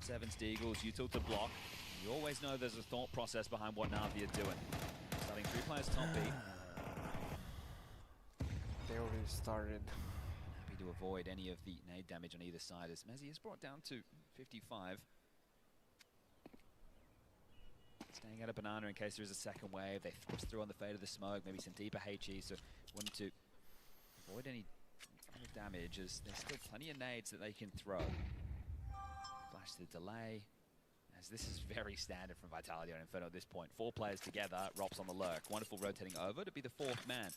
7 Steagles, util to block. You always know there's a thought process behind what Navi are doing. Starting 3 players top B. They already started. Happy to avoid any of the nade damage on either side as Mezzy is brought down to 55. Staying out of banana in case there is a second wave. They push through on the fade of the smoke, maybe some deeper HE, so wanting to avoid any damage as there's still plenty of nades that they can throw. Flash the delay, as this is very standard from Vitality on Inferno at this point. 4 players together, Rops on the lurk. Wonderful rotating over to be the 4th man.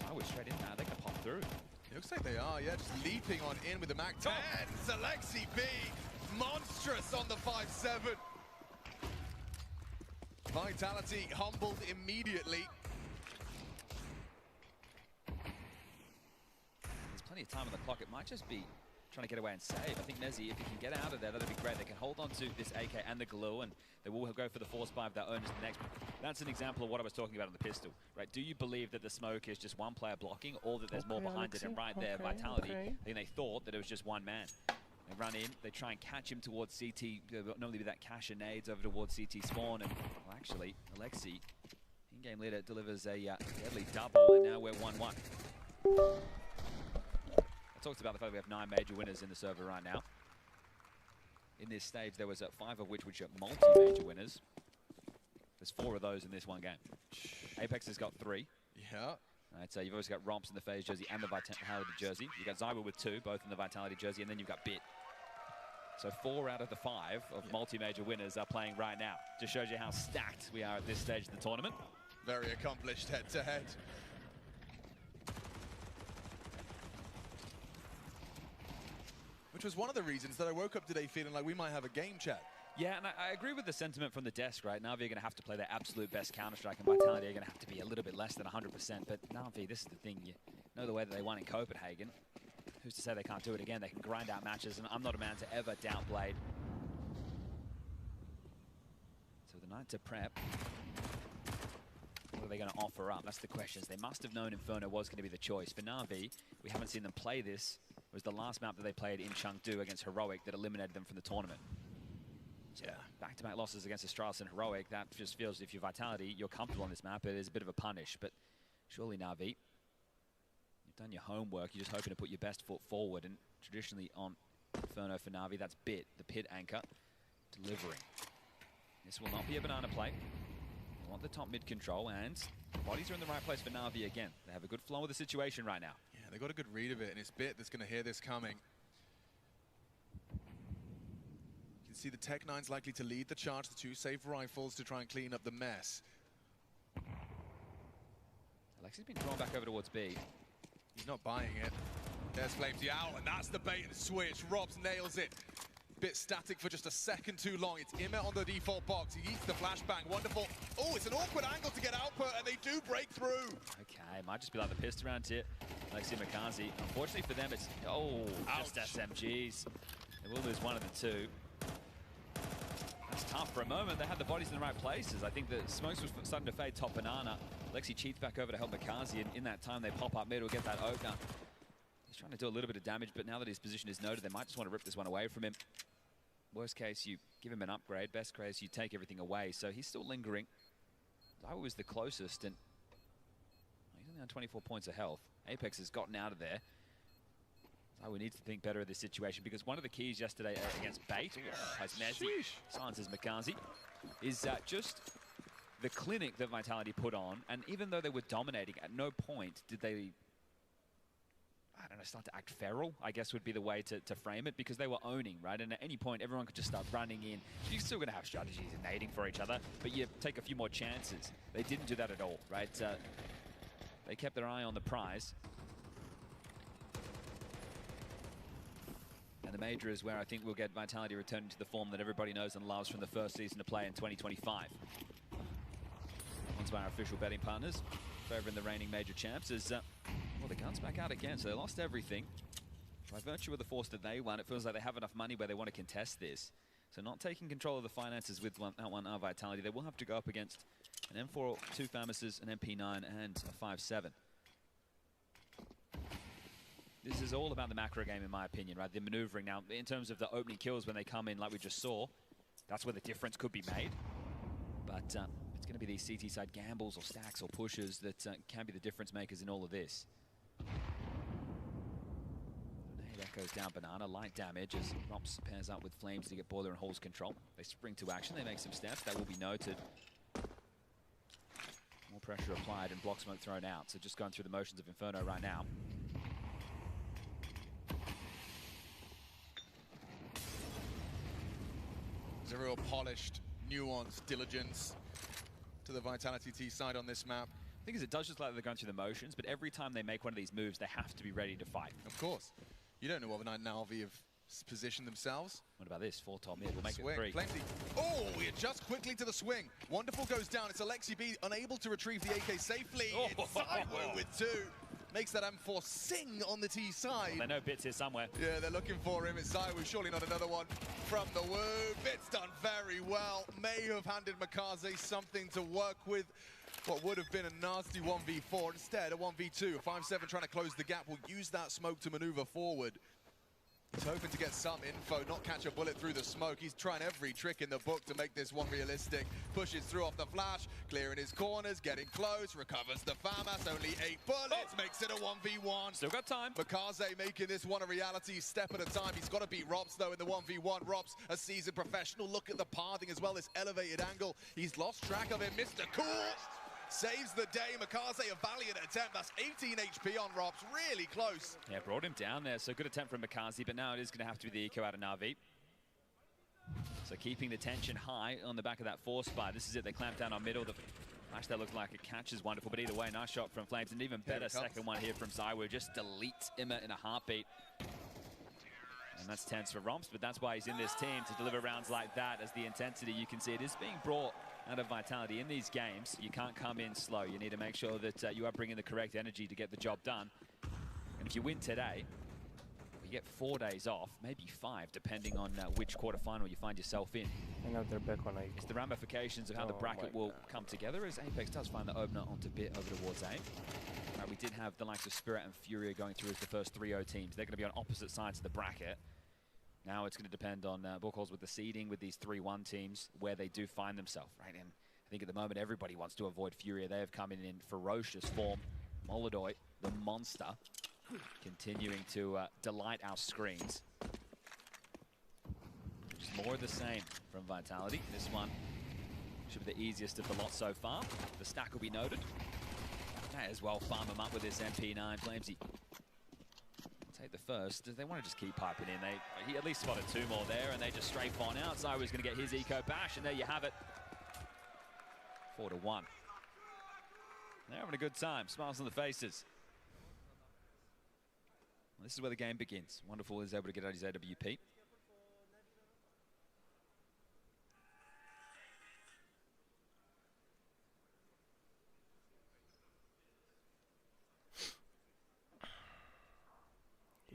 Oh, we're straight in now, they can pop through. It looks like they are, yeah, just leaping on in with the Mac 10. Alexi B, monstrous on the 5-7. Vitality humbled immediately. There's plenty of time on the clock. It might just be trying to get away and save. I think Nezzy, if he can get out of there, that'd be great. They can hold on to this AK and the glue, and they will go for the force buy of their own as the next. That's an example of what I was talking about on the pistol, right? Do you believe that the smoke is just one player blocking, or that there's more behind it? And right there, Vitality, I think they thought that it was just one man. They run in, they try and catch him towards CT, normally with that cache of nades over towards CT spawn, and well, actually, Alexi, in-game leader, delivers a deadly double, and now we're 1-1. I talked about the fact that we have 9 major winners in the server right now. In this stage, there was 5 of which are multi-major winners. There's 4 of those in this one game. Apex has got 3. Yeah. Right, so you've always got Romps in the FaZe jersey and the Vitality jersey. You've got Zyber with 2, both in the Vitality jersey, and then you've got Bit. So 4 out of the 5 of multi-major winners are playing right now. Just shows you how stacked we are at this stage of the tournament. Very accomplished head-to-head. Which was one of the reasons that I woke up today feeling like we might have a game chat. Yeah, and I agree with the sentiment from the desk, right? Navi are going to have to play their absolute best Counter-Strike, and Vitality are going to have to be a little bit less than 100%. But Navi, this is the thing. You know the way that they won in Copenhagen. Who's to say they can't do it again? They can grind out matches, and I'm not a man to ever doubt Blade. So the night to prep. What are they going to offer up? That's the question. They must have known Inferno was going to be the choice. For Navi, we haven't seen them play this. It was the last map that they played in Chengdu against Heroic that eliminated them from the tournament. So yeah, back-to-back losses against Astralis and Heroic, that just feels, if you're Vitality, you're comfortable on this map. It is a bit of a punish, but surely Navi, you've done your homework. You're just hoping to put your best foot forward, and traditionally on Inferno for Navi, that's Bit, the pit anchor, delivering. This will not be a banana play. They want the top mid control, and the bodies are in the right place for Navi again. They have a good flow of the situation right now. Yeah, they got a good read of it, and it's Bit that's going to hear this coming. See the Tech-9's likely to lead the charge, the 2 safe rifles to try and clean up the mess. Alexi's been drawn back over towards B. He's not buying it. There's Flames the Owl, and that's the bait and switch. Robs nails it. Bit static for just a second too long. It's Imet on the default box. He eats the flashbang. Wonderful. Oh, it's an awkward angle to get output, and they do break through. Okay, might just be like the pissed around tip. Alexi Makazi. Unfortunately for them, it's, just SMGs. They will lose one of the 2. That's tough. For a moment, they had the bodies in the right places. I think the smokes was starting to fade top banana. Lexi cheats back over to help Makazi, and in that time, they pop up mid, will get that Ogre. He's trying to do a little bit of damage, but now that his position is noted, they might just want to rip this one away from him. Worst case, you give him an upgrade. Best case, you take everything away. So he's still lingering. Zyber was the closest, and he's only on 24 points of health. Apex has gotten out of there. Zyber needs to think better of this situation, because one of the keys yesterday against Bait, as Mezzy silences Makazi, is just the clinic that Vitality put on. And even though they were dominating, at no point did they, I don't know, start to act feral, I guess would be the way to frame it, because they were owning, right? And at any point, everyone could just start running in. You're still going to have strategies and nading for each other, but you take a few more chances. They didn't do that at all, right? They kept their eye on the prize. And the major is where I think we'll get Vitality returning to the form that everybody knows and loves from the first season to play in 2025. One's by our official betting partners, favouring the reigning major champs, is well, the gun's back out again, so they lost everything. By virtue of the force that they won, it feels like they have enough money where they want to contest this. So not taking control of the finances with that one Vitality, they will have to go up against an M4, 2 Famises, an MP9, and a 5-7. This is all about the macro game, in my opinion, right? The maneuvering. Now, in terms of the opening kills when they come in, like we just saw, that's where the difference could be made. But it's going to be these CT side gambles or stacks or pushes that can be the difference makers in all of this. That goes down Banana, light damage as Romps pairs up with Flames to get Boiler and Hall's control. They spring to action, they make some steps, that will be noted. More pressure applied and block smoke thrown out, so just going through the motions of Inferno right now. There's a real polished, nuanced diligence to the Vitality T side on this map. The thing is, it does just like they're going through the motions, but every time they make one of these moves, they have to be ready to fight. Of course. You don't know what Navi have positioned themselves. What about this? 4 top mid, we'll make Swing. it 3. Flamesy. Oh, he adjusts quickly to the swing. Wonderful goes down. It's Alexi B unable to retrieve the AK safely. Oh. It's Sidewoo with 2. Makes that M4 sing on the T side. Well, they know Bits here somewhere. Yeah, they're looking for him. It's Sidewoo. Surely not another one from the Woo. Bits done very well. May have handed Makaze something to work with. What would have been a nasty 1v4. Instead, a 1v2. 5-7 trying to close the gap. Will use that smoke to maneuver forward. He's hoping to get some info, not catch a bullet through the smoke. He's trying every trick in the book to make this one realistic. Pushes through off the flash, clearing his corners, getting close, recovers the FAMAS, only 8 bullets, makes it a 1v1. Still got time. Makaze making this one a reality, step at a time. He's got to beat Robs, though, in the 1v1. Robs, a seasoned professional. Look at the pathing as well, this elevated angle. He's lost track of him. Mr. Cool saves the day. Makaze, a valiant attempt. That's 18 HP on Robs, really close. Yeah, brought him down there, so good attempt from Makaze, but now it is going to have to be the eco out of Navi. So keeping the tension high on the back of that 4 spot. This is it, they clamp down on middle. The flash that looks like it catches wonderful, but either way, nice shot from Flames, and even better second one here from Zywoo. Just deletes Imma in a heartbeat. And that's tense for Romps, but that's why he's in this team, to deliver rounds like that. As the intensity, you can see it is being brought out of Vitality in these games. You can't come in slow. You need to make sure that you are bringing the correct energy to get the job done. And if you win today, you get 4 days off, maybe 5, depending on which quarterfinal you find yourself in. I know they're back on 8. It's the ramifications of how the bracket will come together, as Apex does find the opener onto bit over towards A. We did have the likes of Spirit and Furia going through as the first 3-0 teams. They're going to be on opposite sides of the bracket. Now it's going to depend on Bookhalls with the seeding with these 3-1 teams, where they do find themselves, right? And I think at the moment everybody wants to avoid Furia. They have come in ferocious form. Molodoy, the monster, continuing to delight our screens. Just more of the same from Vitality. This one should be the easiest of the lot so far. The stack will be noted. May as well farm him up with this MP9. Flamesy take the first. They want to just keep piping in. He at least spotted 2 more there, and they just strafe on out. Zywoo's going to get his eco bash, and there you have it. 4-1. They're having a good time. Smiles on the faces. Well, this is where the game begins. Wonderful is able to get out his AWP.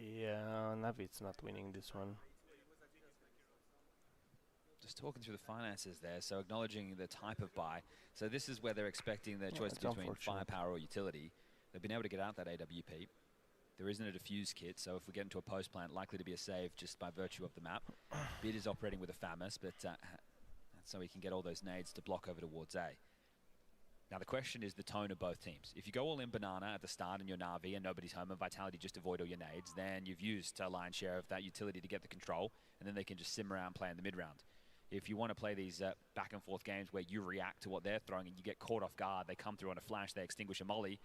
Yeah, Navi's not winning this one. Just talking through the finances there, so acknowledging the type of buy. So this is where they're expecting their choice between firepower or utility. They've been able to get out that AWP. There isn't a defuse kit, so if we get into a post plant, likely to be a save just by virtue of the map. Bid is operating with a FAMAS, but that's so he can get all those nades to block over towards A. Now the question is the tone of both teams. If you go all in Banana at the start and you're Navi and nobody's home and Vitality just avoid all your nades, then you've used a lion's share of that utility to get the control, and then they can just sim around, play in the mid-round. If you want to play these back and forth games where you react to what they're throwing and you get caught off guard, they come through on a flash, they extinguish a molly,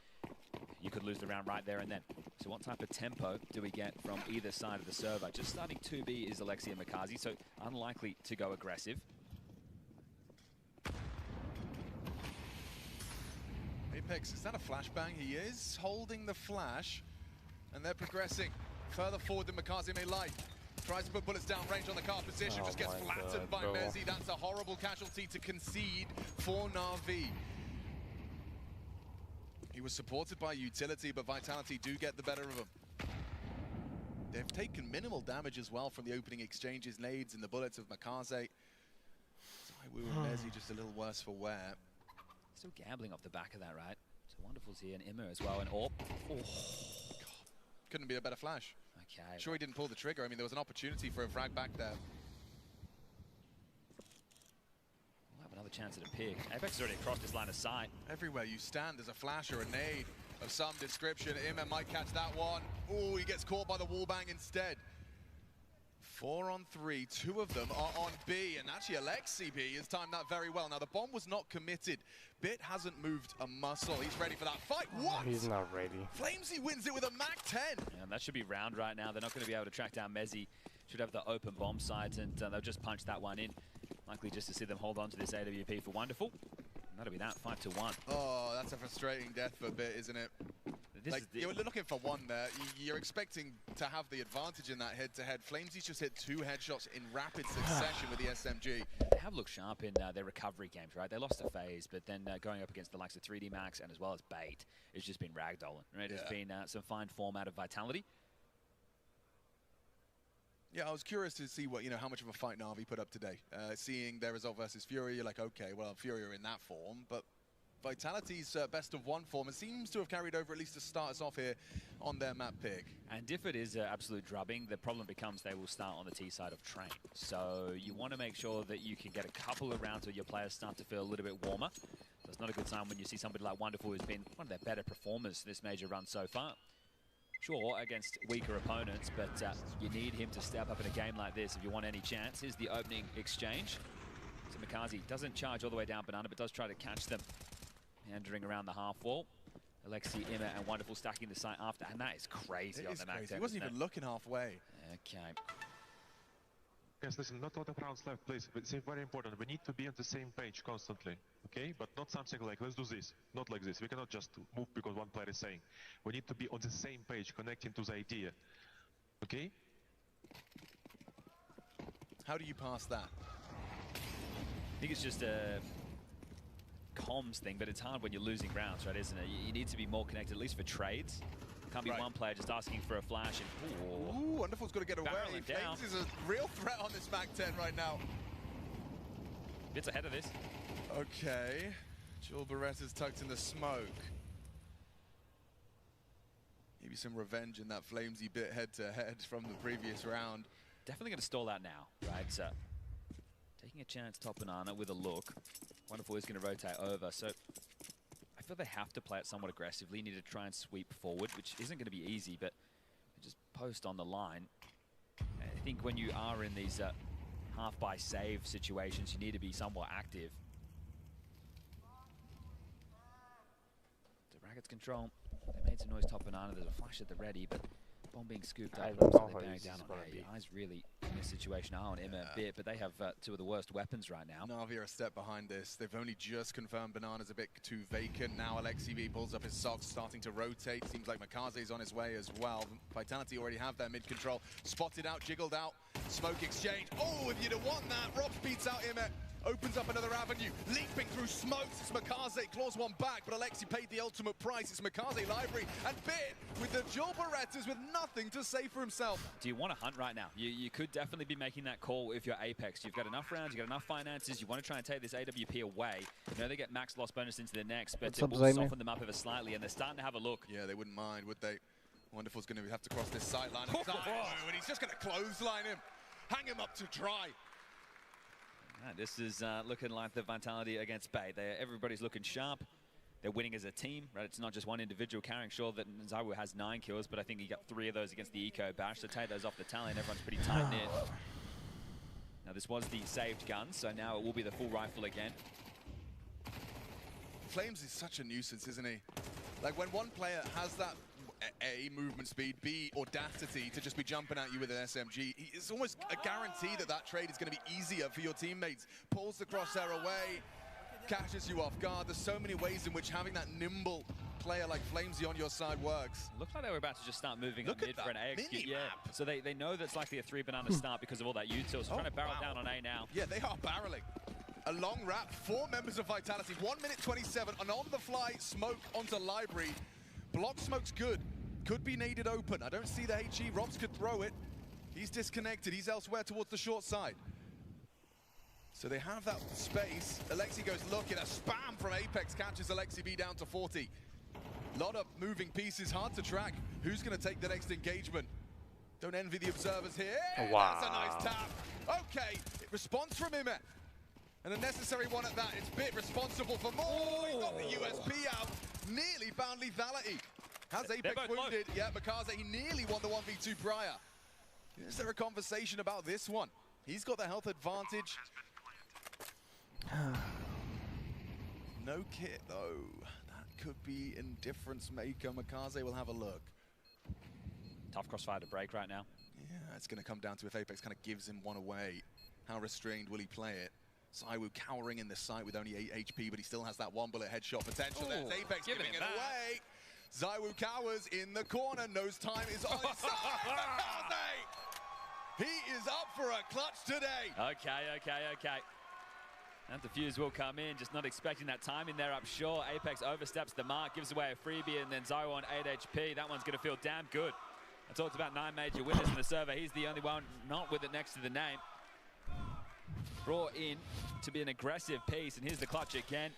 you could lose the round right there and then. So what type of tempo do we get from either side of the server? Just starting 2B is Alexi and Makaze, so unlikely to go aggressive. Apex, is that a flashbang? He is holding the flash, and they're progressing further forward than Makaze may like. Tries to put bullets down range on the car position, just gets flattened by Mezzi. That's a horrible casualty to concede for Navi. He was supported by utility, but Vitality do get the better of him. They've taken minimal damage as well from the opening exchanges, nades and the bullets of Makaze. Zywoo and Mezzi just a little worse for wear. Still gambling off the back of that, right? So Wonderful's here, and Imma as well, and Orp. Oh. couldn't be a better flash. Okay. Sure, he didn't pull the trigger. I mean, there was an opportunity for a frag back there. We'll have another chance at a pick. Apex is already across this line of sight. Everywhere you stand, there's a flash or a nade of some description. Imer might catch that one. Oh, he gets caught by the wallbang instead. 4 on 3, 2 of them are on B, and actually Alexi B has timed that very well. Now the bomb was not committed. Bit hasn't moved a muscle. He's ready for that fight. What? He's not ready. Flamesy wins it with a Mac 10. And that should be round right now. They're not going to be able to track down Mezzi. Should have the open bomb site, and they'll just punch that one in. Likely just to see them hold on to this AWP for Wonderful. And that'll be that, 5-1. Oh, that's a frustrating death for Bit, isn't it? You're looking for one there. You're expecting to have the advantage in that head-to-head. Flamesy's just hit 2 headshots in rapid succession with the SMG. They have looked sharp in their recovery games, right? They lost to FaZe, but then going up against the likes of 3D Max and as well as Bait, it's just been ragdolling. Right? It's been some fine form out of Vitality. Yeah, I was curious to see what, how much of a fight Navi put up today. Seeing their result versus Fury, you're like, okay, well, Fury are in that form, but Vitality's best of 1 form, it seems to have carried over at least to start us off here on their map pick. And if it is absolute drubbing, the problem becomes they will start on the T side of Train. So you want to make sure that you can get a couple of rounds where your players start to feel a little bit warmer. So it's not a good sign when you see somebody like Wonderful, who's been one of their better performers this major run so far. Sure, against weaker opponents, but you need him to step up in a game like this if you want any chance. Here's the opening exchange. So Mikaze doesn't charge all the way down Banana, but does try to catch them. Meandering around the half wall. Alexi, Imer, and Wonderful stacking the site after, and that is crazy on the Mac 10. He wasn't even looking halfway. Okay. Guys, listen, not a lot of rounds left, please. It's very important. We need to be on the same page constantly, okay? But not something like, let's do this. Not like this. We cannot just move because one player is saying. We need to be on the same page, connecting to the idea, okay? How do you pass that? I think it's just a comms thing, but it's hard when you're losing rounds, right, isn't it? You need to be more connected, at least for trades. Can't be one player just asking for a flash and ooh, Wonderful's got to get away. Down. Flames is a real threat on this Mac 10 right now. Bits ahead of this. Okay. Jewel Beretta's tucked in the smoke. Maybe some revenge in that Flamesy Bit head-to-head from the previous round. Definitely going to stall out now, right? So taking a chance top Banana with a look. Wonderful is going to rotate over, so I feel they have to play it somewhat aggressively. Need to try and sweep forward, which isn't going to be easy, but just post on the line. I think when you are in these half-by save situations, you need to be somewhat active. The Ragged's control. They made some noise top Banana. There's a flash at the ready, but bomb being scooped up. So they're bearing down on A. Eyes really in this situation are on Imer a bit, but they have 2 of the worst weapons right now. Navi are a step behind this. They've only just confirmed Banana's a bit too vacant. Now Alexi B pulls up his socks, starting to rotate. Seems like Mikaze's on his way as well. Vitality already have their mid-control. Spotted out, jiggled out. Smoke exchange. Oh, if you'd have won that, Robs beats out Imer. Opens up another avenue, leaping through smokes. It's Mikaze, claws one back, but Alexi paid the ultimate price. It's Mikaze Library, and Bit with the Jewel Berettas with nothing to say for himself. Do you want to hunt right now? You could definitely be making that call if you're Apex. You've got enough rounds, you've got enough finances, you want to try and take this AWP away. You know they get max loss bonus into the next, but it will soften them up ever slightly, and they're starting to have a look. Yeah, they wouldn't mind, would they? Wonderful's going to have to cross this sight line, and he's just going to clothesline him, hang him up to dry. This is looking like the Vitality against Bay. Everybody's looking sharp. They're winning as a team, right? It's not just one individual carrying. Sure that Zawu has 9 kills, but I think he got 3 of those against the Eco Bash. So take those off the tally, and everyone's pretty tight-knit. Now, this was the saved gun, so now it will be the full rifle again. Flames is such a nuisance, isn't he? Like, when one player has that A, movement speed, B, audacity to just be jumping at you with an SMG, it's almost a guarantee that that trade is going to be easier for your teammates. Pulls the crosshair away, catches you off guard. There's so many ways in which having that nimble player like Flamesy on your side works. Looks like they were about to just start moving up mid for an A execute. Yeah, so they know that's likely a 3 banana start because of all that util. So trying to barrel down on A now. Yeah, they are barreling. A long wrap, 4 members of Vitality, 1 minute 27, an on-the-fly smoke onto Library. Block smoke's good. Could be needed open. I don't see the HE. Robs could throw it. He's disconnected. He's elsewhere towards the short side. So they have that space. Alexi goes looking. A spam from Apex catches Alexi B down to 40. Lot of moving pieces, hard to track. Who's going to take the next engagement? Don't envy the observers here. Wow. That's a nice tap. Okay, response from him. And a necessary one at that. It's Bit responsible for more. He got the USP out. Nearly found lethality. Has Apex wounded? Yeah, Makaze, he nearly won the 1v2 prior. Is there a conversation about this one? He's got the health advantage. No kit, though. That could be indifference maker. Makaze will have a look. Tough crossfire to break right now. Yeah, it's going to come down to if Apex kind of gives him one away. How restrained will he play it? ZywOo cowering in the site with only 8 HP, but he still has that one bullet headshot potential. There's Apex giving it away. ZywOo cowers in the corner, knows time is on his side. He is up for a clutch today. Okay. And the fuse will come in, just not expecting that timing there up short. Apex oversteps the mark, gives away a freebie, and then ZywOo on 8 HP. That one's going to feel damn good. I talked about 9 major winners in the server. He's the only one not with it next to the name. Brought in to be an aggressive piece, and here's the clutch again.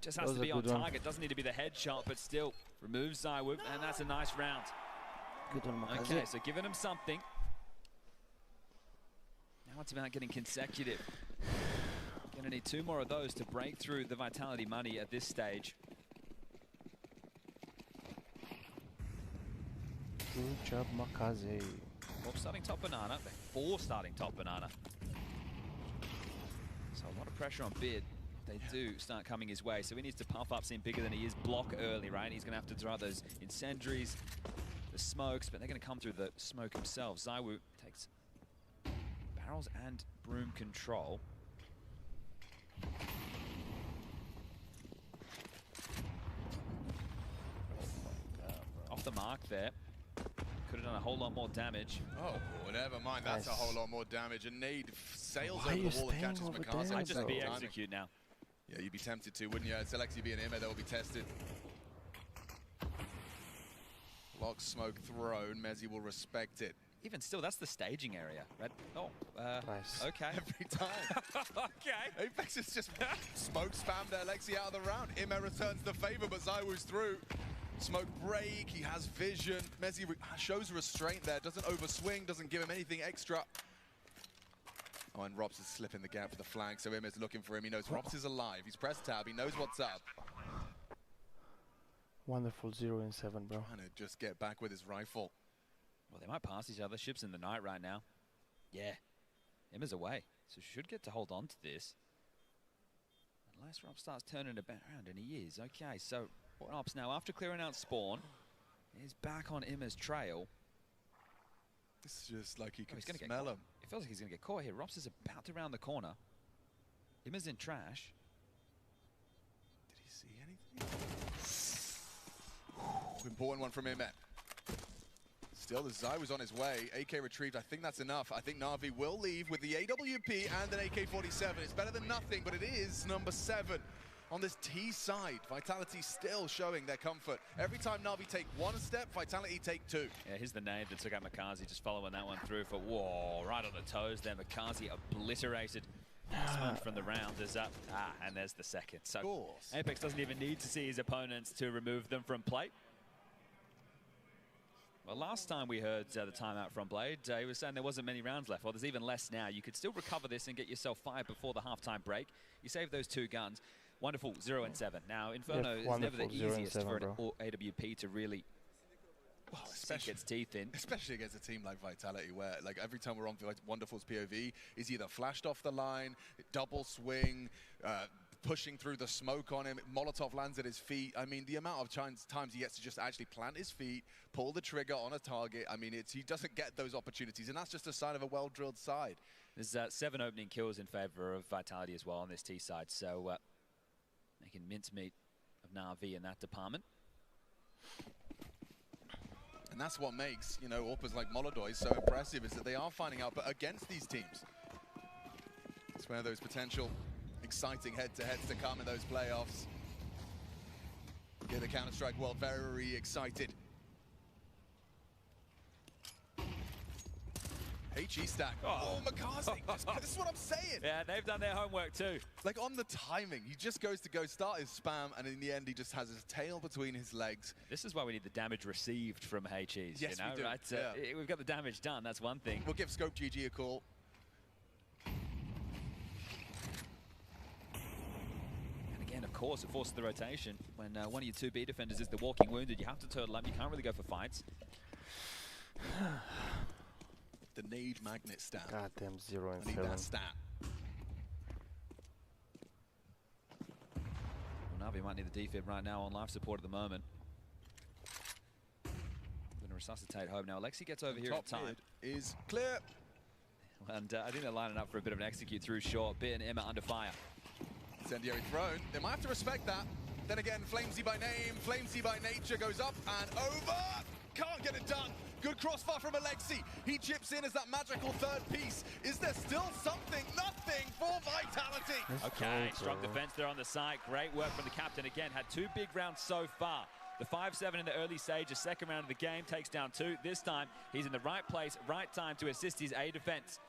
Just has to be on target. Doesn't need to be the headshot, but still removes ZywOo, and that's a nice round. Good one, Makaze. Okay, so giving him something. Now it's about getting consecutive. Gonna need 2 more of those to break through the Vitality money at this stage. Good job, Makaze. 12 starting top banana, 4 starting top banana. So a lot of pressure on Bid. They do start coming his way, so he needs to puff up, seem bigger than he is, block early, right? He's gonna have to throw those incendiaries, the smokes, but they're gonna come through the smoke himself. ZywOo takes barrels and broom control. Off the mark there. Could have done a whole lot more damage. Oh, never mind. That's a whole lot more damage. And Nade sails Why over the wall and catches Makaze. I'd just be execute now. Yeah, you'd be tempted to, wouldn't you? It's Alexi being him that will be tested. Lock smoke thrown. Mezzi will respect it. Even still, that's the staging area. Red. Oh, nice. Okay. Every time. Okay. Apex is just smoke spammed Alexi out of the round. Ime returns the favor, but ZywOo's through. Smoke break, he has vision. Mezzi shows restraint there, doesn't overswing, doesn't give him anything extra. Oh, and Robs is slipping the gap for the flank, so Ime is looking for him. He knows Robs is alive. He's pressed tab, he knows what's up. Wonderful 0 and 7, bro. Trying to just get back with his rifle. Well, they might pass each other. Ships in the night right now. Yeah. Ime's away, so should get to hold on to this. Unless Rob starts turning it around, and he is. Okay, so Ops now, after clearing out spawn, is back on Ime's trail. It's just like he can gonna smell him. It feels like he's going to get caught here. Rops is about to round the corner. Ime's in trash. Did he see anything? Important one from Ime. Still, the ZywOo's on his way. AK retrieved. I think that's enough. I think Navi will leave with the AWP and an AK-47. It's better than nothing, but it is number 7. On this T side, Vitality still showing their comfort. Every time Navi take 1 step, Vitality take 2. Yeah, here's the nade that took out Makaze, just following that one through for, whoa, right on the toes there. Makaze obliterated. Smoke from the round is up. And there's the second. So Apex doesn't even need to see his opponents to remove them from play. Well, last time we heard the timeout from Blade, he was saying there wasn't many rounds left. Well, there's even less now. You could still recover this and get yourself fired before the halftime break. You save those 2 guns. Wonderful 0 and 7. Now, Inferno is never the easiest for an AWP to really sink its teeth in. Especially against a team like Vitality, where like every time we're on Wonderful's POV, is either flashed off the line, double swing, pushing through the smoke on him, Molotov lands at his feet. I mean, the amount of times he gets to just actually plant his feet, pull the trigger on a target. I mean, he doesn't get those opportunities, and that's just a sign of a well-drilled side. There's 7 opening kills in favor of Vitality as well on this T side, so making mincemeat of Navi in that department. And that's what makes, you know, AWPers like Molodoi so impressive, is that they are finding out, but against these teams, it's where those potential exciting head-to-heads to come in those playoffs. Get the Counter-Strike world very excited. HE stack. Oh, Makazi. This is what I'm saying. Yeah, they've done their homework too. Like on the timing, he just goes to go start his spam, and in the end, he just has his tail between his legs. This is why we need the damage received from HEs. Yes, you know, we do. Right? Yeah. We've got the damage done. That's one thing. We'll give Scope GG a call. And again, of course, it forces the rotation. When one of your 2B defenders is the walking wounded, you have to turtle up. You can't really go for fights. The nade magnet stat. Goddamn 0 and I need 7. that stat. Well, Navi might need the defib right now on life support at the moment. Going to resuscitate home now. Alexi gets over here in time. Is clear. And I think they're lining up for a bit of an execute through short. Bit and Emma under fire. Incendiary thrown. They might have to respect that. Then again, Flamesy by name, Flamesy by nature goes up and over. Can't get it done. Good crossfire from Alexi. He chips in as that magical third piece. Is there still something? Nothing for Vitality. Okay, strong defense there on the site. Great work from the captain. Again, had 2 big rounds so far. The 5-7 in the early stage, the second round of the game, takes down 2. This time, he's in the right place, right time to assist his A defense.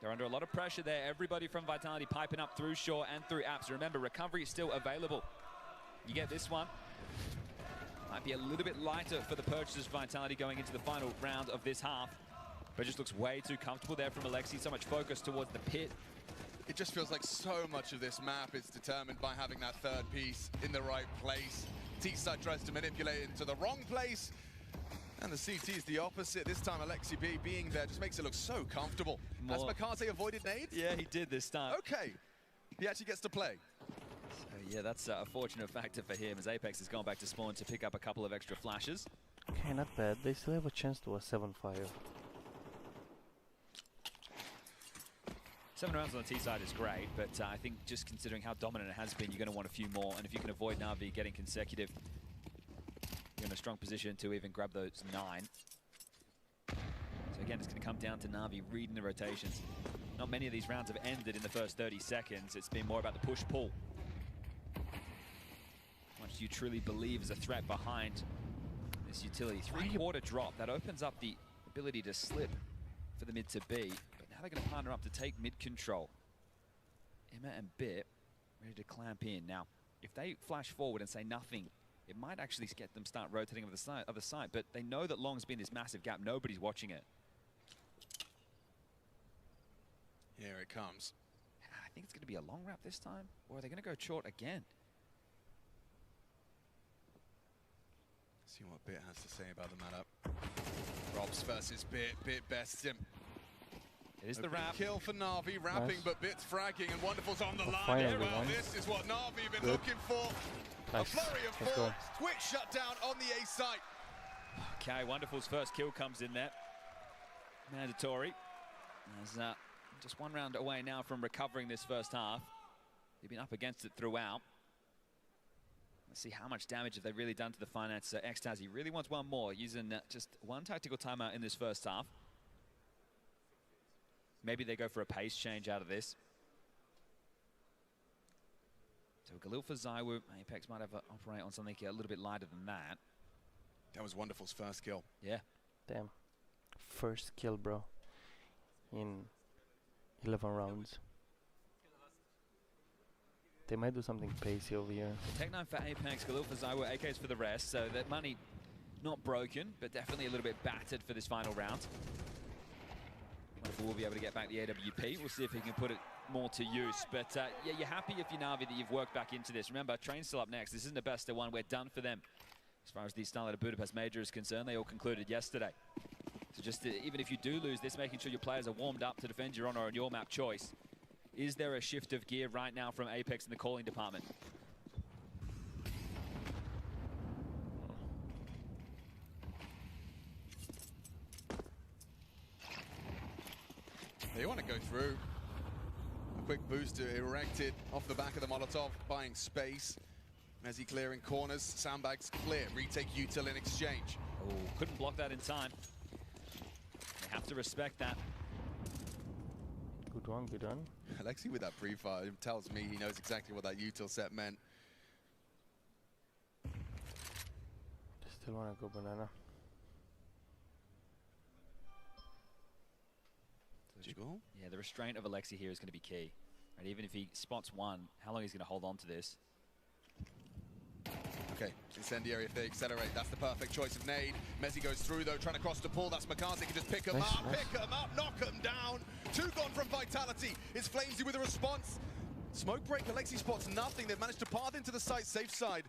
They're under a lot of pressure there. Everybody from Vitality piping up through shore and through apps. Remember, recovery is still available. You get this one. Might be a little bit lighter for the purchasers of Vitality going into the final round of this half. But it just looks way too comfortable there from Alexi. So much focus towards the pit. It just feels like so much of this map is determined by having that third piece in the right place. T-side tries to manipulate it into the wrong place. And the CT is the opposite. This time Alexi B being there just makes it look so comfortable. Has Makaze avoided nades? Yeah, he did this time. Okay. He actually gets to play. Yeah, that's a fortunate factor for him as Apex has gone back to spawn to pick up a couple of extra flashes. Okay, not bad. They still have a chance to a 7-5. 7 rounds on the T side is great, but I think just considering how dominant it has been, you're going to want a few more. And if you can avoid Navi getting consecutive, you're in a strong position to even grab those 9. So again, it's going to come down to Navi reading the rotations. Not many of these rounds have ended in the first 30 seconds. It's been more about the push-pull. How much do you truly believe is a threat behind this utility? 3-quarter drop. That opens up the ability to slip for the mid to B. But now they're going to partner up to take mid control. Emma and Bit ready to clamp in. Now, if they flash forward and say nothing, it might actually get them start rotating over the other side. But they know that long's been this massive gap. Nobody's watching it. Here it comes. I think it's going to be a long wrap this time. Or are they going to go short again? See what Bit has to say about the matchup. Robs versus Bit. Bit bests him. It is the wrap. Kill for Navi, wrapping, but Bit's fragging, and Wonderful's on the line. Finally Well, won. this is what Navi been Good. looking for. Nice. A flurry of Let's four. go. Quick shutdown on the A site. Okay, Wonderful's first kill comes in there. Mandatory. There's just 1 round away now from recovering this first half. They've been up against it throughout. Let's see how much damage have they really done to the Finance. Ecstasy really wants one more, using just 1 tactical timeout in this first half. Maybe they go for a pace change out of this. So Galil for Zywoo. Apex might have operate on something a little bit lighter than that. That was Wonderful's first kill. Yeah. Damn. First kill, bro. In 11 rounds. They might do something pacey over here. Tech 9 for Apex, Galil for Zywoo, AKs for the rest. So that money not broken, but definitely a little bit battered for this final round. Wonderful will be able to get back the AWP. We'll see if he can put it more to use. But yeah, you're happy if you're Navi that you've worked back into this. Remember, Train's still up next. This isn't the best of one. We're done for them. As far as the Starladder Budapest Major is concerned, they all concluded yesterday. So just even if you do lose this, making sure your players are warmed up to defend your honor on your map choice. Is there a shift of gear right now from Apex in the calling department? They want to go through. A quick boost to erect it off the back of the Molotov, buying space. As he clearing corners, sandbags clear. Retake util in exchange. Oh, couldn't block that in time. They have to respect that. Good one, good one. Alexi with that pre-fire tells me he knows exactly what that util set meant. Still wanna go banana. Jiggle. Yeah, the restraint of Alexi here is going to be key. And even if he spots one, how long he's going to hold on to this? Okay, incendiary if they accelerate. That's the perfect choice of nade. Messi goes through though, trying to cross the pool. That's Makazi, can just pick him up, pick him up, knock him down. 2 gone from Vitality. It's Flamesy with a response. Smoke break, Alexi spots nothing. They've managed to path into the site safe side.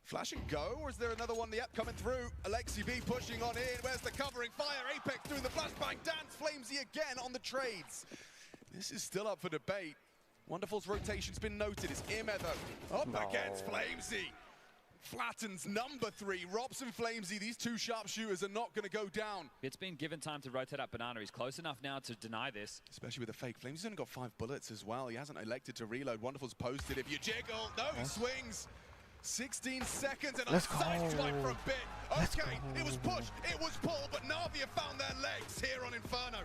Flash and go, or is there another one? The app coming through. Alexi B pushing on in. Where's the covering fire? Apex doing the flashbang dance. Flamesy again on the trades. This is still up for debate. Wonderful's rotation's been noted. It's Ime though. Up against Flamesy. Flattens number 3. Robson, Flamesy, these 2 sharpshooters are not going to go down. It's been given time to rotate up Banana. He's close enough now to deny this. Especially with the fake. Flamesy's only got 5 bullets as well. He hasn't elected to reload. Wonderful's posted. If you jiggle, no, he swings. 16 seconds and a side swipe for a bit. Okay, it was push, it was pull, but Navi have found their legs here on Inferno.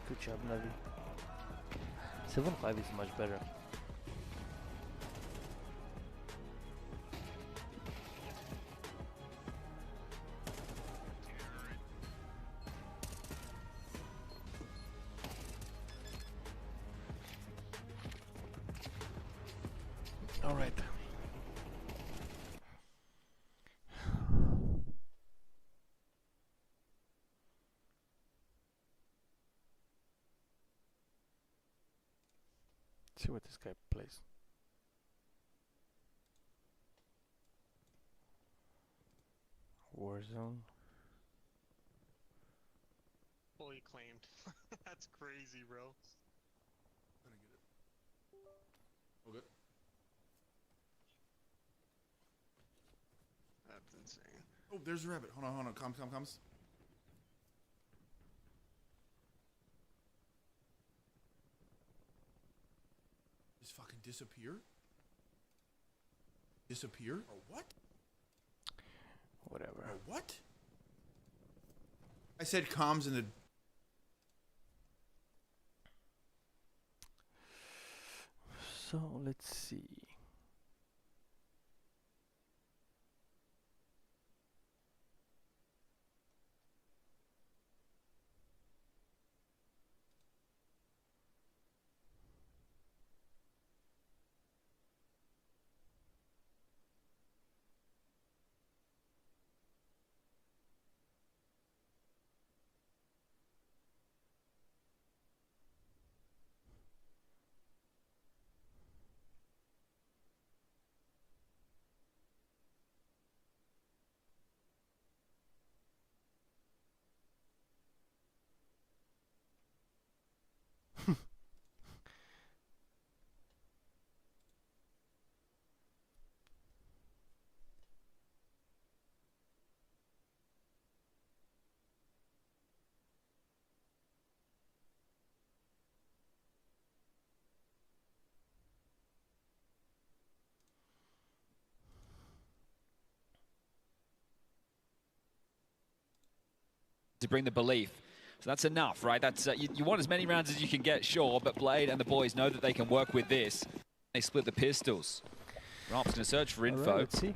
Good job, Navi. 7-5 is much better. All right. See what this guy plays. Warzone. Fully claimed. That's crazy, bro. I'm gonna get it. All good. That's insane. Oh, there's a rabbit. Hold on. Comes. Just fucking disappear? Disappear? Or what? Whatever. Or what? I said comms in the... So let's see. To bring the belief. So that's enough, right? That's you want as many rounds as you can get, sure, but Blade and the boys know that they can work with this. They split the pistols. Rob's going to search for info. Right, let's see. Don't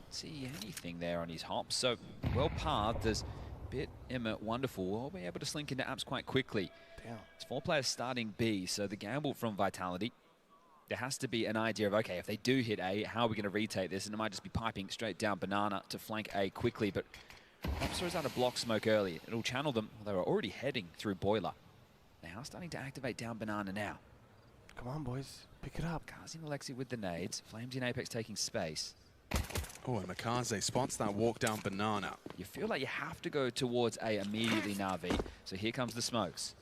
see anything there on his hop. So well pathed. There's Bit, Emma, Wonderful. We'll be able to slink into apps quite quickly. Damn. It's 4 players starting B, so the gamble from Vitality. There has to be an idea of, okay, if they do hit A, how are we going to retake this? And it might just be piping straight down Banana to flank A quickly, but Opsa is out of block smoke early. It'll channel them. They were already heading through Boiler. They are starting to activate down Banana now. Come on, boys. Pick it up. Kazi and Alexi with the nades. Flames in Apex taking space. Oh, and Makaze spots that walk down Banana. You feel like you have to go towards A immediately, Navi. So here comes the smokes.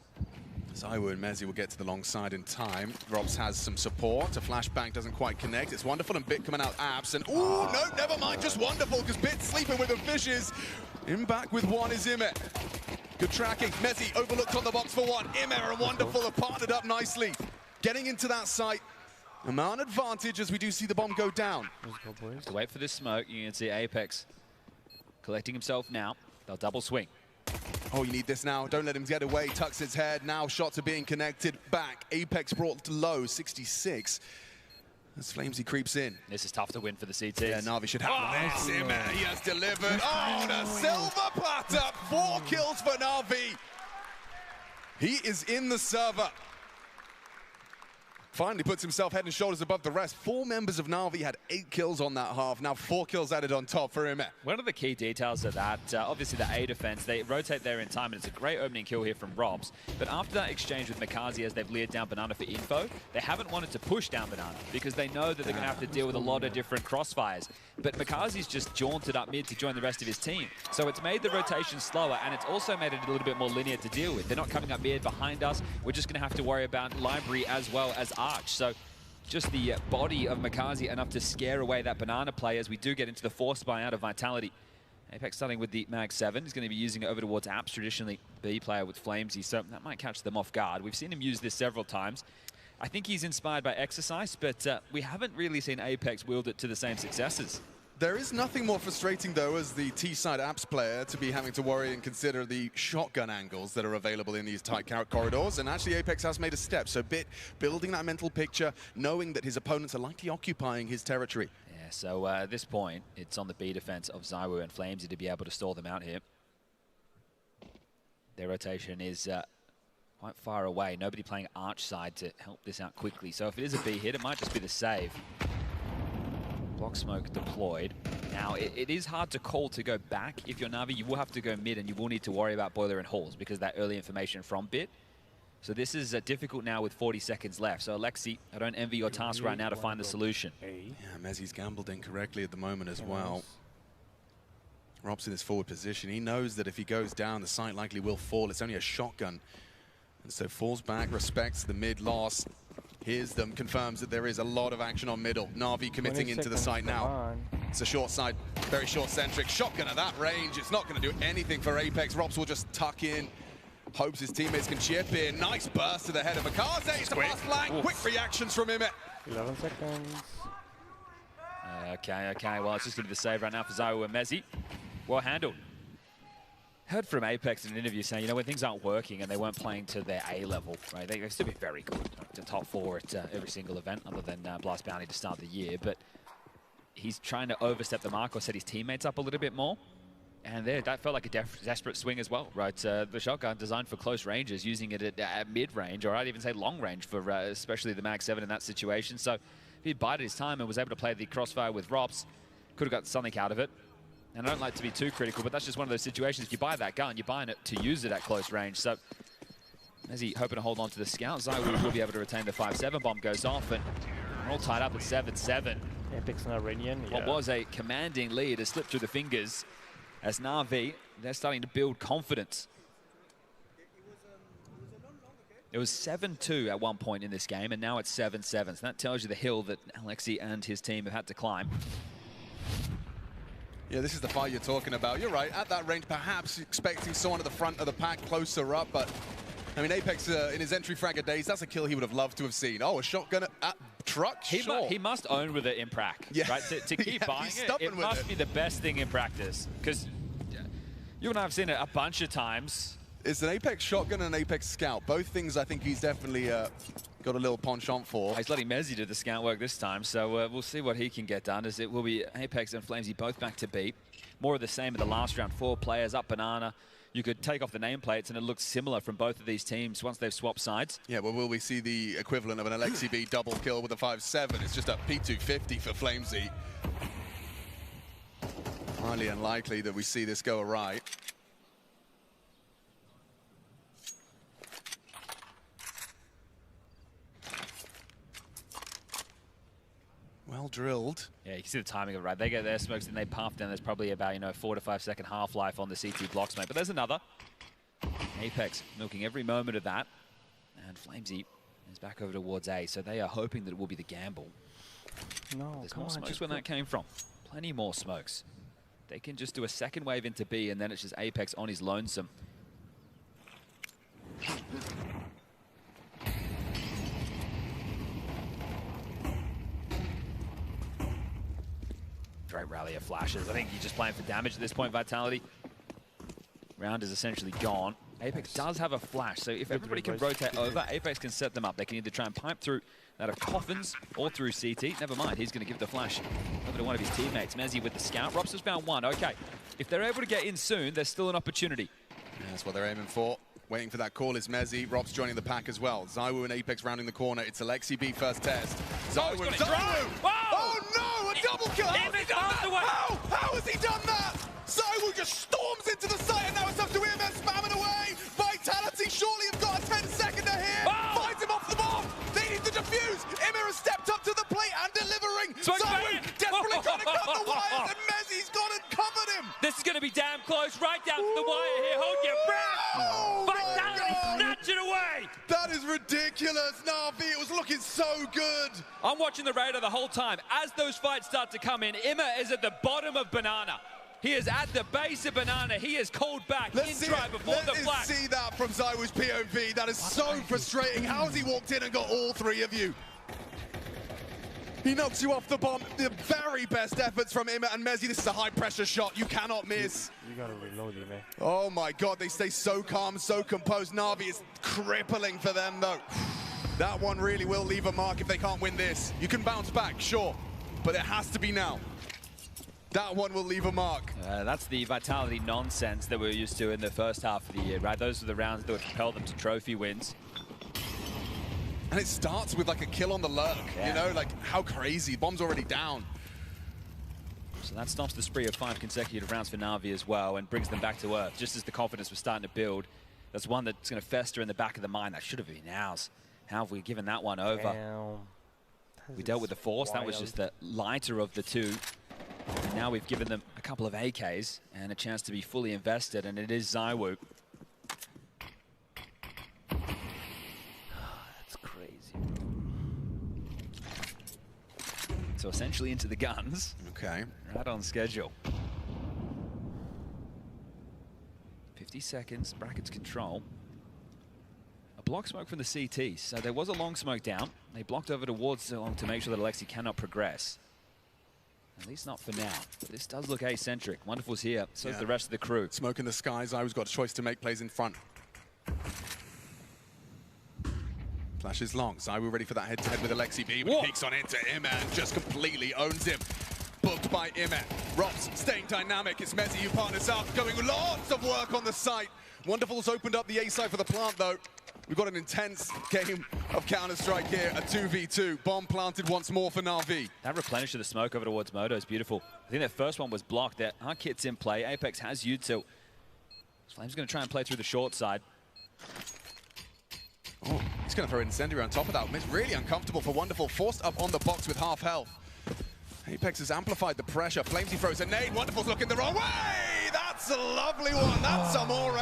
Zaiwu and Mezi will get to the long side in time. Robs has some support. A flashbang doesn't quite connect. It's Wonderful and Bit coming out apps. And ooh, no, never mind. Just Wonderful because Bit's sleeping with the fishes. In back with one is Ime. Good tracking. Mezi overlooked on the box for one. Ime and Wonderful are partnered up nicely. Getting into that site. A man advantage as we do see the bomb go down. Let's go, boys. To wait for this smoke, you can see Apex Collecting himself now. They'll double swing. Oh, you need this now. Don't let him get away. Tucks his head. Now shots are being connected back. Apex brought to low, 66. As Flamesy creeps in. This is tough to win for the CTs. Yeah, Navi should have this. He has delivered. Oh, the silver platter. 4 kills for Navi. He is in the server. Finally puts himself head and shoulders above the rest. 4 members of Navi had 8 kills on that half. Now 4 kills added on top for him. One of the key details of that, obviously the A defense, they rotate there in time, and it's a great opening kill here from Robs. But after that exchange with Mikaze, as they've leered down Banana for info, they haven't wanted to push down Banana because they know that they're going to have to deal with a lot of different crossfires. But Mikaze's just jaunted up mid to join the rest of his team. So it's made the rotation slower, and it's also made it a little bit more linear to deal with. They're not coming up mid behind us. We're just going to have to worry about Library as well as Arch. So just the body of Mikaze enough to scare away that Banana play as we do get into the forced buy out of Vitality. Apex starting with the Mag 7. He's going to be using it over towards Apps, traditionally B player with Flamesy, so that might catch them off guard. We've seen him use this several times. I think he's inspired by Exercise, but we haven't really seen Apex wield it to the same successes. There is nothing more frustrating, though, as the T-side apps player to be having to worry and consider the shotgun angles that are available in these tight corridors. And actually, Apex has made a step. So Bit building that mental picture, knowing that his opponents are likely occupying his territory. Yeah, so at this point, it's on the B defense of Zywoo and Flamesy to be able to stall them out here. Their rotation is quite far away. Nobody playing Arch side to help this out quickly. So if it is a B hit, it might just be the save. Block smoke deployed. Now, it is hard to call to go back. If you're Navi, you will have to go mid, and you will need to worry about Boiler and Halls because of that early information from Bit. So this is difficult now with 40 seconds left. So Alexi, I don't envy your task right now to find the solution. Yeah, Mezzi's gambled incorrectly at the moment as well. Rob's in his forward position. He knows that if he goes down, the site likely will fall. It's only a shotgun. And so falls back, respects the mid loss. Hears them, confirms that there is a lot of action on middle. Navi committing into the site now. It's a short side, very short centric. Shotgun at that range. It's not going to do anything for Apex. Robs will just tuck in. Hopes his teammates can chip in. Nice burst to the head of Mikaze. It's the pass flank. Quick reactions from him. 11 seconds. Okay. Well, it's just going to be the save right now for Zywoo and Mezzi. Well handled. Heard from Apex in an interview saying, you know, when things aren't working and they weren't playing to their A level, right, they've still been very good. The top 4 at every single event other than Blast Bounty to start the year. But he's trying to overstep the mark or set his teammates up a little bit more. And there, that felt like a desperate swing as well, right? The shotgun designed for close ranges, using it at mid-range, or I'd even say long range for especially the Mag 7 in that situation. So if he bided his time and was able to play the crossfire with Robs, could have got something out of it. And I don't like to be too critical, but that's just one of those situations. If you buy that gun, you're buying it to use it at close range. So as he hoping to hold on to the scout, Zywoo will be able to retain the 5-7 bomb goes off, and we're all tied up at 7-7. Apex and Iranian, What was a commanding lead has slipped through the fingers as Navi, they're starting to build confidence. It was 7-2 at one point in this game, and now it's 7-7. So that tells you the hill that Alexi and his team have had to climb. Yeah, this is the fight you're talking about. You're right, at that range, perhaps expecting someone at the front of the pack closer up, but I mean, Apex in his entry fragger days, that's a kill he would have loved to have seen. Oh, a shotgun at truck? He must own with it in prac, right? To keep buying it must be the best thing in practice, because you and I have seen it a bunch of times. It's an Apex shotgun and an Apex scout. Both things I think he's definitely got a little penchant for. He's letting Mezzi do the scout work this time, so we'll see what he can get done, as it will be Apex and Flamesy both back to beat. More of the same in the last round. 4 players up Banana. You could take off the nameplates and it looks similar from both of these teams once they've swapped sides. Yeah, well, will we see the equivalent of an Alexi B double kill with a 5-7? It's just a P250 for Flamesy. Highly unlikely that we see this go awry. Well drilled. Yeah, you can see the timing of it, right? They get their smokes and they pump, then there's probably about, 4 to 5 second half-life on the CT block smoke. But there's another. Apex milking every moment of that. And Flamesy is back over towards A, so they are hoping that it will be the gamble. No, there's more smokes where that came from. Plenty more smokes. They can just do a second wave into B, and then it's just Apex on his lonesome. Very rally of flashes. I think you're just playing for damage at this point, Vitality. Round is essentially gone. Apex does have a flash, so if everybody can rotate over, Apex can set them up. They can either try and pipe through that of Coffins or through CT. Never mind, he's going to give the flash over to one of his teammates. Mezzi with the scout. Rops has found one. Okay, if they're able to get in soon, there's still an opportunity. Yeah, that's what they're aiming for. Waiting for that call is Mezzi. Rob's joining the pack as well. ZywOo and Apex rounding the corner. It's Alexi B first test. ZywOo. Oh no, a double kill! How has he done that? How has he done that? ZywOo just storms into the site, and now it's up to him and spamming away. Vitality surely have got a 10-seconder here. Finds him off the bomb. They need to defuse. Immer has stepped up to the plate and delivering. ZywOo desperately trying to cut the wires, and Mezzi's gone and covered him. This is going to be damn close, right down to the wire here. Hold your breath. Vitality snatch it away. That is ridiculous, Navi. It was looking so good. I'm watching the radar the whole time. As those fights start to come in, Immer is at the bottom of Banana. He is at the base of Banana. He is called back in drive before the flash. Let's see that from ZywOo's POV. That is so frustrating. How has he walked in and got all three of you? He knocks you off the bomb. The very best efforts from Immer and Mezzi. This is a high-pressure shot. You cannot miss. You gotta reload it, man. Oh, my God. They stay so calm, so composed. Navi is crippling for them, though. That one really will leave a mark if they can't win this. You can bounce back, sure, but it has to be now. That one will leave a mark. That's the Vitality nonsense that we're used to in the first half of the year, right? Those are the rounds that would propel them to trophy wins. And it starts with like a kill on the lurk, you know, like how crazy. Bomb's already down. So that stops the spree of 5 consecutive rounds for Navi as well and brings them back to earth. Just as the confidence was starting to build, that's one that's going to fester in the back of the mind. That should have been ours. How have we given that one over? We dealt with the Force. That was just the lighter of the two. And now we've given them a couple of AKs and a chance to be fully invested, and it is ZywOo. That's crazy. So essentially into the guns. Okay. Right on schedule. 50 seconds, brackets control. A block smoke from the CT. So there was a long smoke down. They blocked over towards the long to make sure that Alexi cannot progress. At least not for now. This does look eccentric. Wonderful's here, so is the rest of the crew. Smoke in the skies. ZywOo's got a choice to make, plays in front. Flash is long. ZywOo ready for that head-to-head with Alexi B, but peeks on into Immer and just completely owns him. Booked by Immer. Rops staying dynamic. It's Mezzi who partners up, going lots of work on the site. Wonderful's opened up the A site for the plant, though. We've got an intense game of Counter-Strike here, a 2v2. Bomb planted once more for Navi. That replenish of the smoke over towards Moto is beautiful. I think that first one was blocked. There are kits in play. Apex has util. Flame's going to try and play through the short side. Oh, he's going to throw Incendiary on top of that. It's really uncomfortable for Wonderful. Forced up on the box with half health. Apex has amplified the pressure. Flamesy throws a nade. Wonderful's looking the wrong way. That's a lovely one. That's Amore.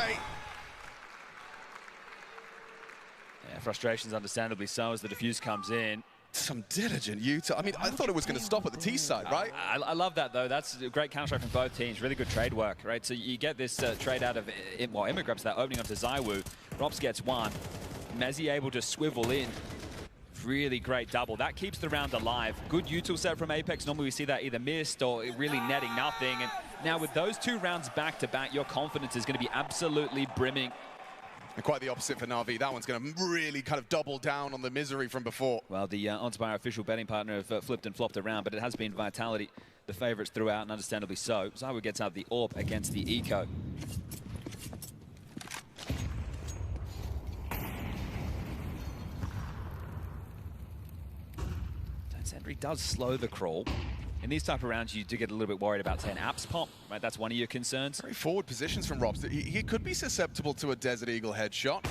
Yeah, frustration's understandably so as the defuse comes in. Some diligent util. I mean, I thought it was going to stop at the T side, right? I love that, though. That's a great counter-strike from both teams. Really good trade work, right? So you get this trade out of, well, Immer grabs that opening onto ZywOo. Rops gets one. Mezzi able to swivel in. Really great double. That keeps the round alive. Good util set from Apex. Normally we see that either missed or really netting nothing. And now with those 2 rounds back-to-back, your confidence is going to be absolutely brimming. And quite the opposite for Navi. That one's going to really kind of double down on the misery from before. Well, the odds by our official betting partner have flipped and flopped around, but it has been Vitality, the favourites throughout, and understandably so. ZywOo gets out the AWP against the Eco. Sentry does slow the crawl. In these type of rounds, you do get a little bit worried about 10 apps pop, right? That's one of your concerns. Very forward positions from Robs. He could be susceptible to a Desert Eagle headshot.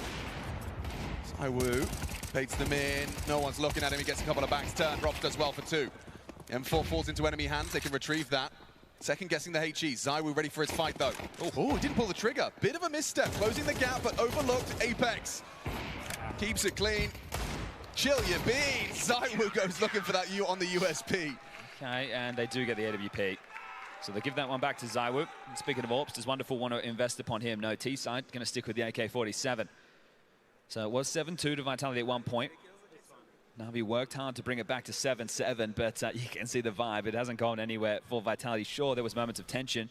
ZywOo baits them in. No one's looking at him. He gets a couple of backs turned. Robs does well for 2. M4 falls into enemy hands. They can retrieve that. Second guessing the HE. ZywOo ready for his fight, though. Oh, he didn't pull the trigger. Bit of a misstep. Closing the gap, but overlooked. Apex keeps it clean. Chill your beans. ZywOo goes looking for that U on the USP. Okay, and they do get the AWP. So they give that one back to ZywOo. And speaking of AWPs, does Wonderful want to invest upon him? No, T-side going to stick with the AK-47. So it was 7-2 to Vitality at one point. Navi worked hard to bring it back to 7-7, but you can see the vibe. It hasn't gone anywhere for Vitality. Sure, there was moments of tension,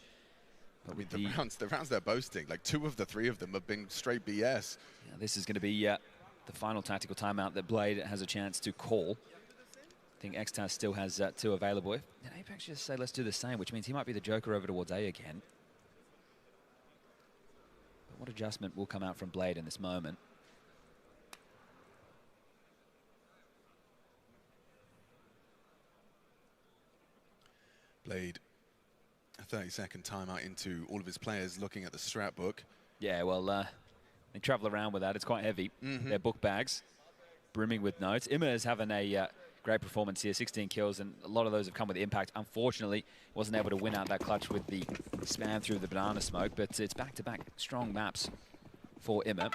but with the rounds they're boasting, like 2 of the 3 of them have been straight BS. Yeah, this is going to be the final tactical timeout that Blade has a chance to call. I think Xtaz still has 2 available. If Apex just say, let's do the same, which means he might be the Joker over towards A again. But what adjustment will come out from Blade in this moment? Blade, a 30-second timeout into all of his players looking at the strat book. Yeah, well, they travel around with that. It's quite heavy. Their book bags brimming with notes. Imma is having a great performance here, 16 kills, and a lot of those have come with impact. Unfortunately, wasn't able to win out that clutch with the spam through the banana smoke, but it's back-to-back strong maps for Imma.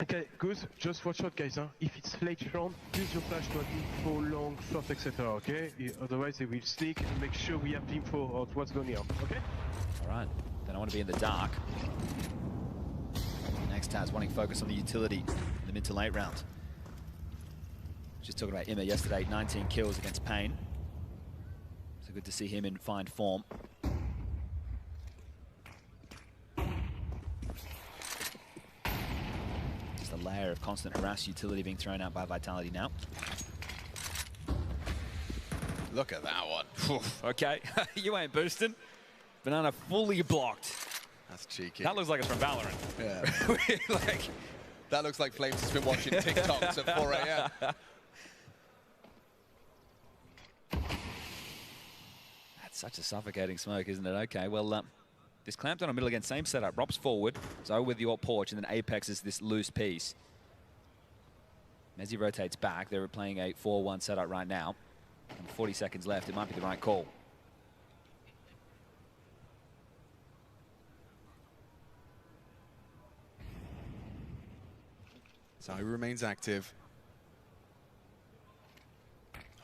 Okay, good. Just watch out, guys. Huh? If it's late round, use your flash to info, long, short, etc. Okay? Otherwise, they will sneak and make sure we have the info of what's going on. Okay? All right. Then I want to be in the dark. Next Taz wanting focus on the utility in the mid to late round. Just talking about Imma yesterday, 19 kills against Pain. So good to see him in fine form. Just a layer of constant harass utility being thrown out by Vitality now. Look at that one. Okay, you ain't boosting. Banana fully blocked. That's cheeky. That looks like it's from Valorant. Yeah. Like, that looks like Flames has been watching TikToks at 4 a.m. That's such a suffocating smoke, isn't it? Okay, well, this clamped on a middle again, same setup. Rob's forward, Zoe with the alt porch, and then Apex is this loose piece. Mezzi rotates back. They're playing a 4-1 setup right now. And 40 seconds left. It might be the right call. So he remains active.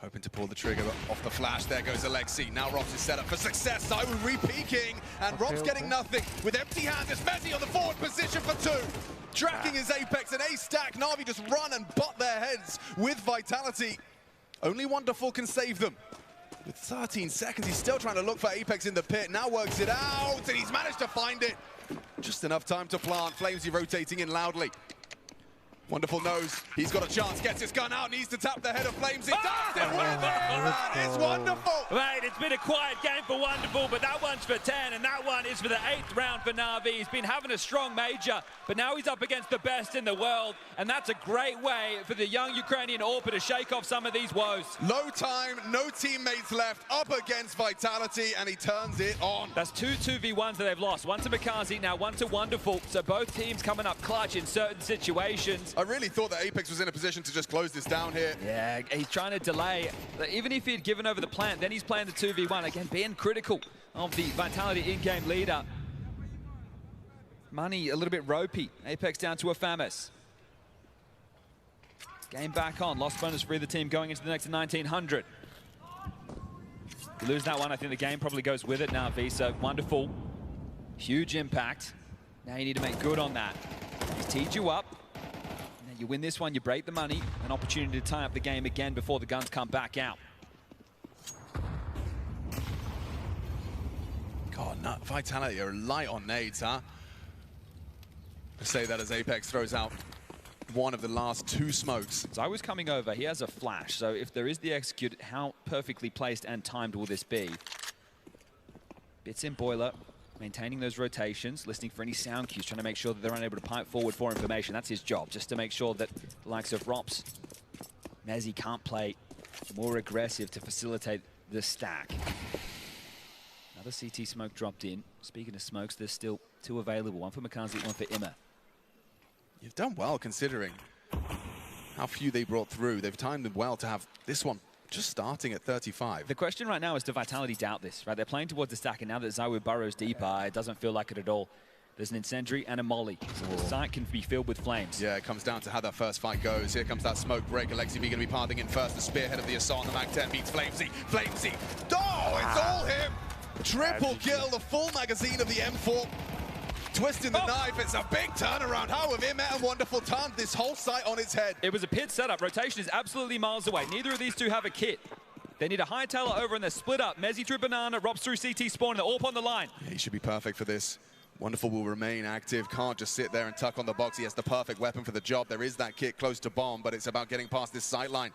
Hoping to pull the trigger off the flash. There goes Alexi. Now Rob's is set up for success. So re-peeking, and Rob's getting nothing. With empty hands, it's Mezzi on the forward position for 2. Tracking his Apex, an ace stack. Navi just run and butt their heads with Vitality. Only Wonderful can save them. With 13 seconds, he's still trying to look for Apex in the pit. Now works it out, and he's managed to find it. Just enough time to plant. Flamesy rotating in loudly. Wonderful knows he's got a chance, gets his gun out, needs to tap the head of Flames. He does it with it! That is Wonderful! Right, it's been a quiet game for Wonderful, but that one's for 10, and that one is for the 8th round for Navi. He's been having a strong major, but now he's up against the best in the world, and that's a great way for the young Ukrainian AWPer to shake off some of these woes. Low time, no teammates left, up against Vitality, and he turns it on. That's 2 2v1s that they've lost. One to Makazi, now one to Wonderful, so both teams coming up clutch in certain situations. I really thought that Apex was in a position to just close this down here. Yeah, he's trying to delay. Even if he'd given over the plant, then he's playing the 2v1. Again, being critical of the Vitality in-game leader. Money a little bit ropey. Apex down to a Famis. Game back on. Lost bonus for either team going into the next 1900. You lose that one, I think the game probably goes with it now, Visa. Wonderful. Huge impact. Now you need to make good on that. He's teed you up. You win this one, you break the money, an opportunity to tie up the game again before the guns come back out. God, no, Vitality are light on nades, huh? I say that as Apex throws out one of the last 2 smokes. So I was coming over, he has a flash, so if there is the execute, how perfectly placed and timed will this be? Bits in boiler, maintaining those rotations, listening for any sound cues, trying to make sure that they're unable to pipe forward for information. That's his job, just to make sure that the likes of Rops, Mezzi can't play more aggressive to facilitate the stack. Another CT smoke dropped in. Speaking of smokes, there's still 2 available. One for Makazi, one for Imma. You've done well considering how few they brought through. They've timed them well to have this one just starting at 35. The question right now is, do Vitality doubt this, right? They're playing towards the stack, and now that Zawu burrows deeper, it doesn't feel like it at all. There's an incendiary and a molly, so the site can be filled with flames. Yeah, it comes down to how that first fight goes. Here comes that smoke break. Alexi B going to be parting in first. The spearhead of the assault on the Mag 10 beats Flamesy. Flamesy. Oh, it's all him. Triple kill, the full magazine of the M4. twisting the knife. It's a big turnaround. How have Imet and Wonderful turned this whole site on its head? It was a pit setup. Rotation is absolutely miles away. Neither of these two have a kit. They need a hightailer over and they're split up. Mezzi through Banana, Robs through CT spawn, and they're all up on the line. Yeah, he should be perfect for this. Wonderful will remain active, can't just sit there and tuck on the box. He has the perfect weapon for the job. There is that kit close to bomb, but it's about getting past this sight line.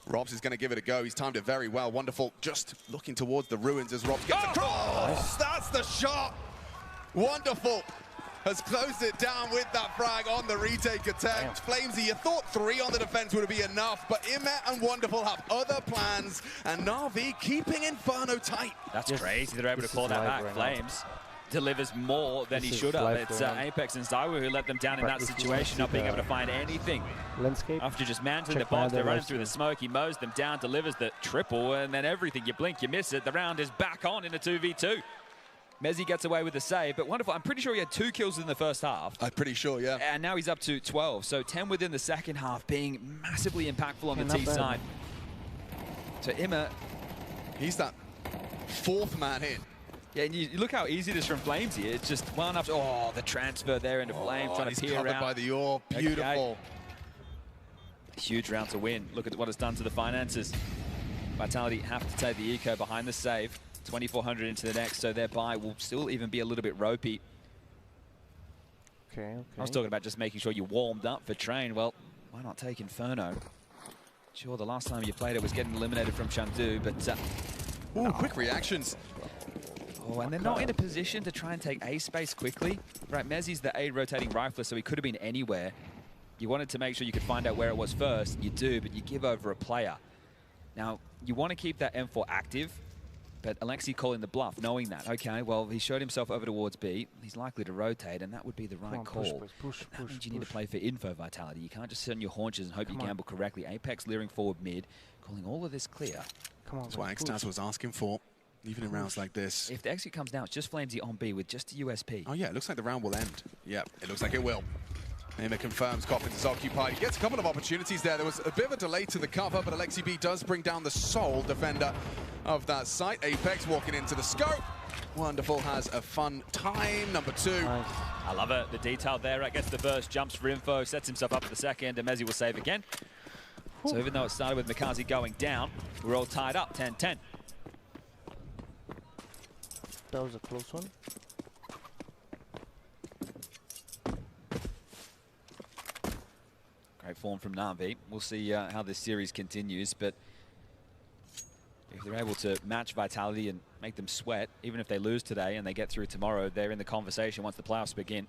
Robs is going to give it a go. He's timed it very well. Wonderful just looking towards the ruins as Robs gets across. That's the shot. Wonderful has closed it down with that frag on the retake attempt. Flamesy, you thought 3 on the defense would be enough, but Imet and Wonderful have other plans, and Navi keeping Inferno tight. That's crazy. They're able to call that back. Flames delivers more than he should have. It's Apex and Zywo who let them down in that situation, not being able to find anything. Landscape. After just mantling the box, they're running through the smoke. He mows them down, delivers the triple, and then everything. You blink, you miss it. The round is back on in a 2v2. Mezzi gets away with the save, but Wonderful, I'm pretty sure he had 2 kills in the first half. I'm pretty sure, yeah. And now he's up to 12, so 10 within the second half, being massively impactful on the T side. So Imma, he's that 4th man in. Yeah, and you look how easy it is from Flames here. It's just one after, the transfer there into Flames, trying to peer covered out. by the orb, beautiful. Okay. Huge round to win. Look at what it's done to the finances. Vitality have to take the eco behind the save. 2,400 into the next, so their buy will still even be a little bit ropey. Okay. I was talking about just making sure you warmed up for Train. Well, why not take Inferno? Sure, the last time you played it was getting eliminated from Chengdu, but... quick reactions. Oh, and they're not in a position to try and take A space quickly. Right, Mezzi's the A rotating rifler, so he could have been anywhere. You wanted to make sure you could find out where it was first. You do, but you give over a player. Now, you want to keep that M4 active, but Alexi calling the bluff, knowing that, okay, well, he showed himself over towards B. He's likely to rotate, and that would be the right call. Push, that means you need to play for info Vitality. You can't just sit on your haunches and hope you gamble correctly. Apex leering forward mid, calling all of this clear. That's what Xtaz was asking for, even in rounds like this. If the exit comes down, it's just Flamesy on B with just a USP. Oh yeah, it looks like the round will end. Yep, it looks like it will. Nima confirms Coffins is occupied. He gets a couple of opportunities there. There was a bit of a delay to the cover, but Alexi B does bring down the sole defender of that site. Apex walking into the scope. Wonderful has a fun time. Number 2. Nice. I love it. The detail there. Gets the first, jumps for info, sets himself up for the second, and Mezzi will save again. So even though it started with Mikazi going down, we're all tied up, 10-10. That was a close one. Great form from Navi. We'll see how this series continues, but if they're able to match Vitality and make them sweat, even if they lose today and they get through tomorrow, they're in the conversation once the playoffs begin.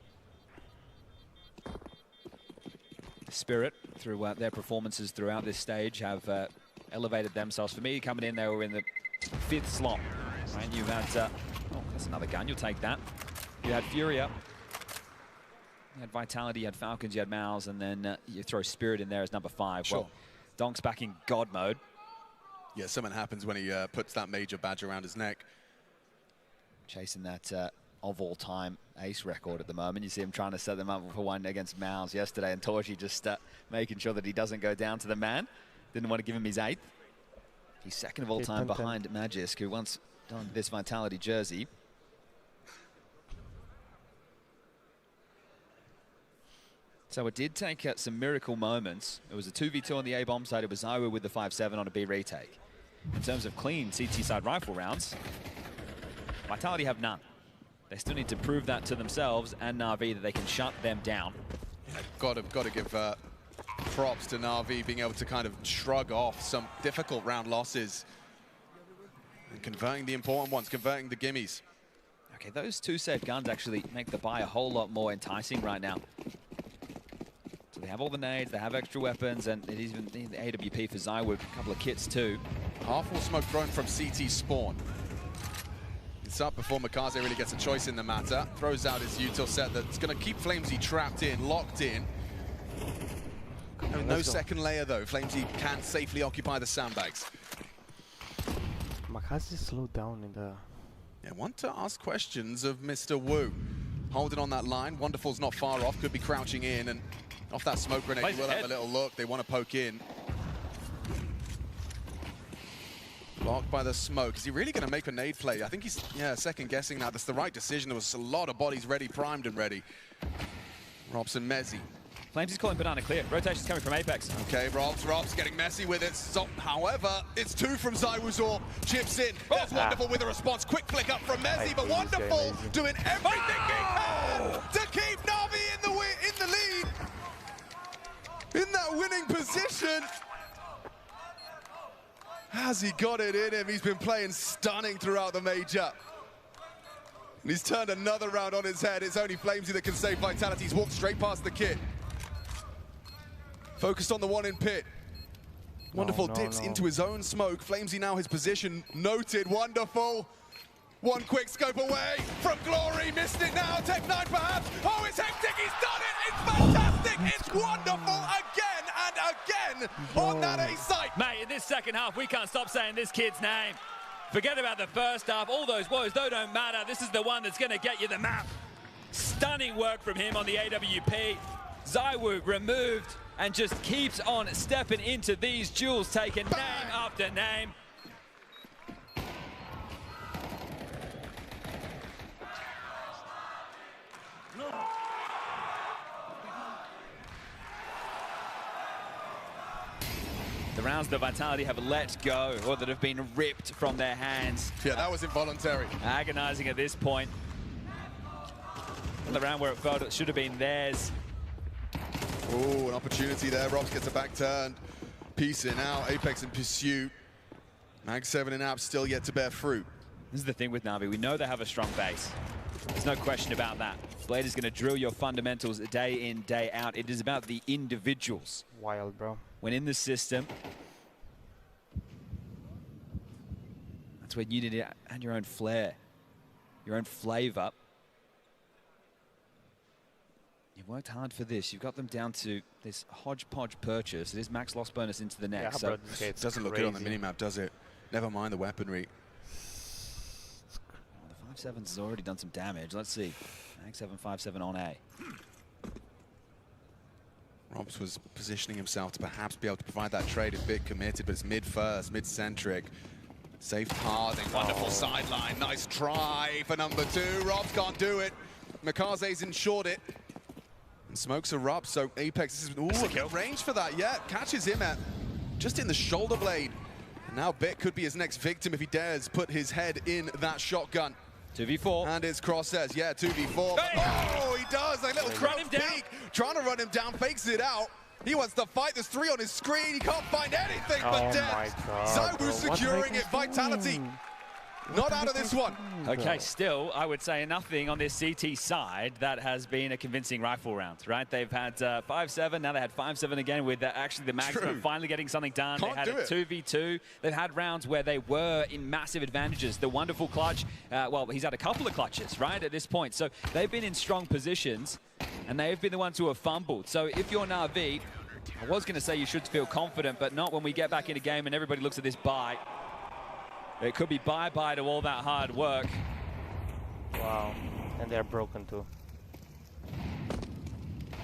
Spirit, through their performances throughout this stage, have elevated themselves. For me, coming in, they were in the 5th slot. Right? You had, oh, that's another gun. You'll take that. You had Furia. You had Vitality, you had Falcons, you had Mouz, and then you throw Spirit in there as number 5. Sure. Well, Donk's back in God mode. Yeah, something happens when he puts that major badge around his neck. Chasing that of all time ace record at the moment. You see him trying to set them up for one against Mouz yesterday, and Torji just making sure that he doesn't go down to the man. Didn't want to give him his 8th. He's 2nd of all time behind Magisk, who once donned this Vitality jersey. So it did take some miracle moments. It was a 2v2 on the A-bomb side. It was Zywo with the 5-7 on a B retake. In terms of clean CT side rifle rounds, Vitality have none. They still need to prove that to themselves and Navi that they can shut them down. Yeah, got to give props to Navi being able to kind of shrug off some difficult round losses and converting the important ones, converting the gimmies. Okay, those 2 set guns actually make the buy a whole lot more enticing right now. So they have all the nades, they have extra weapons, and it is even the AWP for Zywo, a couple of kits too. Half-wall smoke thrown from CT spawn. It's up before Mikaze really gets a choice in the matter. Throws out his util set that's going to keep Flamesy trapped in, locked in. No second layer though. Flamesy can safely occupy the sandbags. Makazi slowed down in the... Yeah, want to ask questions of Mr. Wu. Holding on that line. Wonderful's not far off, could be crouching in, and off that smoke grenade, he will have a little look. They want to poke in. Blocked by the smoke. Is he really going to make a nade play? I think he's, second guessing that. That's the right decision. There was a lot of bodies ready, primed and ready. Robson, Mezzi. Flames is calling banana clear. Rotation's coming from Apex. Okay, Rob's getting messy with it. So, however, it's two from ZywOo. Chips in. That's wonderful with a response. Quick flick up from Mezzi, but wonderful. Doing everything he can to keep Navi in the lead. In that winning position. Has he got it in him? He's been playing stunning throughout the major. And he's turned another round on his head. It's only Flamesy that can save Vitality. He's walked straight past the kid. Focused on the one in pit. Wonderful dips into his own smoke. Flamesy now his position noted. Wonderful. One quick scope away from Glory. Missed it now. Tech 9 perhaps. Oh, it's hectic. He's done it. It's fantastic. It's wonderful again and again on that A site. Mate, in this second half, we can't stop saying this kid's name. Forget about the first half. All those woes, though, don't matter. This is the one that's going to get you the map. Stunning work from him on the AWP. ZywOo removed and just keeps on stepping into these duels, taking name after name. The rounds that Vitality have let go or that have been ripped from their hands. Yeah, that was involuntary. Agonizing at this point. The round where it felt it should have been theirs. Oh, an opportunity there. Robs gets a back turn. Piece in out. Apex in pursuit. Mag 7 and App still yet to bear fruit. This is the thing with Navi. We know they have a strong base. There's no question about that. Blade is going to drill your fundamentals day in, day out. It is about the individuals. Wild, bro. When in the system, that's when you need to add your own flair, your own flavor. You've worked hard for this. You've got them down to this hodgepodge purchase. It is max loss bonus into the next. Yeah, so it doesn't look good on the minimap, does it? Never mind the weaponry. Well, the 5-7's already done some damage. Let's see. Max 7, 5-7 on A. Robs was positioning himself to perhaps be able to provide that trade. A bit committed, but it's mid-first, mid-centric. Safe pathing, wonderful sideline. Nice try for number 2. Robs can't do it. Mikaze's insured it. And smokes erupt, so Apex, this is a good range for that. Yeah, catches him at just in the shoulder blade. And now Bit could be his next victim if he dares put his head in that shotgun. 2v4. And it's crosshairs. Yeah, 2v4. Hey! Oh, he does. Like little crouch peek. Trying to run him down, fakes it out. He wants to fight. There's 3 on his screen. He can't find anything but death. ZywOo securing it. Vitality. Not out of this one. Okay, still, I would say nothing on this CT side that has been a convincing rifle round, right? They've had 5-7, now they had 5-7 again with actually the Maximum finally getting something done. They had a 2v2. They've had rounds where they were in massive advantages. The wonderful clutch, well, he's had a couple of clutches, right, at this point. So they've been in strong positions, and they've been the ones who have fumbled. So if you're Navi, I was going to say you should feel confident, but not when we get back in a game and everybody looks at this bye. It could be bye-bye to all that hard work. Wow, and they're broken too.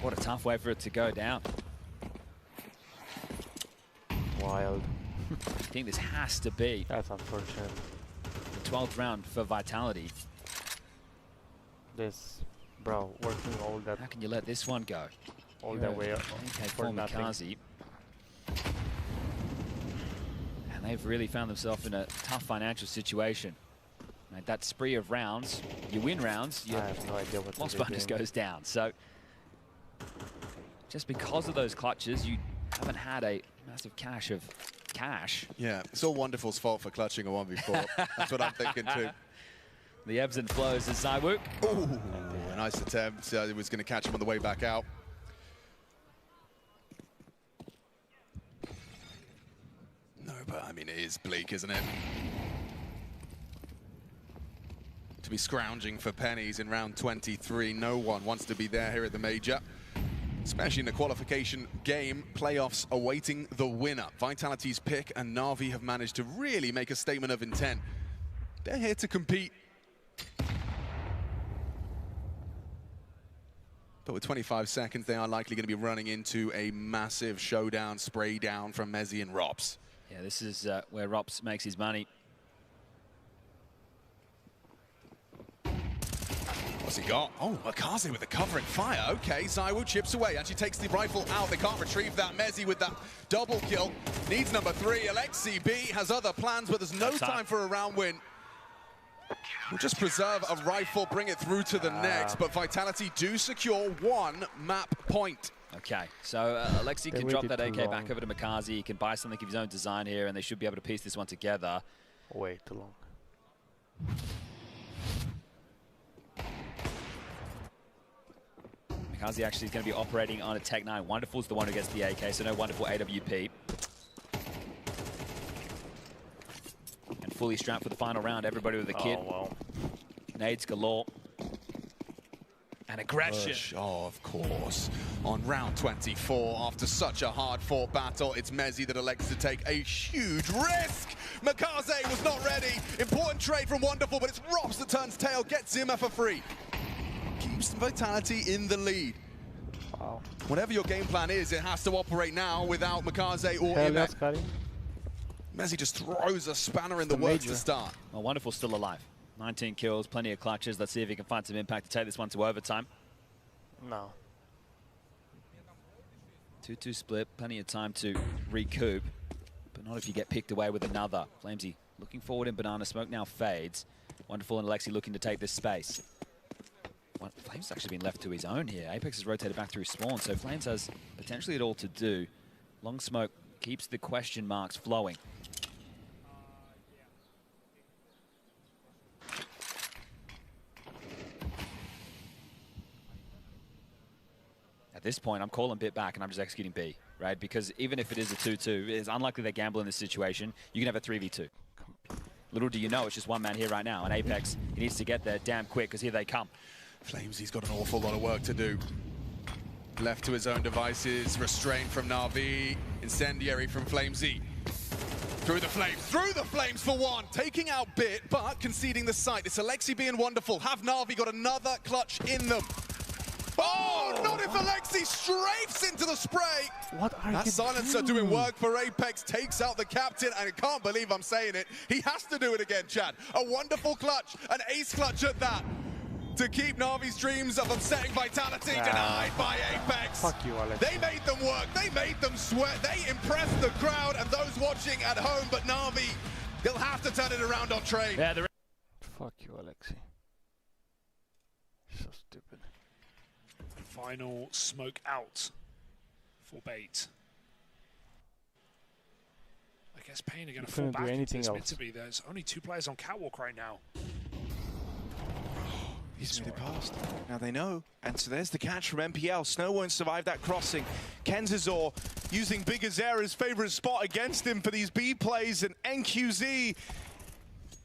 What a tough way for it to go down. Wild. I think this has to be That's unfortunate. the 12th round for Vitality. This, bro, working all that. How can you let this one go? All that way up Okay, for for nothing. Mikaze. And they've really found themselves in a tough financial situation. Right, that spree of rounds, you win rounds, I have no idea what loss they're bonus doing. goes down. So just because of those clutches, you haven't had a massive cache of cash. Yeah, it's all Wonderful's fault for clutching a 1v4. That's what I'm thinking too. The ebbs and flows of ZywOo. Ooh, a nice attempt. It was going to catch him on the way back out. No, but I mean, it is bleak, isn't it? To be scrounging for pennies in round 23. No one wants to be there here at the major. Especially in the qualification game, playoffs awaiting the winner. Vitality's pick and Navi have managed to really make a statement of intent. They're here to compete. But with 25 seconds, they are likely going to be running into a massive showdown, spray down from Mezzi and Rops. Yeah, this is where Rops makes his money. he got? Oh, Makaze with the covering fire. Okay, Zywoo chips away. Actually takes the rifle out. They can't retrieve that. Mezzi with that double kill. Needs number 3. Alexi B has other plans, but there's no time for a round win. We'll just preserve a rifle, bring it through to the next, but Vitality do secure 1 map point. Okay, so Alexi can drop that AK back over to Makaze. He can buy something of his own design here, and they should be able to piece this one together. Way too long. Makaze actually is going to be operating on a Tech 9. Wonderful's the one who gets the AK, so no Wonderful AWP. And fully strapped for the final round, everybody with a kit. Oh, wow. Nades galore. And aggression. Push, oh, of course. On round 24, after such a hard-fought battle, it's Mezzi that elects to take a huge risk. Makaze was not ready. Important trade from Wonderful, but it's Robs that turns tail, gets Zimmer for free. Keeps Vitality in the lead. Wow. Whatever your game plan is, it has to operate now without Makaze or Imek. Mezzi just throws a spanner in the works to start. Well, Wonderful's still alive. 19 kills, plenty of clutches. Let's see if he can find some impact to take this one to overtime. No. 2-2 split, plenty of time to recoup, but not if you get picked away with another. Flamesy looking forward in banana smoke, now fades. Wonderful and Alexi looking to take this space. Well, Flames actually been left to his own here. Apex has rotated back through spawn, so Flames has potentially it all to do. Long smoke keeps the question marks flowing. At this point, I'm calling bit back and I'm just executing B, right? Because even if it is a 2-2, it's unlikely they gamble in this situation. You can have a 3v2. Little do you know, it's just one man here right now. And Apex, he needs to get there damn quick because here they come. Flamesy's got an awful lot of work to do. Left to his own devices, restrained from Navi, incendiary from Flamesy. Through the flames for one, taking out Bit, but conceding the site. It's Alexi being Wonderful. Have Navi got another clutch in them? Oh, not if Alexi strafes into the spray. What are that silencer doing work for Apex, takes out the captain, and I can't believe I'm saying it. He has to do it again, Chad. A Wonderful clutch, an ace clutch at that, to keep Navi's dreams of upsetting Vitality denied by Apex. Fuck you, Alex. They made them work, they made them sweat, they impressed the crowd and those watching at home, but Navi, they'll have to turn it around on train. Yeah, fuck you, Alexi. So stupid. Final smoke out for bait. I guess Pain are going to fall back into this mid to be. There's only 2 players on catwalk right now. He's really passed. Now they know. And so there's the catch from MPL. Snow won't survive that crossing. Kenzazor using Big Azera's favorite spot against him for these B plays, and NQZ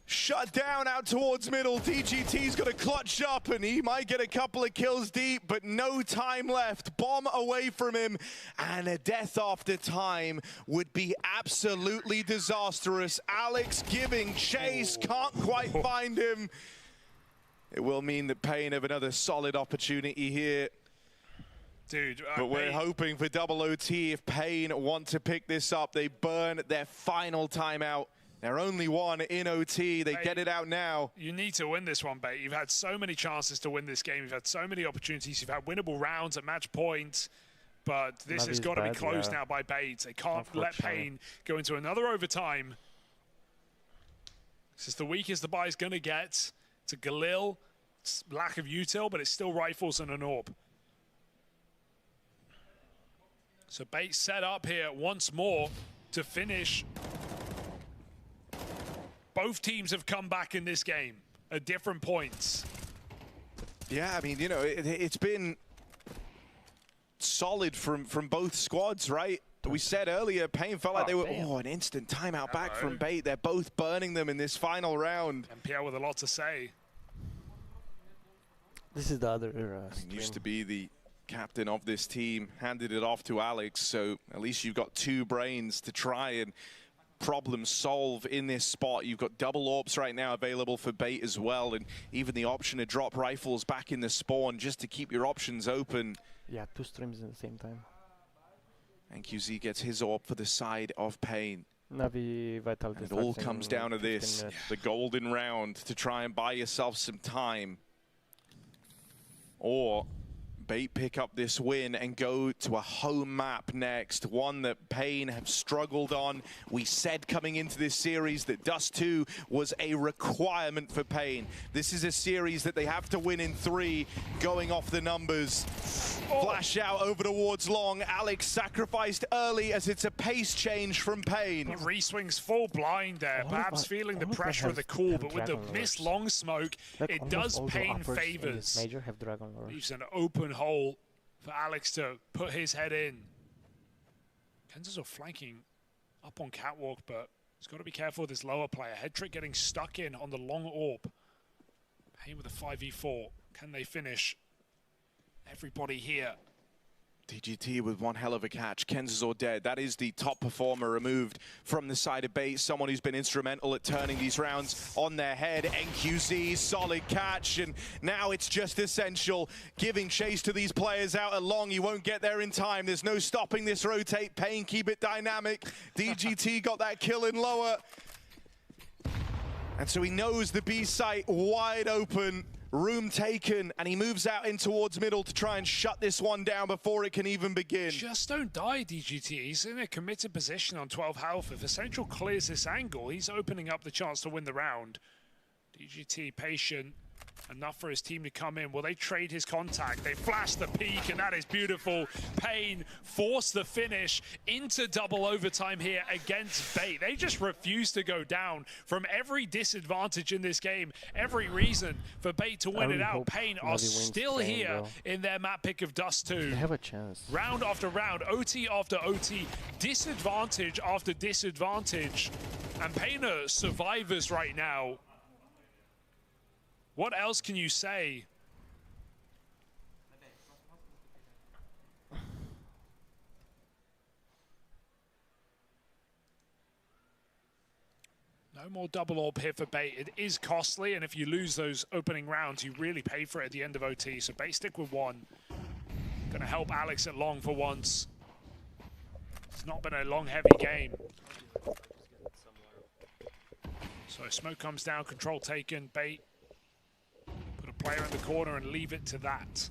shut down out towards middle. DGT's got to clutch up and he might get a couple of kills deep, but no time left. Bomb away from him, and a death after time would be absolutely disastrous. Alex giving chase, can't quite find him. It will mean that Pain have another solid opportunity here. Dude, but we're hoping for double OT. If Pain want to pick this up, they burn their final timeout. They're only one in OT. They get it out now. You need to win this one, Bait. You've had so many chances to win this game. You've had so many opportunities. You've had winnable rounds at match point. But this has got to be closed now by Bait. They can't let Pain go into another overtime. This is the weakest the buy's going to get. It's a Galil. It's lack of util, but it's still rifles and an orb. So Bait set up here once more to finish. Both teams have come back in this game at different points. Yeah, I mean, you know, it's been solid from both squads, right? We said earlier, Pain felt like they were, an instant timeout back from Bait. They're both burning them in this final round. And Pierre with a lot to say. This is the other used to be the captain of this team, handed it off to Alex, so at least you've got 2 brains to try and problem solve in this spot. You've got double orbs right now available for Bait as well, and even the option to drop rifles back in the spawn just to keep your options open. Yeah, 2 streams at the same time. And QZ gets his orb for the side of Pain. Navi Vitality. It all comes down to this, the golden round to try and buy yourself some time. or Bait pick up this win and go to a home map next, one that Pain have struggled on. We said coming into this series that Dust 2 was a requirement for Pain. This is a series that they have to win in 3, going off the numbers. Flash out over towards Long. Alex sacrificed early as it's a pace change from Pain. Re-swings full blind there. Babs feeling the pressure of the call, but with the missed long smoke, it does Pain favors. Major have Dragon Lore. Leaves an open hole for Alex to put his head in. Kansas are flanking up on catwalk, but he's got to be careful with this lower player. Head trick getting stuck in on the long orb. Pain with a 5v4. Can they finish? Everybody here. DGT with one hell of a catch. Kenzazor dead. That is the top performer removed from the side of Bait. Someone who's been instrumental at turning these rounds on their head. NQZ, solid catch. And now it's just essential. Giving chase to these players out at Long. He won't get there in time. There's no stopping this rotate. Pain, keep it dynamic. DGT got that kill in lower. And so he knows the B site wide open. Room taken, and he moves out in towards middle to try and shut this one down before it can even begin. Just don't die, DGT. He's in a committed position on 12 health. If Essential clears this angle, he's opening up the chance to win the round. DGT patient enough for his team to come in. Will they trade his contact? They flash the peak, and that is beautiful. Pain force the finish into double overtime here against Bait. They just refuse to go down from every disadvantage in this game. Every reason for Bait to win it out. Pain are still here in their map pick of Dust 2. They have a chance. Round after round, OT after OT, disadvantage after disadvantage. And Pain are survivors right now. What else can you say? No more double orb here for Bait. It is costly, and if you lose those opening rounds, you really pay for it at the end of OT. So Bait stick with one. Gonna help Alex at Long for once. It's not been a long, heavy game. So smoke comes down, control taken, Bait. Put a player in the corner and leave it to that.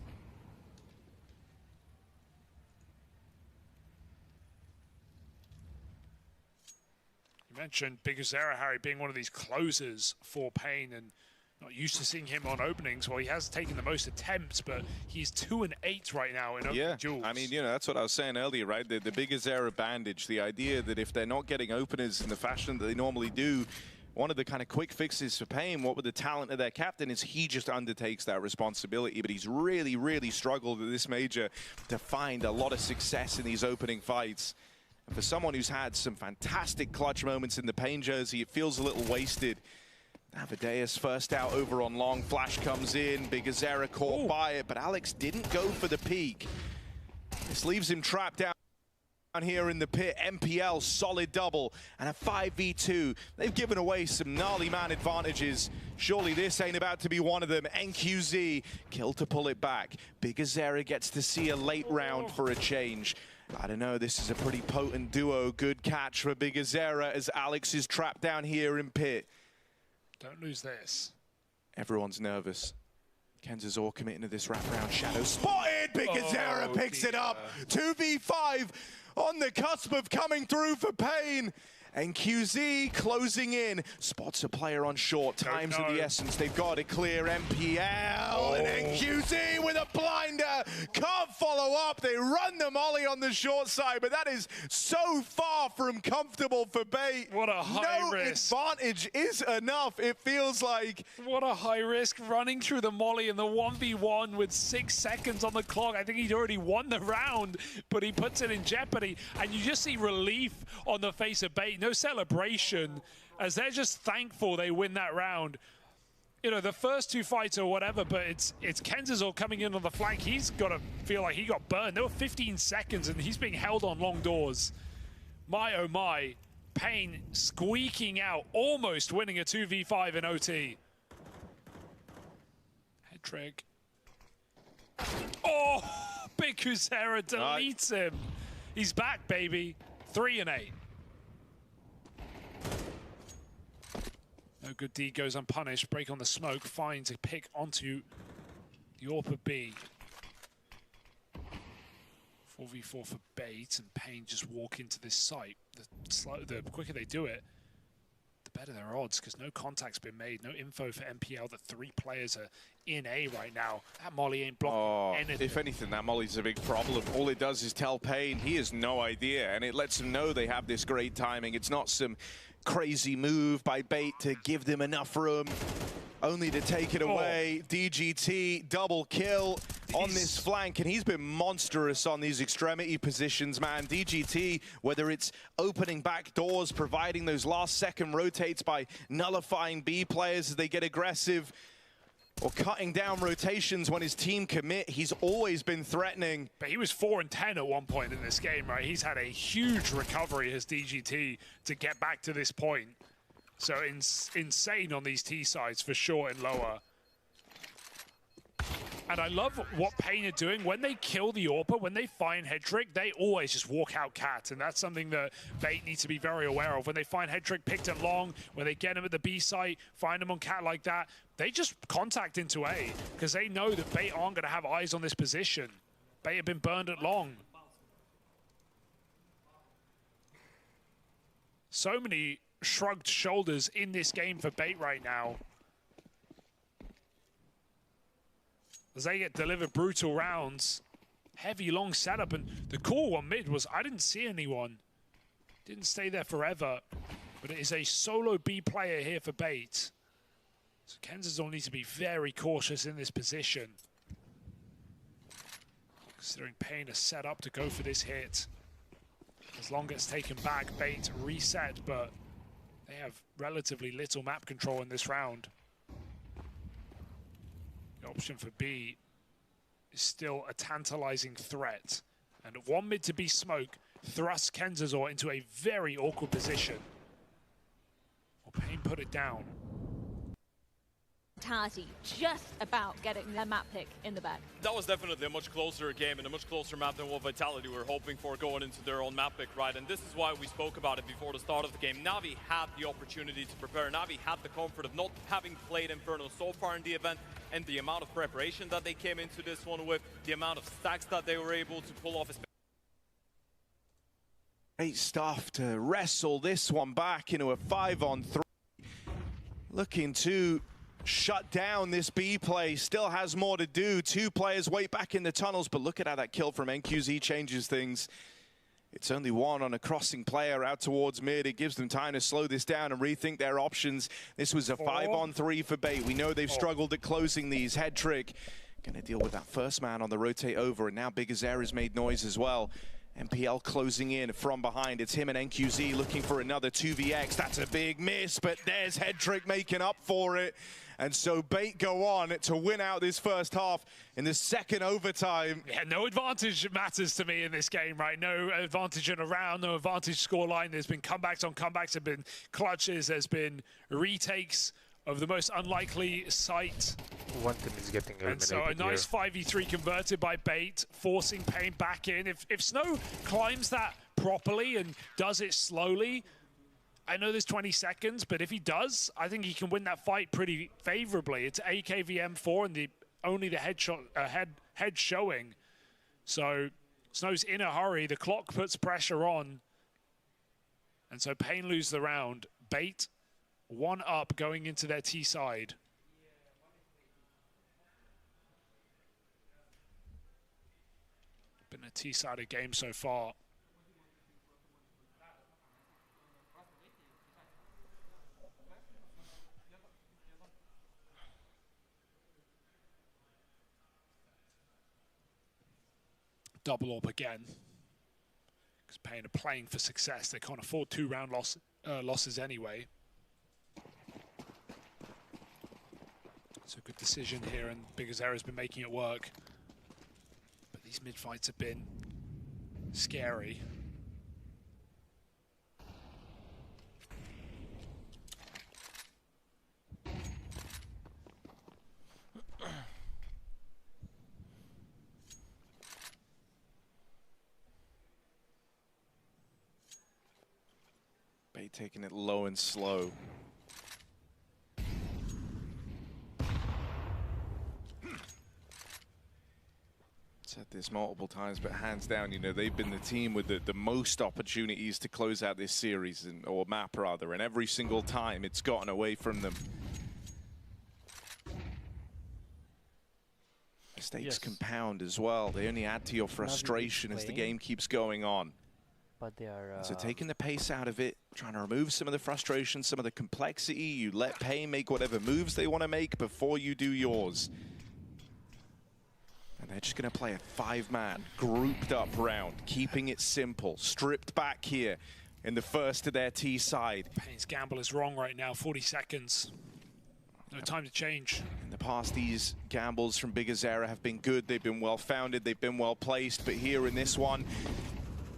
You mentioned Bigazera, Harry, being one of these closers for Pain, and not used to seeing him on openings. Well, he has taken the most attempts, but he's 2 and 8 right now in opening duels. I mean, you know, that's what I was saying earlier, right? The Bigazera bandage, the idea that if they're not getting openers in the fashion that they normally do, one of the kind of quick fixes for Pain, what with the talent of their captain, is he just undertakes that responsibility. But he's really, really struggled at this major to find a lot of success in these opening fights. And for someone who's had some fantastic clutch moments in the Pain jersey, it feels a little wasted. Avadeus first out over on Long. Flash comes in. Bigazera caught by it, but Alex didn't go for the peak. This leaves him trapped down here in the pit. MPL, solid double, and a 5v2. They've given away some gnarly man advantages. Surely this ain't about to be one of them. NQZ, kill to pull it back. Bigazera gets to see a late round for a change. I don't know, this is a pretty potent duo. Good catch for Bigazera as Alex is trapped down here in pit. Don't lose this. Everyone's nervous. Kenzazor committing to this wraparound. Shadow spotted! Bigazera picks it up. 2v5 on the cusp of coming through for Pain. And QZ closing in. Spots a player on short. Times of the essence. They've got to clear MPL. And then QZ with a blinder. Can't follow up. They run the molly on the short side. But that is so far from comfortable for Bait. What a high risk. No advantage is enough, it feels like. What a high risk running through the molly in the 1v1 with 6 seconds on the clock. I think he'd already won the round, but he puts it in jeopardy. And you just see relief on the face of Bait. No celebration, as they're just thankful they win that round. You know, the first 2 fights or whatever, but it's Kenzazor coming in on the flank. He's got to feel like he got burned. There were 15 seconds, and he's being held on long doors. My, oh my. Pain squeaking out, almost winning a 2v5 in OT. Head trick. Oh, Bigazera deletes him. He's back, baby. 3 and 8. No good deed goes unpunished. Break on the smoke, finds a pick onto The AWP B. 4v4 for bait, and Pain just walk into this site. The quicker they do it, the better their odds, because no contact's been made, no info for MPL that 3 players are in A right now. That molly ain't blocking anything. If anything, that molly's a big problem. All it does is tell Pain he has no idea, and it lets him know they have this great timing. It's not some crazy move by bait to give them enough room, only to take it away. DGT double kill on this flank, and he's been monstrous on these extremity positions, man. DGT, whether it's opening back doors, providing those last second rotates by nullifying B players as they get aggressive, or cutting down rotations when his team commit, he's always been threatening. But he was 4 and 10 at one point in this game, right? He's had a huge recovery as DGT to get back to this point. So insane on these T sides for sure and lower. And I love what Pain are doing. When they kill the AWPer, when they find Hedrick, they always just walk out cat. And that's something that Bait needs to be very aware of. When they find Hedrick picked it long, when they get him at the B site, find him on cat like that, they just contact into A, because they know that Bait aren't going to have eyes on this position. Bait have been burned at long. So many shrugged shoulders in this game for Bait right now, as they get delivered brutal rounds. Heavy long setup, and the call on mid was, I didn't see anyone. Didn't stay there forever, but it is a solo B player here for Bait. So Kansas will need to be very cautious in this position, considering Pain is set up to go for this hit. As long as it's taken back, Bait reset, but they have relatively little map control in this round. The option for B is still a tantalizing threat. And one mid to B smoke thrusts Kenzazor into a very awkward position. Well, Pain put it down. Just about getting their map pick in the bag. That was definitely a much closer game and a much closer map than what Vitality were hoping for going into their own map pick, right? And this is why we spoke about it before the start of the game. Navi had the opportunity to prepare. Navi had the comfort of not having played Inferno so far in the event, and the amount of preparation that they came into this one with, the amount of stacks that they were able to pull off. Great stuff to wrestle this one back into a 5-on-3. Looking to shut down this B play, still has more to do. 2 players wait back in the tunnels, but look at how that kill from NQZ changes things. It's only 1 on a crossing player out towards mid. It gives them time to slow this down and rethink their options. This was a 5-on-3 for Bait. We know they've struggled at closing these. Head trick gonna deal with that first man on the rotate over, and now Big Azer has made noise as well. MPL closing in from behind. It's him and NQZ looking for another 2vx. That's a big miss, but there's Hedrick making up for it. And so Bait go on to win out this first half in the second overtime. Yeah, no advantage matters to me in this game, right? No advantage in a round, no advantage scoreline. There's been comebacks on comebacks, there's been clutches, there's been retakes of the most unlikely site. One team is getting eliminated. And so a nice 5v3 converted by Bait, forcing Pain back in. If Snow climbs that properly and does it slowly, I know there's 20 seconds, but if he does, I think he can win that fight pretty favorably. It's AKVM4 and only the head showing. So Snow's in a hurry. The clock puts pressure on. And so Pain lose the round. Bait 1 up going into their T side. Been a T-sided game so far. Double up again, because Pain are playing for success. They can't afford 2 round losses anyway. It's a good decision here, and Big Azer has been making it work. But these mid fights have been scary. Bait taking it low and slow. Said this multiple times, but hands down, you know, they've been the team with the most opportunities to close out this series, or map rather, and every single time it's gotten away from them. Mistakes compound as well. They only add to your frustration as the game keeps going on. But they are... So taking the pace out of it, trying to remove some of the frustration, some of the complexity. You let Pain make whatever moves they want to make before you do yours. And they're just going to play a 5-man, grouped up round, keeping it simple, stripped back here in the first to their T side. Pain's gamble is wrong right now, 40 seconds. No time to change. In the past, these gambles from Big Azera have been good. They've been well-founded. They've been well-placed. But here in this one,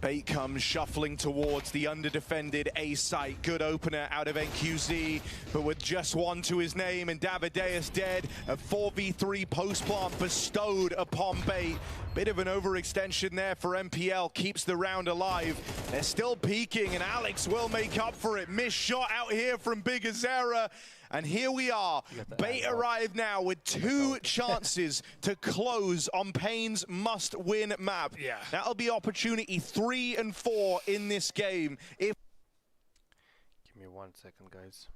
Bait comes shuffling towards the under-defended A site. Good opener out of NQZ, but with just one to his name, and Davideus dead. A 4v3 post-plant bestowed upon Bait. Bit of an overextension there for MPL, keeps the round alive. They're still peaking, and Alex will make up for it. Missed shot out here from Big Azera. And here we are. Bait arrived now with 2 chances to close on Pain's must-win map. Yeah. That'll be opportunity 3 and 4 in this game. Give me 1 second, guys.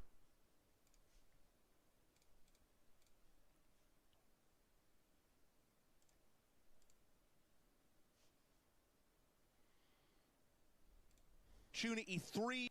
Opportunity 3.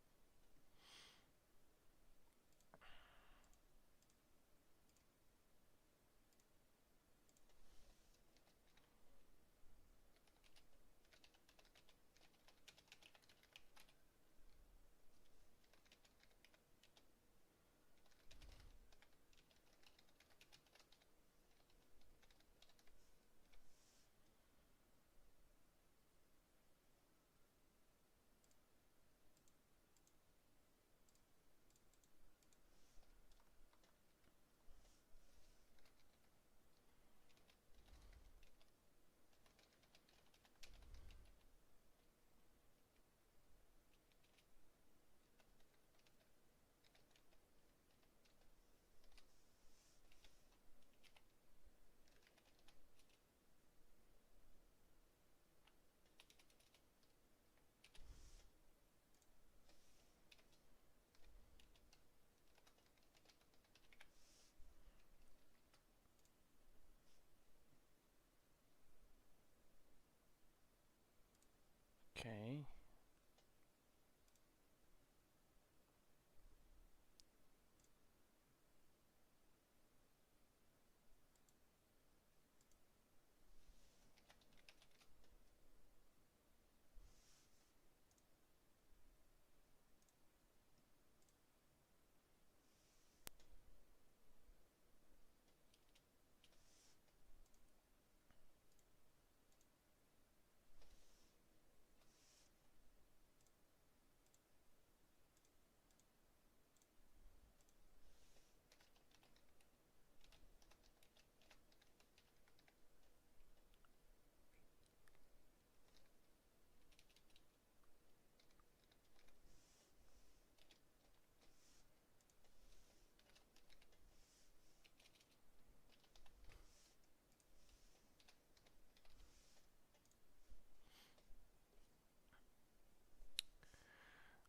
Okay.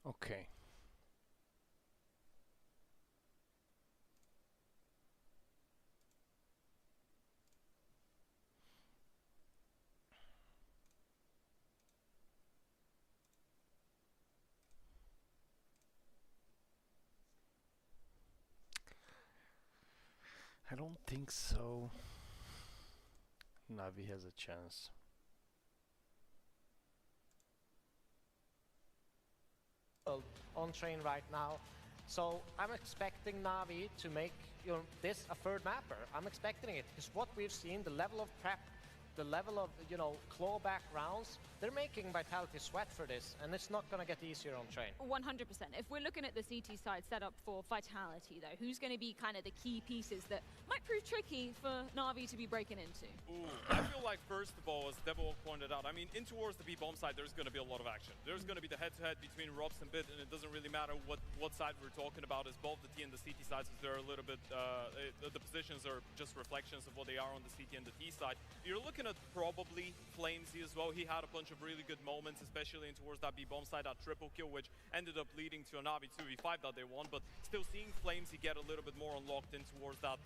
Okay. I don't think so. Navi has a chance. On train right now, so I'm expecting Navi to make this a 3rd mapper. I'm expecting it because what we've seen, the level of prep, the level of clawback rounds, they're making Vitality sweat for this, and it's not going to get easier on train. 100%. If we're looking at the CT side setup for Vitality, though, who's going to be kind of the key pieces that might prove tricky for Navi to be breaking into? Ooh, I feel like, first of all, as Debo pointed out, I mean, in towards the B-bomb side, there's going to be a lot of action. There's going to be the head-to-head between Robs and Bit, and it doesn't really matter what side we're talking about, as both the T and the CT sides, they're a little bit, the positions are just reflections of what they are on the CT and the T side. You're looking at probably Flamesy as well. He had a bunch of really good moments, especially in towards that B-bomb side, that triple kill, which ended up leading to a Navi 2v5 that they won, but still seeing Flamesy get a little bit more unlocked in towards that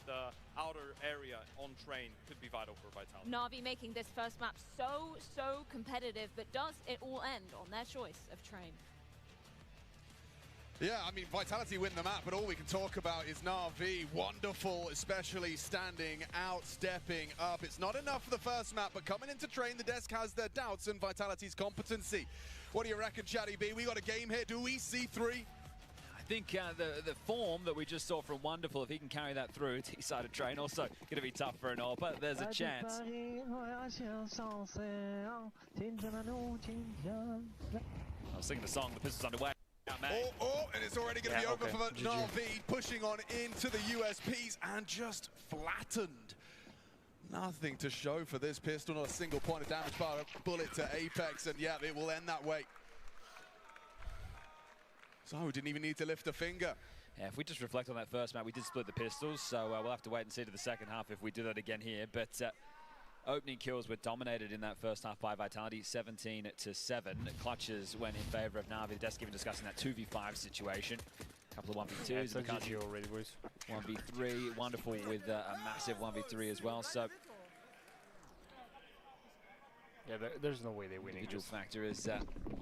outer area on train could be vital for Vitality. Navi making this first map so competitive, but does it all end on their choice of train? Yeah, I mean, Vitality win the map, but all we can talk about is Navi. Wonderful, especially standing out, stepping up. It's not enough for the first map, but coming into train, the desk has their doubts and Vitality's competency. What do you reckon, Chatty B? We got a game here. Do we see 3? I think the form that we just saw from Wonderful, if he can carry that through, T-side of train, also going to be tough for an all, but there's a chance. I was singing the song, the pistol's underway. And it's already going to be over for Navi, pushing on into the USPs and just flattened. Nothing to show for this pistol, not a single point of damage, but a bullet to Apex, and yeah, it will end that way. So we didn't even need to lift a finger. Yeah, if we just reflect on that first map, we did split the pistols, so we'll have to wait and see to the second half if we do that again here. But opening kills were dominated in that first half by Vitality, 17-7. Clutches went in favor of Navi. The desk even discussing that 2v5 situation. A couple of 1v2s. Yeah, GG already, boys. 1v3, Wonderful with a massive 1v3 as well. So yeah, there's no way they're winning. Individual factor is definitely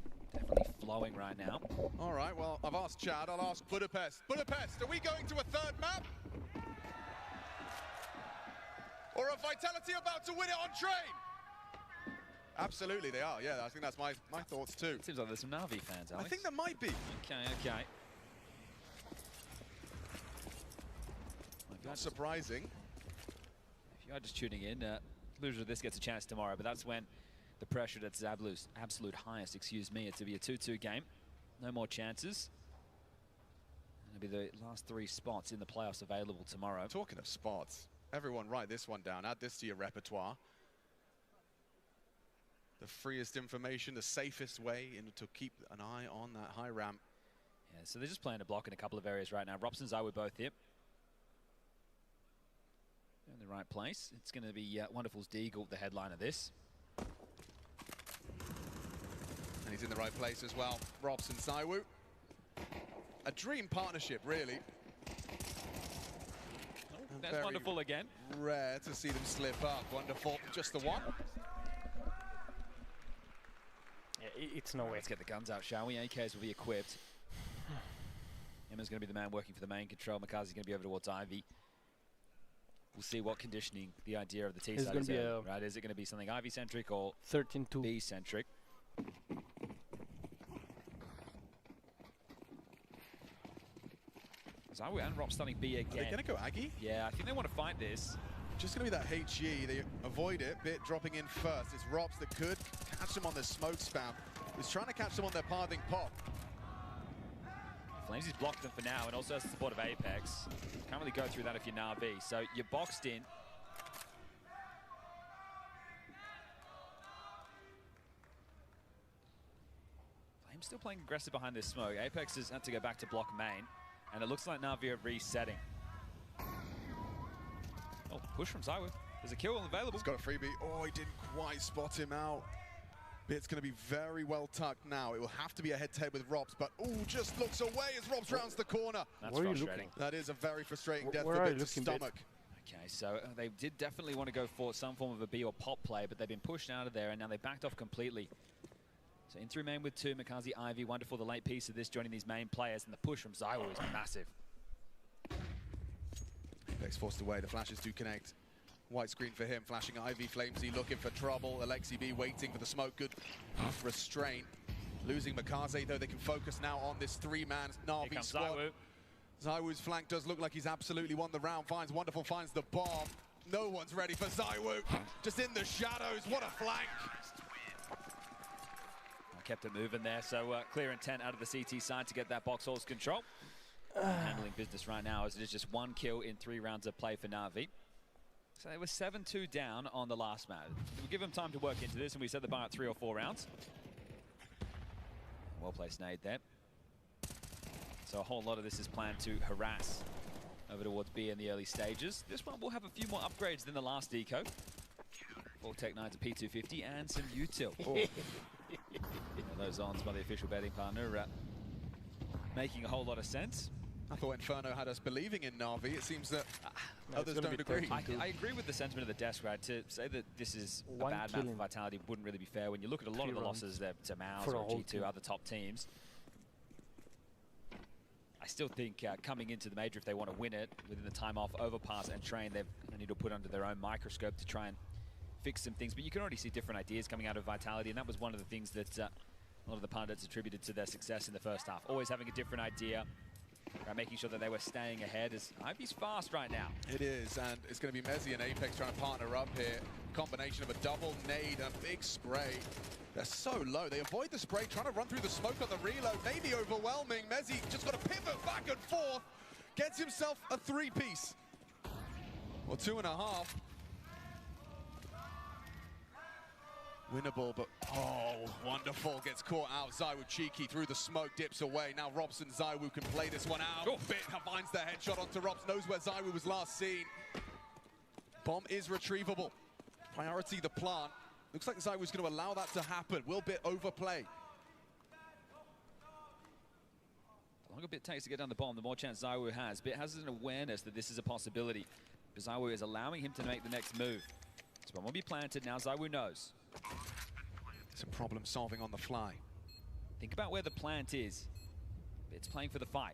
flowing right now. All right, well, I've asked Chad, I'll ask Budapest. Budapest, are we going to a third map? Or are Vitality about to win it on train? Absolutely, they are. Yeah, I think that's my thoughts too. Seems like there's some Navi fans, Alex. I think there might be. Okay. Not surprising. If you are just tuning in, loser of this gets a chance tomorrow, but that's when the pressure at its absolute highest, it'll be a 2-2 game. No more chances. It'll be the last 3 spots in the playoffs available tomorrow. Talking of spots, everyone write this one down. Add this to your repertoire. The freest information, the safest way to keep an eye on that high ramp. Yeah, so they're just playing a block in a couple of areas right now. Robson and Zywoo both here. In the right place. It's going to be Wonderful's Deagle, the headline of this. And he's in the right place as well. Robson, Zywoo. A dream partnership, really. That's Wonderful again. Rare to see them slip up. Wonderful, just the one. Yeah, it's no way. Let's get the guns out, shall we? AKs will be equipped. Emma's going to be the man working for the main control. Makazi's going to be over towards Ivy. We'll see what conditioning the idea of the T side is. Right? Is it going to be something Ivy-centric or 13-2 B-centric? Zywoo and Rob starting B again. Are they going to go Aggie? Yeah, I think they want to fight this. Just going to be that HE. They avoid it. Bit dropping in first. It's Robs that could catch them on the smoke spam. He's trying to catch them on their pathing pop. Flamesy's blocked them for now and also has the support of Apex. Can't really go through that if you're Navi. So you're boxed in. Flame's still playing aggressive behind this smoke. Apex has had to go back to block main. And it looks like Navi are resetting. Oh, push from Zywoo. There's a kill available. He's got a freebie. Oh, he didn't quite spot him out. Bit's going to be very well tucked now. It will have to be a head-to-head with Robs, but just looks away as Robs rounds the corner. That's frustrating. That is a very frustrating death for Bit's stomach. Okay, so they did definitely want to go for some form of a B or pop play, but they've been pushed out of there, and now they backed off completely. So in through main with 2, Makazi, Ivy, Wonderful, the late piece of this, joining these main players, and the push from Zywoo is massive. Apex forced away, the flashes do connect. White screen for him, flashing Ivy, Flamesy looking for trouble. Alexi B waiting for the smoke, good restraint. Losing Makaze, though they can focus now on this 3-man Navi squad. Zywoo's flank does look like he's absolutely won the round. Wonderful finds the bomb. No one's ready for Zywoo. Just in the shadows, what a flank. Kept it moving there, so clear intent out of the CT side to get that box holes control. Handling business right now as it is just 1 kill in 3 rounds of play for Navi. So they were 7-2 down on the last map. We'll give them time to work into this, and we set the bar at 3 or 4 rounds. Well-placed nade there. So a whole lot of this is planned to harass over towards B in the early stages. This one will have a few more upgrades than the last deco. 4 Tech 9s, a P250, and some util. Those ons by the official betting partner, making a whole lot of sense. I thought Inferno had us believing in Navi. It seems that others don't agree. I agree with the sentiment of the desk, right? To say that this is a bad map for Vitality wouldn't really be fair. When you look at a lot of the losses there to Mouz or G2, other top teams, I still think coming into the major, if they want to win it, within the time off, overpass and train, they're going to need to put under their own microscope to try and fix some things. But you can already see different ideas coming out of Vitality, and that was one of the things that a lot of the pundits attributed to their success in the first half. Always having a different idea, making sure that they were staying ahead. As Ivy's fast right now. It is, and it's going to be Mezzi and Apex trying to partner up here. Combination of a double nade and a big spray. They're so low. They avoid the spray, trying to run through the smoke on the reload. Maybe overwhelming. Mezzi just got to pivot back and forth. Gets himself a 3-piece. Or 2.5. Winnable, but oh, wonderful. Gets caught out. ZywOo cheeky through the smoke, dips away. Now Robson, ZywOo can play this one out. Bit finds the headshot onto Robs, knows where ZywOo was last seen. Bomb is retrievable. Priority the plant. Looks like ZywOo's going to allow that to happen. Will Bit overplay? The longer Bit takes to get down the bomb, the more chance ZywOo has. Bit has an awareness that this is a possibility. But ZywOo is allowing him to make the next move. This one will be planted. Now ZywOo knows. Some problem solving on the fly. Think about where the plant is. It's playing for the fight.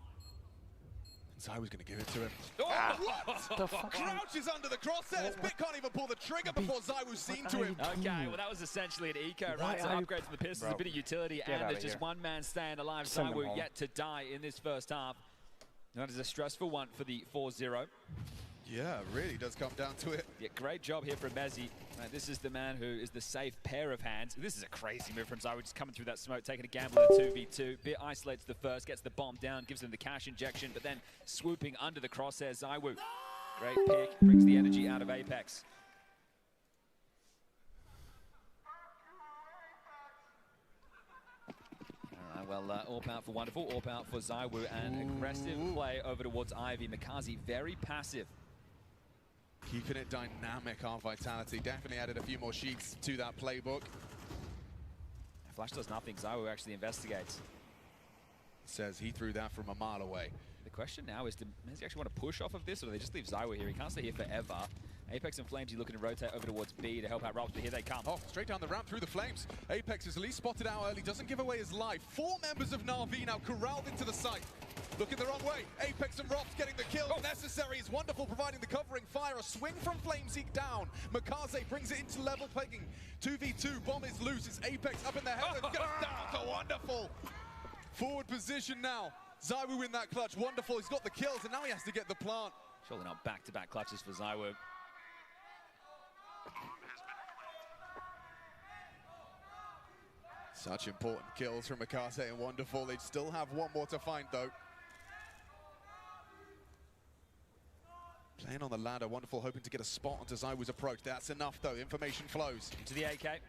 ZywOo's going to give it to him. Oh, what? The fuck? Crouches under the crosshairs. Bit can't even pull the trigger before ZywOo's seen to him. Okay, well that was essentially an eco, right? So upgrade from the pistols, a bit of utility, and there's just one man staying alive. ZywOo yet to die in this first half. That is a stressful one for the 4-0. Yeah, it really does come down to it. Yeah, great job here from Mezzi. This is the man who is the safe pair of hands. This is a crazy move from ZywOo, just coming through that smoke, taking a gamble in a 2v2. Bit isolates the first, gets the bomb down, gives them the cash injection, but then swooping under the crosshair, ZywOo. Great pick, brings the energy out of Apex. Well, AWP out for Wonderful, AWP out for ZywOo, and aggressive play over towards Ivy. Mikaze very passive. Keeping it dynamic on Vitality. Definitely added a few more sheets to that playbook. Flash does nothing. ZywOo actually investigates. Says he threw that from a mile away. The question now is, does he actually want to push off of this, or do they just leave ZywOo here? He can't stay here forever. Apex and Flames, he's looking to rotate over towards B to help out Robs, but here they come. Oh, straight down the ramp through the Flames. Apex is at least spotted out early, doesn't give away his life. 4 members of Navi now corralled into the site. Looking the wrong way. Apex and Robs getting the kill. Necessary is Wonderful providing the covering fire. A swing from Flameseek down. Mikaze brings it into level pegging. 2v2, bomb is loose. It's Apex up in the heavens. Gonna down to Wonderful. Forward position now. ZywOo in that clutch. Wonderful, he's got the kills, and now he has to get the plant. Surely not back-to-back clutches for ZywOo. Such important kills from Mikaze and Wonderful. They still have one more to find, though. Playing on the ladder, Wonderful hoping to get a spot onto ZywOo's approach. That's enough, though. Information flows. Into the AK.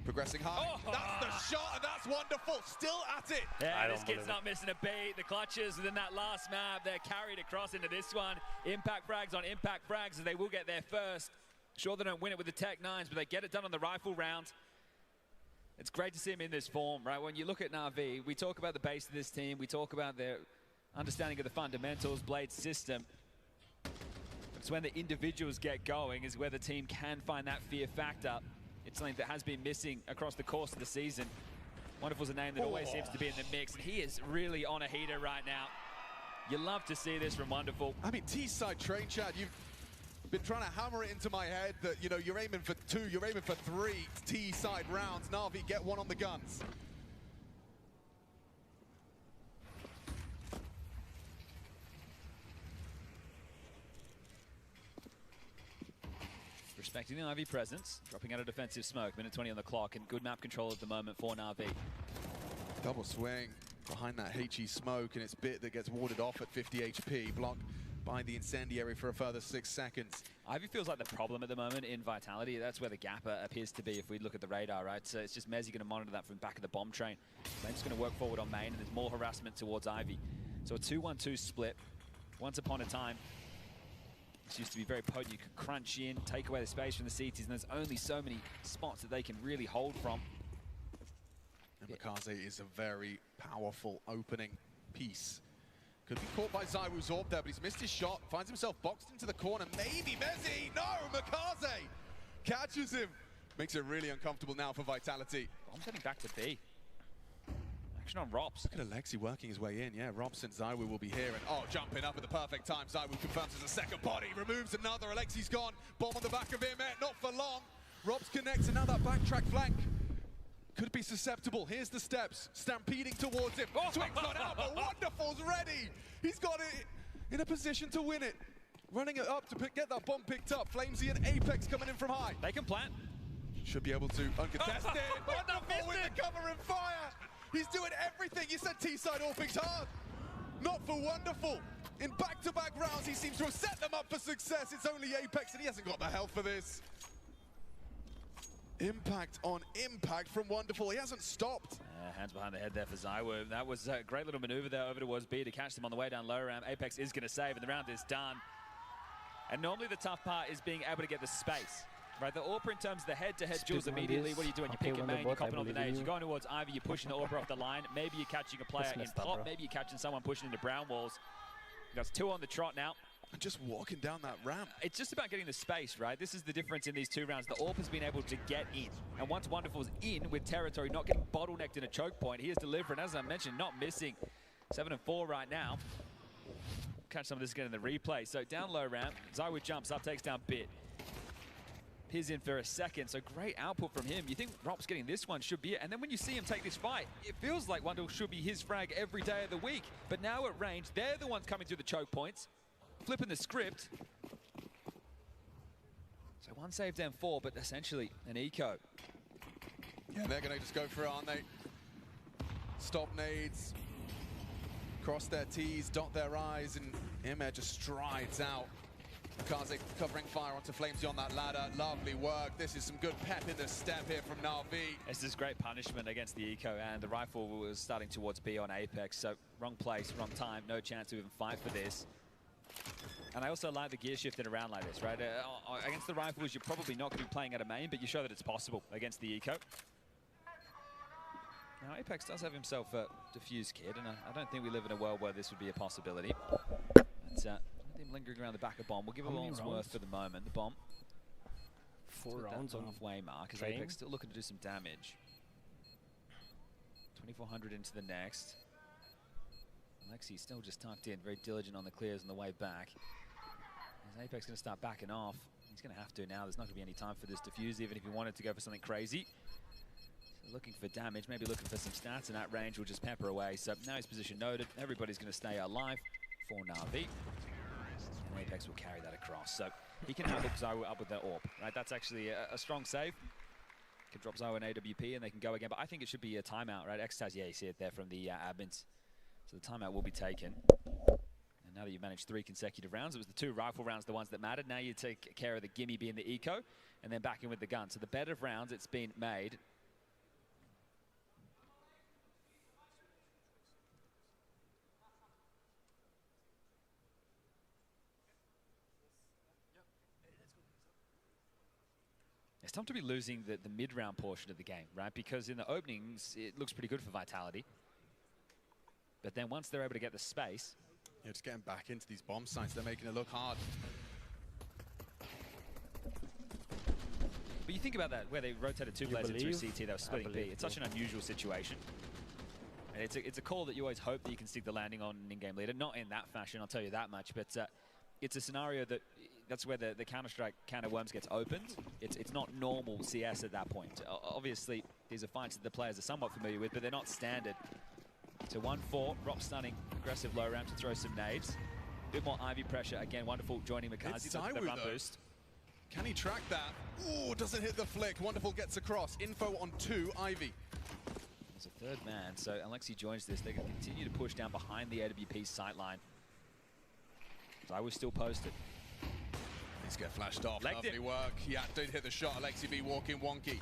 Progressing high. Oh, that's the shot, and that's Wonderful. Still at it. Yeah, this kid's not missing a beat. The clutches within that last map, they're carried across into this one. Impact frags on impact frags, and they will get there first. Sure, they don't win it with the Tech 9s, but they get it done on the rifle round. It's great to see him in this form, right? When you look at Navi, we talk about the base of this team. We talk about their understanding of the fundamentals, Blade's system. It's when the individuals get going is where the team can find that fear factor. It's something that has been missing across the course of the season. Wonderful's a name that always seems to be in the mix, and he is really on a heater right now. You love to see this from Wonderful. I mean, T-side train, Chad, you've been trying to hammer it into my head that, you know, you're aiming for 2, you're aiming for 3 T-side rounds. Navi, get one on the guns. Respecting the Navi presence, dropping out a defensive smoke, minute 20 on the clock, and good map control at the moment for Navi. Double swing behind that HE smoke, and it's Bit that gets warded off at 50 HP. Block by the incendiary for a further 6 seconds. Ivy feels like the problem at the moment in Vitality. That's where the gap appears to be if we look at the radar, right? So it's just Mezzy going to monitor that from the back of the bomb train. Flame's going to work forward on main, and there's more harassment towards Ivy. So a 2-1-2 split. Once upon a time, this used to be very potent. You could crunch in, take away the space from the CTs, and there's only so many spots that they can really hold from. And Makaze is a very powerful opening piece. Could be caught by ZywOo's orb there, but he's missed his shot. Finds himself boxed into the corner. Maybe Mezzy! No! Makaze catches him. Makes it really uncomfortable now for Vitality. I'm heading back to B. Action on Rops. Look at Alexi working his way in. Yeah, Rops and ZywOo will be here. And oh, jumping up at the perfect time. ZywOo confirms there's a second body. Removes another. Alexi's gone. Bomb on the back of him. Not for long. Rops connects, and now that backtrack flank could be susceptible. Here's the steps, stampeding towards him. Swings on out, but Wonderful's ready. He's got it in a position to win it. Running it up to get that bomb picked up. Flamesy and Apex coming in from high. They can plant. Should be able to uncontested. Wonderful with the cover and fire. He's doing everything. You said T-side AWPing's hard. Not for Wonderful. In back-to-back rounds, he seems to have set them up for success. It's only Apex, and he hasn't got the health for this. Impact on impact from Wonderful. He hasn't stopped. Hands behind the head there for ZywOo. That was a great little maneuver there over towards B to catch them on the way down low ramp. Apex is going to save, and the round is done. And normally the tough part is being able to get the space. Right, the AWPer in terms of the head-to-head duels immediately. What are you doing? You're picking main, you're copping on the nades. You're going towards Ivy, you're pushing the AWPer off the line. Maybe you're catching a player in pop. Maybe you're catching someone pushing into brown walls. That's 2 on the trot now. And just walking down that ramp. It's just about getting the space, right? This is the difference in these 2 rounds. The AWP has been able to get in. And once Wonderful's in with territory, not getting bottlenecked in a choke point, he is delivering, as I mentioned, not missing. 7-4 right now. Catch some of this again in the replay. So down low ramp, ZywOo jumps up, takes down Bit. He's in for a second, so great output from him. You think Rop's getting this one, should be it. And then when you see him take this fight, it feels like Wonderful should be his frag every day of the week. But now at range, they're the ones coming through the choke points. Flipping the script. So 1 save down 4, but essentially an eco. Yeah, they're going to just go for it, aren't they? Stop nades. Cross their T's, dot their I's, and Imer just strides out. Makaze covering fire onto Flamesy on that ladder. Lovely work. This is some good pep in the step here from Navi. This is great punishment against the eco, and the rifle was starting towards B on Apex, so wrong place, wrong time, no chance to even fight for this. And I also like the gear shifting around like this, right? Against the rifles, you're probably not going to be playing at a main, but you show that it's possible against the eco. Now, Apex does have himself a diffused kid, and I don't think we live in a world where this would be a possibility. But him lingering around the back of bomb. We'll give a long's worth for the moment. The bomb. 4 rounds on halfway mark, as Apex still looking to do some damage. 2,400 into the next. Alexi still just tucked in, very diligent on the clears on the way back. Is Apex going to start backing off? He's going to have to now. There's not going to be any time for this defuse, even if he wanted to go for something crazy. So looking for damage, maybe looking for some stats, and that range will just pepper away. So now his position noted. Everybody's going to stay alive for Navi. And Apex will carry that across. So he can help ZywOo up with their AWP, right? That's actually a strong save. Can drop ZywOo an AWP, and they can go again. But I think it should be a timeout, right? Extaz, yeah, you see it there from the admins. So the timeout will be taken. And now that you've managed 3 consecutive rounds, it was the 2 rifle rounds, the ones that mattered. Now you take care of the gimme being the eco, and then back in with the gun. So the bed of rounds, it's been made. It's time to be losing the mid-round portion of the game, right? Because in the openings, it looks pretty good for Vitality. But then once they're able to get the space... Yeah, just getting back into these bomb sites, they're making it look hard. But you think about that, where they rotated 2 players into a CT, they were splitting B. It's such an unusual situation. And it's a call that you always hope that you can stick the landing on an in-game leader. Not in that fashion, I'll tell you that much. But it's a scenario that's where the Counter-Strike can of worms gets opened. It's not normal CS at that point. Obviously, these are fights that the players are somewhat familiar with, but they're not standard. So 1-4, Rob stunning, aggressive low ramp to throw some nades. Bit more Ivy pressure. Again, Wonderful joining Makaze. It's ZywOo, run boost. Can he track that? Ooh, doesn't hit the flick. Wonderful gets across. Info on 2, Ivy. There's a 3rd man, so Alexi joins this. They're going to continue to push down behind the AWP sight line. I was still posted. These get flashed off. Legged Lovely it. work. Yeah, did hit the shot. Alexi B walking wonky.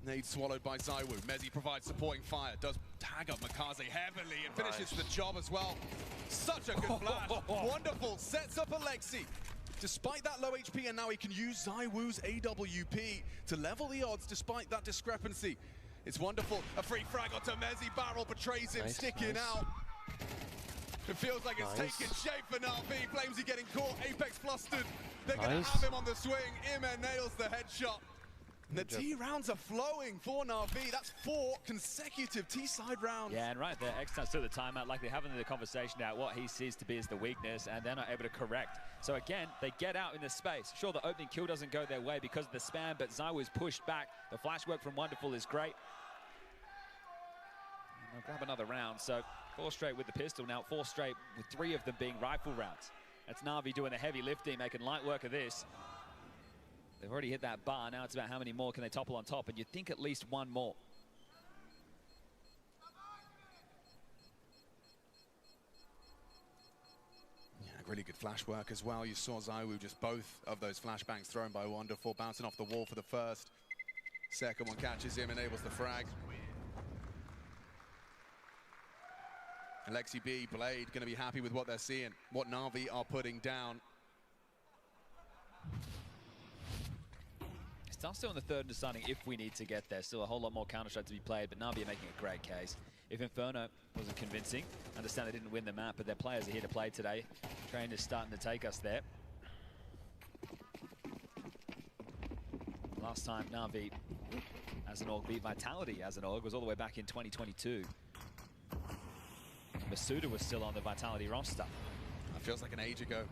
Nade swallowed by Zaiwu. Mezzi provides supporting fire. Does tag up Makaze heavily and finishes the job as well. Such a good flash. Wonderful. Sets up Alexi. Despite that low HP, and now he can use Zaiwu's AWP to level the odds despite that discrepancy. It's wonderful. A free frag onto Mezzi. Barrel betrays him, sticking out. It feels like it's taking shape for Navi. Flamesy getting caught. Apex flustered. They're going to have him on the swing. Imer nails the headshot. And the T rounds are flowing for Navi. That's 4 consecutive T-side rounds. Yeah, and right there, X-Nuts took the timeout, like they're having the conversation about what he sees to be as the weakness, and they're not able to correct. So again, they get out in the space. Sure, the opening kill doesn't go their way because of the spam, but Zaiwu's pushed back. The flash work from Wonderful is great. And they'll grab another round, so 4 straight with the pistol. Now 4 straight with 3 of them being rifle rounds. That's Navi doing the heavy lifting, making light work of this. They've already hit that bar. Now it's about how many more can they topple on top, and you'd think at least 1 more. Yeah, really good flash work as well. You saw Zaiwu just both of those flashbangs thrown by Wonderful, bouncing off the wall for the first. Second one catches him, enables the frag. Alexi B, Blade, going to be happy with what they're seeing, what Navi are putting down. Still in the third and deciding if we need to get there. Still a whole lot more Counter-Strike to be played, but Navi are making a great case. If Inferno wasn't convincing, understand they didn't win the map, but their players are here to play today. Train is starting to take us there. Last time Navi, as an org, beat Vitality as an org, was all the way back in 2022. Masuda was still on the Vitality roster. That feels like an age ago.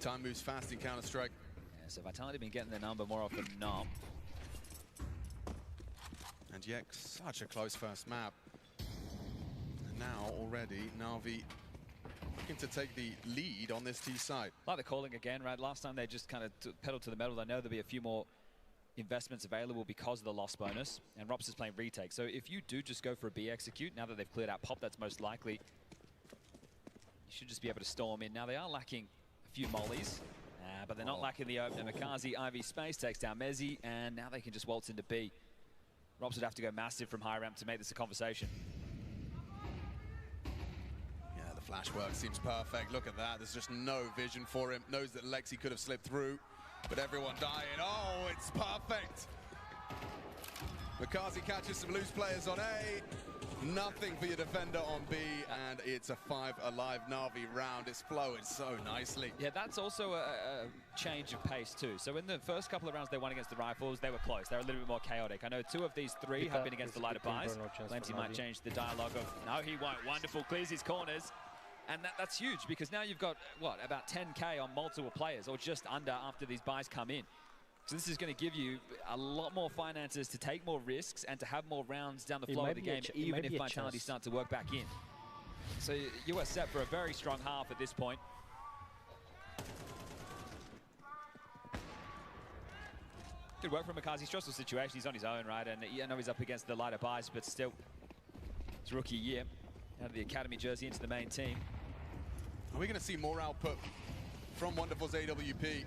Time moves fast in Counter-Strike. So Vitality been getting their number more often than not. And yet, such a close first map. And now, already, Navi looking to take the lead on this T side. Like the calling again, right? Last time they just kind of pedaled to the metal. I know there'll be a few more investments available because of the loss bonus. And Rops is playing retake. So if you do just go for a B execute, now that they've cleared out Pop, that's most likely. You should just be able to storm in. Now they are lacking a few mollies. But they're not lacking the opener. Makaze, Ivy Space takes down Mezzi, and now they can just waltz into B. Robs would have to go massive from high ramp to make this a conversation. Yeah, the flash work seems perfect. Look at that. There's just no vision for him. Knows that Lexi could have slipped through, but everyone dying. Oh, it's perfect. Makaze catches some loose players on A. Nothing for your defender on B, and it's a 5 alive Navi round. It's flowing so nicely. Yeah, that's also a change of pace too. So in the first couple of rounds they won against the Rifles, they were close. They were a little bit more chaotic. I know 2 of these 3 have been against the lighter buys. Flamesy might change the dialogue of, no, he won't. Wonderful, clears his corners. And that's huge because now you've got, what, about 10K on multiple players, or just under after these buys come in. So this is going to give you a lot more finances to take more risks and to have more rounds down the flow of the game, even if Vitality start to work back in. So you are set for a very strong half at this point. Good work from Makaze. Stressful situation. He's on his own, right? And I know he's up against the lighter buys, but still, it's rookie year. Out of the academy jersey into the main team. Are we going to see more output from Wonderful's AWP?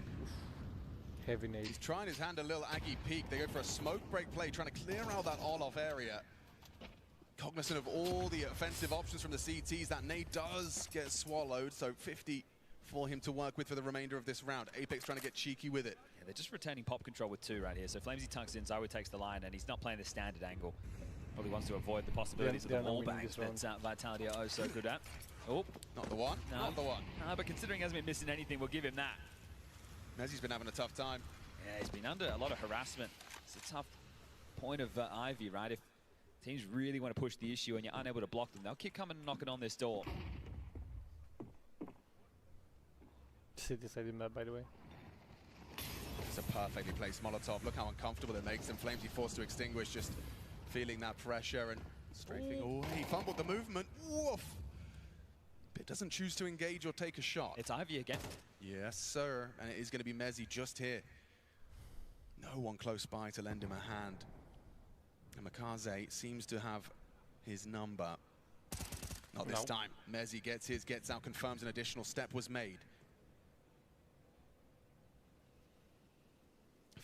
Heavy nade. He's trying his hand a little Aggie peek. They go for a smoke break play, trying to clear out that all-off area. Cognizant of all the offensive options from the CTs, that nade does get swallowed, so 50 for him to work with for the remainder of this round. Apex trying to get cheeky with it. Yeah, they're just retaining pop control with 2 right here. So Flamesy tucks in, Zaiwu takes the line, and he's not playing the standard angle. Probably wants to avoid the possibilities of the wall bangs that Vitality are oh so good at. Oh, not the one, no. Not the one. No, but considering he hasn't been missing anything, we'll give him that. Mezzi's been having a tough time. Yeah, he's been under a lot of harassment. It's a tough point of Ivy, right? If teams really want to push the issue and you're unable to block them, they'll keep coming and knocking on this door. City side map, by the way. It's a perfectly placed Molotov. Look how uncomfortable it makes him. Flamesy forced to extinguish, just feeling that pressure and strafing. Oh, he fumbled the movement. Woof! It doesn't choose to engage or take a shot. It's Ivy again. Yes, sir. And it is going to be Mezzi just here. No one close by to lend him a hand. And Makaze seems to have his number. Not this time. Mezzi gets his, gets out, confirms an additional step was made.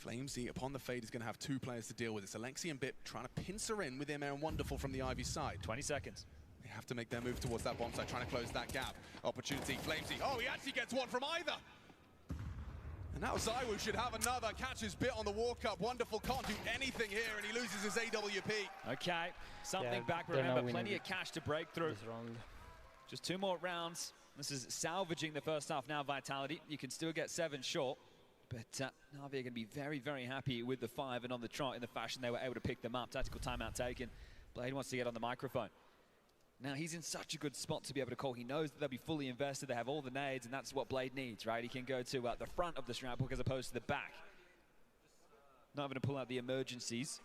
Flamesy, upon the fade, is going to have two players to deal with. It's Alexi and Bip trying to pincer in with him and Wonderful from the Ivy side. 20 seconds. They have to make their move towards that bomb side, trying to close that gap. Opportunity, Flamesy. Oh, he actually gets one from either. And now Zywoo should have another. Catches Bit on the walk-up. Wonderful can't do anything here, and he loses his AWP. Okay, something back. Remember, plenty of cash to break through. Just 2 more rounds. This is salvaging the first half now, Vitality. You can still get 7 short. But Navi are going to be very, very happy with the 5 and on the trot in the fashion they were able to pick them up. Tactical timeout taken. Blade wants to get on the microphone. Now, he's in such a good spot to be able to call. He knows that they'll be fully invested. They have all the nades, and that's what Blade needs, right? He can go to the front of the strap hook as opposed to the back. Not having to pull out the emergencies.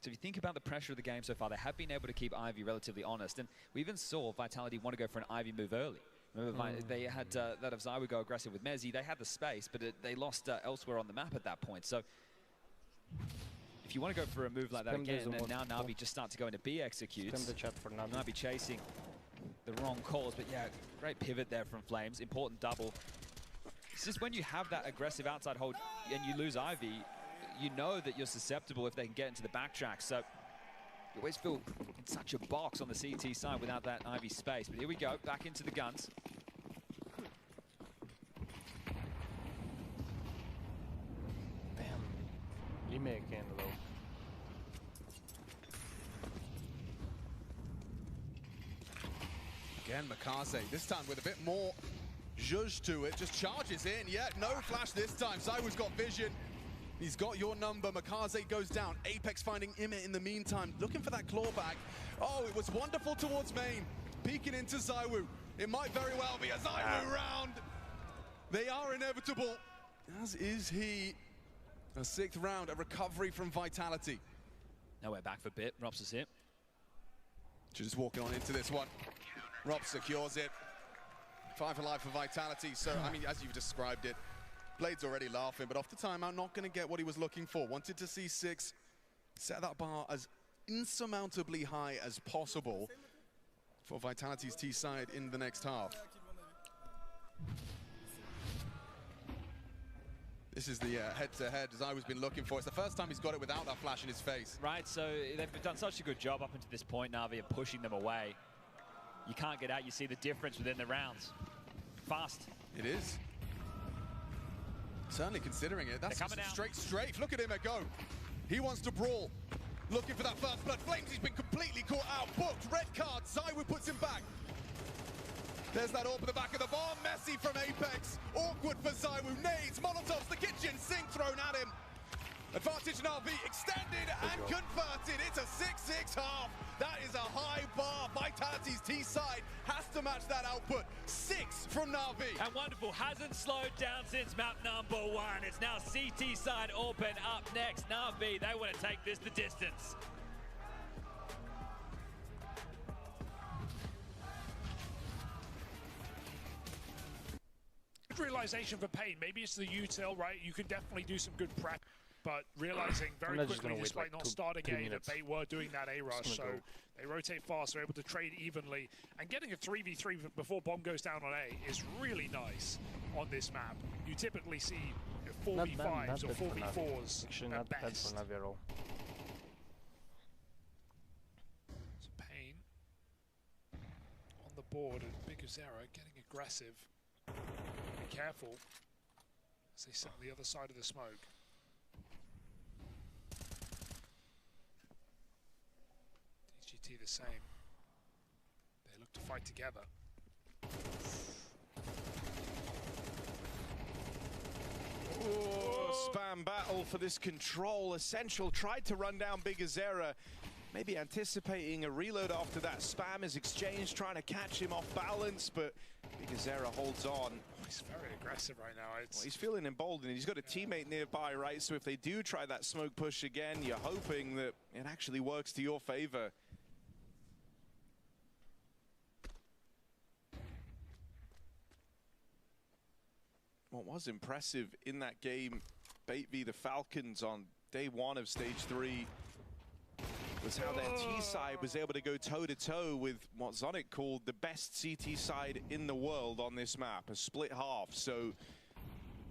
So if you think about the pressure of the game so far, they have been able to keep Ivy relatively honest. And we even saw Vitality want to go for an Ivy move early. Remember, they had that of Zywoo go aggressive with Mezzi. They had the space, but they lost elsewhere on the map at that point. So if you want to go for a move like that again, and now Navi just start to go into B executes. Navi chasing the wrong calls, but yeah, great pivot there from Flames. Important double. It's just when you have that aggressive outside hold and you lose Ivy, you know that you're susceptible if they can get into the backtrack. So you always feel in such a box on the CT side without that Ivy space. But here we go, back into the guns. Damn. Leave me again, though. Again, Makaze, this time with a bit more zhuzh to it. Just charges in, yeah, no flash this time. Zywoo's got vision. He's got your number. Makaze goes down. Apex finding Imit in the meantime, looking for that clawback. Oh, it was Wonderful towards main. Peeking into Zywoo. It might very well be a Zywoo round. They are inevitable, as is he. A 6th round, a recovery from Vitality. Nowhere back for Bit. Robs is here. Just walking on into this one. Rob secures it. 5 alive for Vitality. So, I mean, as you've described it, Blade's already laughing, but off the timeout, not going to get what he was looking for. Wanted to see 6, set that bar as insurmountably high as possible for Vitality's T side in the next half. This is the head-to-head Zywoo's been looking for. It's the first time he's got it without that flash in his face. Right, so they've done such a good job up until this point, Navi, of pushing them away. You can't get out. You see the difference within the rounds. Fast. It is. Certainly considering it. That's straight. Look at him go. He wants to brawl. Looking for that first blood. Flames, he's been completely caught out. Booked. Red card. Zywoo puts him back. There's that AWP at the back of the bomb. Messy from Apex. Awkward for Zywoo. Nades, Molotovs, the kitchen sink thrown at him. Advantage Navi extended and converted. It's a 6-6 half. That is a high bar. Vitality's T side has to match that output. 6 from Navi. And Wonderful hasn't slowed down since map number 1. It's now CT side open up next. Navi, they want to take this the distance. Realization for Pain. Maybe it's the util, right? You can definitely do some good prep, but realizing very quickly, despite not starting A, that they were doing that A rush, so they rotate fast, they're able to trade evenly, and getting a 3v3 before bomb goes down on A is really nice on this map. You typically see 4v5s or 4v4s Actually, at not bad best. for Navi at all. So Pain on the board, and Big Azera getting aggressive. Be careful as they sit on the other side of the smoke. DGT the same. They look to fight together. Oh, spam battle for this control. Essential tried to run down Big Azera. Maybe anticipating a reload after that spam is exchanged, trying to catch him off balance, but Big Azera holds on. Oh, he's very aggressive right now. Well, he's feeling emboldened. He's got a teammate nearby, right? So if they do try that smoke push again, you're hoping that it actually works to your favor. What was impressive in that game, Bait v the Falcons on day 1 of stage 3, was how their T side was able to go toe-to-toe with what Zonic called the best CT side in the world on this map, a split half. So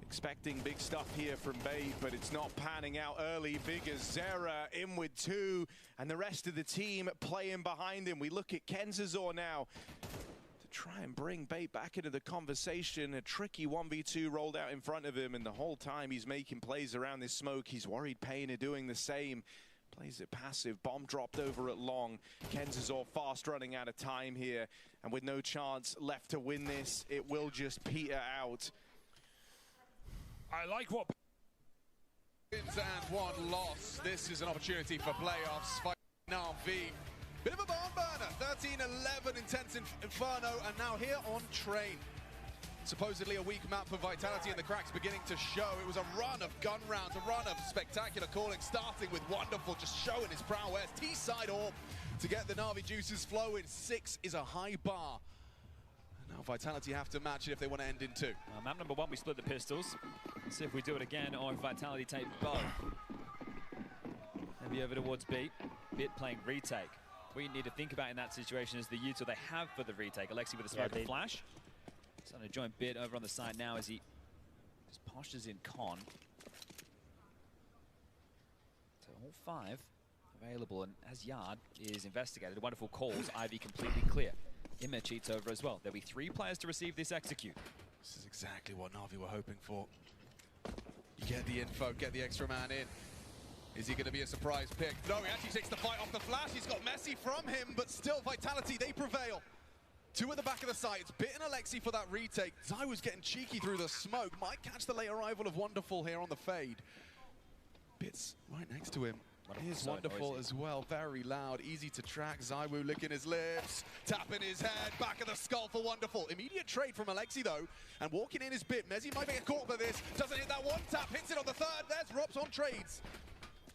expecting big stuff here from Bait, but it's not panning out early. Bigger Zera in with 2, and the rest of the team playing behind him. We look at Kenzazor now to try and bring Bait back into the conversation. A tricky 1v2 rolled out in front of him, and the whole time he's making plays around this smoke. He's worried Payne are doing the same. Plays it passive, bomb dropped over at long. Kenzazor fast running out of time here, and with no chance left to win this, it will just peter out. I like what... Wins and 1 loss. This is an opportunity for playoffs. Navi. Bit of a barn burner. 13-11 intense Inferno, and now here on Train. Supposedly a weak map for Vitality, and the cracks beginning to show. It was a run of gun rounds, a run of spectacular calling, starting with Wonderful, just showing his prowess. T-side orb to get the Navi juices flowing. 6 is a high bar. And now Vitality have to match it if they want to end in 2. Map number 1, we split the pistols. Let's see if we do it again, or if Vitality take both. Maybe over towards B. Bit playing retake. What you need to think about in that situation is the util they have for the retake. Alexi with a smoke and flash. Starting to join Bit over on the side now as he just postures in con. So all 5 available, and as Yard is investigated, wonderful calls, Ivy completely clear. Immer cheats over as well. There'll be 3 players to receive this execute. This is exactly what Navi were hoping for. You get the info, get the extra man in. Is he going to be a surprise pick? No, he actually takes the fight off the flash. He's got Messi from him, but still Vitality, they prevail. 2 at the back of the site. It's Bit and Alexi for that retake. Zai was getting cheeky through the smoke. Might catch the late arrival of Wonderful here on the fade. Bit's right next to him. Here's so Wonderful noisy as well. Very loud, easy to track. Zaiwu licking his lips, tapping his head, back of the skull for Wonderful. Immediate trade from Alexi though, and walking in is Bit. Mezzi might get caught for this. Doesn't hit that 1 tap, hits it on the 3rd. There's Rops on trades.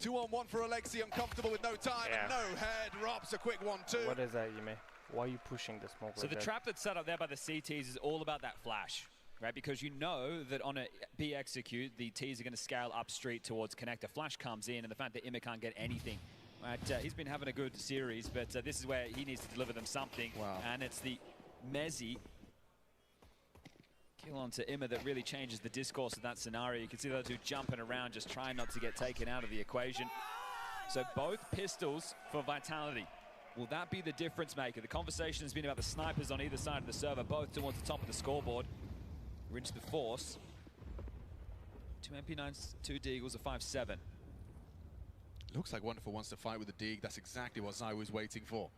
2-on-1 for Alexi, uncomfortable with no time, and no head. Rops a quick 1-2. What is that, Yume? Why are you pushing the smoke? So the trap that's set up there by the CTs is all about that flash, right? Because you know that on a B execute, the Ts are going to scale up street towards connector. Flash comes in, and the fact that Immer can't get anything. Right? He's been having a good series, but this is where he needs to deliver them something. Wow. And it's the Mezzi kill onto Immer that really changes the discourse of that scenario. You can see those 2 jumping around, just trying not to get taken out of the equation. So both pistols for Vitality. Will that be the difference maker? The conversation has been about the snipers on either side of the server, both towards the top of the scoreboard. We're into the force. 2 MP9s, 2 Deagles, a 5-7. Looks like Wonderful wants to fight with the Deag. That's exactly what Zai was waiting for.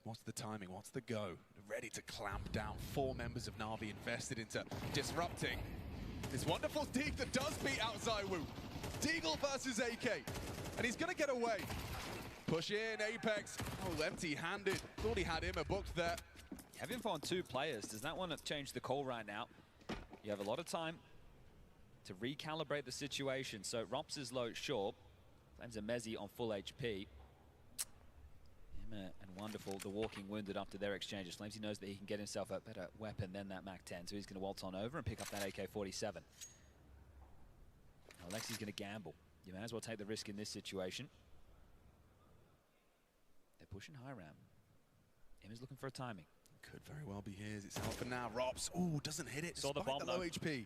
What's the timing? What's the go? Ready to clamp down. 4 members of Navi invested into disrupting. It's Wonderful's Deag that does beat out Zaiwu. Deagle versus AK. And he's going to get away. Push in, Apex. Oh, empty-handed. Thought he had him booked there. You have info on 2 players. Does that want to change the call right now? You have a lot of time to recalibrate the situation. So Rops is low short. Flames and Mezzi on full HP. Emma and Wonderful, the walking wounded after their exchanges. Flames, he knows that he can get himself a better weapon than that MAC-10, so he's going to waltz on over and pick up that AK-47. Alexi's going to gamble. You may as well take the risk in this situation. They're pushing high ramp. Emma's looking for a timing. Could very well be his. It's out for now. Rops, oh, doesn't hit it. Saw the bomb, low HP.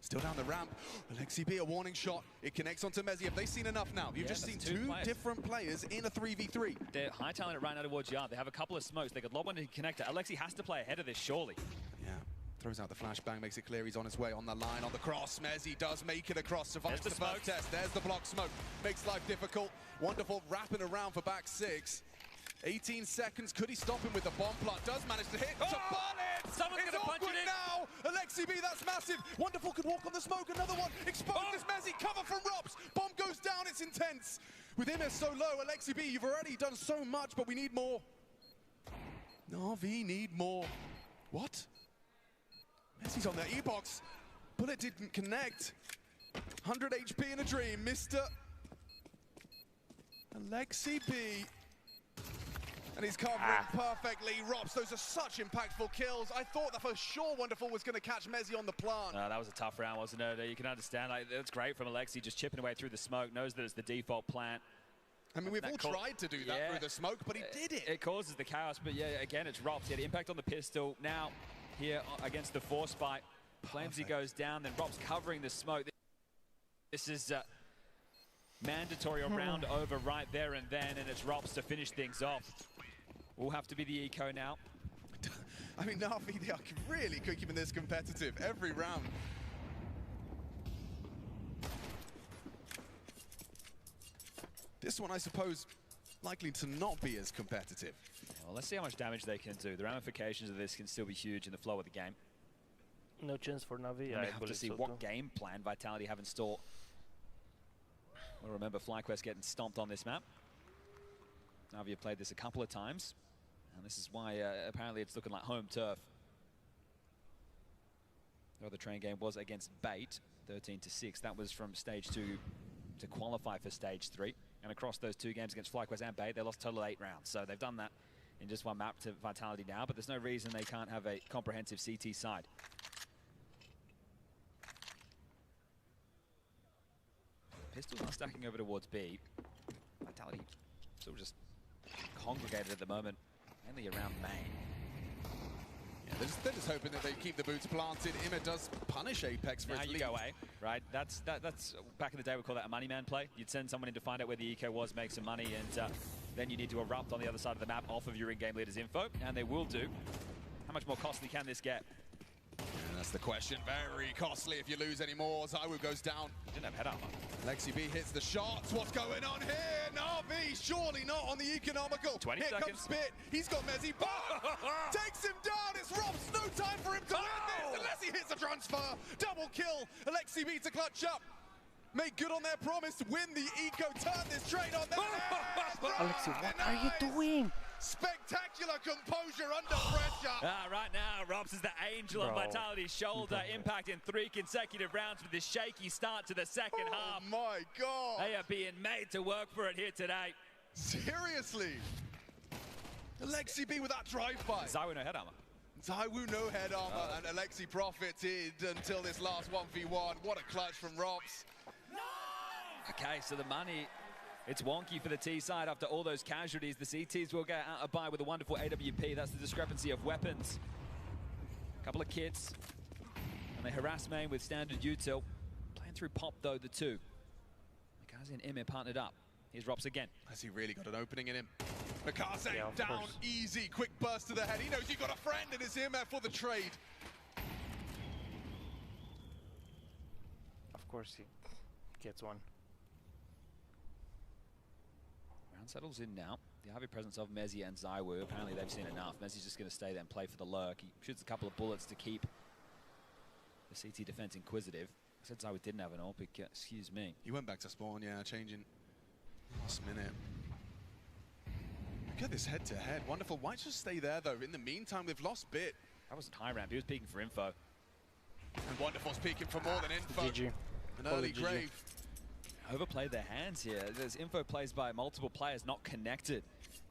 Still down the ramp. Alexi B, a warning shot. It connects onto Mezzi. Have they seen enough now? You've just seen 2 different players in a 3v3. They're high-tailing it right now towards Yard. They have a couple of smokes. They could lob one into connector. Alexi has to play ahead of this, surely. Yeah. Throws out the flashbang, makes it clear he's on his way on the line, on the cross. Mezzi does make it across, survives the first test. There's the block smoke. Makes life difficult. Wonderful wrapping around for back 6. 18 seconds. Could he stop him with the bomb plant? Does manage to hit. Someone's going to punch it in. Now. Alexi B, that's massive. Wonderful could walk on the smoke. Another one. Exposes Mezzi. Cover from Rops. Bomb goes down. It's intense. With him so low. Alexi B, you've already done so much, but we need more. Navi need more. What? Messi's on the E-box. Bullet didn't connect. 100 HP in a dream. Mr. Alexi B. And he's covering perfectly. Rops, those are such impactful kills. I thought that for sure Wonderful was going to catch Mezzi on the plant. That was a tough round, wasn't it? You can understand. That's great from Alexi, just chipping away through the smoke. Knows that it's the default plant. I mean, we've all tried to do that through the smoke, but he did it. It causes the chaos, but yeah, again, it's Rops. He had impact on the pistol. Now, here against the force fight, Flamesy goes down, then Rops covering the smoke. This is mandatory, a round over right there and then, and it's Rops to finish things off. Will have to be the eco now. I mean, Navi, they are really keeping this competitive every round. This one, I suppose, likely to not be as competitive. Well, let's see how much damage they can do. The ramifications of this can still be huge in the flow of the game. No chance for Navi. We have to see what game plan Vitality have in store. Well, remember FlyQuest getting stomped on this map. Navi have played this a couple of times, and this is why apparently it's looking like home turf. The other train game was against Bait, 13-6. That was from stage 2 to qualify for stage 3. And across those 2 games against FlyQuest and Bait, they lost a total of 8 rounds. So they've done that in just one map to Vitality now, but there's no reason they can't have a comprehensive CT side. Pistols are stacking over towards B. Vitality still just congregated at the moment, mainly around main. Yeah, they're just hoping that they keep the boots planted. Ima does punish Apex for now his you lead. go A, right? That's back in the day we call that a money man play. You'd send someone in to find out where the eco was, make some money, and then you need to erupt on the other side of the map off of your in-game leader's info, and they will do. How much more costly can this get? And that's the question. Very costly if you lose any more. Zywoo goes down. Didn't have head armor. Lexi B hits the shots. What's going on here? Navi, surely not on the economical. 20 here seconds. Comes Spit. He's got Mezzy. Takes him down. It's Robs. No time for him to win this unless he hits a transfer. Double kill. Alexi B to clutch up. Make good on their promise. Win the eco. Turn this train on their head. Alexi, what are you doing? Spectacular composure under pressure. Right now, Robs is the angel on Vitality's shoulder, impacting 3 consecutive rounds with this shaky start to the second half. Oh my God. They are being made to work for it here today. Seriously. Alexi B with that drive-by. Zywoo no head armor. Zywoo no head armor, and Alexi profited until this last 1v1. What a clutch from Robs. Okay, so the money, it's wonky for the T side after all those casualties. The CTs will get out a buy with a wonderful AWP. That's the discrepancy of weapons. A couple of kits, and they harass main with standard util. Playing through pop though, the 2. Mikaze and Emir partnered up. Here's Rops again. Has he really got an opening in him? Mikaze down, course. easy, quick burst to the head. He knows he got a friend and it's Emir for the trade. Of course he gets one. Round settles in now. The heavy presence of Mezzy and Zywoo. Apparently they've seen enough. Mezzy's just going to stay there and play for the lurk. He shoots a couple of bullets to keep the CT defense inquisitive. I said Zywoo didn't have an AWP, excuse me. He went back to spawn, yeah, changing last minute. Look at this head-to-head. Wonderful. Why just stay there, though? In the meantime, they've lost Bit. That wasn't high ramp. He was peeking for info. And Wonderful's peeking for more than info. GG. An early grave. Overplayed their hands here. There's info plays by multiple players not connected.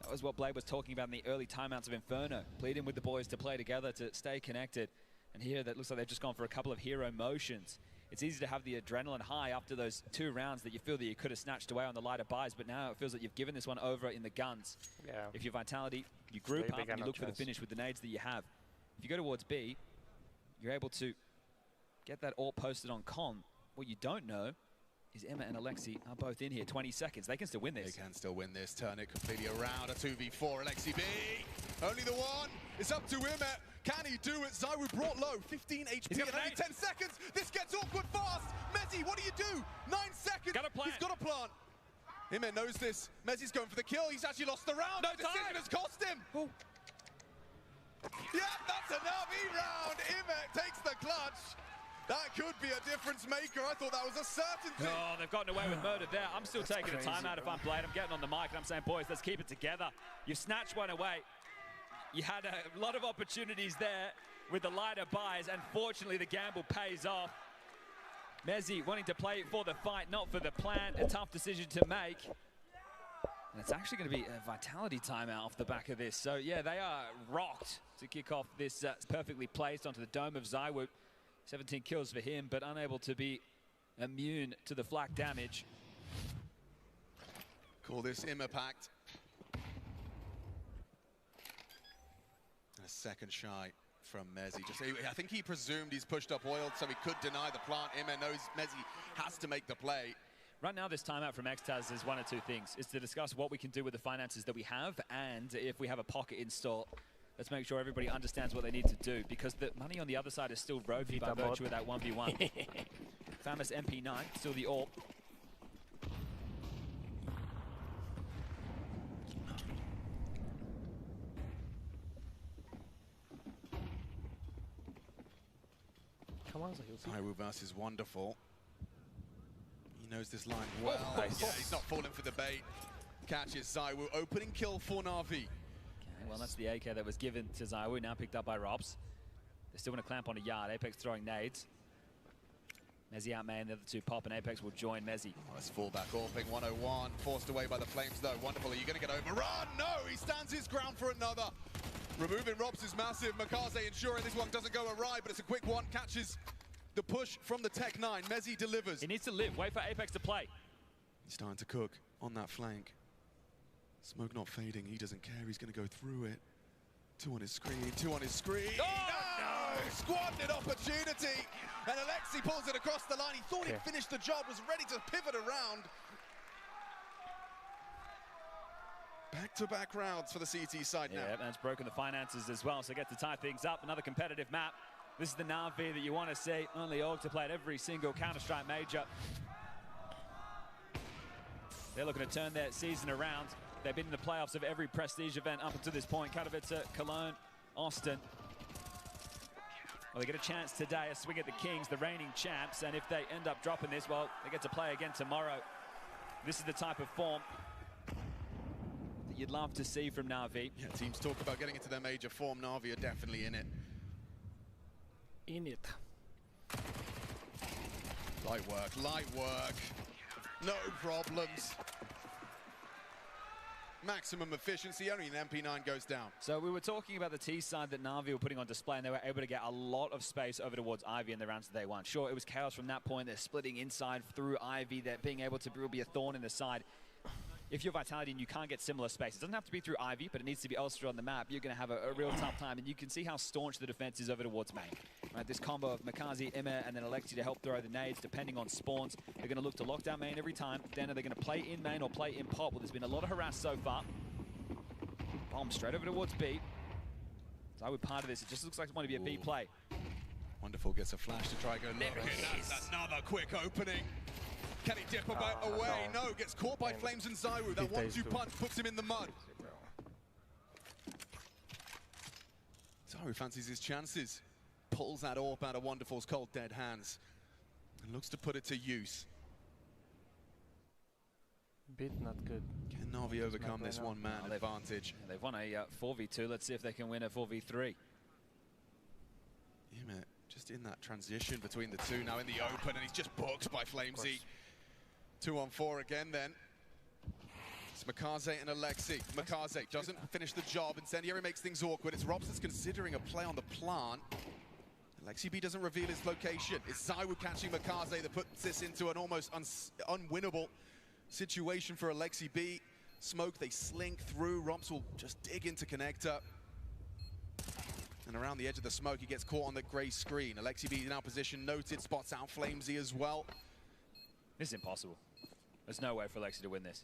That was what Blade was talking about in the early timeouts of Inferno. Pleading with the boys to play together, to stay connected. And here, that looks like they've just gone for a couple of hero motions. It's easy to have the adrenaline high after those 2 rounds that you feel that you could have snatched away on the lighter buys, but now it feels like you've given this one over in the guns. Yeah. If you're Vitality, you group up and you look for the finish with the nades that you have. If you go towards B, you're able to get that AWP posted on con. What you don't know is Emma and Alexi are both in here. 20 seconds. They can still win this. They can still win this. Turn it completely around. A 2v4. Alexi B. Only the one. It's up to Emma. Can he do it? Zywoo brought low. 15 HP in only 10 seconds. This gets awkward fast. Mezzy, what do you do? 9 seconds. Got a plant. He's got a plant. Emma knows this. Mezzy's going for the kill. He's actually lost the round. No Decision time. has cost him. Oh. Yeah, that's a Navi round. Emma takes the clutch. That could be a difference maker. I thought that was a certainty. Oh, they've gotten away with murder there. I'm still taking a timeout if I'm Blade. I'm getting on the mic and I'm saying, boys, let's keep it together. You snatched one away. You had a lot of opportunities there with the lighter buys, and fortunately the gamble pays off. Mezzy wanting to play for the fight, not for the plan. A tough decision to make. And it's actually going to be a Vitality timeout off the back of this. So yeah, they are rocked to kick off this perfectly placed onto the dome of Zywoo. 17 kills for him, but unable to be immune to the flak damage. Call this impact. And a second shy from Mezzi. I think he presumed he's pushed up oil, so he could deny the plant. Ima knows Mezzi has to make the play. Right now, this timeout from Xtaz is one of two things. It's to discuss what we can do with the finances that we have, and if we have a pocket install, let's make sure everybody understands what they need to do, because the money on the other side is still ropey by virtue of that 1v1. Famous MP9, still the AWP. Come on, Zahilsi. Hyrule versus Wonderful. He knows this line well. Oh, nice. Yeah, he's not falling for the bait. Catches Zywoo. Opening kill for Navi. Okay, well, that's the AK that was given to Zywoo, now picked up by Robs. They're still going to clamp on a yard. Apex throwing nades. Mezzi out man, the other two pop, and Apex will join Mezzi. Oh, it's fullback AWPing 101. Forced away by the Flames, though. Wonderful. Are you going to get overrun? No, he stands his ground for another. Removing Robs is massive. Makaze ensuring this one doesn't go awry, but it's a quick one. Catches the push from the Tech 9. Mezzi delivers. He needs to live. Wait for Apex to play. He's starting to cook on that flank. Smoke not fading. He doesn't care. He's going to go through it. Two on his screen. Two on his screen. Oh, no! Squandered opportunity. And Alexi pulls it across the line. He thought he'd finished the job, was ready to pivot around. Back-to-back rounds for the CT side now. Yeah, and it's broken the finances as well, so get to tie things up. Another competitive map. This is the Navi that you want to see. Only org to play at every single Counter-Strike major. They're looking to turn their season around. They've been in the playoffs of every prestige event up until this point. Katowice, Cologne, Austin. Well, they get a chance today, a swing at the Kings, the reigning champs, and if they end up dropping this, well, they get to play again tomorrow. This is the type of form that you'd love to see from Navi. Yeah, teams talk about getting into their major form. Navi are definitely in it. In it. Light work. No problems. Maximum efficiency, only an MP9 goes down. So we were talking about the T side that Navi were putting on display, and they were able to get a lot of space over towards Ivy in the rounds that they won. Sure, it was chaos from that point. They're splitting inside through Ivy. They're being able to be a thorn in the side. If you're Vitality and you can't get similar space, it doesn't have to be through Ivy, but it needs to be elsewhere on the map, you're going to have a real tough time, and you can see how staunch the defense is over towards main. Right, this combo of Makazi, Emma, and then Alexi to help throw the nades, depending on spawns. They're going to look to lock down main every time. Then are they going to play in main or play in pop? Well, there's been a lot of harass so far. Bomb straight over towards B. So I would part of this. It just looks like it's going to be a B play. Wonderful gets a flash to try go low. That's another quick opening. Can he dip away? No, gets caught by Flames and Zywoo. That 1-2 punch puts him in the mud. Zywoo fancies his chances. Pulls that AWP out of Wonderful's cold dead hands. And looks to put it to use. Bit not good. Can Navi overcome this one-man advantage? Yeah, they've won a 4v2. Let's see if they can win a 4v3. Yeah, man, just in that transition between the two, now in the open, and he's just booked by Flamesy. 2-on-4 again then. It's Makaze and Alexi. Makaze doesn't finish the job. Incendiary makes things awkward. It's Robs that's considering a play on the plant. Alexi B doesn't reveal his location. It's Zywoo catching Makaze that puts this into an almost unwinnable situation for Alexi B. Smoke, they slink through. Romps will just dig into connector. And around the edge of the smoke, he gets caught on the gray screen. Alexi B now position noted, spots out Flamesy as well. This is impossible. There's no way for Alexi to win this.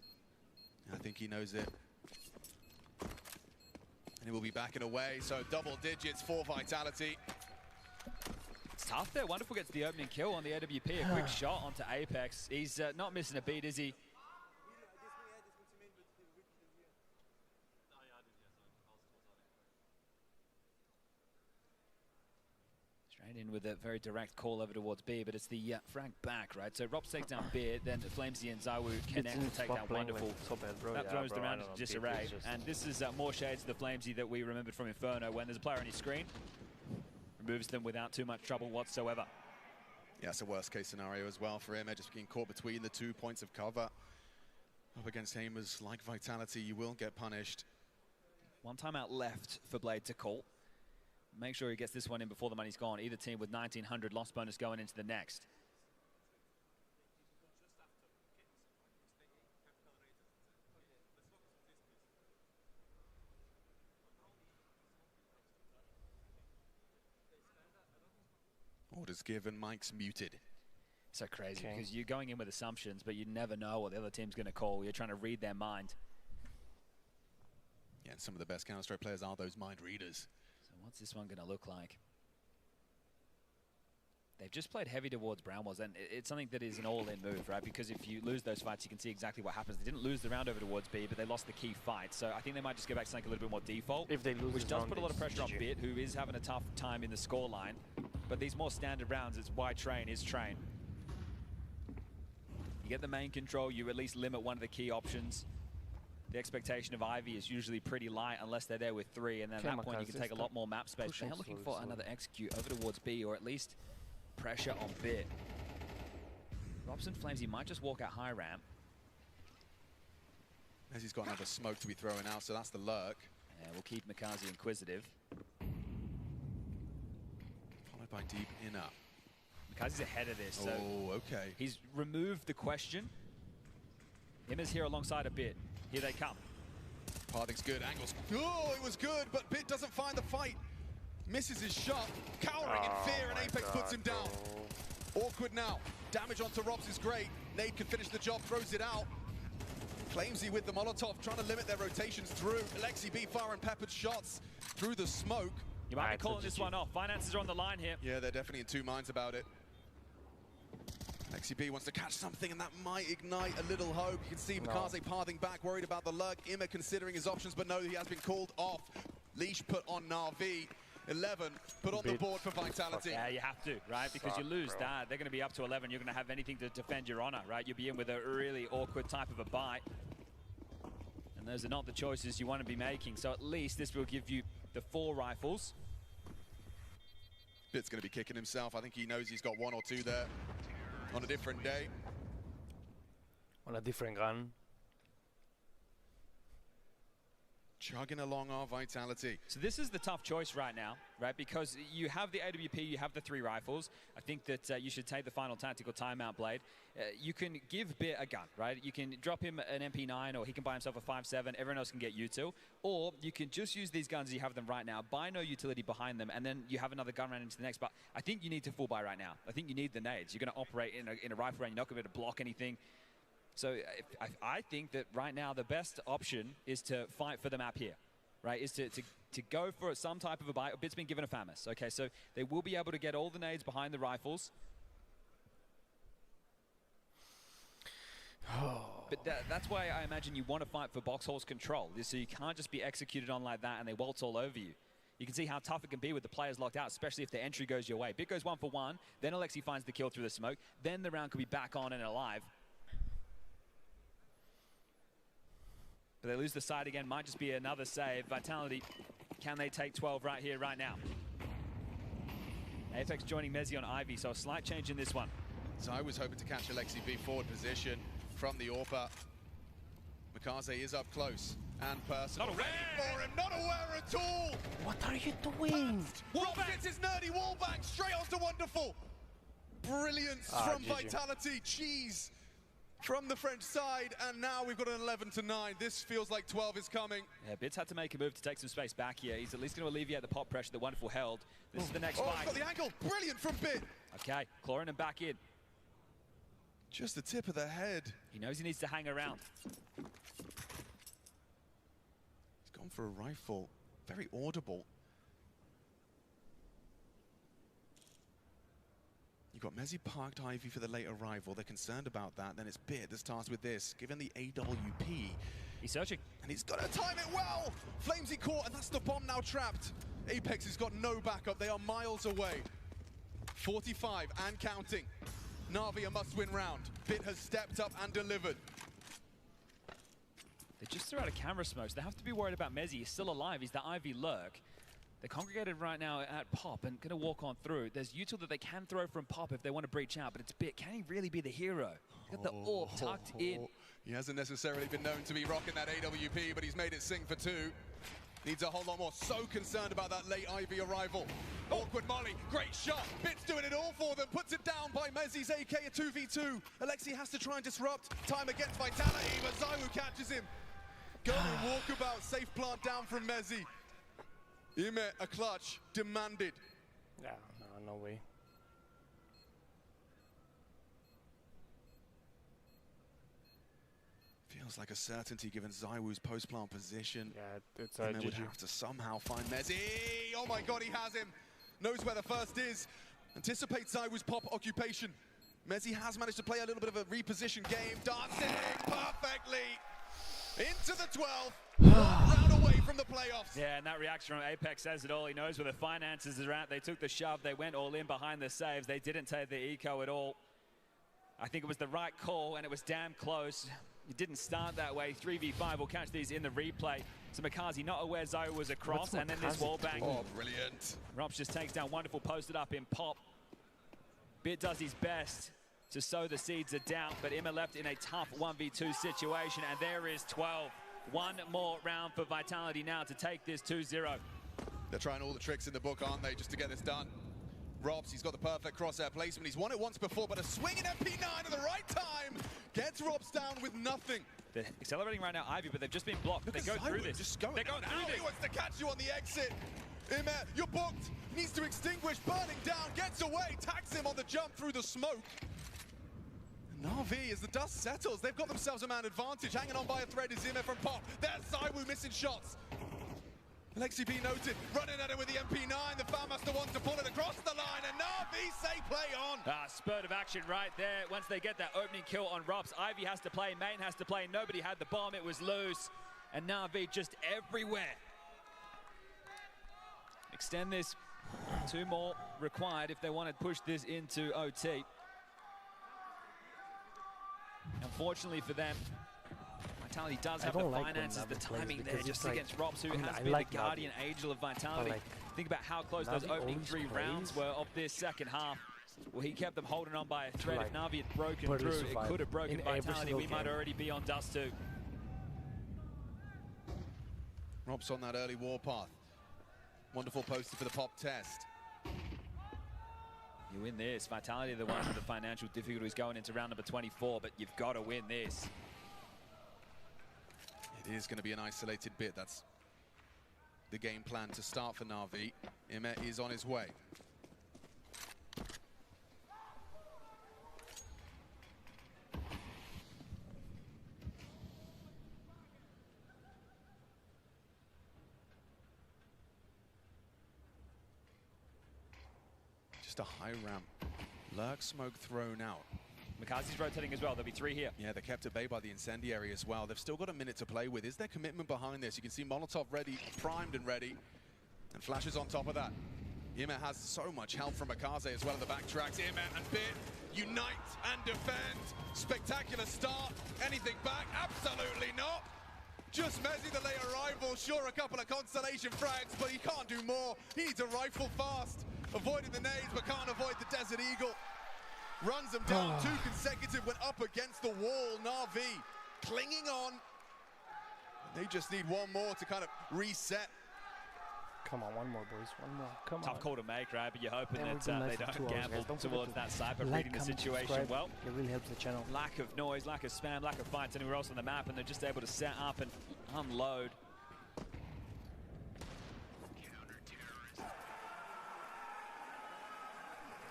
I think he knows it. And he will be backing away, so double digits for Vitality. It's tough there. Wonderful gets the opening kill on the AWP. A quick shot onto Apex. He's not missing a beat, is he? Straight in with a very direct call over towards B, but it's the frag back, right? So Robs takes down B, then Flamesy and Zywoo connect to take down Wonderful. That throws them around into disarray. And this is more shades of the Flamesy that we remembered from Inferno. When there's a player on his screen, removes them without too much trouble whatsoever. Yeah, it's a worst case scenario as well for him. Just being caught between the 2 points of cover. Up against aimers like Vitality, you will get punished. One timeout left for Blade to call. Make sure he gets this one in before the money's gone. Either team with 1900 loss bonus going into the next. Orders given, mic's muted. So crazy because you're going in with assumptions, but you never know what the other team's going to call. You're trying to read their mind. Yeah, and some of the best Counter-Strike players are those mind readers. So what's this one going to look like? They've just played heavy towards Brownwalls, and it's something that is an all-in move, right? Because if you lose those fights, you can see exactly what happens. They didn't lose the round over towards B, but they lost the key fight. So I think they might just go back to something a little bit more default, if they lose, which does put a lot of pressure on Bit, who is having a tough time in the scoreline. But these more standard rounds, it's why train is train. You get the main control, you at least limit one of the key options. The expectation of Ivy is usually pretty light unless they're there with 3, and then at that point you can take a lot more map space. They're looking for another execute over towards B, or at least pressure on Bit. Robson Flamesy might just walk out high ramp. As he's got another smoke to be throwing out, so that's the lurk. Yeah, we'll keep Mikaze inquisitive. Followed by deep inner. Mikaze's ahead of this. So oh, okay. He's removed the question. Imma's here alongside a Bit. Here they come. Parthing's good. Angles. Oh, it was good, but Bit doesn't find the fight. Misses his shot. Cowering in fear, and Apex puts him down. Awkward now. Damage onto Robs is great. Nade can finish the job, throws it out. Flamesy with the Molotov, trying to limit their rotations through. Alexi B firing peppered shots through the smoke. You might be calling this one off. Finances are on the line here. Yeah, they're definitely in two minds about it. Alexi B wants to catch something, and that might ignite a little hope. You can see Mikaze Parthing back, worried about the lurk. Imma considering his options, but no, he has been called off. Leash put on Navi. 11 put on the board for Vitality. Yeah, you have to, right? Because you lose that, they're going to be up to 11. You're going to have anything to defend your honor, right? You'll be in with a really awkward type of a bite. And those are not the choices you want to be making. So at least this will give you the 4 rifles. Bit's going to be kicking himself. I think he knows he's got 1 or 2 there on a different day. On a different gun. Chugging along our Vitality. So this is the tough choice right now, right? Because you have the AWP, you have the 3 rifles. I think that you should take the final tactical timeout blade. You can give Bit a gun, right? You can drop him an MP9, or he can buy himself a 5.7. Everyone else can get U2. Or you can just use these guns as you have them right now, buy no utility behind them, and then you have another gun round into the next. But I think you need to full buy right now. I think you need the nades. You're going to operate in a rifle round. You're not going to be able to block anything. So I think that right now the best option is to fight for the map here, right? Is to go for some type of a buy. Bit's been given a FAMAS, okay? So they will be able to get all the nades behind the rifles. But that's why I imagine you want to fight for box horse control. So you can't just be executed on like that and they waltz all over you. You can see how tough it can be with the players locked out, especially if the entry goes your way. Bit goes 1 for 1, then Alexi finds the kill through the smoke, then the round could be back on and alive. But they lose the side again, might just be another save. Vitality, can they take 12 right here, right now? Apex joining Mezzi on Ivy, so a slight change in this one. So I was hoping to catch Alexi B forward position from the AWPer. Mikaze is up close and personal. Not ready for him, not aware at all! What are you doing? Rob gets his nerdy wall bang straight onto Wonderful. Brilliance from GG. Vitality, cheese from the French side, and now we've got an 11-9. This feels like 12 is coming. Yeah, Bit's had to make a move to take some space back here. He's at least going to alleviate the pop pressure that Wonderful held. This is the next fight. He's got the angle, brilliant from Bit. Okay, clawing him back in. Just the tip of the head. He knows he needs to hang around. He's gone for a rifle, very audible. You've got Mezzi parked Ivy for the late arrival. They're concerned about that. Then it's Bit that's tasked with this. Given the AWP. He's searching. And he's got to time it well. Flamesy caught, and that's the bomb now trapped. Apex has got no backup. They are miles away. 45 and counting. Navi a must-win round. Bit has stepped up and delivered. They just threw out a camera smoke, so they have to be worried about Mezzi. He's still alive. He's the Ivy lurk. They're congregated right now at Pop and going to walk on through. There's util that they can throw from Pop if they want to breach out, but it's Bit. Can he really be the hero? Got the AWP tucked in. He hasn't necessarily been known to be rocking that AWP, but he's made it sing for 2. Needs a whole lot more. So concerned about that late Ivy arrival. Awkward Molly, great shot. Bit's doing it all for them. Puts it down by Mezzi's AK, a 2v2. Alexi has to try and disrupt. Time against Vitality, but Zayu catches him. Going walkabout, safe plant down from Mezzi. Ime, a clutch, demanded. Yeah, no way. Feels like a certainty given Zywoo's post-plant position. Yeah, it's They would have to somehow find Mezzi. Oh my god, he has him. Knows where the first is. Anticipates Zywoo's pop occupation. Mezzi has managed to play a little bit of a reposition game. Dancing perfectly into the 12. Round away from the playoffs. Yeah, and that reaction from Apex says it all. He knows where the finances are at. They took the shove. They went all in behind the saves. They didn't take the eco at all. I think it was the right call, and it was damn close. It didn't start that way. 3v5. We'll catch these in the replay. So Makazi not aware Zoe was across, and then this wall bang. Oh, brilliant. Rops just takes down Wonderful, posted up in pop. Bit does his best to sow the seeds of doubt, but Emma left in a tough 1v2 situation, and there is 12. One more round for Vitality now to take this 2-0. They're trying all the tricks in the book, aren't they, just to get this done. Robs, he's got the perfect crosshair placement. He's won it once before, but a swinging MP9 at the right time gets Robs down with nothing. They're accelerating right now, Ivy, but they've just been blocked. They go through this. Just going They're going now. through this. He wants to catch you on the exit. Imer, you're booked. Needs to extinguish, burning down, gets away, tags him on the jump through the smoke. Navi, as the dust settles, they've got themselves a man advantage. Hanging on by a thread is Imer from Pop. There's Zywoo missing shots. Lexi B noted, running at it with the MP9. The Fanmaster wants to pull it across the line, and Navi say play on. Spurt of action right there. Once they get that opening kill on Robs, Ivy has to play, Main has to play. Nobody had the bomb, it was loose. And Navi just everywhere. Extend this. 2 more required if they want to push this into OT. Unfortunately for them, Vitality does have the finances, the timing there, just against Robs, who has been the guardian angel of Vitality. Think about how close those opening 3 rounds were of this second half. Well, he kept them holding on by a thread. If Navi had broken through, it could have broken Vitality. We might already be on dust too. Robs on that early warpath. Wonderful poster for the pop test. You win this. Vitality are the ones with the financial difficulties going into round number 24, but you've got to win this. It is going to be an isolated bit. That's the game plan to start for Navi. Imer is on his way. Just a high ramp. Lurk smoke thrown out. Makazi's rotating as well. There'll be 3 here. Yeah, they're kept at bay by the incendiary as well. They've still got a minute to play with. Is there commitment behind this? You can see Molotov ready, primed and ready. And Flashes on top of that. Imer has so much help from Makaze as well in the backtracks. Imer and Bit unite and defend. Spectacular start. Anything back? Absolutely not. Just Mezzi, the late arrival. Sure, a couple of constellation frags, but he can't do more. He needs a rifle fast. Avoiding the nades, but can't avoid the Desert Eagle. Runs them down, 2 consecutive, went up against the wall. Navi clinging on. They just need 1 more to kind of reset. Come on, 1 more, boys. 1 more. Come on. Tough call to make, right? But you're hoping Yeah, that we've they been don't gamble towards that side, but reading the situation well. It really helps the channel. Lack of noise, lack of spam, lack of fights anywhere else on the map, and they're just able to set up and unload.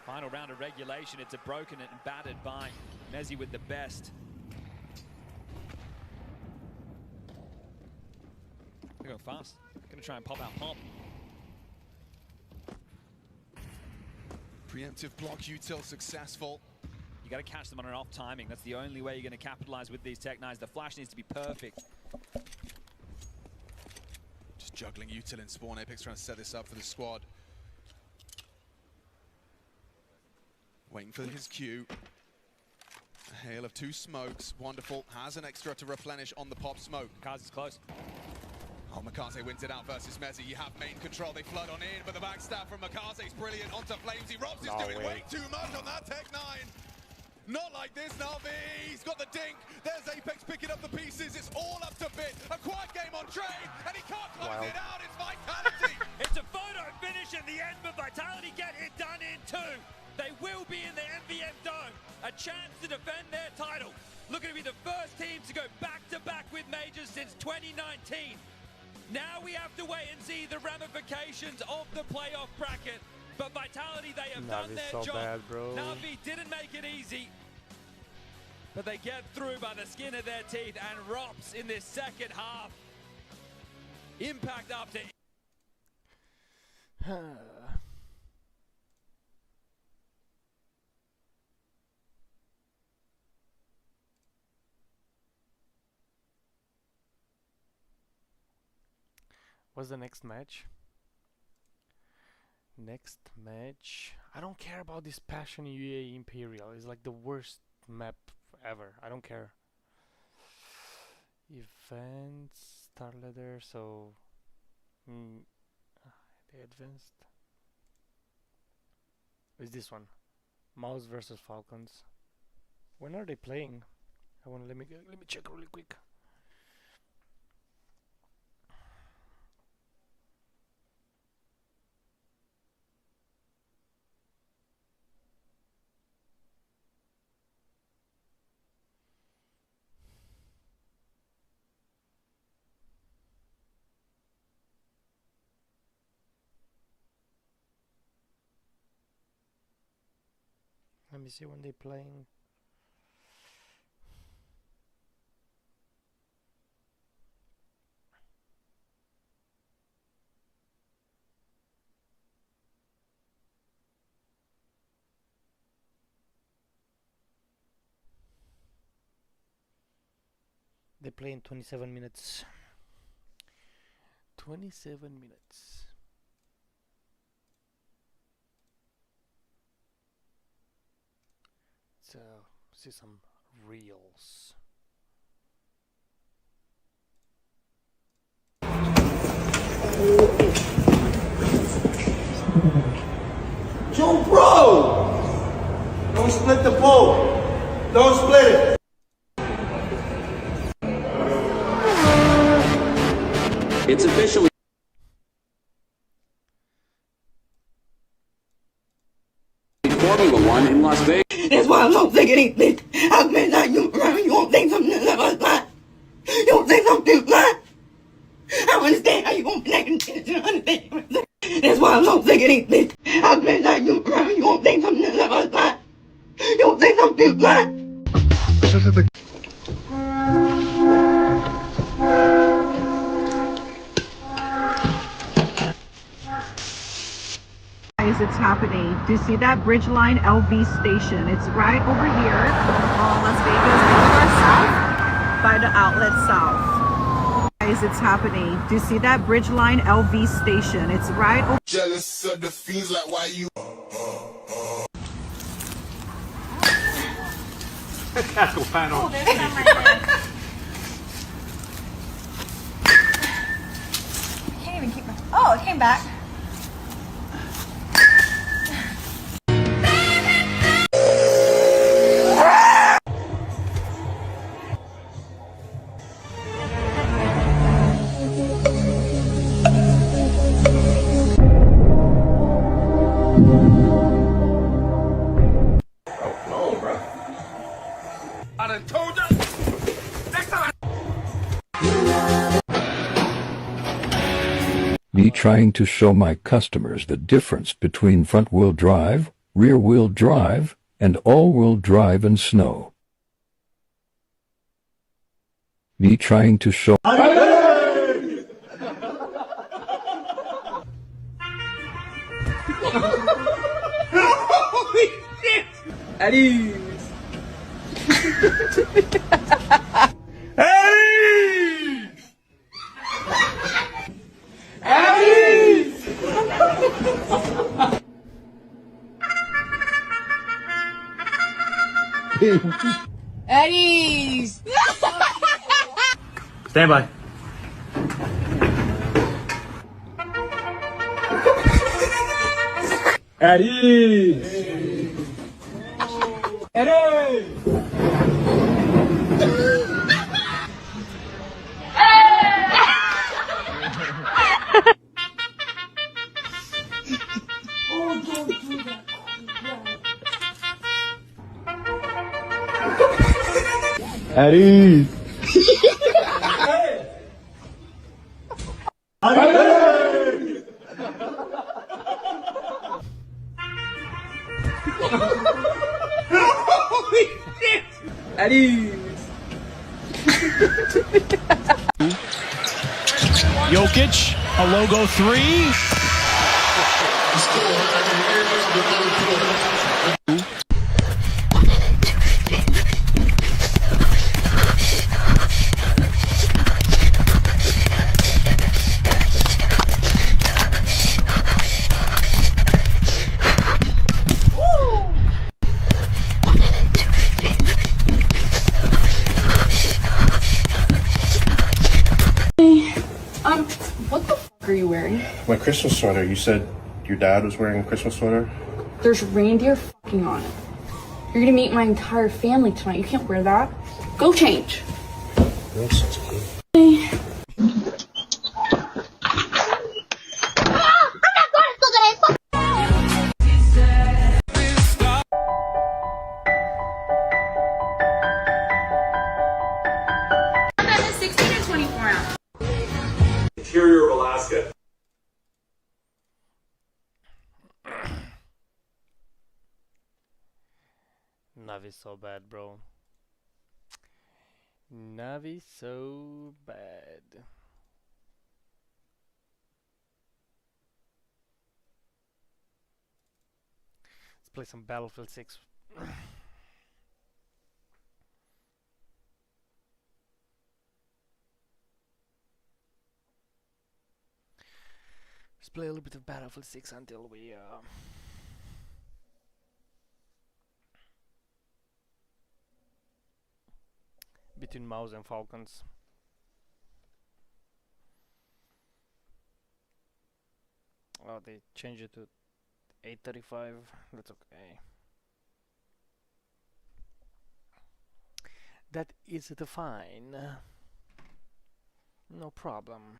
Final round of regulation. It's a broken and battered by Mezzi with the best. They're going fast. Going to try and pop out pop. Preemptive block util successful. You got to catch them on an off timing. That's the only way you're going to capitalize with these Tech-9s. The flash needs to be perfect. Just juggling util in spawn. Apex trying to set this up for the squad. Waiting for his cue. A hail of 2 smokes. Wonderful. Has an extra to replenish on the pop smoke. Makaze's close. Oh, Makaze wins it out versus Mezzi. You have main control. They flood on in, but the backstab from Makaze is brilliant. Onto Flamesy. Robs is doing way too much on that Tech-9. Not like this, Navi. He's got the dink. There's Apex picking up the pieces. It's all up to Bit. A quiet game on Train, and he can't close it out. It's Vitality. It's a photo finish at the end, but Vitality get it done in 2. They will be in the MVM Dome. A chance to defend their title. Looking to be the first team to go back-to-back with majors since 2019. Now we have to wait and see the ramifications of the playoff bracket. But Vitality, they have done their job. Bad, bro. Navi didn't make it easy. but they get through by the skin of their teeth, and Rops in this second half. Impact after... What's the next match? Next match. I don't care about this Passion UA Imperial. It's like the worst map ever. I don't care. Events, Starladder, so they advanced. Is this one? Mouz versus Falcons. When are they playing? Let me check really quick. Let me see when they're playing. They play in 27 minutes. 27 minutes. So, see some reels. Yo, bro! Don't split the boat. Don't split it. It's officially Formula One in Las Vegas. That's why I'm so sick of these bitches. I've been like you around. You won't think something that was lying. You won't think something lying. I don't understand how you won't think anything. That's why I'm so sick of these bitches. I've been like you around. You won't think something that was lying. You won't think something lying. It's happening. Do you see that Bridgeline LV station? It's right over here, Las Vegas, south by the outlet south. Guys, it's happening. Do you see that Bridgeline LV station? It's right over. Jealous of the fiends, like why you? Castle panel. Oh, there's some right there. I can't even keep my. Oh, it came back. Me trying to show my customers the difference between front-wheel drive, rear-wheel drive, and all-wheel drive in snow. Me trying to show... Holy shit! At ease! Eddie's! Stand by. Eddie! Eddie! Oh, don't do that. Eddie! Holy shit! Eddie's. Jokic, a logo 3. What the fuck are you wearing? My Christmas sweater. You said your dad was wearing a Christmas sweater? There's reindeer fucking on it. You're gonna meet my entire family tonight. You can't wear that. Go change. You're such a kid. Interior of Alaska. Navi so bad, bro. Navi so bad. Let's play some Battlefield 6. Let's play a little bit of Battlefield 6 until we between Mouz and Falcons. Oh, they changed it to 8:35. That's okay. That is fine. No problem.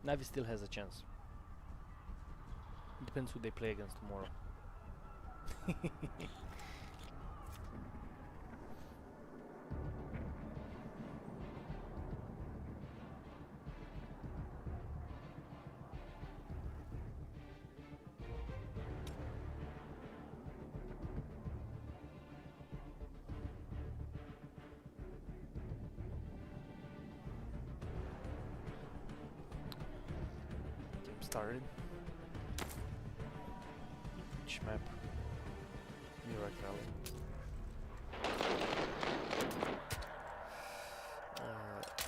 Navi still has a chance. Depends who they play against tomorrow. Started. Which map? Iraq Valley.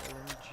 LMG.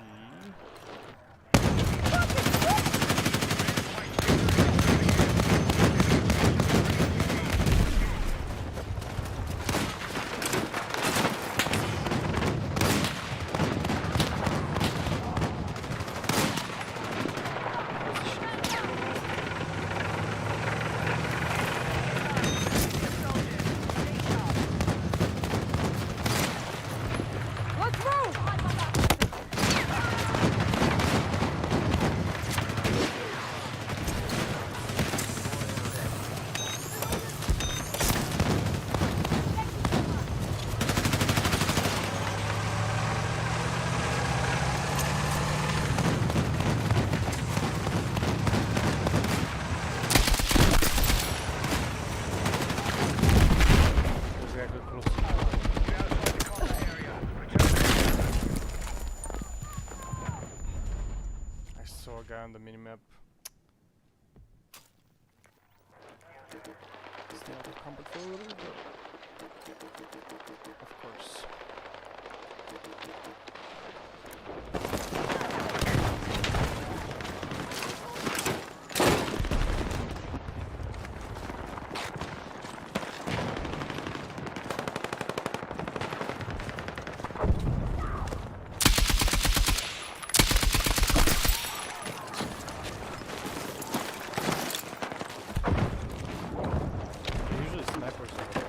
On the minimap. Stay out of combat for a little bit. Of course. Usually snipers over there.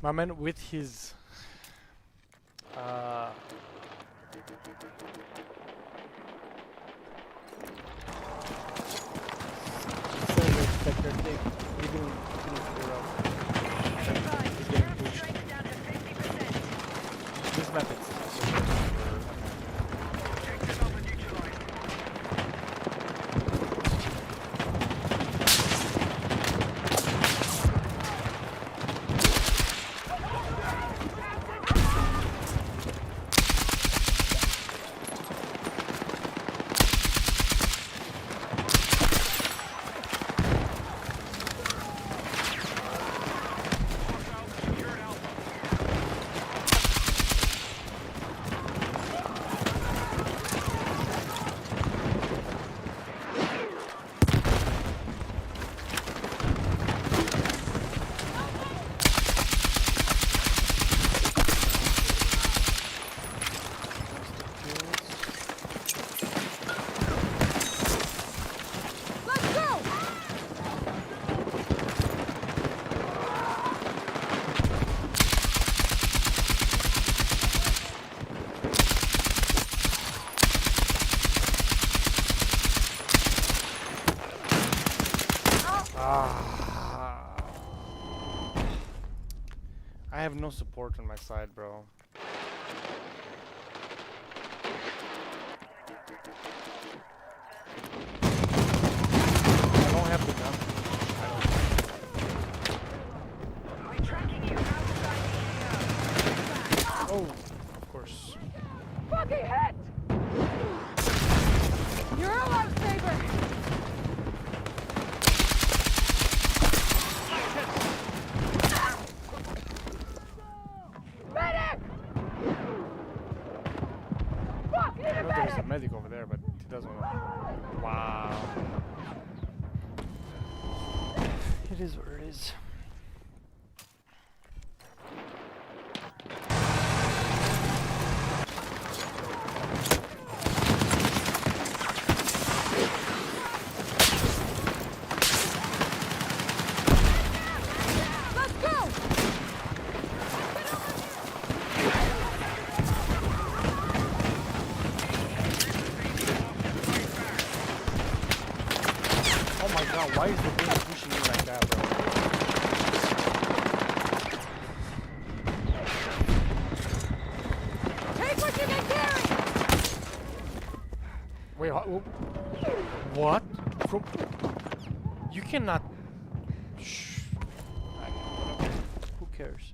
My man with his this map is I have no support on my side, bro. I don't have the gun. Oh, of course. Fucking hit! You're a lifesaver! There's a medic over there, but he doesn't know. Wow. It is what it is. Why is the thing pushing me like that, bro? Take what you can carry! Wait, what? You cannot... Shh. Who cares?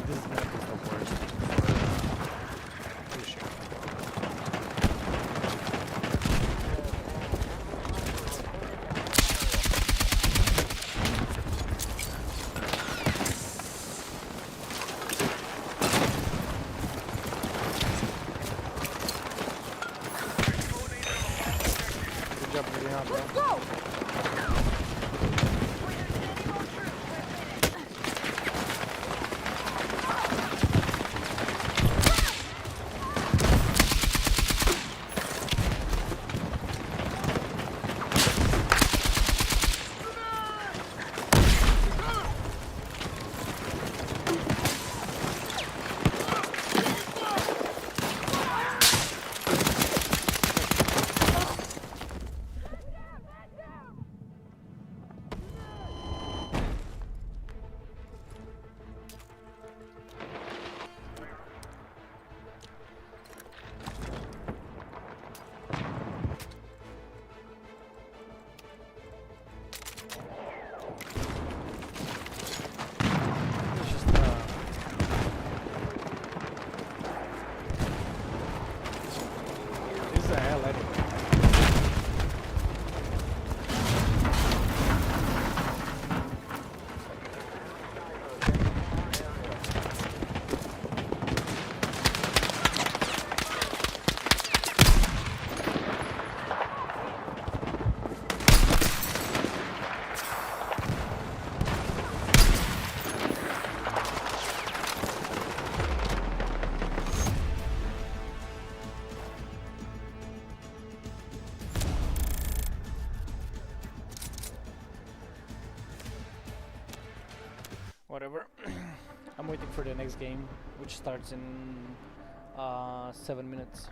This map is the worst for pushing. job moving out, bro. Let's go! Whatever. I'm waiting for the next game, which starts in 7 minutes.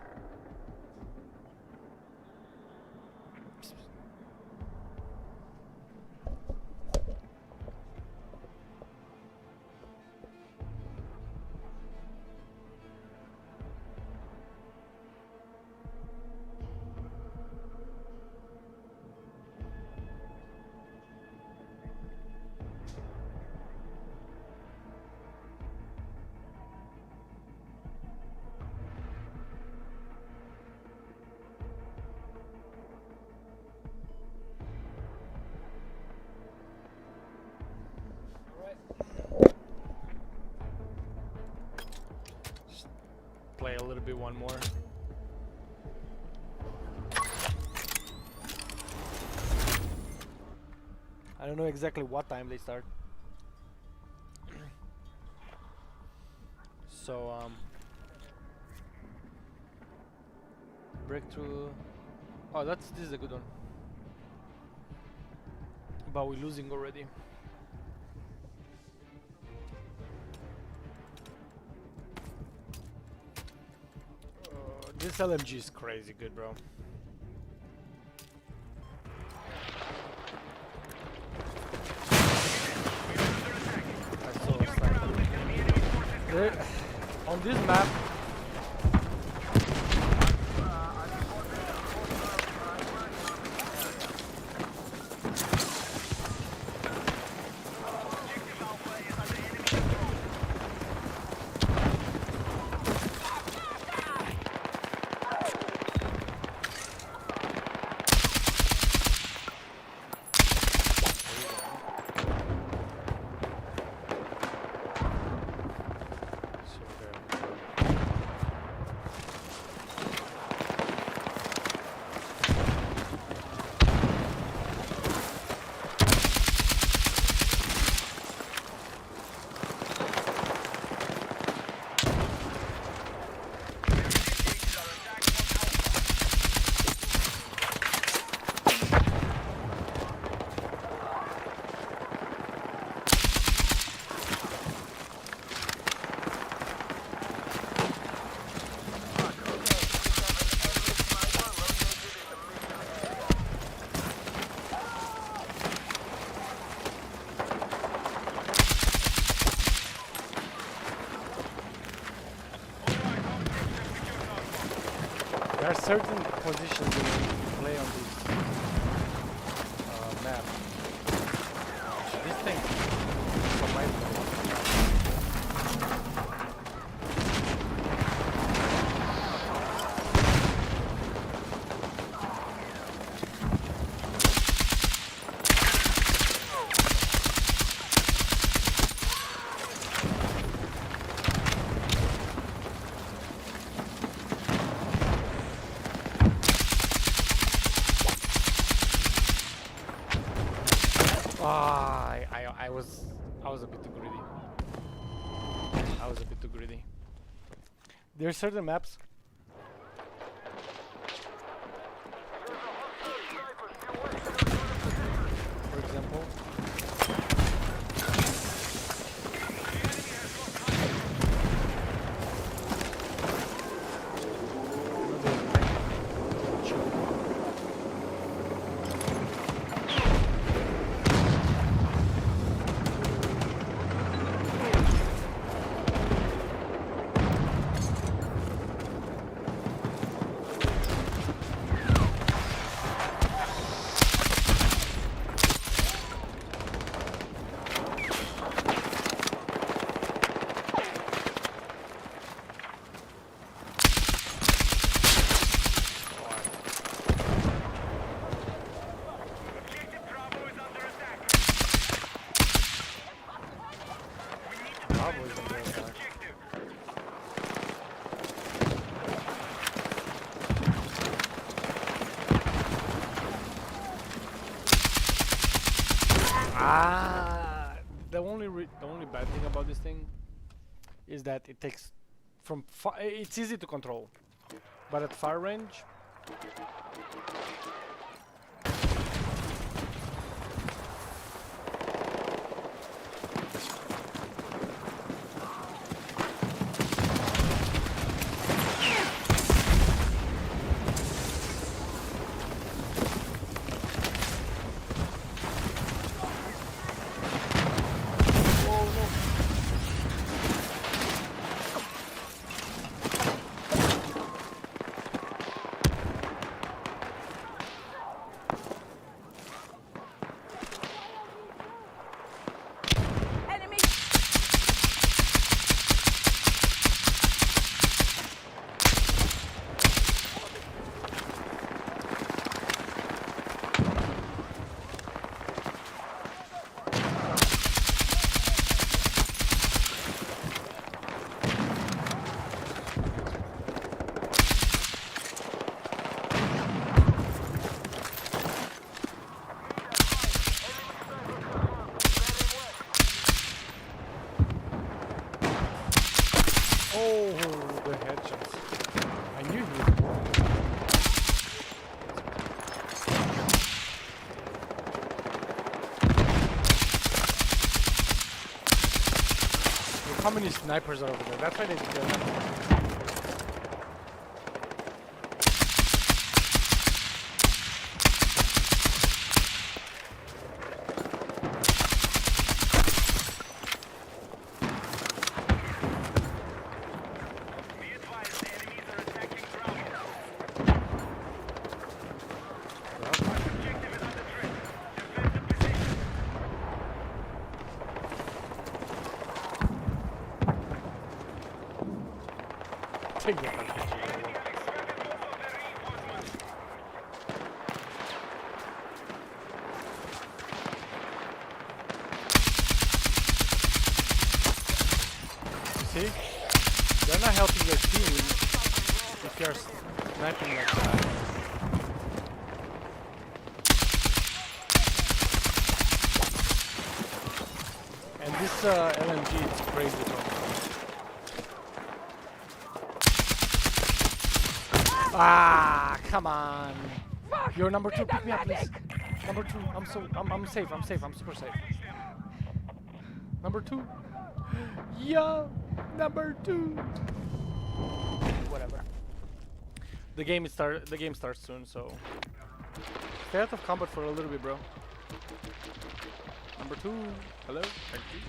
Play a little bit one more. I don't know exactly what time they start. So breakthrough. Oh, this is a good one. But we're losing already. This LMG is crazy good, bro. I saw a sniper. On this map, there are certain positions that you play on this map. This thing, from my I was a bit too greedy. I was a bit too greedy. There are certain maps. For example. The only bad thing about this thing is that it takes from far. It's easy to control, but at far range. Oh, the headshots. I knew he was wrong. Look how many snipers are over there. That's why they kill them. See? They're not helping their team if you're sniping like that. And this LMG is crazy. Ah, come on. You're number 2, pick me up, please. Number 2, I'm safe, I'm super safe. Number 2. Yo, number 2. Whatever. The game starts soon, so stay out of combat for a little bit, bro. Number 2. Hello. Thank you.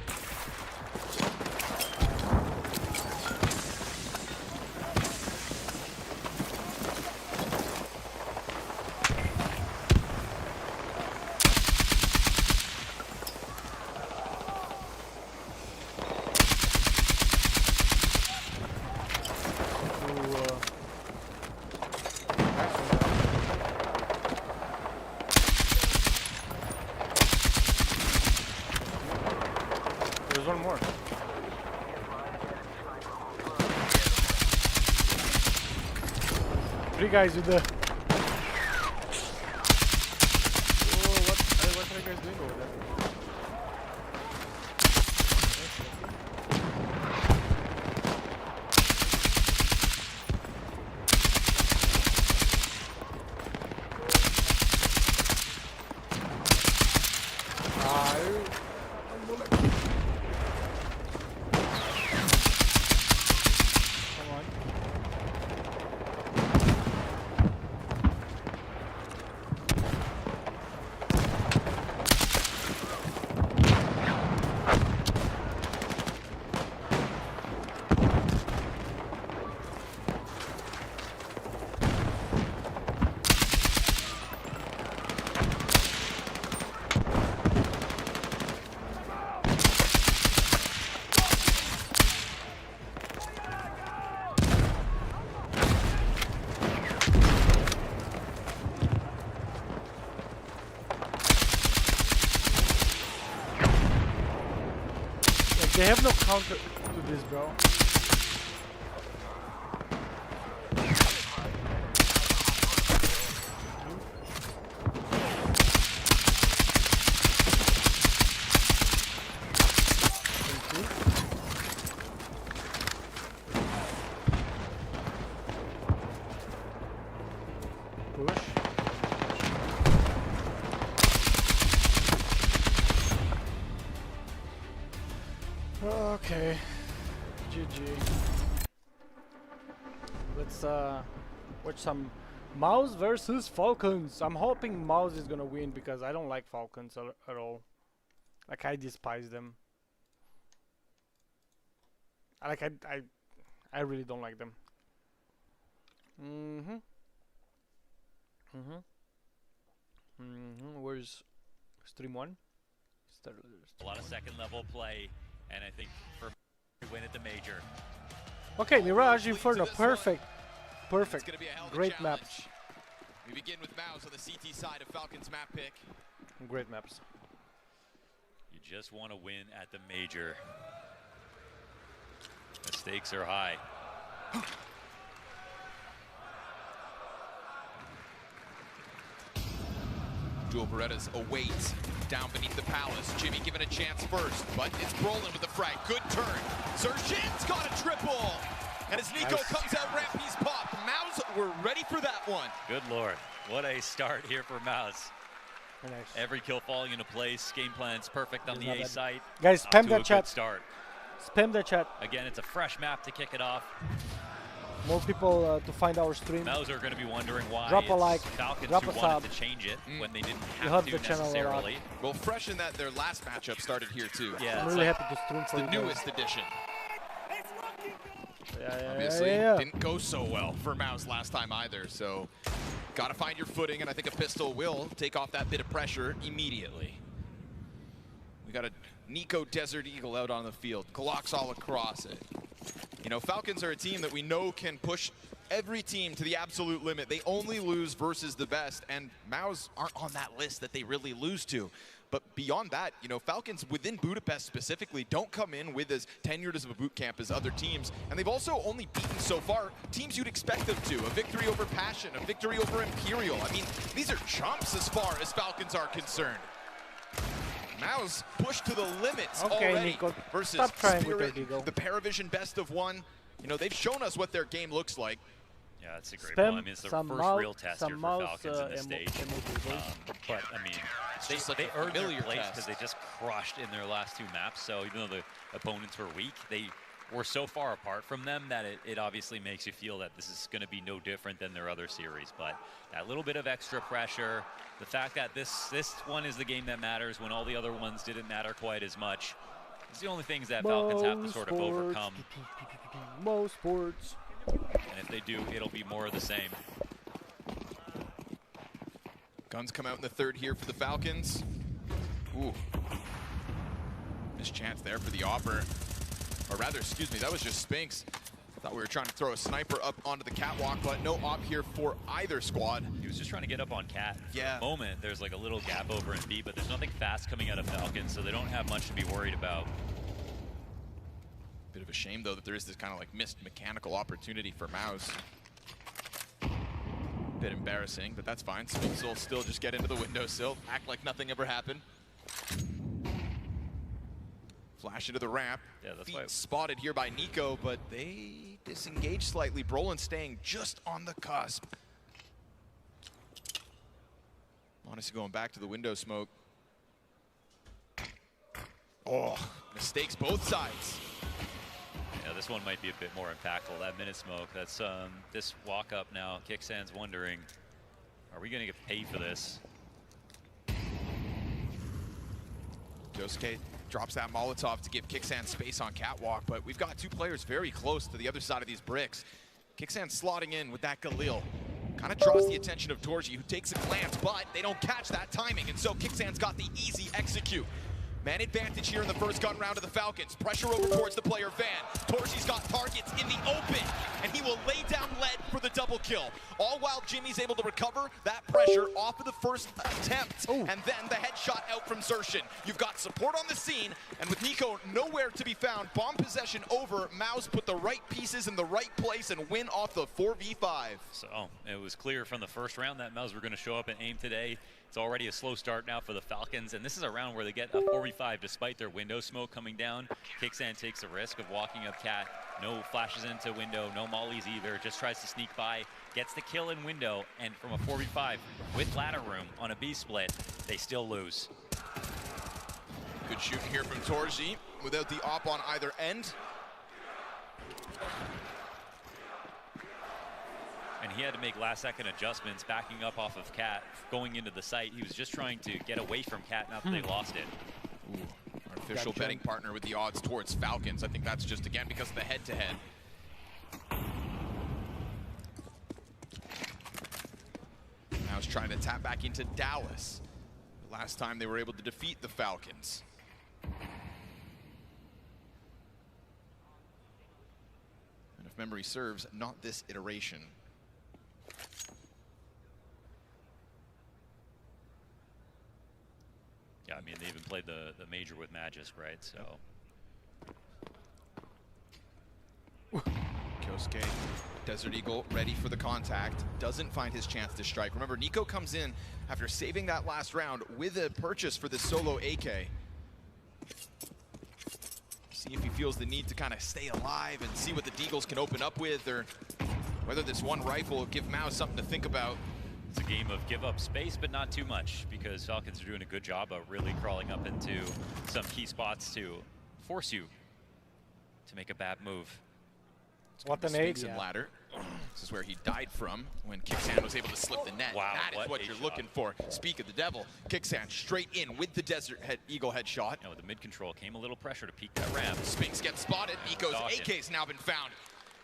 One more. 3 guys with the. Oh, what are you guys doing over there? They have no counter to this, bro. Okay, GG. Let's watch some Mouz versus Falcons. I'm hoping Mouz is gonna win because I don't like Falcons at all. Like, I despise them. I really don't like them. Where's stream 1? A lot of second level play, and I think for to win at the major. Okay, Mirage Inferno, perfect. Great maps. We begin with Mouz on the CT side of Falcons map pick. Great maps. You just want to win at the major. The stakes are high. Dual Berettas awaits down beneath the palace. Jimmy given a chance first, but it's Brolin with the frag. Good turn. Sergeant's got a triple. And as Nico comes out, Rampy's pop. Mouz, we're ready for that one. Good lord. What a start here for Mouz. Nice. Every kill falling into place. Game plan's perfect on the A site. Guys, spam that Good chat. start. Spam the chat. Again, it's a fresh map to kick it off. More people to find our stream. Mouz are going to be wondering why drop a like, Falcons drop who a wanted sub. to change it when they didn't You have help to the channel a lot. necessarily. Well, fresh in that their last matchup started here too. Yeah, I'm really happy to stream it's for the you guys. newest edition. Yeah, Obviously, yeah. didn't go so well for Mouz last time either, so gotta find your footing, and I think a pistol will take off that bit of pressure immediately. We got a Nico Desert Eagle out on the field, Glocks all across it. You know, Falcons are a team that we know can push every team to the absolute limit. They only lose versus the best, and Mouz aren't on that list that they really lose to. But beyond that, you know, Falcons within Budapest specifically don't come in with as tenured as a boot camp as other teams. And they've also only beaten so far teams you'd expect them to. A victory over Passion, a victory over Imperial. I mean, these are chumps as far as Falcons are concerned. Mouz pushed to the limits already Nico. versus Stop trying with Spirit, your Eagle. the Paravision best of one. You know, they've shown us what their game looks like. Yeah, that's a great Spam one. I mean, it's the some first Mouz- real test here some for Mouz, Falcons in this stage. But, I mean, they earned their familiar place test. because they just crushed in their last two maps. So even though the opponents were weak, they were so far apart from them that it obviously makes you feel that this is going to be no different than their other series. But that little bit of extra pressure, the fact that this one is the game that matters when all the other ones didn't matter quite as much, it's the only things that Falcons have to sort of overcome. Mouz Sports. And if they do, it'll be more of the same. Guns come out in the third here for the Falcons. Ooh. Missed chance there for the Opper. Or rather, excuse me, that was just Spinks. Thought we were trying to throw a sniper up onto the catwalk, but no op here for either squad. He was just trying to get up on Cat. Yeah. For the moment, there's like a little gap over in B, but there's nothing fast coming out of Falcons, so they don't have much to be worried about. Bit of a shame, though, that there is this kind of like missed mechanical opportunity for Mouz. Bit embarrassing, but that's fine. Spinks will still just get into the windowsill, act like nothing ever happened. Flash into the ramp. Yeah, that's Feet why spotted here by Nico, but they disengage slightly. Brolin staying just on the cusp. Honestly, going back to the window smoke. Oh, mistakes both sides. Yeah, this one might be a bit more impactful. That minute smoke, that's this walk up now. Kicksands wondering, are we going to get paid for this? Josuke drops that Molotov to give Kicksands space on catwalk, but we've got two players very close to the other side of these bricks. Kicksands slotting in with that Galil. Kind of draws the attention of Torji, who takes a glance, but they don't catch that timing, and so Kicksands got the easy execute. Man advantage here in the first gun round of the Falcons. Pressure over towards the player Van. Torchi's got targets in the open, and he will lay down lead for the double kill. All while Jimmy's able to recover that pressure off of the first attempt, and then the headshot out from Xerxin. You've got support on the scene, and with Nico nowhere to be found, bomb possession over. Mouz put the right pieces in the right place and win off the 4v5. So it was clear from the first round that Mouz were going to show up and aim today. It's already a slow start now for the Falcons, and this is a round where they get a 4v5 despite their window smoke coming down. Kixan takes the risk of walking up Cat. No flashes into window, no mollies either, just tries to sneak by, gets the kill in window, and from a 4v5 with ladder room on a B split, they still lose. Good shooting here from Torji without the op on either end. And he had to make last-second adjustments, backing up off of Cat, going into the site. He was just trying to get away from Cat, not that they lost it. Ooh, our official betting partner with the odds towards Falcons. I think that's just, again, because of the head-to-head. Now he's trying to tap back into Dallas. The last time they were able to defeat the Falcons. And if memory serves, not this iteration. Yeah, I mean, they even played the major with Magisk, right? So. Kyosuke, Desert Eagle, ready for the contact. Doesn't find his chance to strike. Remember, Nico comes in after saving that last round with a purchase for the solo AK. See if he feels the need to kind of stay alive and see what the Deagles can open up with, or whether this one rifle will give Mouz something to think about. It's a game of give up space, but not too much, because Falcons are doing a good job of really crawling up into some key spots to force you to make a bad move. What an aid, ladder. This is where he died from when Kixan was able to slip the net. Wow, that is what you're looking for. Speak of the devil, Kixan straight in with the Desert Eagle headshot. And with the mid control came a little pressure to peek that ramp. Spinks gets spotted. Nico's AK's now been found.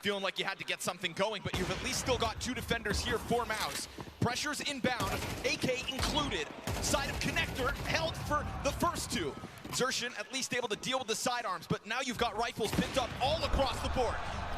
Feeling like you had to get something going, but you've at least still got two defenders here for Mouz. Pressure's inbound, AK included. Side of connector held for the first two. Xerxin at least able to deal with the sidearms, but now you've got rifles picked up all across the board.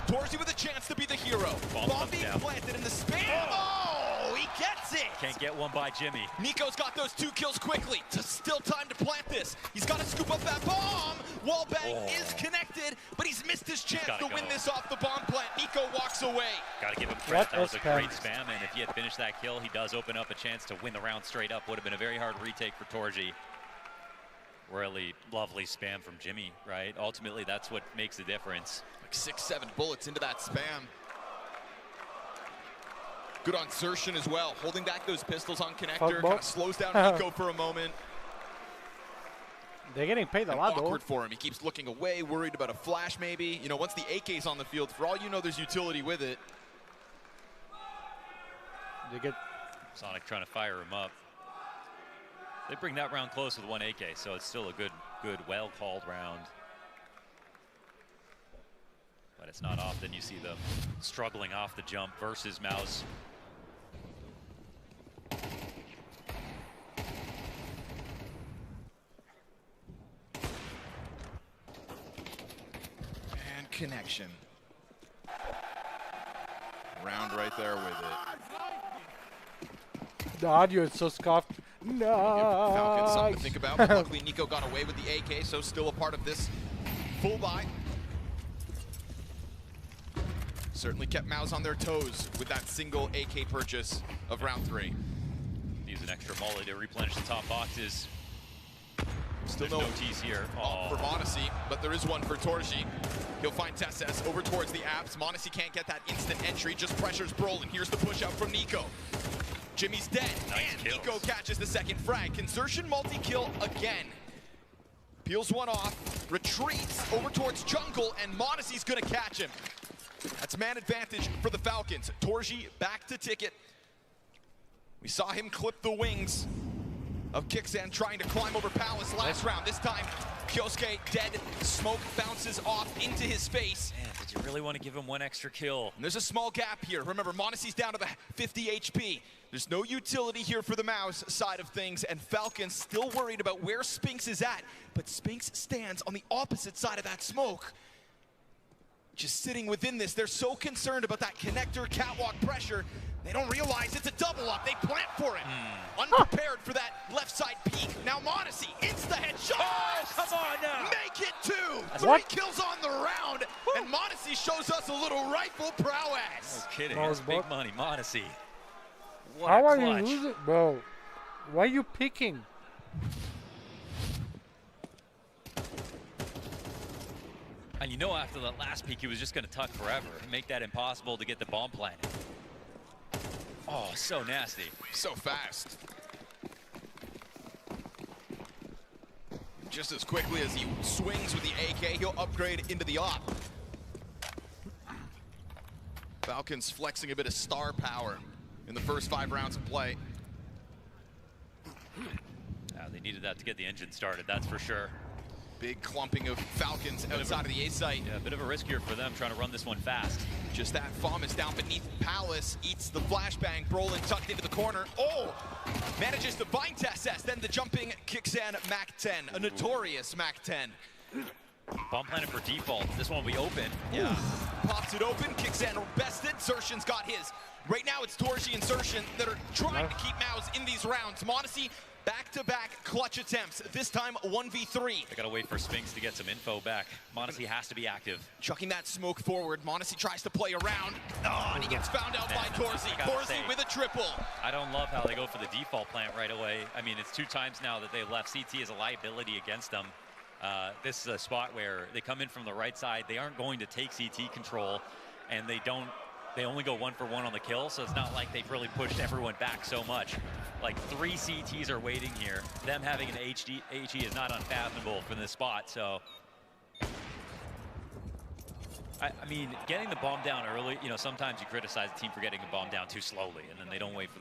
Torzi with a chance to be the hero. Bomb being planted in the spam. Oh, he gets it. Can't get one by Jimmy. Nico's got those two kills quickly. Still time to plant this. He's got to scoop up that bomb. Wallbang is connected, but he's missed his chance to win this off the bomb plant. Nico walks away. Got to give him credit. That was a great spam, and if he had finished that kill, he does open up a chance to win the round straight up. Would have been a very hard retake for Torji. Really lovely spam from Jimmy, right? Ultimately, that's what makes the difference. Like 6-7 bullets into that spam. Good on Xerxin as well. Holding back those pistols on connector. Kind of slows down Nico for a moment. They're getting paid a lot, though. Awkward for him. He keeps looking away, worried about a flash maybe. You know, once the AK's on the field, for all you know, there's utility with it. They get Sonic trying to fire him up. They bring that round close with one AK, so it's still a good, well-called round. But it's not often you see them struggling off the jump versus Mouz. And connection. Round right there with it. The audio is so scuffed. No. Falcons something to think about. But luckily, Nico got away with the AK, so still a part of this full buy. Certainly kept Mouz on their toes with that single AK purchase of round 3. Use an extra molly to replenish the top boxes. Still no T's here. For Monacy, but there is one for Torji. He'll find Tesses over towards the apps. Monacy can't get that instant entry, just pressures Brolin. Here's the push out from Nico. Jimmy's dead, and Nico catches the second frag. Can Xerxin multi-kill again? Peels one off, retreats over towards jungle, and Monacy's gonna catch him. That's man advantage for the Falcons. Torji back to ticket. We saw him clip the wings of Kixan trying to climb over Palace last round. This time, Kyosuke dead. Smoke bounces off into his face. Man, did you really want to give him one extra kill? And there's a small gap here. Remember, Monacy's down to the 50 HP. There's no utility here for the Mouse side of things, and Falcons still worried about where Spinks is at. But Spinks stands on the opposite side of that smoke. Just sitting within this, they're so concerned about that connector catwalk pressure, they don't realize it's a double up. They plant for it. Unprepared for that left side peek. Now Monacy, insta-headshot. Oh, come on now. Make it 2. What? 3 kills on the round, and Monacy shows us a little rifle prowess. No kidding, Mouz that's big bot. money. Monacy. What How a are clutch. you losing, bro? Why are you picking? And you know after that last peek, he was just going to tuck forever and make that impossible to get the bomb planted. Oh, so nasty. So fast. Just as quickly as he swings with the AK, he'll upgrade into the op. Falcons flexing a bit of star power in the first 5 rounds of play. They needed that to get the engine started, that's for sure. Big clumping of Falcons outside of the A site. Yeah, a bit of a riskier for them trying to run this one fast. Just that FAMAS down beneath Palace, eats the flashbang. Brolin tucked into the corner. Oh! Manages to bind to SS, then the jumping Kixan Mac 10, a notorious Mac 10. Bomb planted for default. This one will be open. Yeah. Pops it open, Kixan bested. Zershin's got his. Right now it's Torji and Zershin that are trying to keep Mouz in these rounds. Monacy, back-to-back clutch attempts, this time 1v3. They gotta wait for Spinks to get some info back. Monacy has to be active. Chucking that smoke forward, Monacy tries to play around. Oh, and he gets found out by Torzi. Torzi with a triple. I don't love how they go for the default plant right away. I mean, it's 2 times now that they've left CT as a liability against them. This is a spot where they come in from the right side. They aren't going to take CT control, and they only go 1 for 1 on the kill, so it's not like they've really pushed everyone back so much. Like 3 CTs are waiting here. Them having an HE is not unfathomable from this spot, so. I mean, getting the bomb down early, you know, sometimes you criticize the team for getting the bomb down too slowly, and then they don't wait for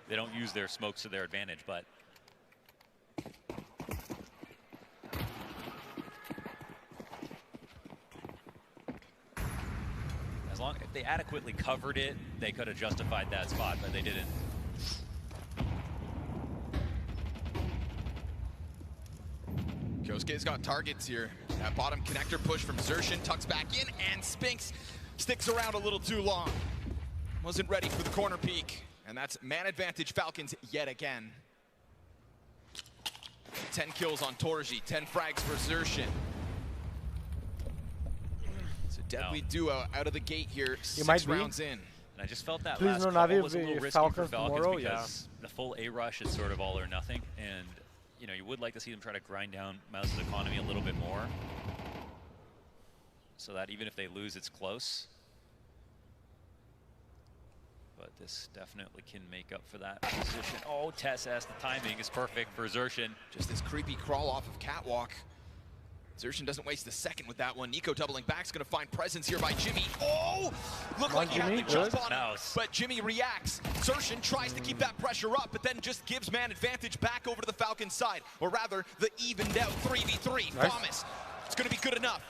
they don't use their smokes to their advantage, but. As long as they adequately covered it, they could have justified that spot, but they didn't. Kyosuke's got targets here. That bottom connector push from Zershin tucks back in, and Spinks sticks around a little too long. Wasn't ready for the corner peek, and that's man advantage Falcons yet again. 10 kills on Torji, 10 frags for Zershin. It's a deadly duo out of the gate here, 6 rounds in. And I just felt that Please last no call Navi was a little risky Falcons for Falcons tomorrow, because the full A rush is sort of all or nothing, and you know you would like to see them try to grind down Mouse's economy a little bit more, so that even if they lose, it's close. But this definitely can make up for that position. Oh, TSS, the timing is perfect for Zershin. Just this creepy crawl off of Catwalk. Zershin doesn't waste a second with that one. Nico doubling back is going to find presence here by Jimmy. Oh! Looked like he had the jump on him, but Jimmy reacts. Zershin tries to keep that pressure up, but then just gives man advantage back over to the Falcons side. Or rather, the evened out 3v3. FAMAS. It's going to be good enough.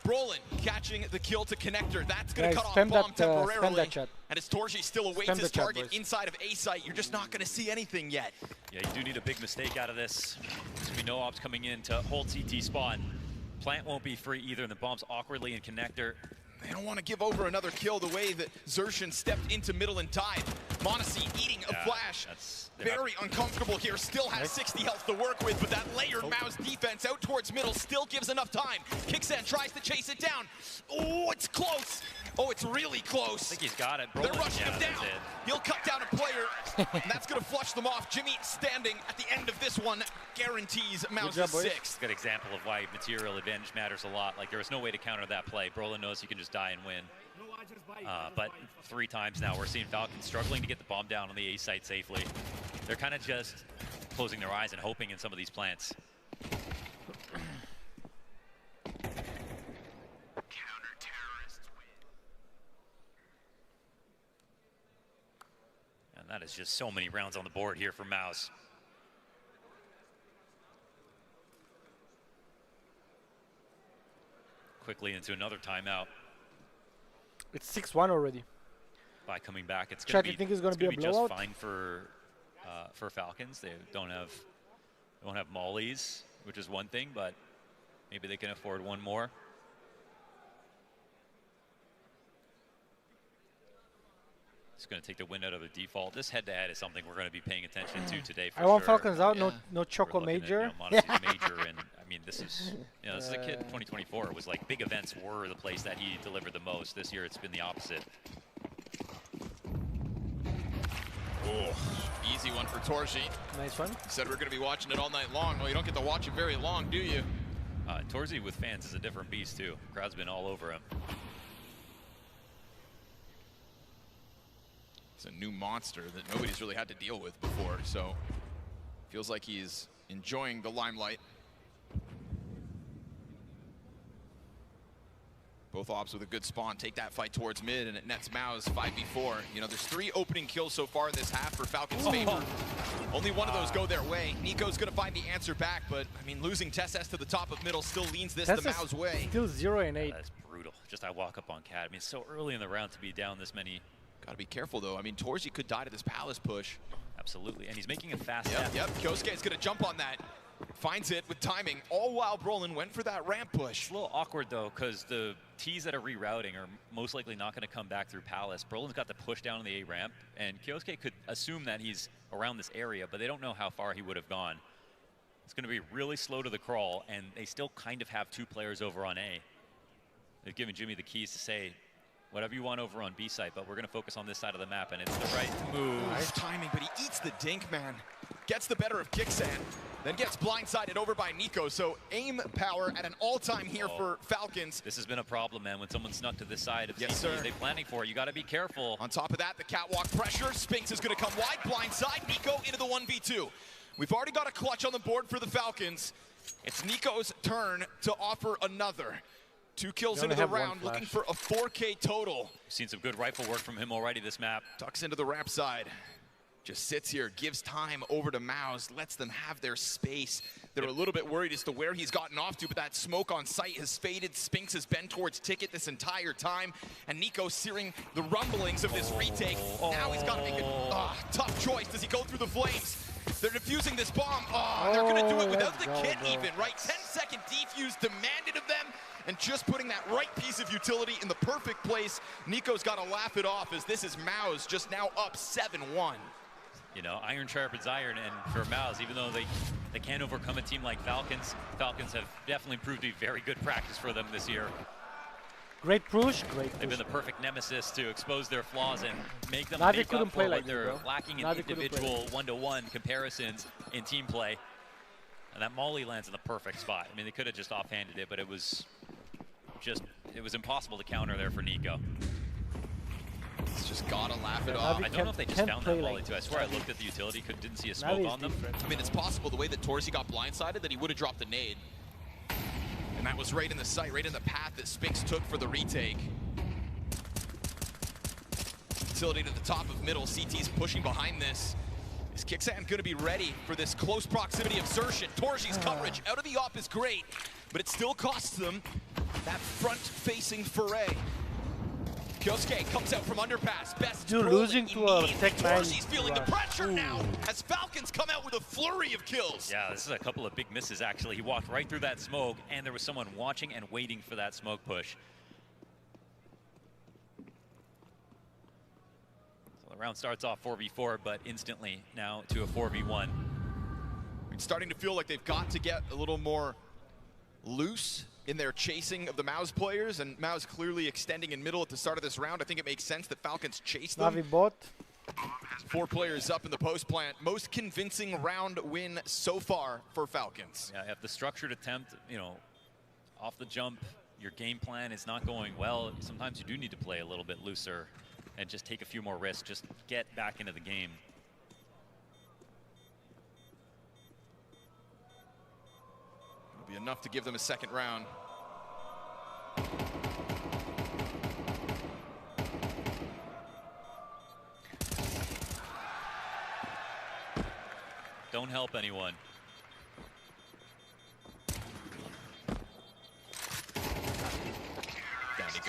Brolin catching the kill to connector. That's going to cut off bomb temporarily. And as Torji still awaits his target inside of A site, you're just not going to see anything yet. Yeah, you do need a big mistake out of this. There's going to be no ops coming in to hold CT spawn. Plant won't be free either, and the bomb's awkwardly in connector. They don't want to give over another kill the way that Zershin stepped into middle and tied. Monacy eating a flash. Very uncomfortable here. Still has 60 health to work with, but that layered Mouse defense out towards middle still gives enough time. Kixan tries to chase it down. Oh, it's close. Oh, it's really close. I think he's got it. They're rushing him down. He'll cut down a player, and that's going to flush them off. Jimmy standing at the end of this one guarantees Mouse's 6. Good example of why material advantage matters a lot. Like, there was no way to counter that play. Brolin knows he can just die and win. But 3 times now, we're seeing Falcons struggling to get the bomb down on the A site safely. They're kind of just closing their eyes and hoping in some of these plants. And that is just so many rounds on the board here for Mouz. quickly into another timeout. It's 6-1 already. By coming back, it's Chat, going to be. you think it's gonna be a just blowout? fine for Falcons. They don't have mollies, which is one thing, but maybe they can afford one more. It's going to take the wind out of the default. This head-to-head is something we're going to be paying attention to today. For I want sure. Falcons out. No Choco Major. Modesty Major, and I mean, this is a kid. 2024 was like big events were the place that he delivered the most. This year, it's been the opposite. Oh, easy one for Torji. Nice one. Said we're going to be watching it all night long. Well, you don't get to watch it very long, do you? Torzi with fans is a different beast too. Crowd's been all over him. It's a new monster that nobody's really had to deal with before, so feels like he's enjoying the limelight. Both ops with a good spawn take that fight towards mid, and it nets Mouz 5v4. You know, there's 3 opening kills so far in this half for Falcons' favor. Only one of those go their way. Nico's gonna find the answer back, but I mean, losing TeSS to the top of middle still leans this the Mouz way. Still 0 and 8. That's brutal. Just I walk up on Cat. I mean, it's so early in the round to be down this many. Gotta be careful though. I mean, Torji could die to this Palace push. Absolutely, and he's making a fast step. step. Kyosuke is gonna jump on that. Finds it with timing, all while Brolin went for that ramp push. It's a little awkward though, because the T's that are rerouting are most likely not going to come back through Palace. Brolin's got the push down on the A ramp, and Kyosuke could assume that he's around this area, but they don't know how far he would have gone. It's going to be really slow to the crawl, and they still kind of have 2 players over on A. They've given Jimmy the keys to say, whatever you want over on B site, but we're going to focus on this side of the map, and it's the right move. Nice timing, but he eats the dink, man. Gets the better of Kixan, then gets blindsided over by Nico. So aim power at an all-time here for Falcons. This has been a problem, man. When someone snuck to this side of yes, CT, they're planning for it. You got to be careful. On top of that, the catwalk pressure. Spinks is going to come wide, blindside. Nico into the 1v2. We've already got a clutch on the board for the Falcons. It's Nico's turn to offer another. 2 kills into the round, looking for a 4K total. Seen some good rifle work from him already this map. Tucks into the ramp side. Just sits here, gives time over to Mouz, lets them have their space. They're a little bit worried as to where he's gotten off to, but that smoke on site has faded. Spinks has been towards Ticket this entire time, and Nico searing the rumblings of this retake. Now he's got to make a tough choice. Does he go through the flames? They're defusing this bomb. They're going to do it without the kit even, right? 10-second defuse demanded of them, and just putting that right piece of utility in the perfect place. Nico's got to laugh it off as this is Mouz just now up 7-1. You know, iron sharpens iron, and for Mouz, even though they can't overcome a team like Falcons, Falcons have definitely proved to be very good practice for them this year. Great push, great push. They've been the perfect nemesis to expose their flaws and make them Navi make couldn't up play for like what they're bro. lacking in Navi individual one-to-one comparisons in team play. And that Molly lands in the perfect spot. I mean, they could have just offhanded it, but it was impossible to counter there for Nico. It's just gotta laugh it off. I don't know if they just found that Molly too. I swear I looked at the utility, didn't see a smoke on them. I mean, it's possible the way that Torzi got blindsided that he would have dropped the nade. And that was right in the sight, right in the path that Spinks took for the retake. Utility to the top of middle. CT's pushing behind this. Is Kixan gonna be ready for this close proximity insertion? Torji's coverage out of the op is great, but it still costs them that front-facing foray. Kyosuke comes out from underpass. Best Dude, losing to a Tech 9. Torji's feeling the pressure now as Falcons come out with a flurry of kills. Yeah, this is a couple of big misses, actually. He walked right through that smoke, and there was someone watching and waiting for that smoke push. So the round starts off 4v4, but instantly now to a 4v1. It's starting to feel like they've got to get a little more loose in their chasing of the Mouz players, and Mouz clearly extending in middle at the start of this round. I think it makes sense that Falcons chase them. Navi bot. 4 players up in the post plant. Most convincing round win so far for Falcons. Yeah, if the structured attempt, you know, off the jump, your game plan is not going well, sometimes you do need to play a little bit looser and just take a few more risks, just get back into the game. It'll be enough to give them a second round. Don't help anyone.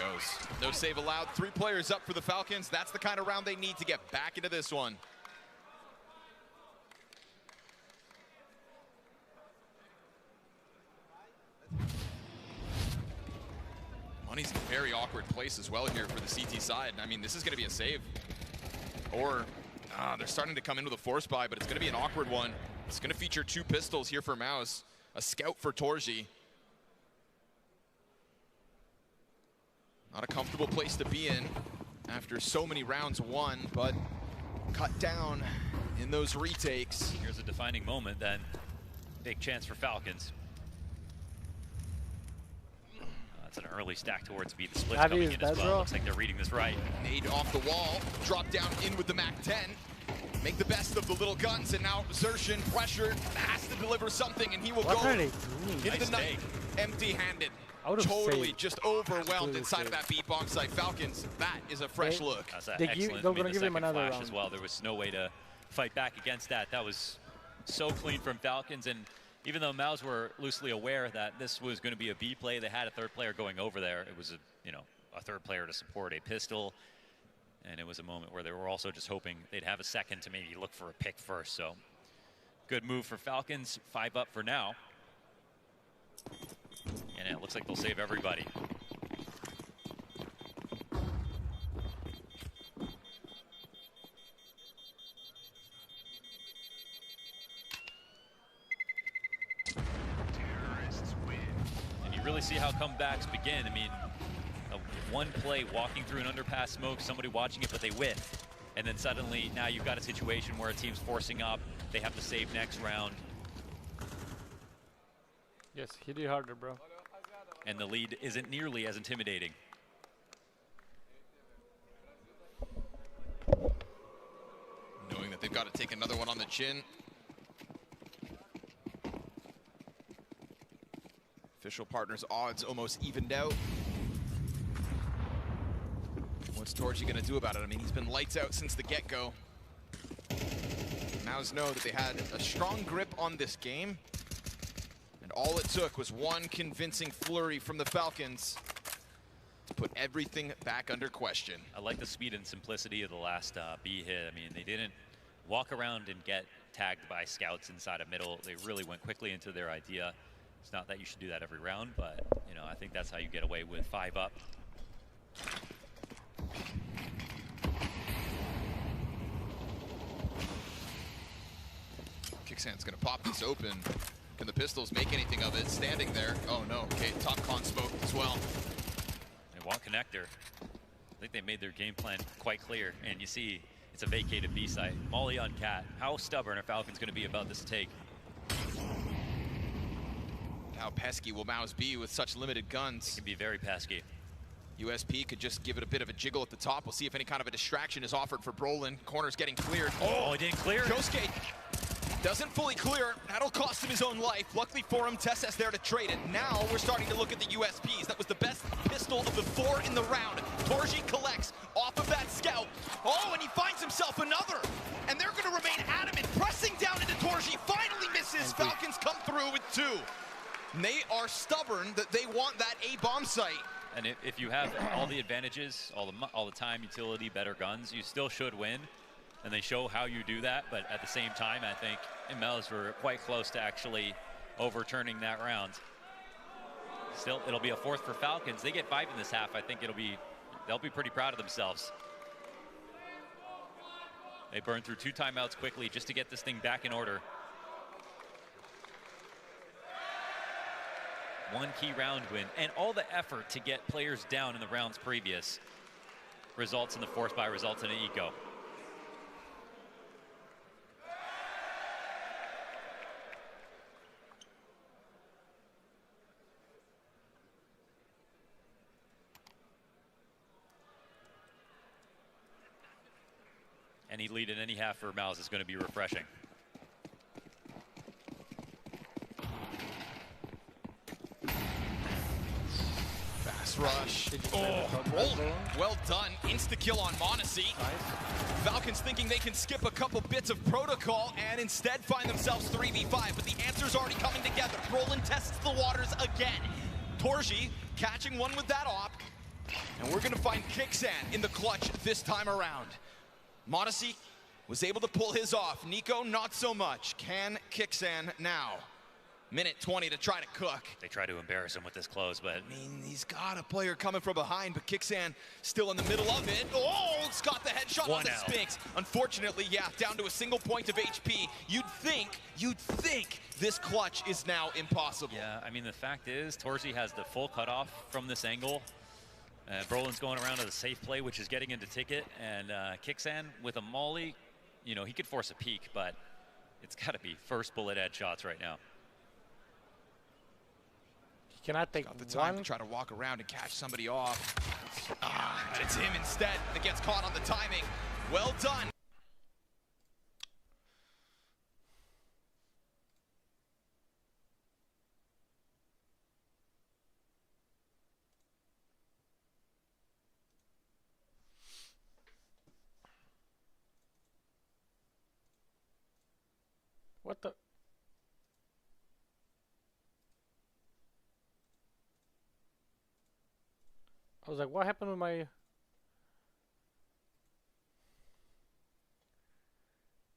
goes. No save allowed. 3 players up for the Falcons. That's the kind of round they need to get back into this one. Money's in a very awkward place as well here for the CT side. I mean, this is going to be a save. Or they're starting to come in with a force buy, but it's going to be an awkward one. It's going to feature 2 pistols here for Mouz. A scout for Torji. Not a comfortable place to be in after so many rounds won, but cut down in those retakes. Here's a defining moment then. Big chance for Falcons. That's an early stack towards B. The split's coming in as well. Looks like they're reading this right. Nade off the wall, drop down in with the MAC-10. Make the best of the little guns, and now Xertion, pressured, has to deliver something, and he will go into the night empty-handed. Totally just overwhelmed inside of that B bomb site. Falcons, that is a fresh look. That's excellent. They're going to give him another flash as well. There was no way to fight back against that. That was so clean from Falcons, and even though Mouz were loosely aware that this was going to be a B play, they had a 3rd player going over there. It was a 3rd player to support a pistol, and it was a moment where they were also just hoping they'd have a second to maybe look for a pick first. So good move for Falcons. 5 up for now. And it looks like they'll save everybody. And you really see how comebacks begin. I mean, one play walking through an underpass smoke, somebody watching it, but they whiff. And then suddenly now you've got a situation where a team's forcing up. They have to save next round. Yes, hit it harder, bro. And the lead isn't nearly as intimidating. Knowing that they've got to take another one on the chin. Official partners' odds almost evened out. What's Torji going to do about it? I mean, he's been lights out since the get-go. Mouz know that they had a strong grip on this game. And all it took was one convincing flurry from the Falcons to put everything back under question. I like the speed and simplicity of the last B hit. I mean, they didn't walk around and get tagged by scouts inside a middle. They really went quickly into their idea. It's not that you should do that every round, but I think that's how you get away with 5 up. Kicksand's going to pop this open. Can the pistols make anything of it? Standing there. Oh no. Okay, top con smoked as well. They want connector. I think they made their game plan quite clear. And you see, it's a vacated B site. Molly on Cat. How stubborn are Falcons going to be about this take? How pesky will Mouz be with such limited guns? It can be very pesky. USP could just give it a bit of a jiggle at the top. We'll see if any kind of a distraction is offered for Brolin. Corner's getting cleared. Oh, he didn't clear. Kosuke doesn't fully clear. That'll cost him his own life. Luckily for him, Tessa's there to trade it. Now we're starting to look at the USPs. That was the best pistol of the 4 in the round. Torji collects off of that scout. Oh, and he finds himself another. And they're going to remain adamant. Pressing down into Torji. Finally misses. Falcons come through with 2. And they are stubborn that they want that A bomb site. And if you have all the advantages, all the time, utility, better guns, you still should win. And they show how you do that, but at the same time, I think Mouz were quite close to actually overturning that round. Still, it'll be a 4th for Falcons. They get 5 in this half. I think they'll be pretty proud of themselves. They burned through 2 timeouts quickly just to get this thing back in order. 1 key round win, and all the effort to get players down in the rounds previous results in the force buy, results in an eco. Any lead in any half for Mouz is going to be refreshing. Fast rush. Well done. Insta-kill on Monacy. Falcons thinking they can skip a couple bits of protocol and instead find themselves 3v5, but the answer's already coming together. Brolin tests the waters again. Torji catching one with that op. And we're gonna find Kixan in the clutch this time around. Modesty was able to pull his off. Nico, not so much. Can Kixan now? Minute 20 to try to cook. They try to embarrass him with this close, but... I mean, he's got a player coming from behind, but Kixan still in the middle of it. Oh, it's got the headshot on the Spinks. Unfortunately, yeah, down to a single point of HP. You'd think this clutch is now impossible. Yeah, I mean, the fact is, Torzi has the full cutoff from this angle. Brolin's going around to the safe play, which is getting into ticket, and Kixan with a molly, you know, he could force a peek, but it's got to be first bullet headshots right now. Cannot take got the time to try to walk around and catch somebody off. But it's him instead that gets caught on the timing. Well done. What the? I was like, what happened with my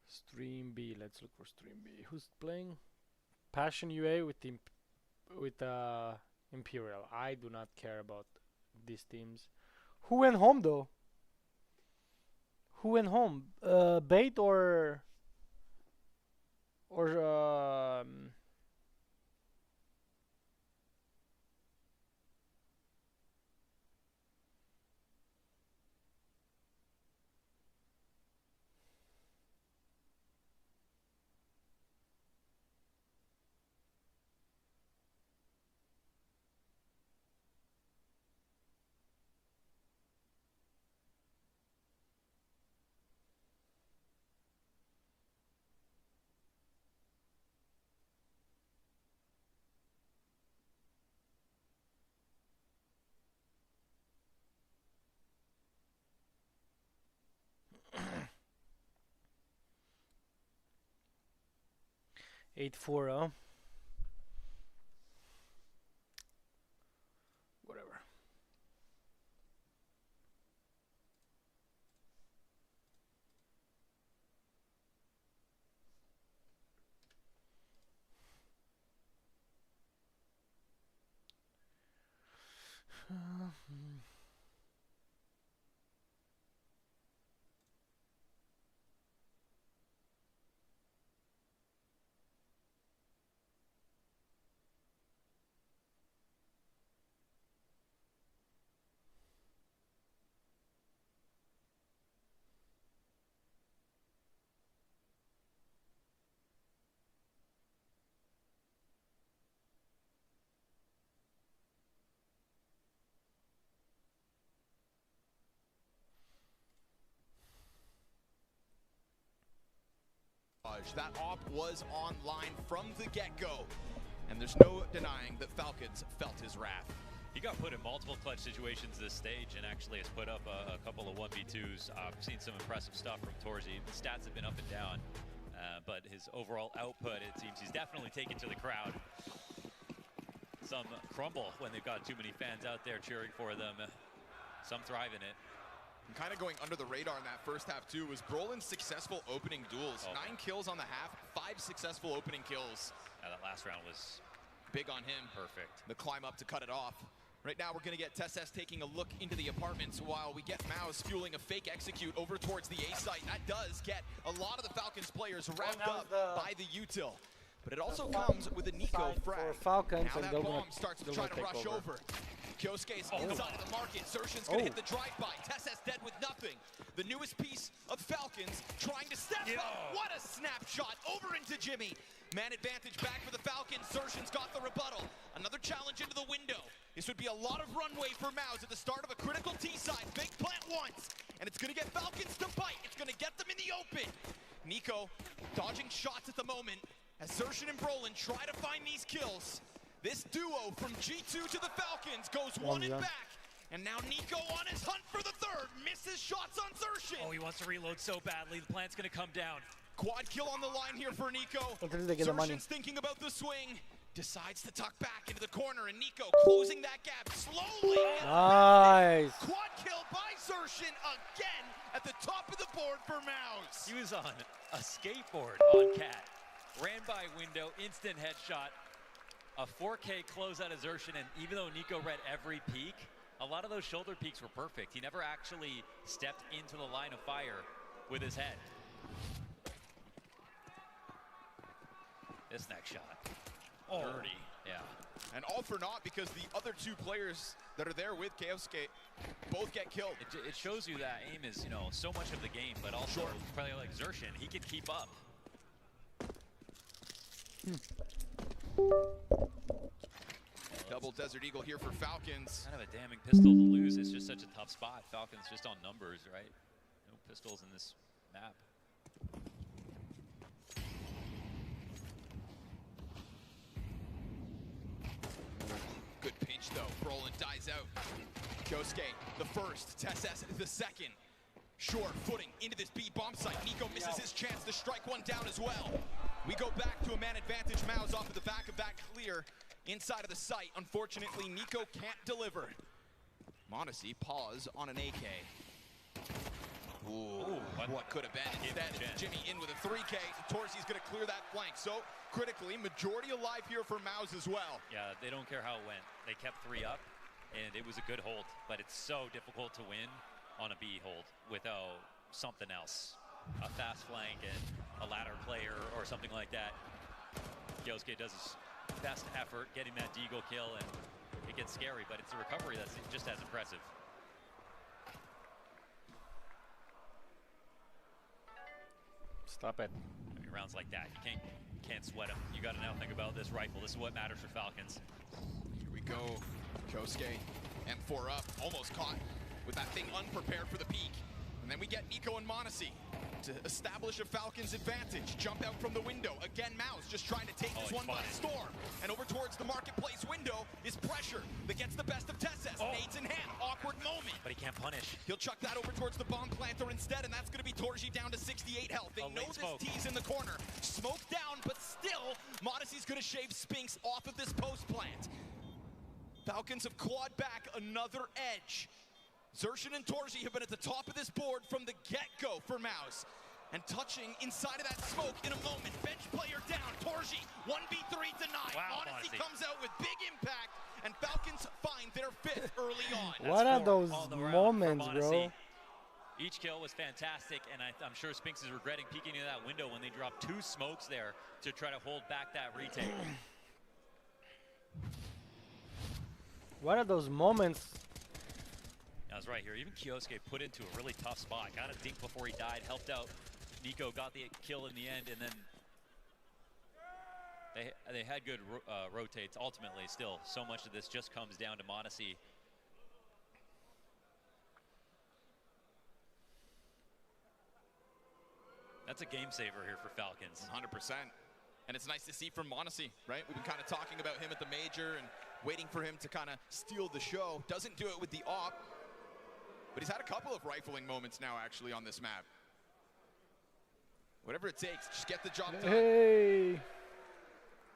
stream B? Let's look for stream B. Who's playing? Passion UA with the Imperial. I do not care about these teams. Who went home though? Who went home? Bait or Eight 4-0. Whatever. That op was online from the get-go, and there's no denying that Falcons felt his wrath. He got put in multiple clutch situations this stage and actually has put up a couple of 1v2s. I've seen some impressive stuff from Torzi. The stats have been up and down, but his overall output, it seems he's definitely taken to the crowd. Some crumble when they've got too many fans out there cheering for them. Some thrive in it. And kind of going under the radar in that first half too was Brolin's successful opening duels. 9 kills on the half, 5 successful opening kills. Yeah, that last round was big on him. Perfect. The climb up to cut it off. Right now we're going to get Tesses taking a look into the apartments while we get Mouz fueling a fake execute over towards the A site. That does get a lot of the Falcons players wrapped up by the util. But it also comes with a Nico frag. Falcons, now that bomb starts to try to rush over. Kyosuke's inside of the market. Zershin's going to hit the drive-by. Tesses dead with nothing. The newest piece of Falcons trying to step up. What a snapshot over into Jimmy. Man advantage back for the Falcons. Zershin's got the rebuttal. Another challenge into the window. This would be a lot of runway for Mouz at the start of a critical T-side. Big plant once. And it's going to get Falcons to bite. It's going to get them in the open. Nico dodging shots at the moment as Zershin and Brolin try to find these kills. This duo from G2 to the Falcons goes one and back. And now Nico on his hunt for the third. Misses shots on Zershin. Oh, he wants to reload so badly. The plant's going to come down. Quad kill on the line here for Nico. Zershin's thinking about the swing. decides to tuck back into the corner, and Nico closing that gap slowly. Nice. Quad kill by Zershin again at the top of the board for Mouz. He was on a skateboard on Cat. Ran by window, instant headshot. A 4K closeout of Zershin, and even though Nico read every peek, a lot of those shoulder peeks were perfect. He never actually stepped into the line of fire with his head. This next shot. Oh. Dirty. Yeah. And all for naught because the other two players that are there with Kiosuke both get killed. It shows you that aim is, you know, so much of the game, but also probably like Zershin, he can keep up. Double Desert Eagle here for Falcons. Kind of a damning pistol to lose. It's just such a tough spot. Falcons just on numbers, right? No pistols in this map. Good pinch though. Brolin dies out. Kiosuke, the first. Tesses, the second. Short footing into this B bomb site. Nico misses his chance to strike one down as well. We go back to a man advantage. Mouz off of the back of that clear inside of the site. Unfortunately, Nico can't deliver. Monacy pause on an AK. Ooh, what could have been. Instead, Jimmy in with a 3K. Torzy's going to clear that flank. So critically, majority alive here for Mouz as well. Yeah, they don't care how it went. They kept 3 up, and it was a good hold. But it's so difficult to win on a B hold without something else. A fast flank and a ladder player or something like that. Kiosuke does his best effort getting that deagle kill, and it gets scary, but it's a recovery that's just as impressive. Stop it. Rounds like that, you can't sweat them. You got to now think about this rifle. This is what matters for Falcons. Here we go. Kiosuke, M4 up, almost caught with that thing unprepared for the peak. And then we get Nico and Monacy to establish a Falcons advantage. Jump out from the window. Again, Mouz just trying to take this one by storm. And over towards the marketplace window is pressure that gets the best of Tesses. Nades in hand. Awkward moment. But he can't punish. He'll chuck that over towards the bomb planter instead, and that's going to be Torgy down to 68 health. They know this T's in the corner. Smoke down, but still, Monacy's going to shave Spinks off of this post plant. Falcons have clawed back another edge. Zershin and Torgy have been at the top of this board from the get-go for Mouz. And touching inside of that smoke in a moment. Bench player down. Torgy, 1v3 denied. Wow, Monacy comes out with big impact, and Falcons find their 5th early on. What are those moments, bro? Each kill was fantastic, and I'm sure Spinks is regretting peeking into that window when they dropped 2 smokes there to try to hold back that retake. What are those moments? I was right here. Even Kiosuke put into a really tough spot. Got a dink before he died. Helped out. Nico got the kill in the end, and then they had good rotates. Ultimately, still, so much of this just comes down to Monacy. That's a game saver here for Falcons. 100%. And it's nice to see from Monacy, right? We've been kind of talking about him at the major and waiting for him to kind of steal the show. Doesn't do it with the op. But he's had a couple of rifling moments now, actually, on this map. Whatever it takes, just get the job done. Hey!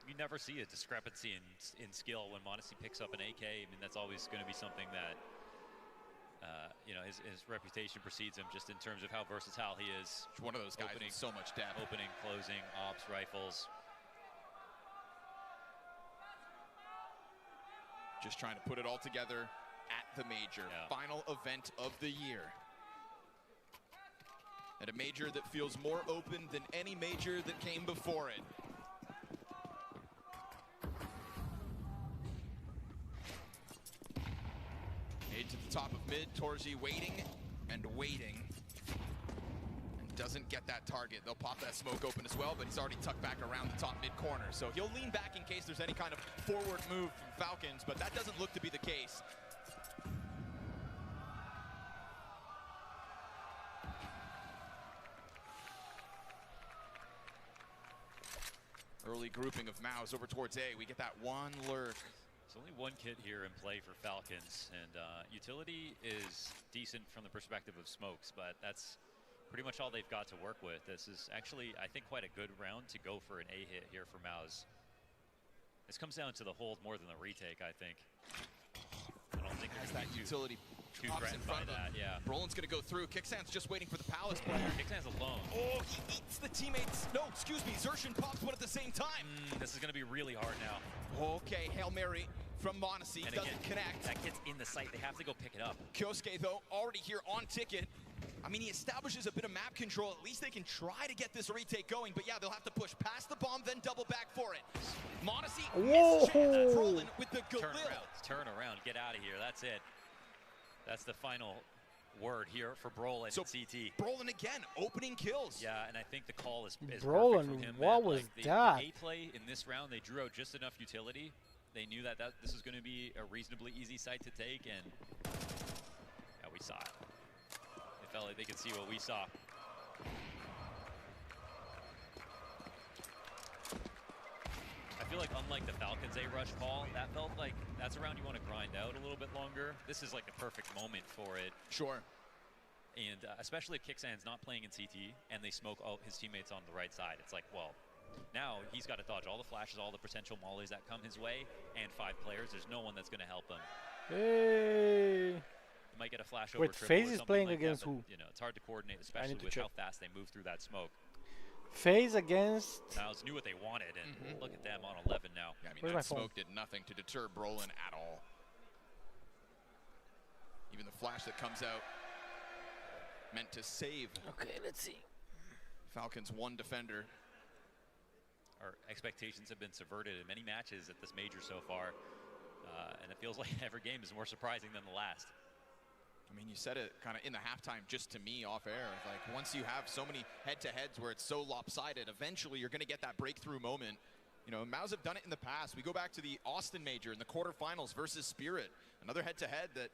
You never see a discrepancy in skill when Monacy picks up an AK. I mean, that's always going to be something that, you know, his reputation precedes him just in terms of how versatile he is. One of those guys with so much depth. Opening, closing, ops, rifles. Just trying to put it all together at the major. Final event of the year. At a major that feels more open than any major that came before it. Made to the top of mid, Torzy waiting and waiting. And doesn't get that target. They'll pop that smoke open as well, but he's already tucked back around the top mid corner. So he'll lean back in case there's any kind of forward move from Falcons, but that doesn't look to be the case. Early grouping of Mouz over towards A. We get that one lurk. There's only one kit here in play for Falcons, and utility is decent from the perspective of smokes, but that's pretty much all they've got to work with. This is actually, I think, quite a good round to go for an A hit here for Mouz. This comes down to the hold more than the retake, I think. I don't think Has there's that utility too drops in threatened front by of him. that, yeah. Brolin's gonna go through. Kicksan's just waiting for the Palace player. Kicksan's alone. Oh, he eats the teammates. No, excuse me. Zershin pops one at the same time. This is gonna be really hard now. Okay, Hail Mary from Monacy. And Doesn't again, connect. That kid's in the site. They have to go pick it up. Kyosuke, though, already here on ticket. I mean, he establishes a bit of map control. At least they can try to get this retake going. But yeah, they'll have to push past the bomb, then double back for it. Monacy, Brolin with the Galil. Turn around, get out of here. That's it. That's the final word here for Brolin So and CT. Brolin again, opening kills. Yeah, and I think the call is perfect Brolin, from him. what man. was like, that? The A play in this round, they drew out just enough utility. They knew that this was going to be a reasonably easy site to take, and yeah, we saw it. They felt like they could see what we saw. I feel like unlike the Falcons A-rush call, that felt like that's a round you want to grind out a little bit longer. This is like the perfect moment for it. Sure. And especially if Kicksan's not playing in CT and they smoke all his teammates on the right side. It's like, well, now he's got to dodge all the flashes, all the potential mollies that come his way, and 5 players. There's no one that's going to help him. Hey. He might get a flash over Wait, triple FaZe or is something playing like against that, but, who? you know, it's hard to coordinate, especially to with check. how fast they move through that smoke. FaZe against. Mouz knew what they wanted, and look at them on 11 now. Yeah, I mean, Where's my that phone? smoke did nothing to deter Brolin at all. Even the flash that comes out meant to save. Okay, let's see. Falcons 1 defender. Our expectations have been subverted in many matches at this major so far, and it feels like every game is more surprising than the last. I mean, you said it kind of in the halftime just to me off air. Like, once you have so many head-to-heads where it's so lopsided, eventually you're going to get that breakthrough moment. You know, Mouz have done it in the past. We go back to the Austin major in the quarterfinals versus Spirit. Another head-to-head that,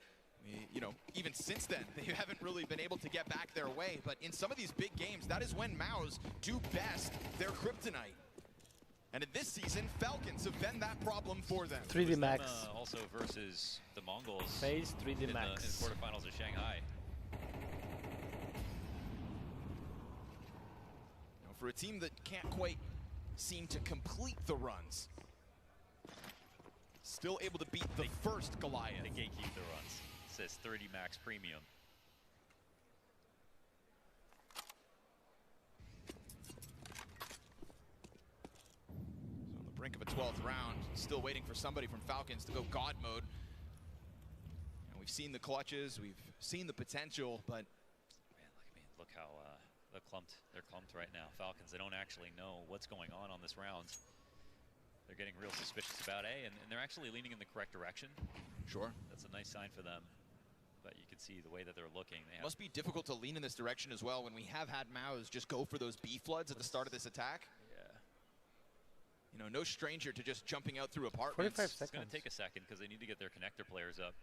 you know, even since then, they haven't really been able to get back their way. But in some of these big games, that is when Mouz do best their kryptonite. And in this season, Falcons have been that problem for them. 3D Max. Also versus the Mongols. FaZe 3D Max. In the quarterfinals of Shanghai. You know, for a team that can't quite seem to complete the runs, still able to beat the first Goliath. They gatekeep the runs. It says 30 Max Premium. Brink of a 12th round, still waiting for somebody from Falcons to go God mode. And we've seen the clutches, we've seen the potential, but man, look how they're clumped right now. Falcons, they don't actually know what's going on this round. They're getting real suspicious about A, and they're actually leaning in the correct direction. Sure. That's a nice sign for them. But you can see the way that they're looking. It must be difficult to lean in this direction as well when we have had Mouz just go for those B floods at the start of this attack. You know, no stranger to just jumping out through apartments. 45 seconds. It's going to take a second because they need to get their connector players up.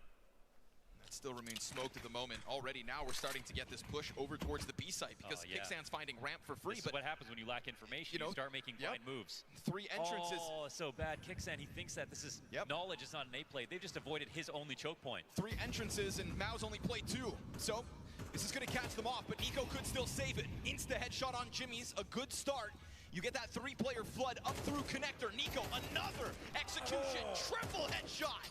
That still remains smoked at the moment. Already now we're starting to get this push over towards the B site because Kicksan's finding ramp for free. This is what happens when you lack information. You start making blind moves. 3 entrances. Oh, so bad. Kicksan, he thinks that this is knowledge is not an A play. They've just avoided his only choke point. 3 entrances and Mouz only played 2. So this is going to catch them off, but Nico could still save it. Insta headshot on Jimmy's, a good start. You get that 3-player flood up through connector. Nico, another execution, triple headshot.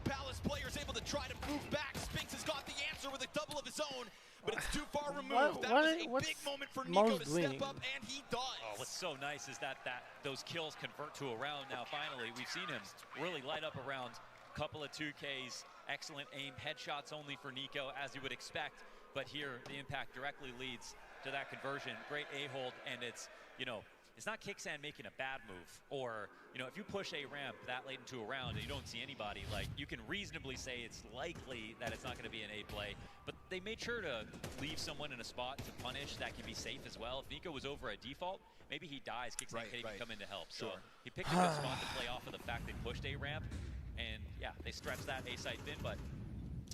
Palace players able to try to move back. Spinks has got the answer with a double of his own, but it's too far removed. That was a big moment for Nico to step up, and he does. Oh, what's so nice is that those kills convert to a round now. Finally, we've seen him really light up a round. Couple of 2Ks, excellent aim, headshots only for Nico, as you would expect. But here, the impact directly leads to that conversion. Great A-hold, and it's, you know, it's not Kicksan making a bad move, or, you know, if you push a ramp that late into a round and you don't see anybody, like, you can reasonably say it's likely that it's not going to be an A play, but they made sure to leave someone in a spot to punish that can be safe as well. If Nico was over at default, maybe he dies, Kicksan can't even come in to help. So he picked a good spot to play off of the fact they pushed a ramp, and yeah, they stretched that A site thin, but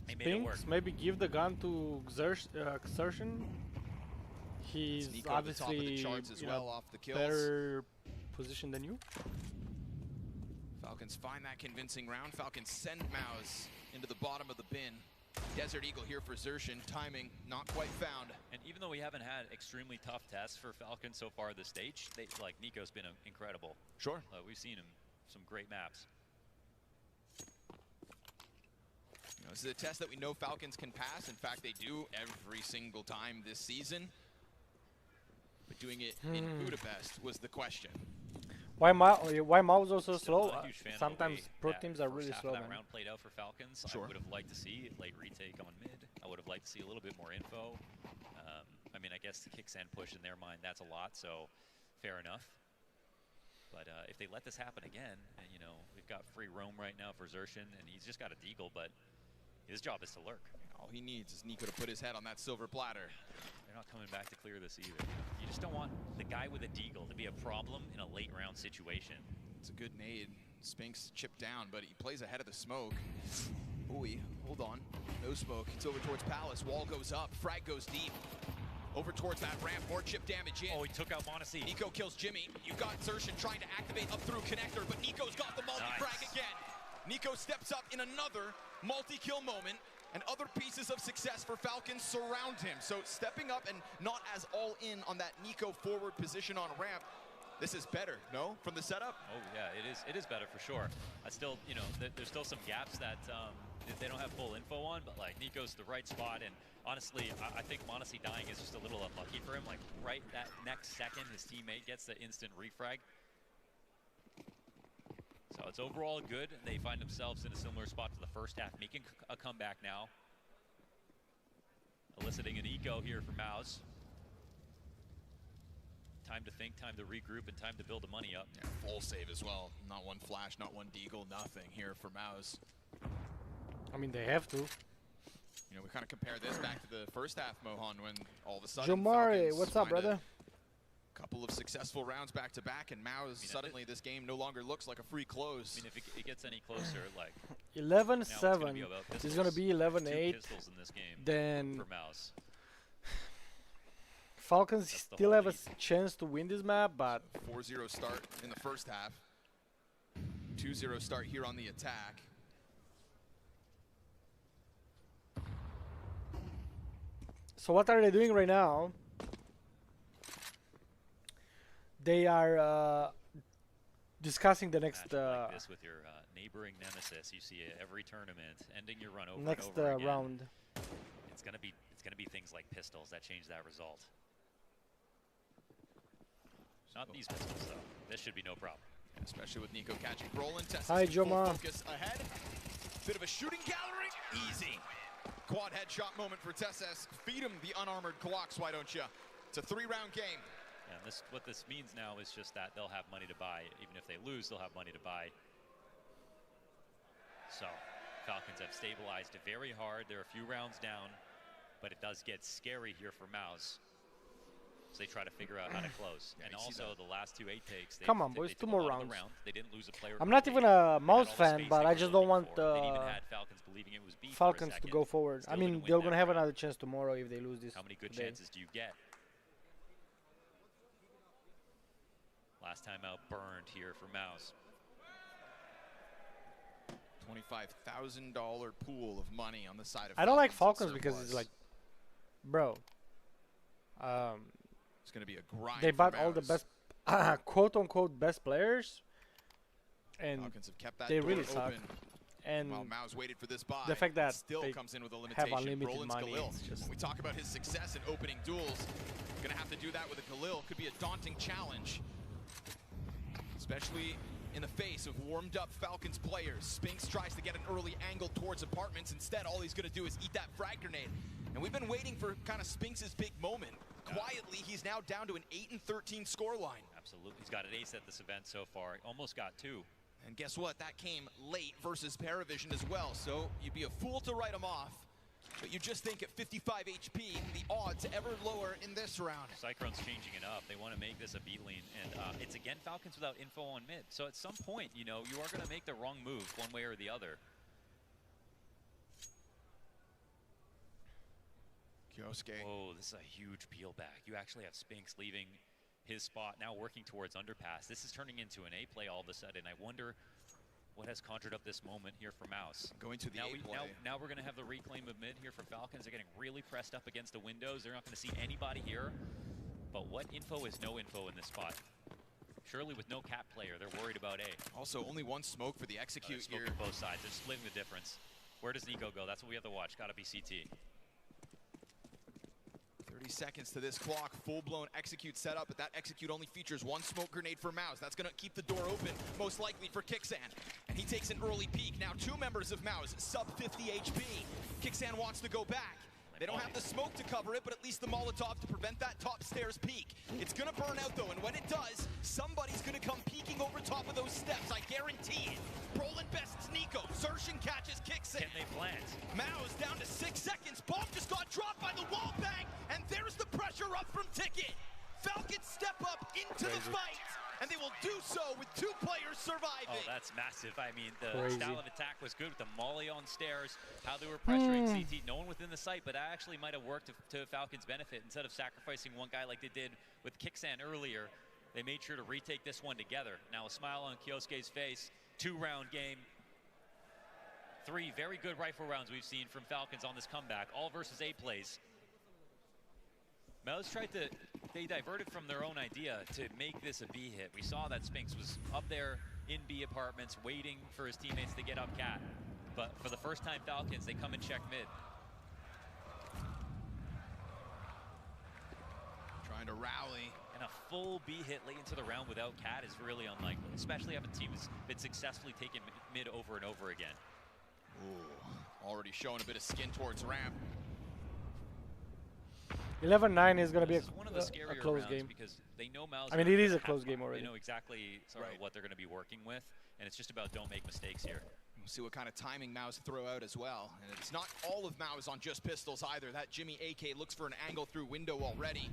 they made it work. Maybe give the gun to Xerxin. He's obviously top of the charts as well off the kills. Better position than you. Falcons find that convincing round. Falcons send Mouz into the bottom of the bin. Desert Eagle here for Zershin. Timing not quite found. And even though we haven't had extremely tough tests for Falcons so far this stage, like Nico's been incredible. Sure. We've seen him some great maps. You know, this is a test that we know Falcons can pass. In fact, they do every single time this season. But doing it in Budapest was the question. Why Mouz also slow? Not a huge fan of Sometimes the way pro that teams are first really half slow, of that man. round played out for Falcons. Sure. I would have liked to see late retake on mid. I would have liked to see a little bit more info. I mean, I guess the kick sand push in their mind, that's a lot, so fair enough. But if they let this happen again, and you know, we've got free roam right now for Xerxin, and he's just got a deagle, but his job is to lurk. All he needs is Nico to put his head on that silver platter. They're not coming back to clear this either. You just don't want the guy with a deagle to be a problem in a late round situation. It's a good nade. Spinks chipped down, but he plays ahead of the smoke. Ooh, hold on. No smoke. It's over towards Palace. Wall goes up. Frag goes deep. Over towards that ramp. More chip damage in. Oh, he took out Monacy. Nico kills Jimmy. You've got Xerxin trying to activate up through connector, but Nico's got the multi-frag again. Nico steps up in another multi-kill moment, and other pieces of success for Falcons surround him. So stepping up and not as all in on that Nico forward position on ramp. This is better, no? From the setup? Oh yeah, it is better for sure. I still, you know, there's still some gaps that they don't have full info on, but like Nico's the right spot, and honestly, I think Monacy dying is just a little unlucky for him. Like right that next second, his teammate gets the instant refrag. So it's overall good. They find themselves in a similar spot to the first half, making a comeback now. Eliciting an eco here for Mouz. Time to think, time to regroup, and time to build the money up. Yeah, full save as well. Not one flash, not one deagle, nothing here for Mouz. I mean, they have to. You know, we kind of compare this back to the first half, Mohan, when all of a sudden Jomari, Falcons what's up, find brother? a couple of successful rounds back to back, and Mouz suddenly this game no longer looks like a free close. I mean, if it gets any closer, like 11-7. It's gonna be 11-8. Then for Mouz. Falcons still have a chance to win this map, but 4-0 start in the first half. 2-0 start here on the attack. so what are they doing right now? They are discussing the next like this with your neighboring nemesis. You see it every tournament, ending your run over next and over again. round. It's gonna be things like pistols that change that result. Not these pistols though. This should be no problem. Especially with Nico catching Brolin. Hi, Joma. Focus ahead. Bit of a shooting gallery. Easy. Quad headshot moment for Tesses. Feed him the unarmored clocks, why don't you? It's a 3-round game. Yeah, and what this means now is just that they'll have money to buy. Even if they lose, they'll have money to buy. So, Falcons have stabilized very hard. They're a few rounds down, but it does get scary here for Mouz. So they try to figure out how to close. Yeah, and also the last 2 8 takes. Come on, boys, 2 more rounds. They didn't lose a player. I'm not even a Mouz fan, but I just don't want Falcons believing it was B Falcons to go forward. I mean, they're gonna have another chance tomorrow if they lose this. How many good today. chances do you get? Last time out burned here for Mouz. $25,000 pool of money on the side of I don't like Falcons Falcons because it's like, bro. It's going to be a grind. They bought all the best, quote-unquote, best players, and Falcons have kept that they door really suck. open. And while Mouz waited for this buy, the fact that still they comes in with a have limitation. unlimited Brolin's money, Galil. it's just When we talk about his success in opening duels, going to have to do that with a Galil. Could be a daunting challenge, especially in the face of warmed-up Falcons players. Spinks tries to get an early angle towards apartments. Instead, all he's going to do is eat that frag grenade. And we've been waiting for kind of Spinks' big moment. Quietly, he's now down to an 8-13 scoreline. Absolutely. He's got an ace at this event so far. Almost got 2. And guess what? That came late versus Paravision as well. So you'd be a fool to write him off. But you just think at 55 HP, the odds ever lower in this round. Cyclone's changing it up. They want to make this a B lane. And it's again Falcons without info on mid. So at some point, you know, you are going to make the wrong move one way or the other. Kyosuke. Whoa, this is a huge peel back. You actually have Spinks leaving his spot, now working towards underpass. This is turning into an A play all of a sudden. I wonder what has conjured up this moment here for Mouz. Going to the A play. Now we're going to have the reclaim of mid here for Falcons. They're getting really pressed up against the windows. They're not going to see anybody here. But what info is no info in this spot? surely with no cap player, they're worried about A. Also, only one smoke for the execute here. Smoking both sides. They're splitting the difference. Where does Nico go? That's what we have to watch. Got to be CT. 30 seconds to this clock. Full-blown execute setup, but that execute only features one smoke grenade for Mouz. That's going to keep the door open, most likely for Kixan. And he takes an early peek. Now 2 members of Mouz, sub 50 HP. Kixan wants to go back. They don't have the smoke to cover it, but at least the Molotov to prevent that top stairs peak. It's going to burn out, though, and when it does, somebody's going to come peeking over top of those steps, I guarantee it. Brolin bests Nico. Zershin catches Kixan. Can they plant? Mouz down to 6 seconds. Bomb just got dropped by the wall bang, and there's the pressure up from Ticket. Falcons step up into the fight, and they will do so with 2 players surviving. Oh, that's massive. I mean, the style of attack was good with the molly on stairs, how they were pressuring CT. No one within the site, but that actually might have worked to Falcons' benefit. Instead of sacrificing one guy like they did with Kixan earlier, they made sure to retake this one together. Now a smile on Kyosuke's face. 2-round game. 3 very good rifle rounds we've seen from Falcons on this comeback. All versus A plays. Mouz they diverted from their own idea to make this a B hit. We saw that Spinks was up there in B apartments waiting for his teammates to get up cat. But for the first time, Falcons, they come and check mid. Trying to rally. And a full B hit late into the round without cat is really unlikely, especially if a team has been successfully taking mid over and over again. Ooh, already showing a bit of skin towards ramp. 11-9 is going to be one of the a close game. Because they know Mouz. I mean, it is a close game already. They know exactly what they're going to be working with, and it's just about don't make mistakes here. We'll see what kind of timing Mouz throw out as well. And it's not all of Mouz on just pistols either. That Jimmy AK looks for an angle through window already.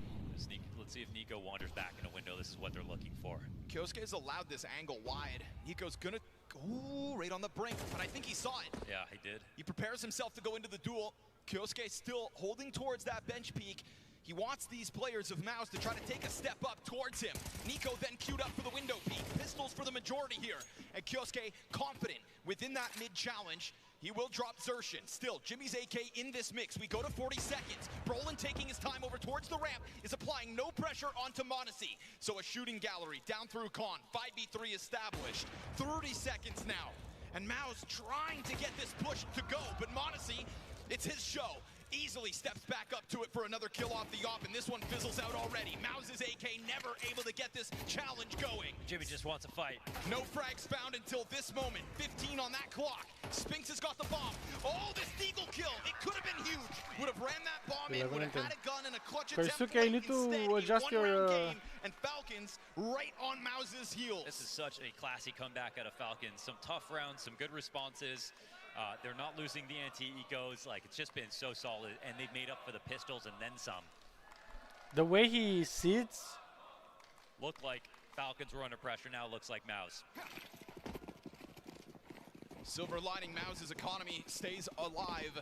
Let's see if Nico wanders back in a window. This is what they're looking for. Kyosuke's allowed this angle wide. Nico's gonna go right on the brink, but I think he saw it. Yeah, he did. He prepares himself to go into the duel. Kyosuke still holding towards that bench peak. He wants these players of Mouz to try to take a step up towards him. Nico then queued up for the window peek. Pistols for the majority here. And Kyosuke confident within that mid-challenge. He will drop Zershin. Still, Jimmy's AK in this mix. We go to 40 seconds. Brolin taking his time over towards the ramp is applying no pressure onto Monacy. So a shooting gallery down through Khan. 5v3 established. 30 seconds now. And Mouz trying to get this push to go. But Monacy, it's his show. Easily steps back up to it for another kill off the op, and this one fizzles out already. Mouz's AK never able to get this challenge going. Jimmy just wants a fight. No frags found until this moment. 15 on that clock. Spinks has got the bomb. Oh, this Deagle kill. It could have been huge. Would have ran that bomb in, would have had a gun and a clutch attempt. You need to adjust your... game, and Falcons right on Mouz's heels. This is such a classy comeback out of Falcons. Some tough rounds, some good responses. They're not losing the anti-ecos. Like, it's just been so solid, and they've made up for the pistols and then some. The way he sits looked like Falcons were under pressure. Now looks like Mouz. Silver lining, Mouz's economy stays alive.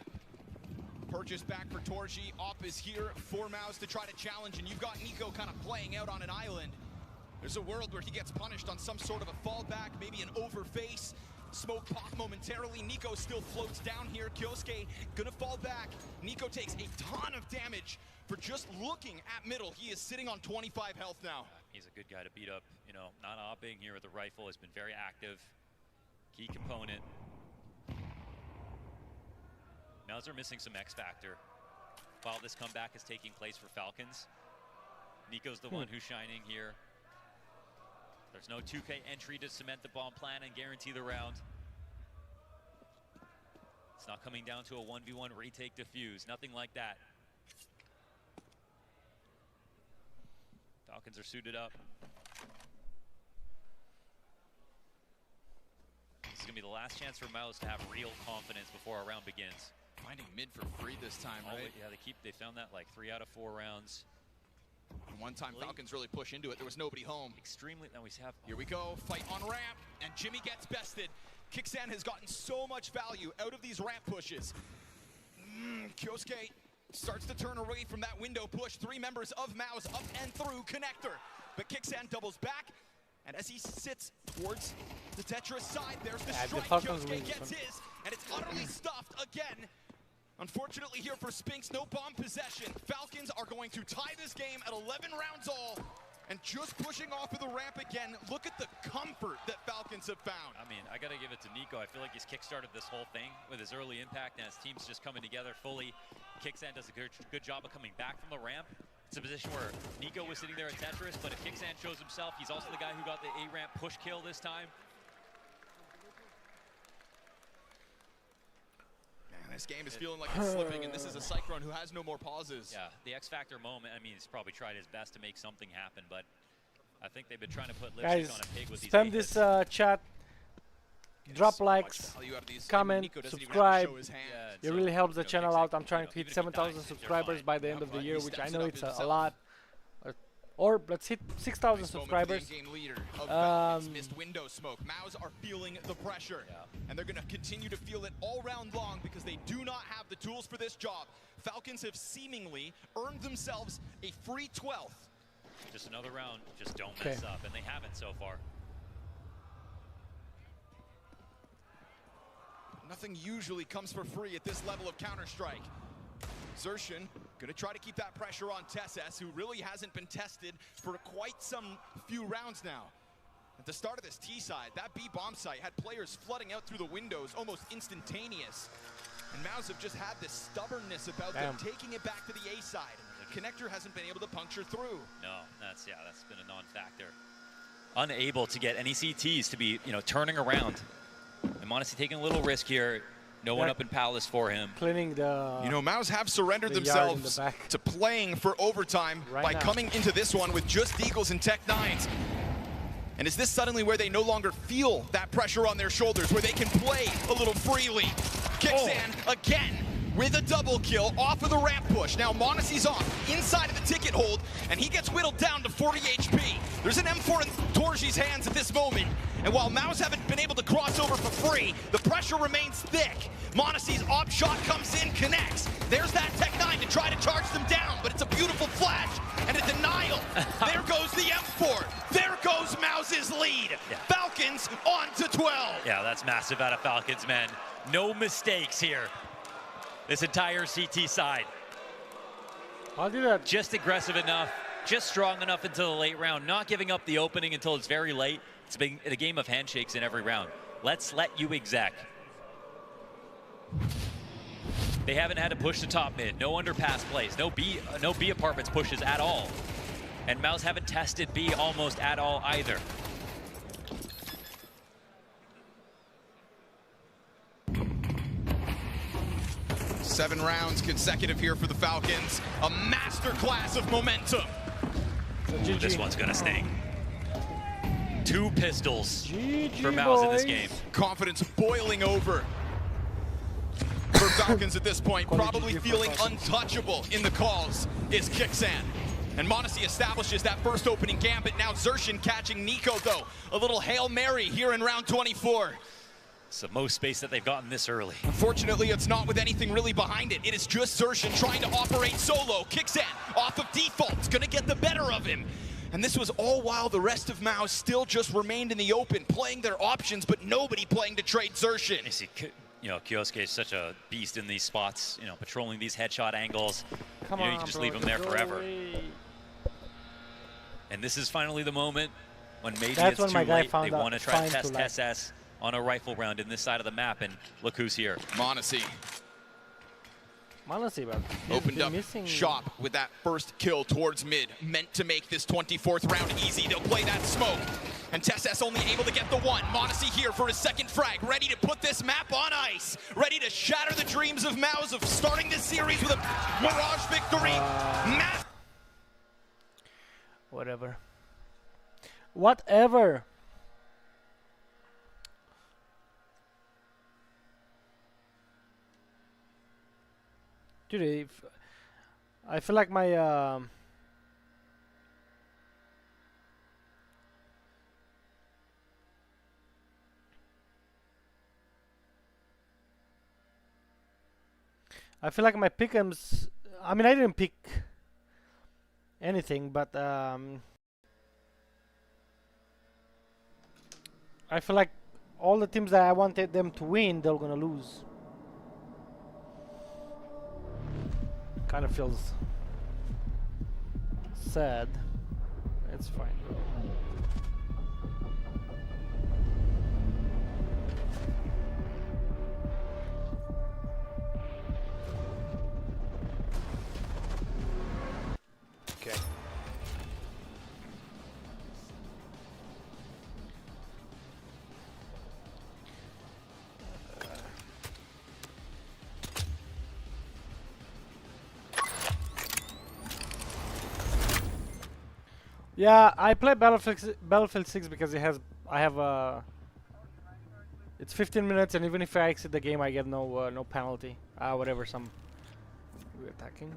Purchase back for Torji. Op is here for Mouz to try to challenge, and you've got Nico kind of playing out on an island. There's a world where he gets punished on some sort of a fallback, maybe an overface. Smoke pop momentarily. Nico still floats down here. Kyosuke gonna fall back. Nico takes a ton of damage for just looking at middle. He is sitting on 25 health now. He's a good guy to beat up. You know, not opping here with the rifle. Has been very active. Key component. Mouz are missing some X factor. While this comeback is taking place for Falcons, Nico's the one who's shining here. There's no 2K entry to cement the bomb plan and guarantee the round. It's not coming down to a 1v1 retake defuse, nothing like that. Falcons are suited up. This is gonna be the last chance for Mouz to have real confidence before our round begins. Finding mid for free this time, right? Yeah, they found that like 3 out of 4 rounds. One time Falcons really push into it. There was nobody home. Extremely. Now we have. Here we go. Fight on ramp, and Jimmy gets bested. Kixan has gotten so much value out of these ramp pushes. Kyosuke starts to turn away from that window push. 3 members of Mouz up and through connector, but Kixan doubles back, and as he sits towards the Tetris side, there's the strike. Kyosuke gets his, and it's utterly stuffed again. Unfortunately here for Spinks, no bomb possession. Falcons are going to tie this game at 11 rounds all. And just pushing off of the ramp again, look at the comfort that Falcons have found. I mean, I got to give it to Nico. I feel like he's kickstarted this whole thing with his early impact, and his team's just coming together fully. Kicksan does a good job of coming back from the ramp. It's a position where Nico was sitting there at Tetris, but if Kicksan shows himself, he's also the guy who got the A-ramp push kill this time. Man, this game is feeling like it's slipping, and this is a Cyclone who has no more pauses. Yeah, the X-Factor moment, I mean, he's probably tried his best to make something happen, but I think they've been trying to put lipstick on a pig with these spam this chat, drop likes, comment, subscribe. It really helps the channel out. I'm trying to hit 7,000 subscribers by the end of the year, which I know it's a lot. Or let's hit 6,000 subscribers. Missed window smoke. Mouz are feeling the pressure, and they're going to continue to feel it all round long because they do not have the tools for this job. Falcons have seemingly earned themselves a free 12th. Just another round, just don't mess up, and they haven't so far. Nothing usually comes for free at this level of Counter-Strike. Xertion gonna try to keep that pressure on TeSS, who really hasn't been tested for quite some few rounds now. At the start of this T side, that B bomb site had players flooding out through the windows, almost instantaneous. And Mouz have just had this stubbornness about them taking it back to the A side. Connector hasn't been able to puncture through. No, that's been a non-factor. Unable to get any CTs to be, turning around. I'm honestly taking a little risk here. No one up in Palace for him. Cleaning the. Mouz have surrendered themselves to playing for overtime by coming into this one with just Eagles and Tech 9s. And is this suddenly where they no longer feel that pressure on their shoulders, where they can play a little freely? Kicksan again with a double kill off of the ramp push. Now Monacy's off inside of the ticket hold, and he gets whittled down to 40 HP. There's an M4 in Torji's hands at this moment, and while Mouz haven't been able to cross over for free, the pressure remains thick. Monacy's op shot comes in, connects. There's that Tech 9 to try to charge them down, but it's a beautiful flash and a denial. There goes the M4. There goes Mouz's lead. Falcons on to 12. Yeah, that's massive out of Falcons, man. No mistakes here. This entire CT side. I'll do that. Just aggressive enough, just strong enough until the late round, not giving up the opening until it's very late. It's been a game of handshakes in every round. Let's let you exec. They haven't had to push the top mid, no underpass plays, no B apartments pushes at all. And Mouz haven't tested B almost at all either. Seven rounds consecutive here for the Falcons. A masterclass of momentum. Ooh, this one's gonna sting. 2 pistols for Mouz boys. in this game. Confidence boiling over for Falcons at this point. Probably feeling untouchable in the calls is Kicksan. And Monacy establishes that first opening gambit. Now Xertion catching Nico though. A little Hail Mary here in round 24. It's the most space that they've gotten this early. Unfortunately, it's not with anything really behind it. It is just Xertion trying to operate solo. Kicksan off of default. It's going to get the better of him. And this was all while the rest of Mouz still just remained in the open, playing their options, but nobody playing to trade Xertion. You see, Kiosuke is such a beast in these spots, patrolling these headshot angles. You can just leave him there forever. And this is finally the moment when maybe it's too late. They want to try to test TeSS on a rifle round in this side of the map, and look who's here. Monacy. But opened up shop with that first kill towards mid, meant to make this 24th round easy. They'll play that smoke, and TeSS only able to get the one. Monacy here for his second frag, ready to put this map on ice, ready to shatter the dreams of Mouz of starting this series with a Mirage victory. Whatever. Dude, I feel like my pick'ems. I mean, I didn't pick anything, but I feel like all the teams that I wanted them to win, they're gonna lose. Kind of feels sad. That's fine, bro. Okay. Yeah, I play Battlefield 6 because it has it's 15 minutes, and even if I exit the game, I get no penalty. Whatever, some we're attacking.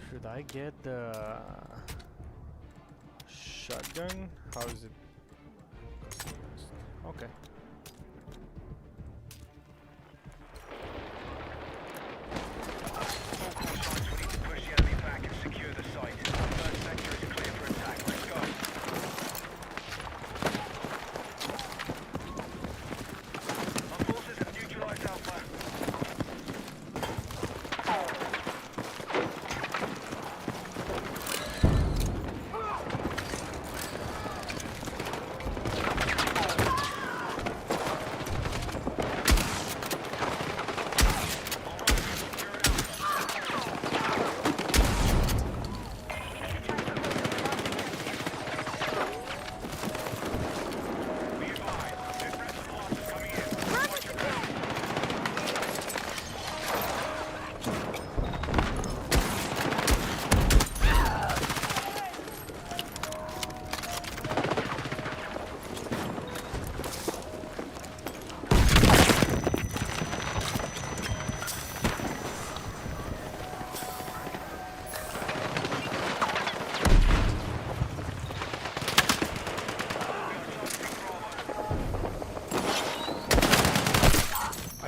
Should I get the shotgun? How is it? Okay.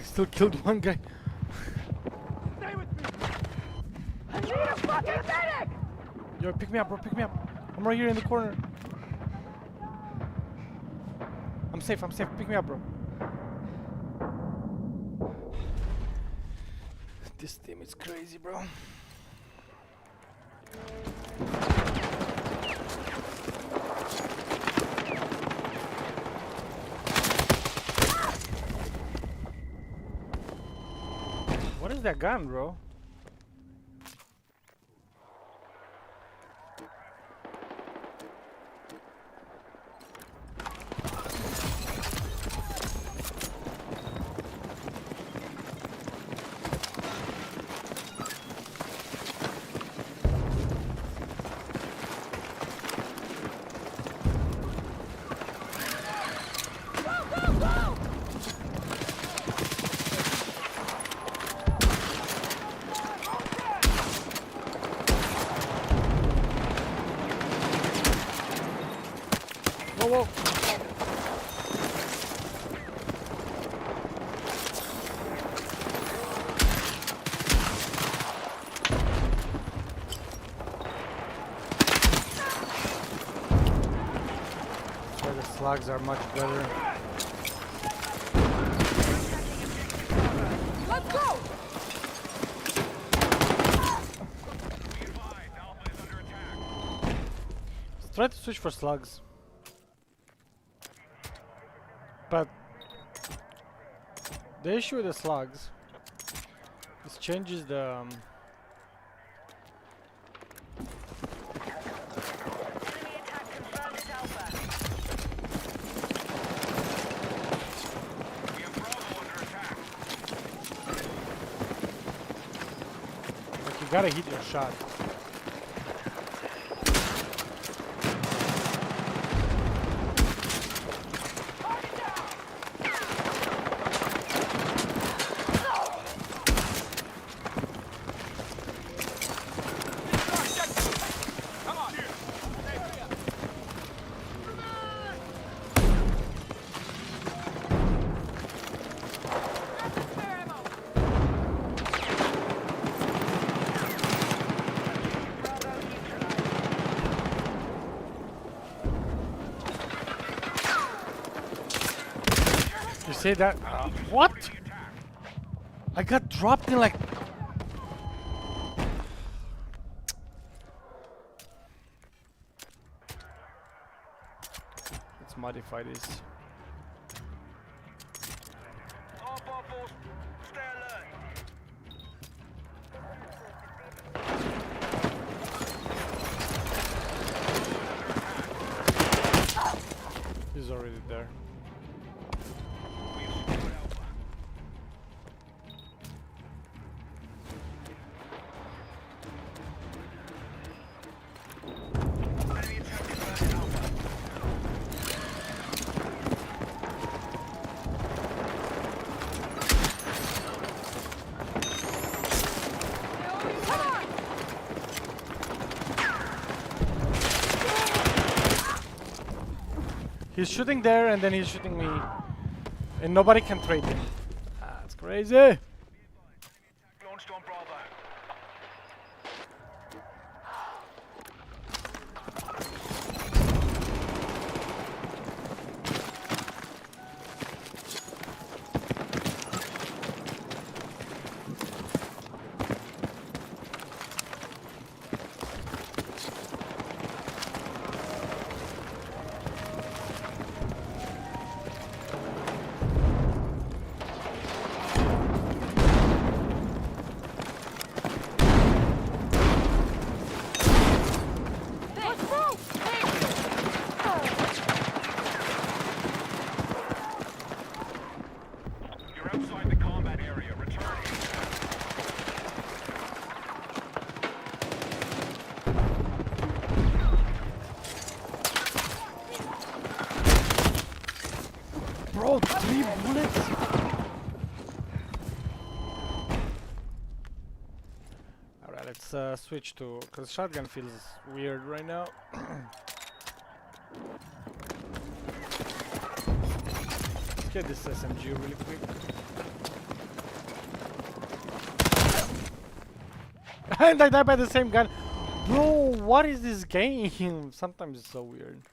Still killed one guy. Stay with me. I need a fucking medic! Yo, pick me up, bro. Pick me up. I'm right here in the corner. I'm safe. I'm safe. Pick me up, bro. This team is crazy, bro. What is that gun, bro? Whoa, whoa. So the slugs are much better. Let's go! Let's try to switch for slugs. But the issue with the slugs, this changes the like you gotta hit your shot. You say that? What? I got dropped in like... modify this. He's already there. He's shooting there and then he's shooting me. And nobody can trade him. That's crazy. Bro, 3 bullets! Alright, let's switch to... because shotgun feels weird right now. Let's get this SMG really quick. And I die by the same gun! Bro, what is this game? Sometimes it's so weird.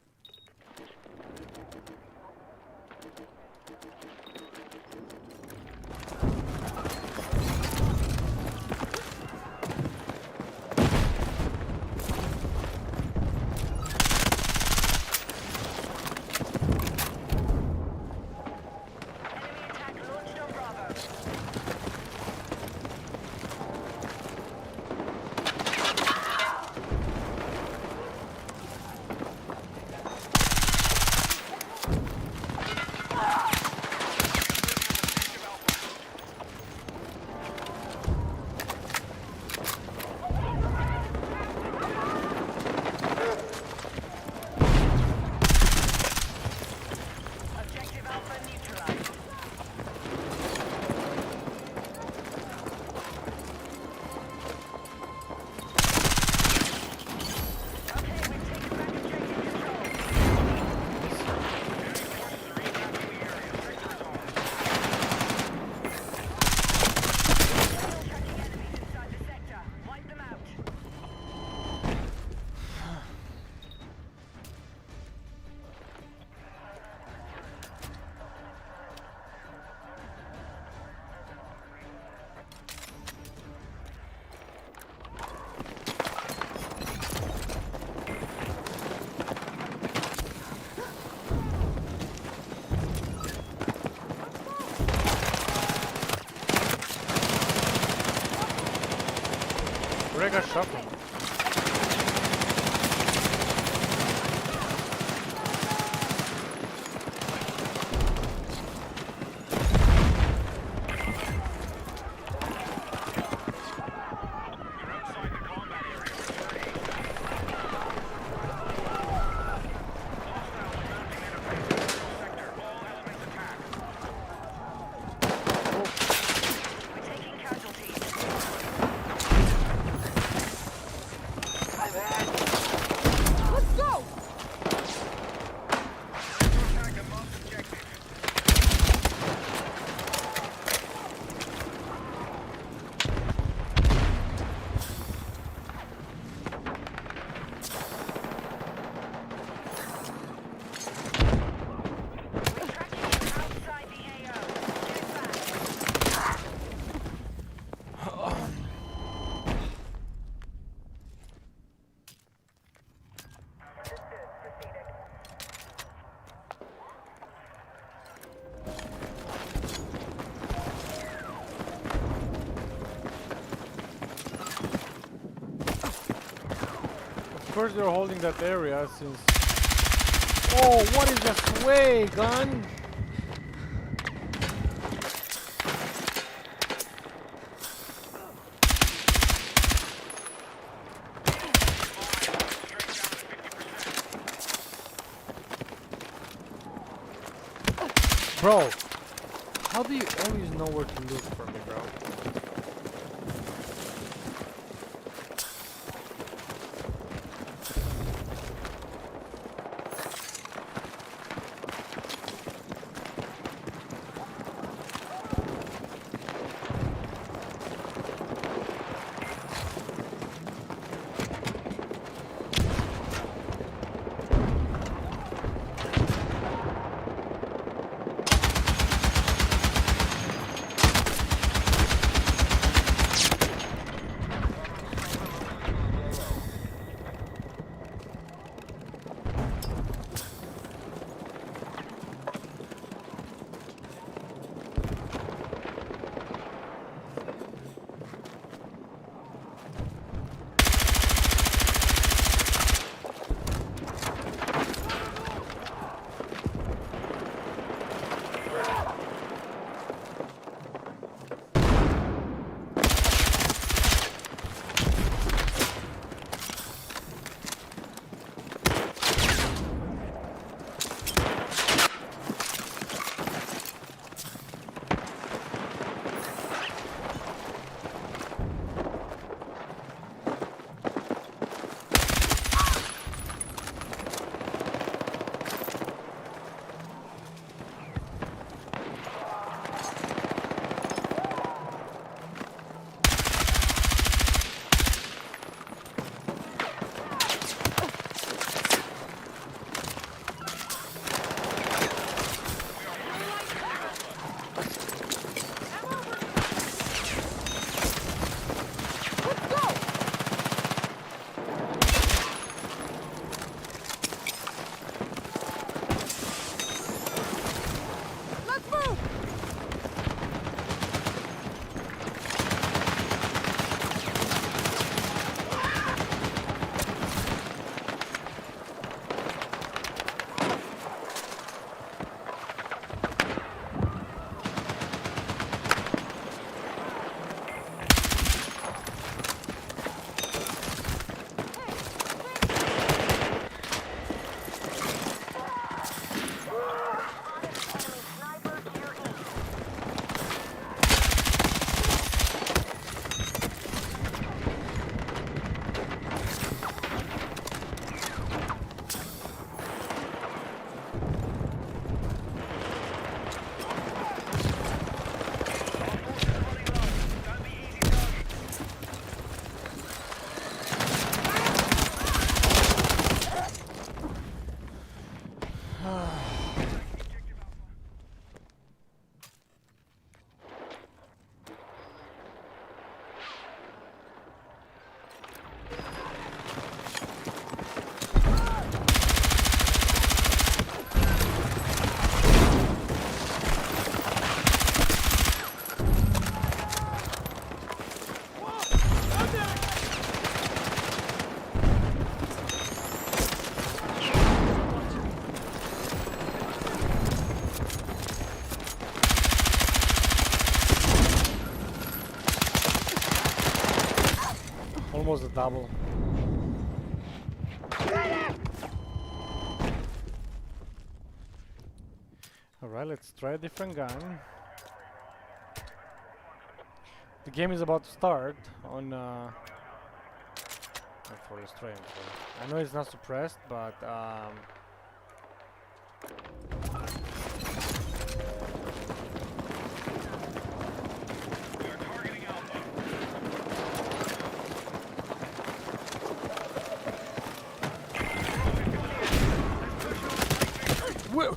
I got shot from. first you're holding that area since... Oh, what is the sway gun? Bro, how do you always know where to look for me, bro? Almost a double. Alright, let's try a different gun. The game is about to start on for the stream. So I know it's not suppressed, but whoa.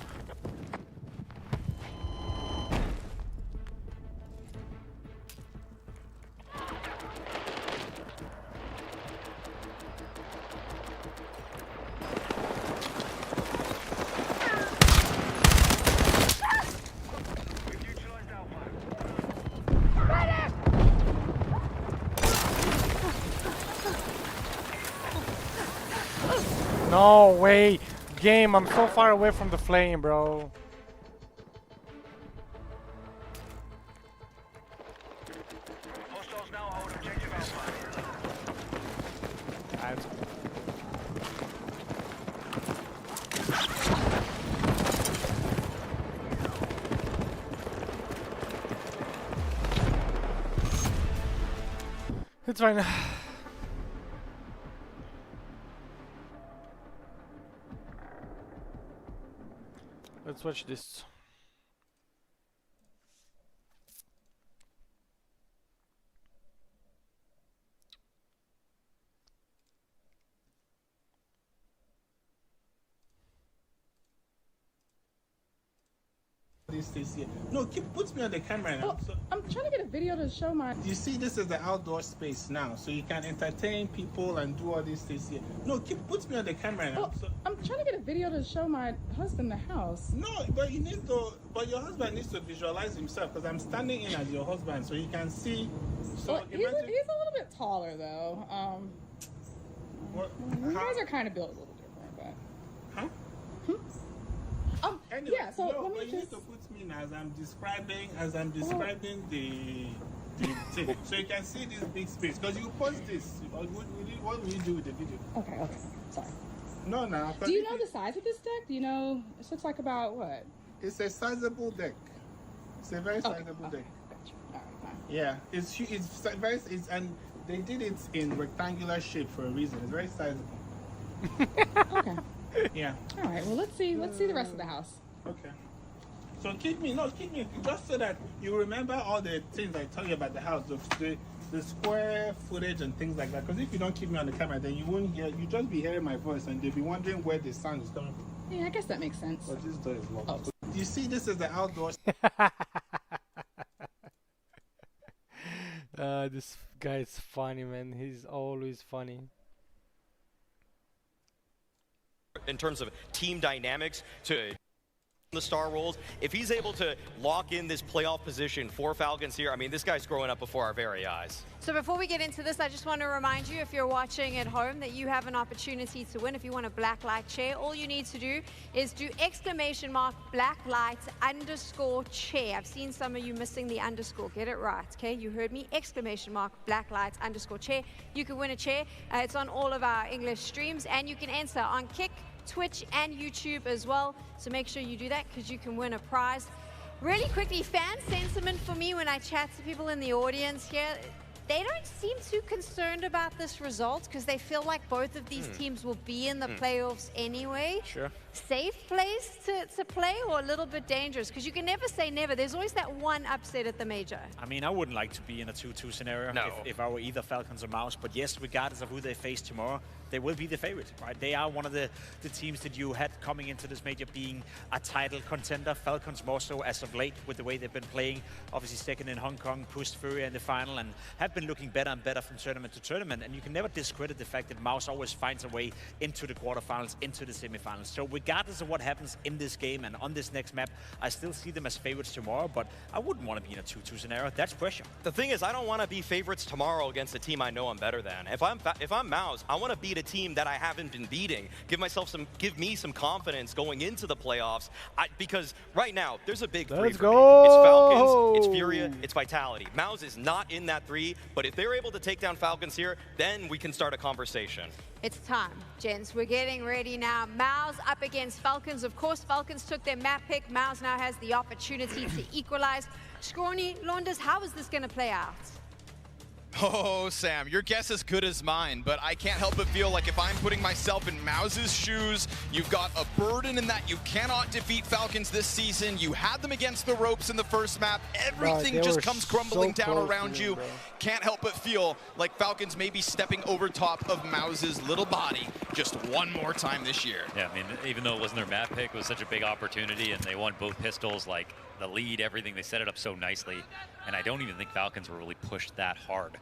No way! Game, I'm so far away from the flame, bro. It's fine. Let's watch this. This here. No, put me on the camera now. Well, So, I'm trying to get a video to show my... you see, this is the outdoor space now, so you can entertain people and do all these things here. No, put me on the camera now. Well, So, I'm trying to get a video to show my husband the house. no, but you need to. But your husband needs to visualize himself because I'm standing in as your husband, so you can see. So Well, he's a little bit taller, though. You guys are kind of built a little different, but... Huh? Anyway, yeah, so no, let me but you need to put me in as I'm describing the thing, so you can see this big space. Because you post this, what will you do with the video? Okay, sorry. No. Do you know the size of this deck? Do you know? This looks like about what? It's a sizable deck. It's a very sizable deck. Yeah, it's very. And they did it in rectangular shape for a reason. It's very sizable. Okay. Yeah. All right. Well, let's see the rest of the house. Okay. So keep me just so that you remember all the things I tell you about the house, the square footage and things like that. Because if you don't keep me on the camera, then you won't hear. You just be hearing my voice, and they'll be wondering where the sound is coming from. Yeah, I guess that makes sense. But this door is locked. Oh. You see, this is the outdoor. This guy's funny, man. He's always funny. In terms of team dynamics to the star roles, if he's able to lock in this playoff position for Falcons here, I mean, this guy's growing up before our very eyes. So before we get into this, I just want to remind you, if you're watching at home, that you have an opportunity to win. If you want a black light chair, all you need to do is do !blacklight_chair. I've seen some of you missing the underscore. Get it right, okay? You heard me, !blacklight_chair. You can win a chair. It's on all of our English streams, and you can enter on Kick, Twitch, and YouTube as well. So make sure you do that because you can win a prize. Really quickly, fan sentiment for me when I chat to people in the audience here, they don't seem too concerned about this result because they feel like both of these teams will be in the playoffs anyway. Sure. Safe place to play or a little bit dangerous? Because you can never say never. There's always that one upset at the major. I mean, I wouldn't like to be in a 2-2 scenario if I were either Falcons or Mouz. But yes, regardless of who they face tomorrow, they will be the favorite, right? They are one of the teams that you had coming into this major being a title contender. Falcons more so as of late with the way they've been playing. Obviously second in Hong Kong, pushed Fury in the final, and have been looking better and better from tournament to tournament. And you can never discredit the fact that Mouz always finds a way into the quarterfinals, into the semifinals. So regardless of what happens in this game and on this next map, I still see them as favorites tomorrow, but I wouldn't want to be in a 2-2 scenario. That's pressure. The thing is, I don't want to be favorites tomorrow against a team I know I'm better than. If I'm Mouz, I want to beat a team that I haven't been beating. Give me some confidence going into the playoffs. Because right now, there's a big three Let's for go. me. It's Falcons, it's Furia, it's Vitality. Mouz is not in that three, but if they're able to take down Falcons here, then we can start a conversation. It's time, gents. We're getting ready now. Mouz up against Falcons. Of course, Falcons took their map pick. Mouz now has the opportunity to equalize. Scrawny, Launders, how is this going to play out? Oh, Sam, your guess is good as mine, but I can't help but feel like if I'm putting myself in Mouz's shoes, you've got a burden in that you cannot defeat Falcons this season. You had them against the ropes in the first map. Everything just comes crumbling down around you. Can't help but feel like Falcons may be stepping over top of Mouz's little body just one more time this year. Yeah, I mean, even though it wasn't their map pick, it was such a big opportunity, and they won both pistols, like the lead, everything. They set it up so nicely, and I don't even think Falcons were really pushed that hard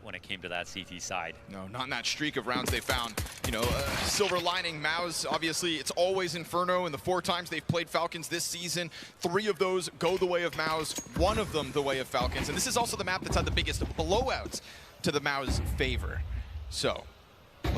when it came to that CT side. No, not in that streak of rounds they found. You know, silver lining, Mouz, obviously, it's always Inferno, and the 4 times they've played Falcons this season, 3 of those go the way of Mouz, 1 of them the way of Falcons. And this is also the map that's had the biggest blowouts to the Mouz favor. So,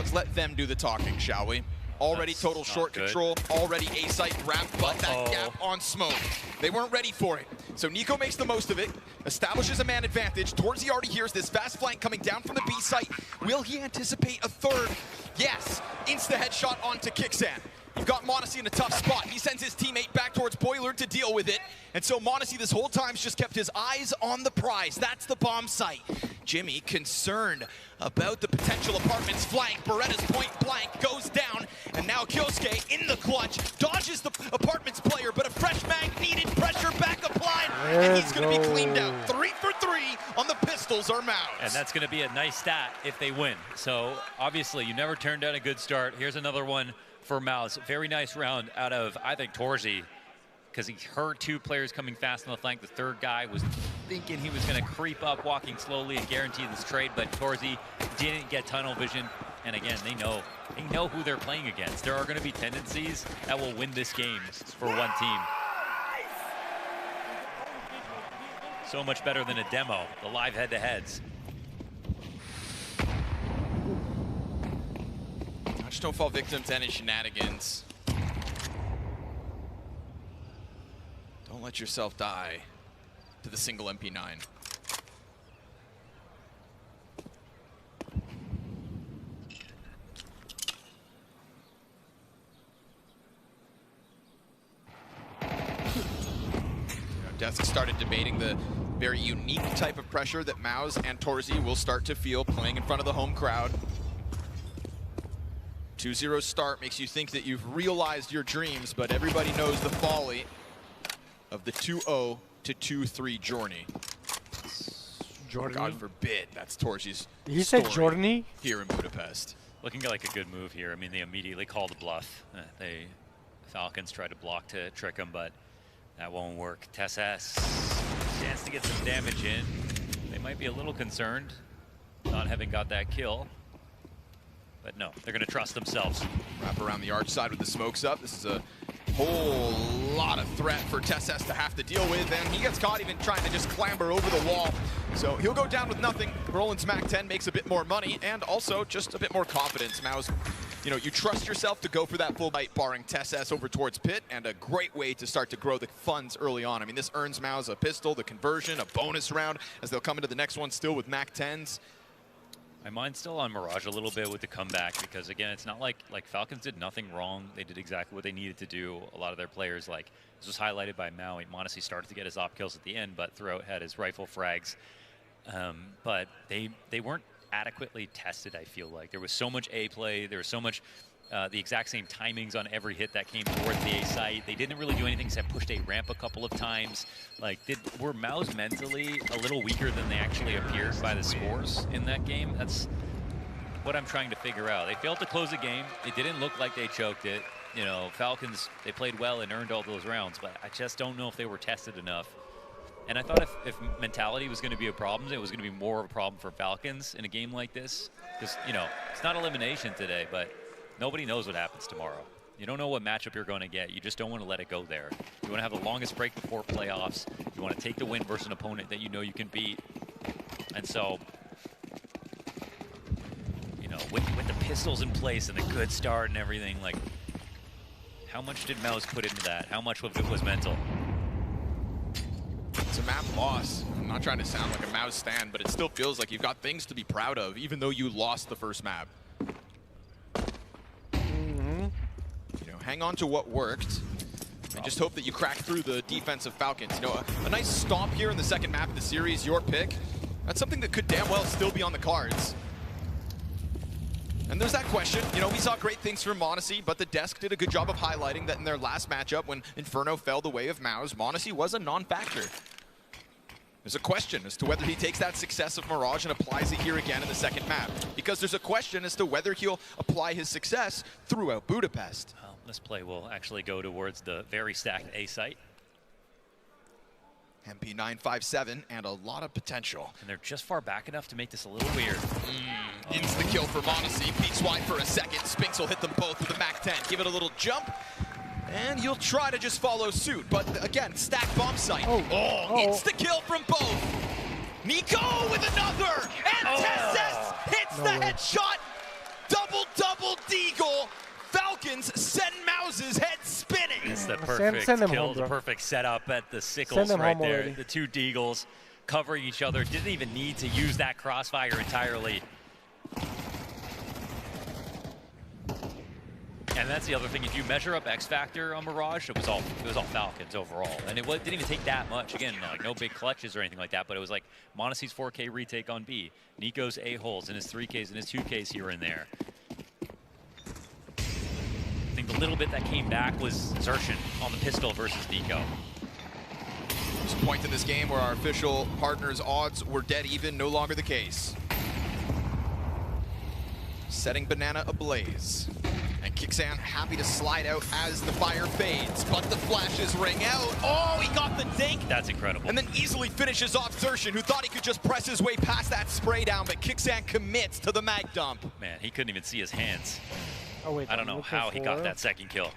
Let's let them do the talking, shall we? Already That's total short control, already A-site wrapped, but that gap on smoke. They weren't ready for it. So Nico makes the most of it, establishes a man advantage. Torzy already hears this fast flank coming down from the B site. Will he anticipate a third? Yes, insta headshot onto Kixan. You've got Monacy in a tough spot. He sends his teammate back towards Boiler to deal with it. And so Monacy this whole time just kept his eyes on the prize. That's the bomb site. Jimmy, concerned about the potential apartments flank. Beretta's point blank goes down. And now Kyosuke in the clutch. Dodges the apartments player, but a fresh mag needed. Pressure back applied. And he's going to be cleaned out. 3 for 3 on the pistols or Mouz. And that's going to be a nice stat if they win. So obviously you never turned down a good start. Here's another one for Mouz. Very nice round out of, I think, Torzy, because he heard 2 players coming fast on the flank. The third guy was thinking he was going to creep up, walking slowly and guarantee this trade, but Torzy didn't get tunnel vision. And again, they know who they're playing against. There are going to be tendencies that will win this game for one team. So much better than a demo, the live head-to-heads. Just don't fall victim to any shenanigans. Don't let yourself die to the single MP9. Desk started debating the very unique type of pressure that Mouz and Torzy will start to feel playing in front of the home crowd. 2-0 start makes you think that you've realized your dreams, but everybody knows the folly of the 2-0 to 2-3 journey. Jordan. God forbid that's Torzy's He said journey here in Budapest. Looking like a good move here. I mean, they immediately called a bluff. Falcons tried to block to trick him, but that won't work. TSS, chance to get some damage in. They might be a little concerned not having got that kill. But no, they're going to trust themselves. Wrap around the arch side with the smokes up. This is a whole lot of threat for TSS to have to deal with, and he gets caught even trying to just clamber over the wall. So he'll go down with nothing. Roland's Mac 10 makes a bit more money, and also just a bit more confidence. Mouz, you know, you trust yourself to go for that full bite, barring TSS over towards Pit, and a great way to start to grow the funds early on. I mean, this earns Mouz a pistol, the conversion, a bonus round, as they'll come into the next one still with Mac 10s. My mind's still on Mirage a little bit with the comeback, because again, it's not like Falcons did nothing wrong. They did exactly what they needed to do. A lot of their players, like this was highlighted by Maui. Monacy started to get his op kills at the end, but throughout had his rifle frags. But they weren't adequately tested, I feel like. There was so much A play, there was so much the exact same timings on every hit that came towards the A site. They didn't really do anything except pushed A ramp a couple of times. Like, were Mouz mentally a little weaker than they actually appeared by the scores in that game? That's what I'm trying to figure out. They failed to close the game. It didn't look like they choked it. You know, Falcons, they played well and earned all those rounds, but I just don't know if they were tested enough. And I thought if mentality was going to be a problem, it was going to be more of a problem for Falcons in a game like this. Because, you know, it's not elimination today, but nobody knows what happens tomorrow. You don't know what matchup you're going to get. You just don't want to let it go there. You want to have the longest break before playoffs. You want to take the win versus an opponent that you know you can beat. And so, you know, with the pistols in place and the good start and everything, like, how much did Mouz put into that? How much of it was mental? It's a map loss. I'm not trying to sound like a Mouz stan, but it still feels like you've got things to be proud of, even though you lost the first map. You know, hang on to what worked, and just hope that you crack through the defense of Falcons. You know, a nice stomp here in the second map of the series, your pick. That's something that could damn well still be on the cards. And there's that question. You know, we saw great things from Monacy, but the desk did a good job of highlighting that in their last matchup when Inferno fell the way of Mouz, Monacy was a non-factor. There's a question as to whether he takes that success of Mirage and applies it here again in the second map. Because there's a question as to whether he'll apply his success throughout Budapest. Well, this play will actually go towards the very stacked A site. MP 957 and a lot of potential. And they're just far back enough to make this a little weird. Insta-kill for Monacy. Peeks wide for a second. Spinks will hit them both with the Mac 10. Give it a little jump. And you'll try to just follow suit. But again, stack bomb site. Insta-kill from both. Nico with another. And TSS hits the headshot. double deagle. Falcons send Mouz's head spinning. It's the perfect kill, the perfect setup at the sickles right there. Already. The two deagles covering each other. Didn't even need to use that crossfire entirely. And that's the other thing. If you measure up X Factor on Mirage, it was all Falcons overall, and it didn't even take that much. Again, like no big clutches or anything like that. But it was like m0NESY's 4K retake on B, Nico's A-holes, and his 3Ks and his 2Ks here and there. I think the little bit that came back was Xertion on the pistol versus Nico. There's a point in this game where our official partners' odds were dead even, no longer the case. Setting Banana ablaze. And Kixan happy to slide out as the fire fades, but the flashes ring out. Oh, he got the dink. That's incredible. And then easily finishes off Xertion, who thought he could just press his way past that spray down, but Kixan commits to the mag dump. Man, he couldn't even see his hands. Oh, wait, I don't know how he got that second kill.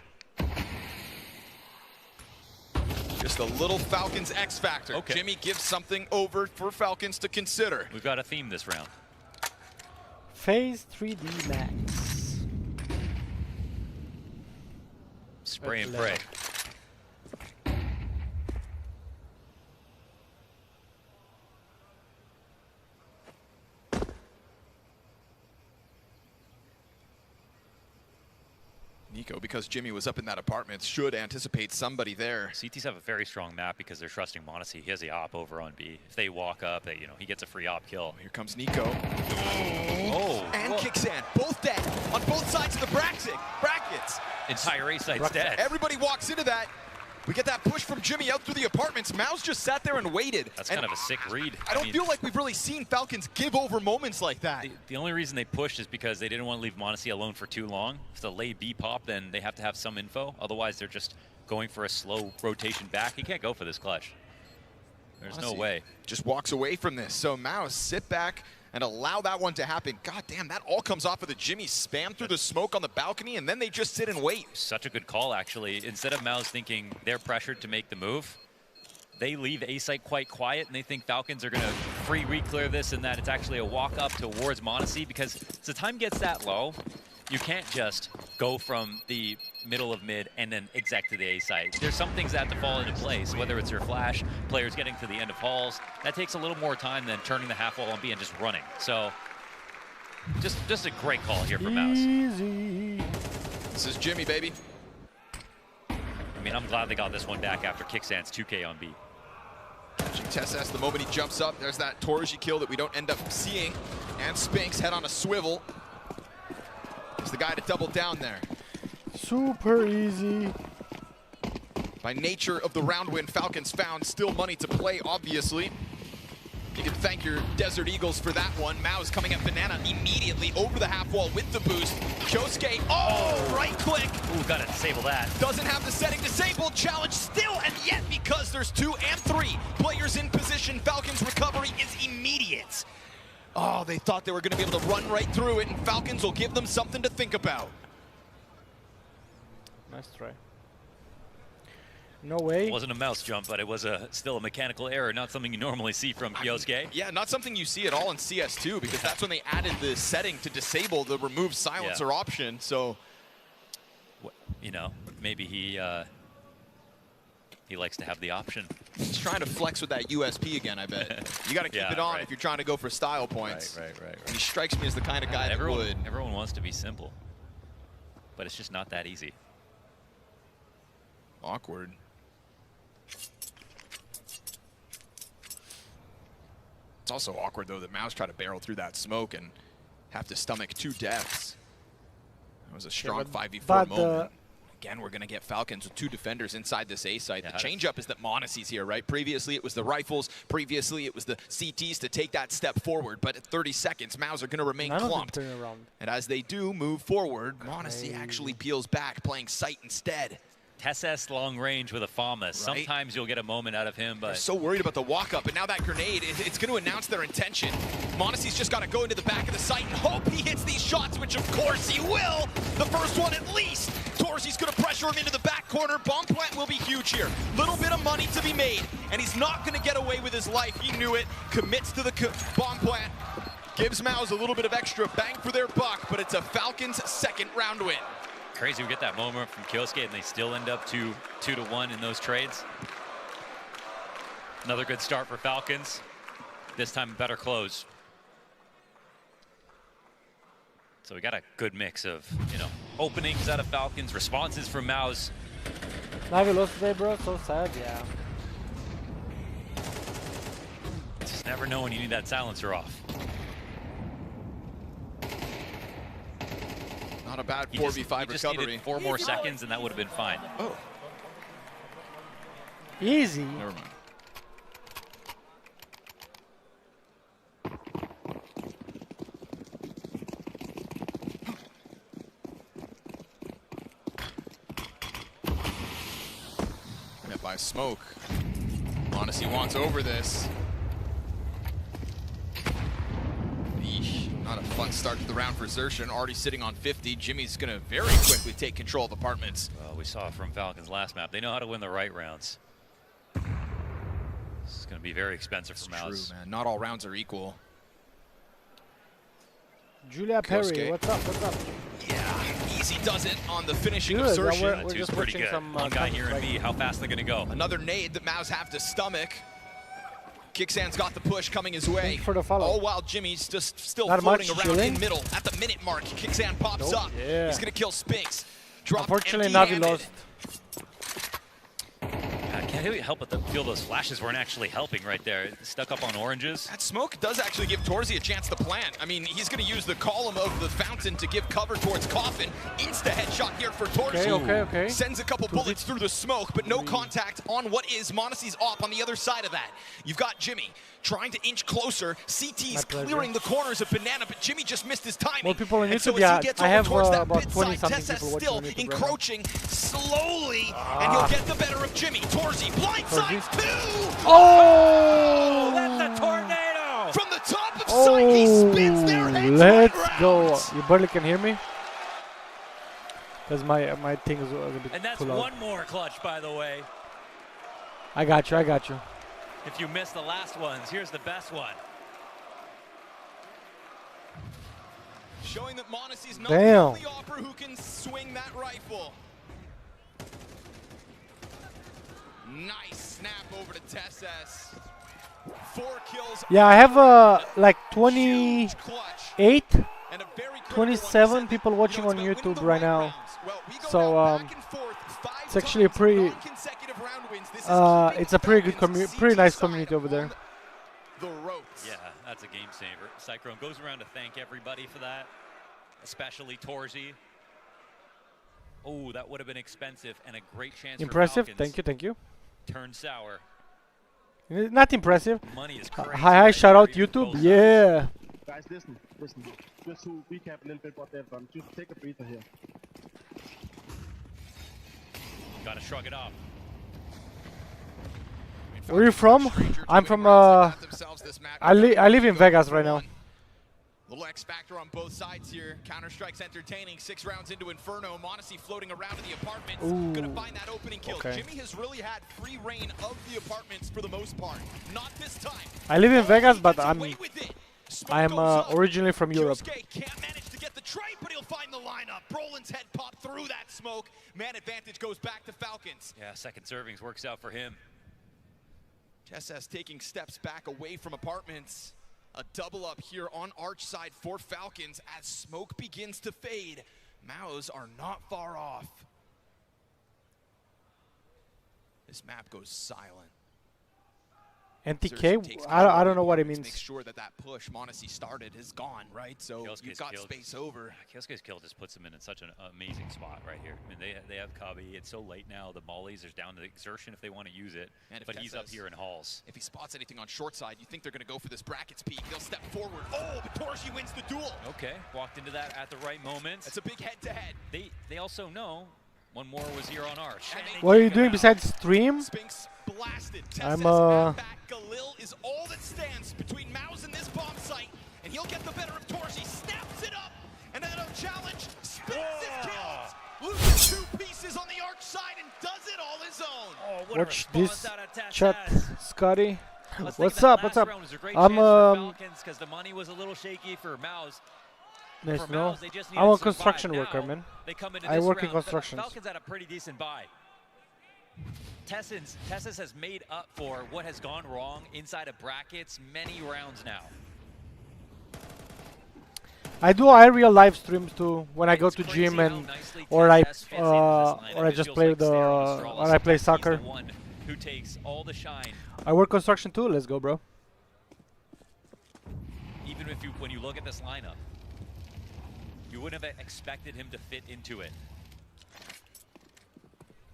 Just a little Falcons X Factor. Okay. Jimmy gives something over for Falcons to consider. We've got a theme this round. FaZe 3D Max. Spray and pray. Nico, because Jimmy was up in that apartment, should anticipate somebody there. CTs have a very strong map because they're trusting m0NESY. He has the op over on B. If they walk up, he gets a free op kill. Here comes Nico. Oh! And Kixan, both dead on both sides of the brackets. Entire A site's dead. Everybody walks into that. We get that push from Jimmy out through the apartments. Mouz just sat there and waited. That's kind of a sick read. I don't feel like we've really seen Falcons give over moments like that. The only reason they pushed is because they didn't want to leave m0NESY alone for too long. If they lay B pop, then they have to have some info. Otherwise, they're just going for a slow rotation back. He can't go for this clutch. There's no way. Just walks away from this. So Mouz, sit back and allow that one to happen. God damn, that all comes off of the Jimmy spam through the smoke on the balcony, and then they just sit and wait. Such a good call, actually. Instead of Mouz thinking they're pressured to make the move, they leave A site quite quiet, and they think Falcons are going to free re-clear this, and that it's actually a walk up towards m0NESY, because as the time gets that low, you can't just go from the middle of mid and then exec to the A site. There's some things that have to fall into place, whether it's your flash, players getting to the end of halls. That takes a little more time than turning the half wall on B and just running. So just a great call here from Mouz. This is Jimmy, baby. I mean, I'm glad they got this one back after Kixan's 2K on B. Catching TeSeS the moment he jumps up. There's that Torji kill that we don't end up seeing. And Spinks head on a swivel. He's the guy to double down there. Super easy. By nature of the round win, Falcons found still money to play, obviously. You can thank your Desert Eagles for that one. Mouz coming at Banana immediately over the half wall with the boost. Kyosuke, right click. Ooh, gotta disable that. Doesn't have the setting disabled. Challenge still, and yet because there's 2 and 3 players in position, Falcons recovery is immediate. Oh, they thought they were gonna be able to run right through it, and Falcons will give them something to think about. Nice try. No way. It wasn't a mouse jump, but it was still a mechanical error, not something you normally see from Kyosuke. Yeah, not something you see at all in CS2, because that's when they added the setting to disable the remove silencer option, so. You know, maybe he likes to have the option. He's trying to flex with that USP again, I bet. You got to keep it on if you're trying to go for style points. Right. He strikes me as the kind of guy that would. Everyone wants to be simple, but it's just not that easy. Awkward. It's also awkward, though, that Mouz tried to barrel through that smoke and have to stomach 2 deaths. That was a strong 5v4 moment. Again, we're going to get Falcons with 2 defenders inside this A site. The change-up is that m0NESY's here, right? Previously, it was the rifles. Previously, it was the CTs to take that step forward. But at 30 seconds, Mouz are going to remain clumped. And as they do move forward, m0NESY actually peels back, playing sight instead. TeSeS long range with a FAMAS. Sometimes you'll get a moment out of him, but... They're so worried about the walk-up, and now that grenade, it's going to announce their intention. m0NESY's just got to go into the back of the site and hope he hits these shots, which of course he will! The first one at least! Torzi's going to pressure him into the back corner. Bomb plant will be huge here. Little bit of money to be made, and he's not going to get away with his life. He knew it. Commits to the bomb plant. Gives Mouz a little bit of extra bang for their buck, but it's a Falcons second round win. Crazy we get that moment from Kyosuke and they still end up 2-1 in those trades. Another good start for Falcons. This time better close. So we got a good mix of, you know, openings out of Falcons, responses from Mouz. Navi lost today, bro. So sad, yeah. Just never know when you need that silencer off. Not a bad 4v5 he just recovery. Needed 4 more seconds and that would have been fine. Oh. Easy. Never mind. Met by smoke. Monacy wants over this. Eesh, not a fun start to the round for Xertion. Already sitting on 50. Jimmy's going to very quickly take control of apartments. Well, we saw from Falcons last map. They know how to win the right rounds. This is going to be very expensive for Mouz. True, man. Not all rounds are equal. Julia Perry, what's up? What's up? Yeah, easy does it on the finishing of Good, Xertion. we're Two's just pretty watching good. some, One guy here and me. How fast they're going to go? Another nade that Mouz have to stomach. Kicksan's got the push coming his way. Thanks for the follow. All while Jimmy's just still Not floating much, around chilling. in middle. At the minute mark, Kicksan pops up. Yeah. He's going to kill Spinks. Dropped Unfortunately, Navi empty-handed. lost. I can't really help but feel those flashes weren't actually helping right there. Stuck up on oranges. That smoke does actually give Torzy a chance to plant. I mean, he's going to use the column of the fountain to give cover towards Coffin. Insta headshot here for Torzy. Okay. Sends a couple bullets through the smoke, but no contact on what is Monacy's op on the other side of that. You've got Jimmy trying to inch closer. CT's clearing the corners of Banana, but Jimmy just missed his timing. More people on And so YouTube, as yeah. he gets I over have towards that about pit 20 side, something Tessa people watching still on YouTube right now. encroaching slowly, and he'll get the better of Jimmy. Torzy, blindside two! Oh! That's a tornado! From the top of sight, he spins their heads Let's right go. round. You barely can hear me? Because my thing is a bit And that's too loud. one more clutch, by the way. I got you. If you missed the last ones, here's the best one. Showing that Monacy's not Damn. the only opera who can swing that rifle. Nice snap over to Tesses. 4 kills. Yeah, I have like 28, 27 people watching on YouTube right now. So it's actually a pretty, it's a pretty good pretty nice community over there. The ropes. Yeah, that's a game saver. Cyclone goes around to thank everybody for that, especially Torzy. Oh, that would have been expensive and a great chance Impressive. for Falcons. Thank you. Turn sour. Not impressive. Money is crazy. Hi, shout out YouTube. Yeah. Guys, listen. Just to recap a little bit what they've done. Just take a breather here. Gotta shrug it off. Where are you from? I'm from I live in Vegas right now. Little X factor on both sides here. Counter-Strike's entertaining. 6 rounds into Inferno. Monacy floating around in the apartments. Gonna find that opening kill. Okay. Jimmy has really had free reign of the apartments for the most part. Not this time. I live in Vegas, but I'm originally from Europe. Can't manage to get the trade, but he'll find the lineup. Brolin's head popped through that smoke. Man advantage goes back to Falcons. Yeah, second servings works out for him. SS taking steps back away from apartments. A double up here on Arch side for Falcons as smoke begins to fade. Mouz are not far off. This map goes silent. NTK? I don't know what it means. Make sure that push Monacy started is gone, right? So you've got space over. Kyosuke's kill just puts them in such an amazing spot right here. I mean, they have Cubby. It's so late now. The mollies are down to the Xertion if they want to use it. But he's up here in halls. If he spots anything on short side, you think they're going to go for this brackets peak. They'll step forward. Oh, but Torzy wins the duel. Okay, walked into that at the right moment. It's a big head-to-head. They also know one more was here on Arch. What are you doing besides stream? Spinks blasted. I'm Galil is all that stands between Mouz and this bomb site, and he'll get the better of Torzy. Snaps it up, and then a challenge. Spinks is killed. Loses 2 pieces on the Arch side and does it all his own. Watch this chat, Scotty. What's up? What's up? I'm because the money was a little shaky for Mouz. Nice to know. I'm a construction worker, man. I work in construction. Falcons had a pretty decent buy. Tessus has made up for what has gone wrong inside of brackets many rounds now. I do real live streams too when I go to gym and or I just play or I play soccer. Who takes all the shine. I work construction too. Let's go, bro. Even if when you look at this lineup, you wouldn't have expected him to fit into it.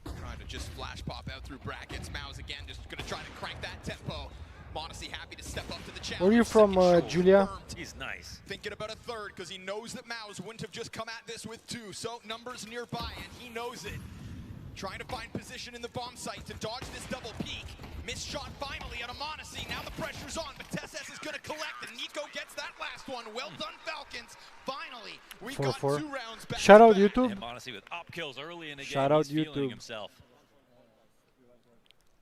Trying to just flash pop out through brackets. Mouz again, just going to try to crank that tempo. Monacy happy to step up to the challenge. Where are you from, Julia? He's nice. Thinking about a third because he knows that Mouz wouldn't have just come at this with two. So numbers nearby and he knows it. Trying to find position in the bomb site to dodge this double peek. Missed shot finally out of Monacy. Now the pressure's on, but Tessus is going to collect, and Nico gets that last one. Well done, Falcons. Finally, we got 2 rounds back. Shout out YouTube. And Monacy with up kills early in the game. Shout out He's YouTube. Himself.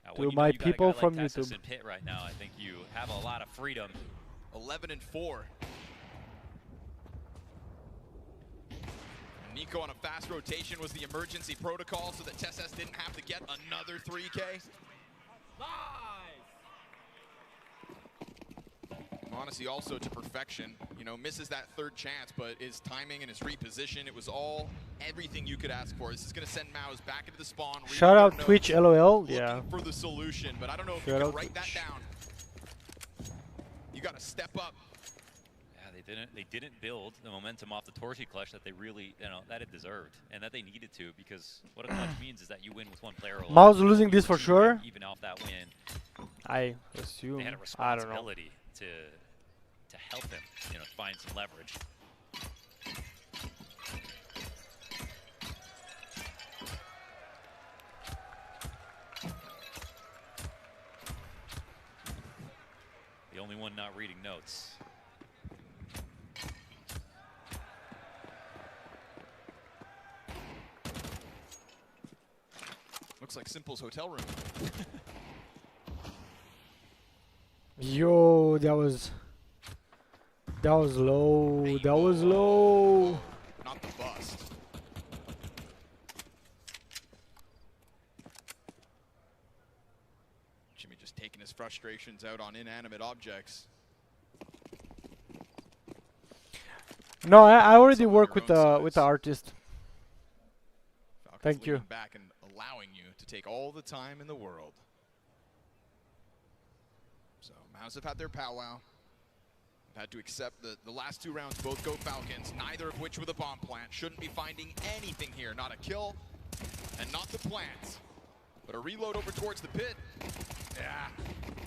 Now, to my people from like YouTube. In pit right now, I think you have a lot of freedom. 11-4. Nico on a fast rotation was the emergency protocol so that Tessus didn't have to get another 3K. Monacy also to perfection, you know, misses that third chance, but his timing and his reposition, it was everything you could ask for. This is going to send Mouz back into the spawn. Shout out Twitch, LOL. Yeah. For the solution, but I don't know if you can write that down. You got to step up. Yeah, they didn't build the momentum off the Torchy clutch that they really, that it deserved and that they needed to, because what a clutch means is that you win with one player alone. Mouz losing this for sure. Even off that win. I assume. They had a responsibility to help him, find some leverage. The only one not reading notes. Looks like Simple's hotel room. Yo, that was low. That was low. Not the bust. Jimmy just taking his frustrations out on inanimate objects. No, I already work with the artist. Falcons Thank you. Back and allowing you to take all the time in the world. So Mouz have had their powwow. Had to accept the last 2 rounds both go Falcons, neither of which with a bomb plant. Shouldn't be finding anything here. Not a kill and not the plant. But a reload over towards the pit. Yeah,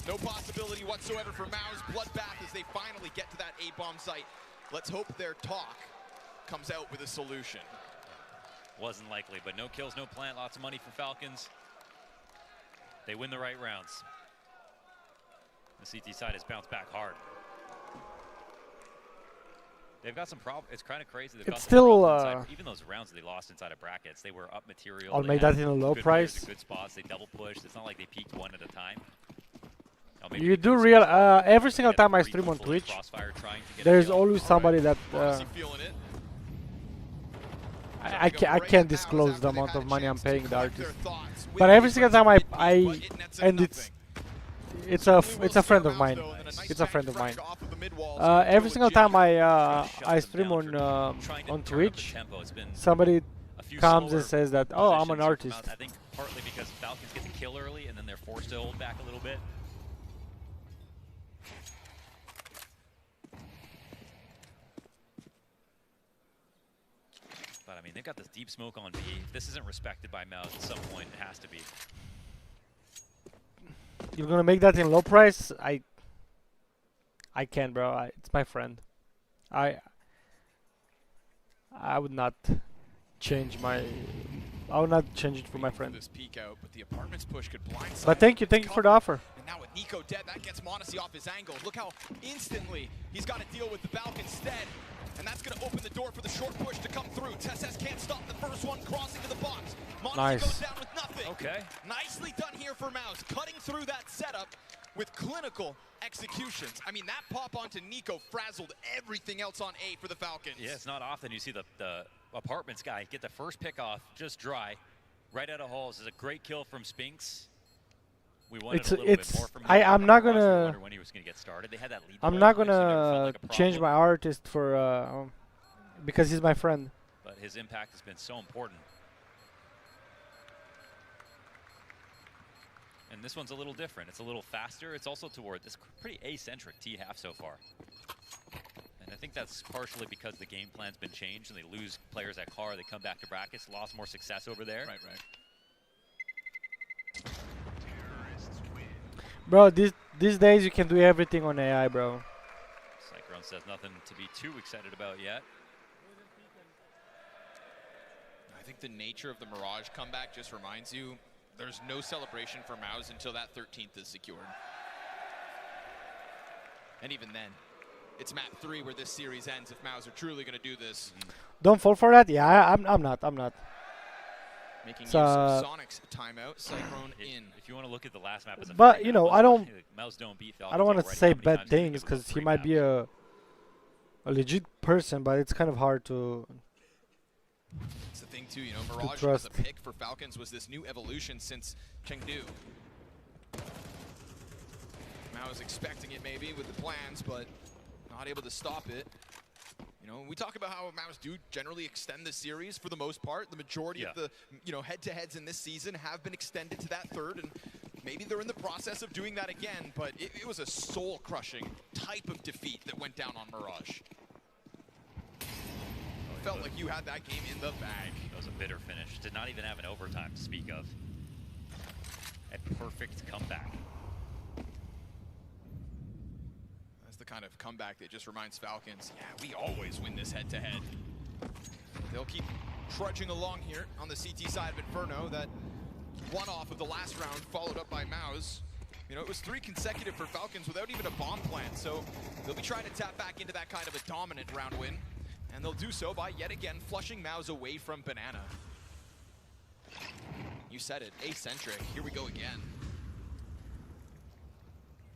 no possibility whatsoever for Mouz. Bloodbath as they finally get to that A-bomb site. Let's hope their talk comes out with a solution. Wasn't likely, but no kills, no plant, lots of money for Falcons. They win the right rounds. The CT side has bounced back hard. They've got some problems. It's kind of crazy. They've got still even those rounds they lost inside of brackets, they were up material. I'll make that in a low price. Good spots. They double pushed. It's not like they peaked one at a time. You do real every single time I stream on Twitch. There's always somebody that I can't disclose the amount of money I'm paying the artist. But every single time and it's a friend of mine. It's a friend of mine. Every single time I stream on Twitch, somebody comes and says that, oh, I'm an artist. I think partly because Falcons get the kill early and then they're forced to hold back a little bit. But I mean, they've got this deep smoke on B. If this isn't respected by Mouz at some point, it has to be. You're gonna make that in low price? I can't, bro. It's my friend. I would not change my. I would not change it for my friend. This peek out, but the apartments push could blindside. But thank you for the offer. And now with Nico dead, that gets Monacy off his angle. Look how instantly he's got to deal with the Valk instead. And that's going to open the door for the short push to come through. Tessus can't stop the first one crossing to the box. Monacy goes down with nothing. Okay. Nicely done here for Mouz, cutting through that setup. with clinical executions. I mean, that pop onto Nico frazzled everything else on A for the Falcons. Yeah, it's not often you see the apartments guy get the first pick off just dry, right out of holes. It's a great kill from Spinks. We wanted a little bit more from him. I'm not gonna. When he was gonna get started. They had that lead. I'm not gonna change my artist for because he's my friend. But his impact has been so important. And this one's a little different. It's a little faster. It's also toward this pretty A-centric T-half so far. And I think that's partially because the game plan's been changed and they lose players at car. They come back to brackets, lost more success over there. Right, right. Bro, these days you can do everything on AI, bro. Cyclone says nothing to be too excited about yet. I think the nature of the Mirage comeback just reminds you there's no celebration for Mouz until that 13th is secured. And even then, it's map 3 where this series ends if Mouz are truly going to do this. Don't fall for that. Yeah, I'm not. Making use of Sonic's timeout, Cyclone in. If you want to look at the last map as a but you know, I don't beat I don't want to say bad things because he might be a legit person, but it's kind of hard to. It's the thing too, you know, Mirage was a pick for Falcons, was this new evolution since Chengdu. Mouz expecting it maybe with the plans, but not able to stop it. You know, we talk about how Mouz do generally extend the series for the most part. The majority of the, you know, head-to-heads in this season have been extended to that third, and maybe they're in the process of doing that again, but it was a soul-crushing type of defeat that went down on Mirage. Felt like you had that game in the bag. That was a bitter finish. Did not even have an overtime to speak of. A perfect comeback. The kind of comeback that just reminds Falcons, yeah, we always win this head-to-head. They'll keep trudging along here on the CT side of Inferno. That one-off of the last round followed up by Mouz. You know, it was 3 consecutive for Falcons without even a bomb plant, so they'll be trying to tap back into that kind of a dominant round win. And they'll do so by yet again flushing Mouz away from Banana. You said it, A-centric. Here we go again.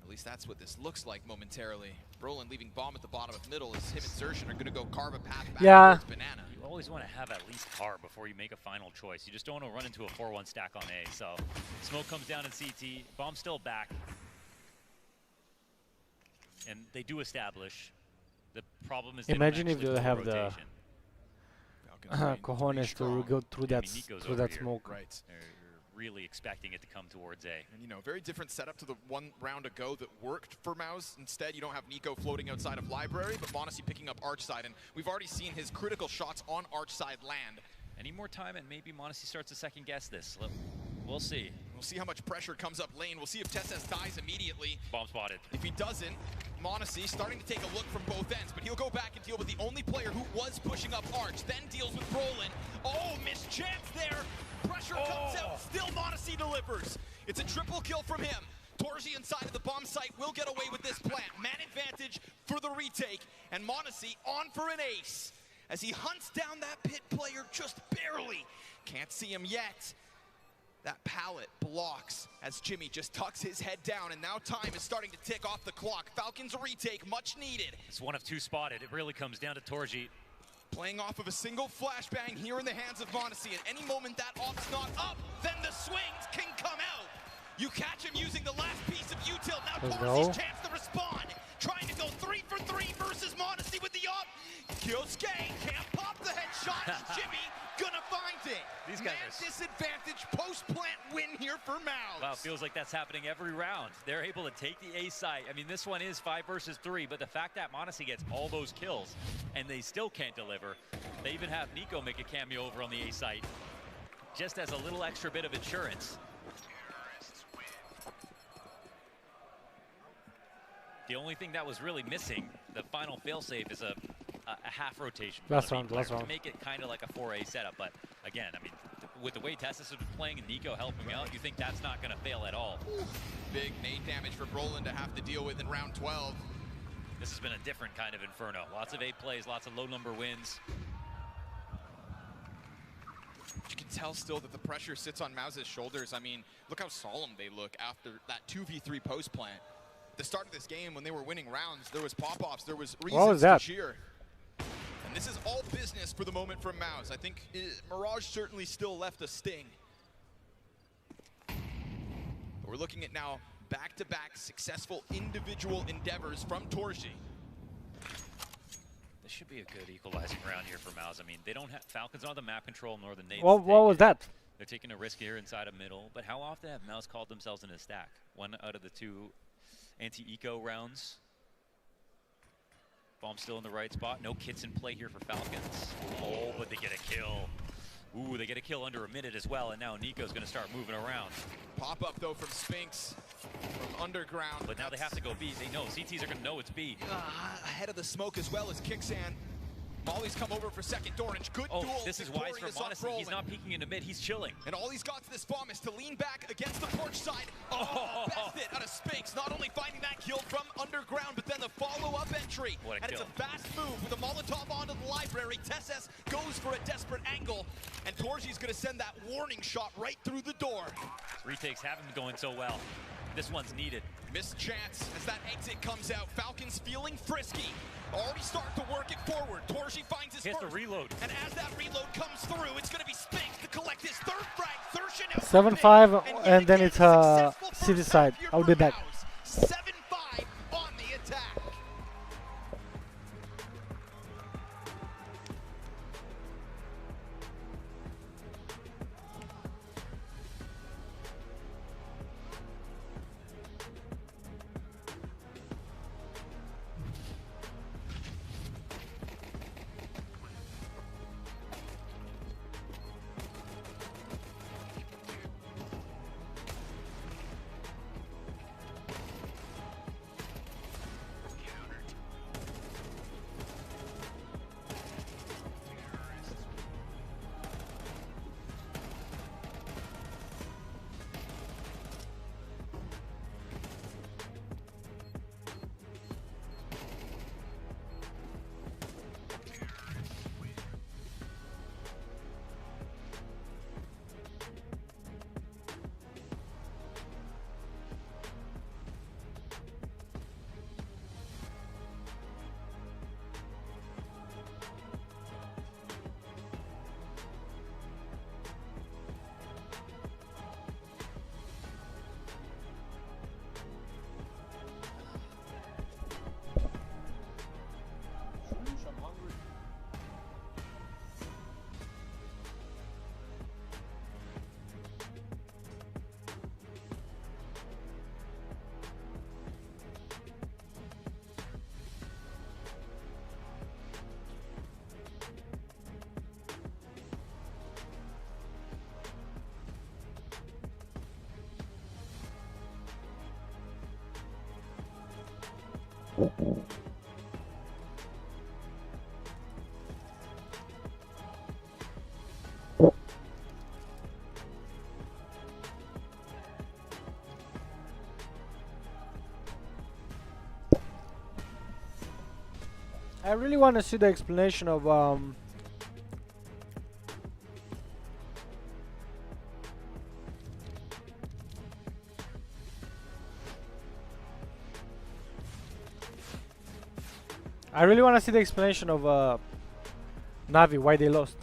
At least that's what this looks like momentarily. Brolin leaving bomb at the bottom of middle as him and Zertian are going to go carve a path back towards Banana. You always want to have at least car before you make a final choice. You just don't want to run into a 4-1 stack on A. So smoke comes down in CT. Bomb's still back. And they do establish. The problem is imagine if they have the cojones to go through that smoke. Right. Really expecting it to come towards A. And you know, very different setup to the one round ago that worked for Mouz. Instead, you don't have Nico floating outside of Library, but m0NESY picking up Arch side, and we've already seen his critical shots on Arch side land. Any more time and maybe m0NESY starts to second guess this. We'll see. We'll see how much pressure comes up lane. We'll see if TeSeS dies immediately. Bomb spotted. If he doesn't, m0NESY starting to take a look from both ends, but he'll go back and deal with the only player who was pushing up Arch, then deals with Brolin. Oh, missed chance there. Pressure comes out, still m0NESY delivers. It's a triple kill from him. Torji inside of the bomb site will get away with this plant. Man advantage for the retake, and m0NESY on for an ace. As he hunts down that pit player just barely. Can't see him yet. That pallet blocks as Jimmy just tucks his head down, and now time is starting to tick off the clock. Falcons retake, much needed. It's 1 of 2 spotted. It really comes down to Torji. Playing off of a single flashbang here in the hands of m0NESY. At any moment that op's not up, then the swings can come out. You catch him using the last piece of util. Now Torji's chance to respond. Trying to go 3 for 3 versus m0NESY with the op. Kyosuke can't pop the headshot. Jimmy gonna find it. These guys are disadvantage post-plant win here for Mouz. Wow, feels like that's happening every round. They're able to take the A site. I mean, this one is 5 versus 3, but the fact that m0NESY gets all those kills and they still can't deliver. They even have Nico make a cameo over on the A site just as a little extra bit of insurance. The only thing that was really missing, the final failsafe, is a half rotation. Last round. To make it kind of like a 4A setup. But again, I mean, with the way TeSeS has been playing and Nico helping out, you think that's not going to fail at all. Big nade damage for Brolin to have to deal with in round 12. This has been a different kind of Inferno. Lots of 8 plays, lots of low number wins. You can tell still that the pressure sits on Mouz's shoulders. I mean, look how solemn they look after that 2v3 post plant. The start of this game, when they were winning rounds, there was pop-offs, there was reasons to cheer. And this is all business for the moment from Mouz. I think Mirage certainly still left a sting. But we're looking at now back-to-back successful individual endeavors from Torji. This should be a good equalizing round here for Mouz. I mean, they don't have Falcons on the map control nor the nades. What was that? They're taking a risk here inside of middle. But how often have Mouz called themselves in a stack? One out of the two anti-eco rounds. Bomb still in the right spot. No kits in play here for Falcons. Oh, but they get a kill. Ooh, they get a kill under a minute as well, and now Nico's going to start moving around. Pop-up, though, from Spinks from underground. But now they have to go B. They know. CTs are going to know it's B. Ahead of the smoke as well as Kicksan. Molly's come over for second. Orange, good duel. This is wise from Modesty. He's not peeking into mid. He's chilling. And all he's got to this bomb is to lean back against the porch side. Oh, best hit out of Spinks. Not only finding that kill from underground, but then the follow-up entry. What a and kill. It's a fast move with a Molotov onto the library. Tesses goes for a desperate angle. And Torji's going to send that warning shot right through the door. Retakes haven't been going so well. This one's needed. Missed chance as that exit comes out. Falcons feeling frisky. Already start to work it forward. Torji finds his first. He has to reload. And as that reload comes through, it's going to be Spinks to collect his third frag. 7-5, and then it's city side. I'll be back. 7-5 on the attack. I really want to see the explanation of Navi, why they lost.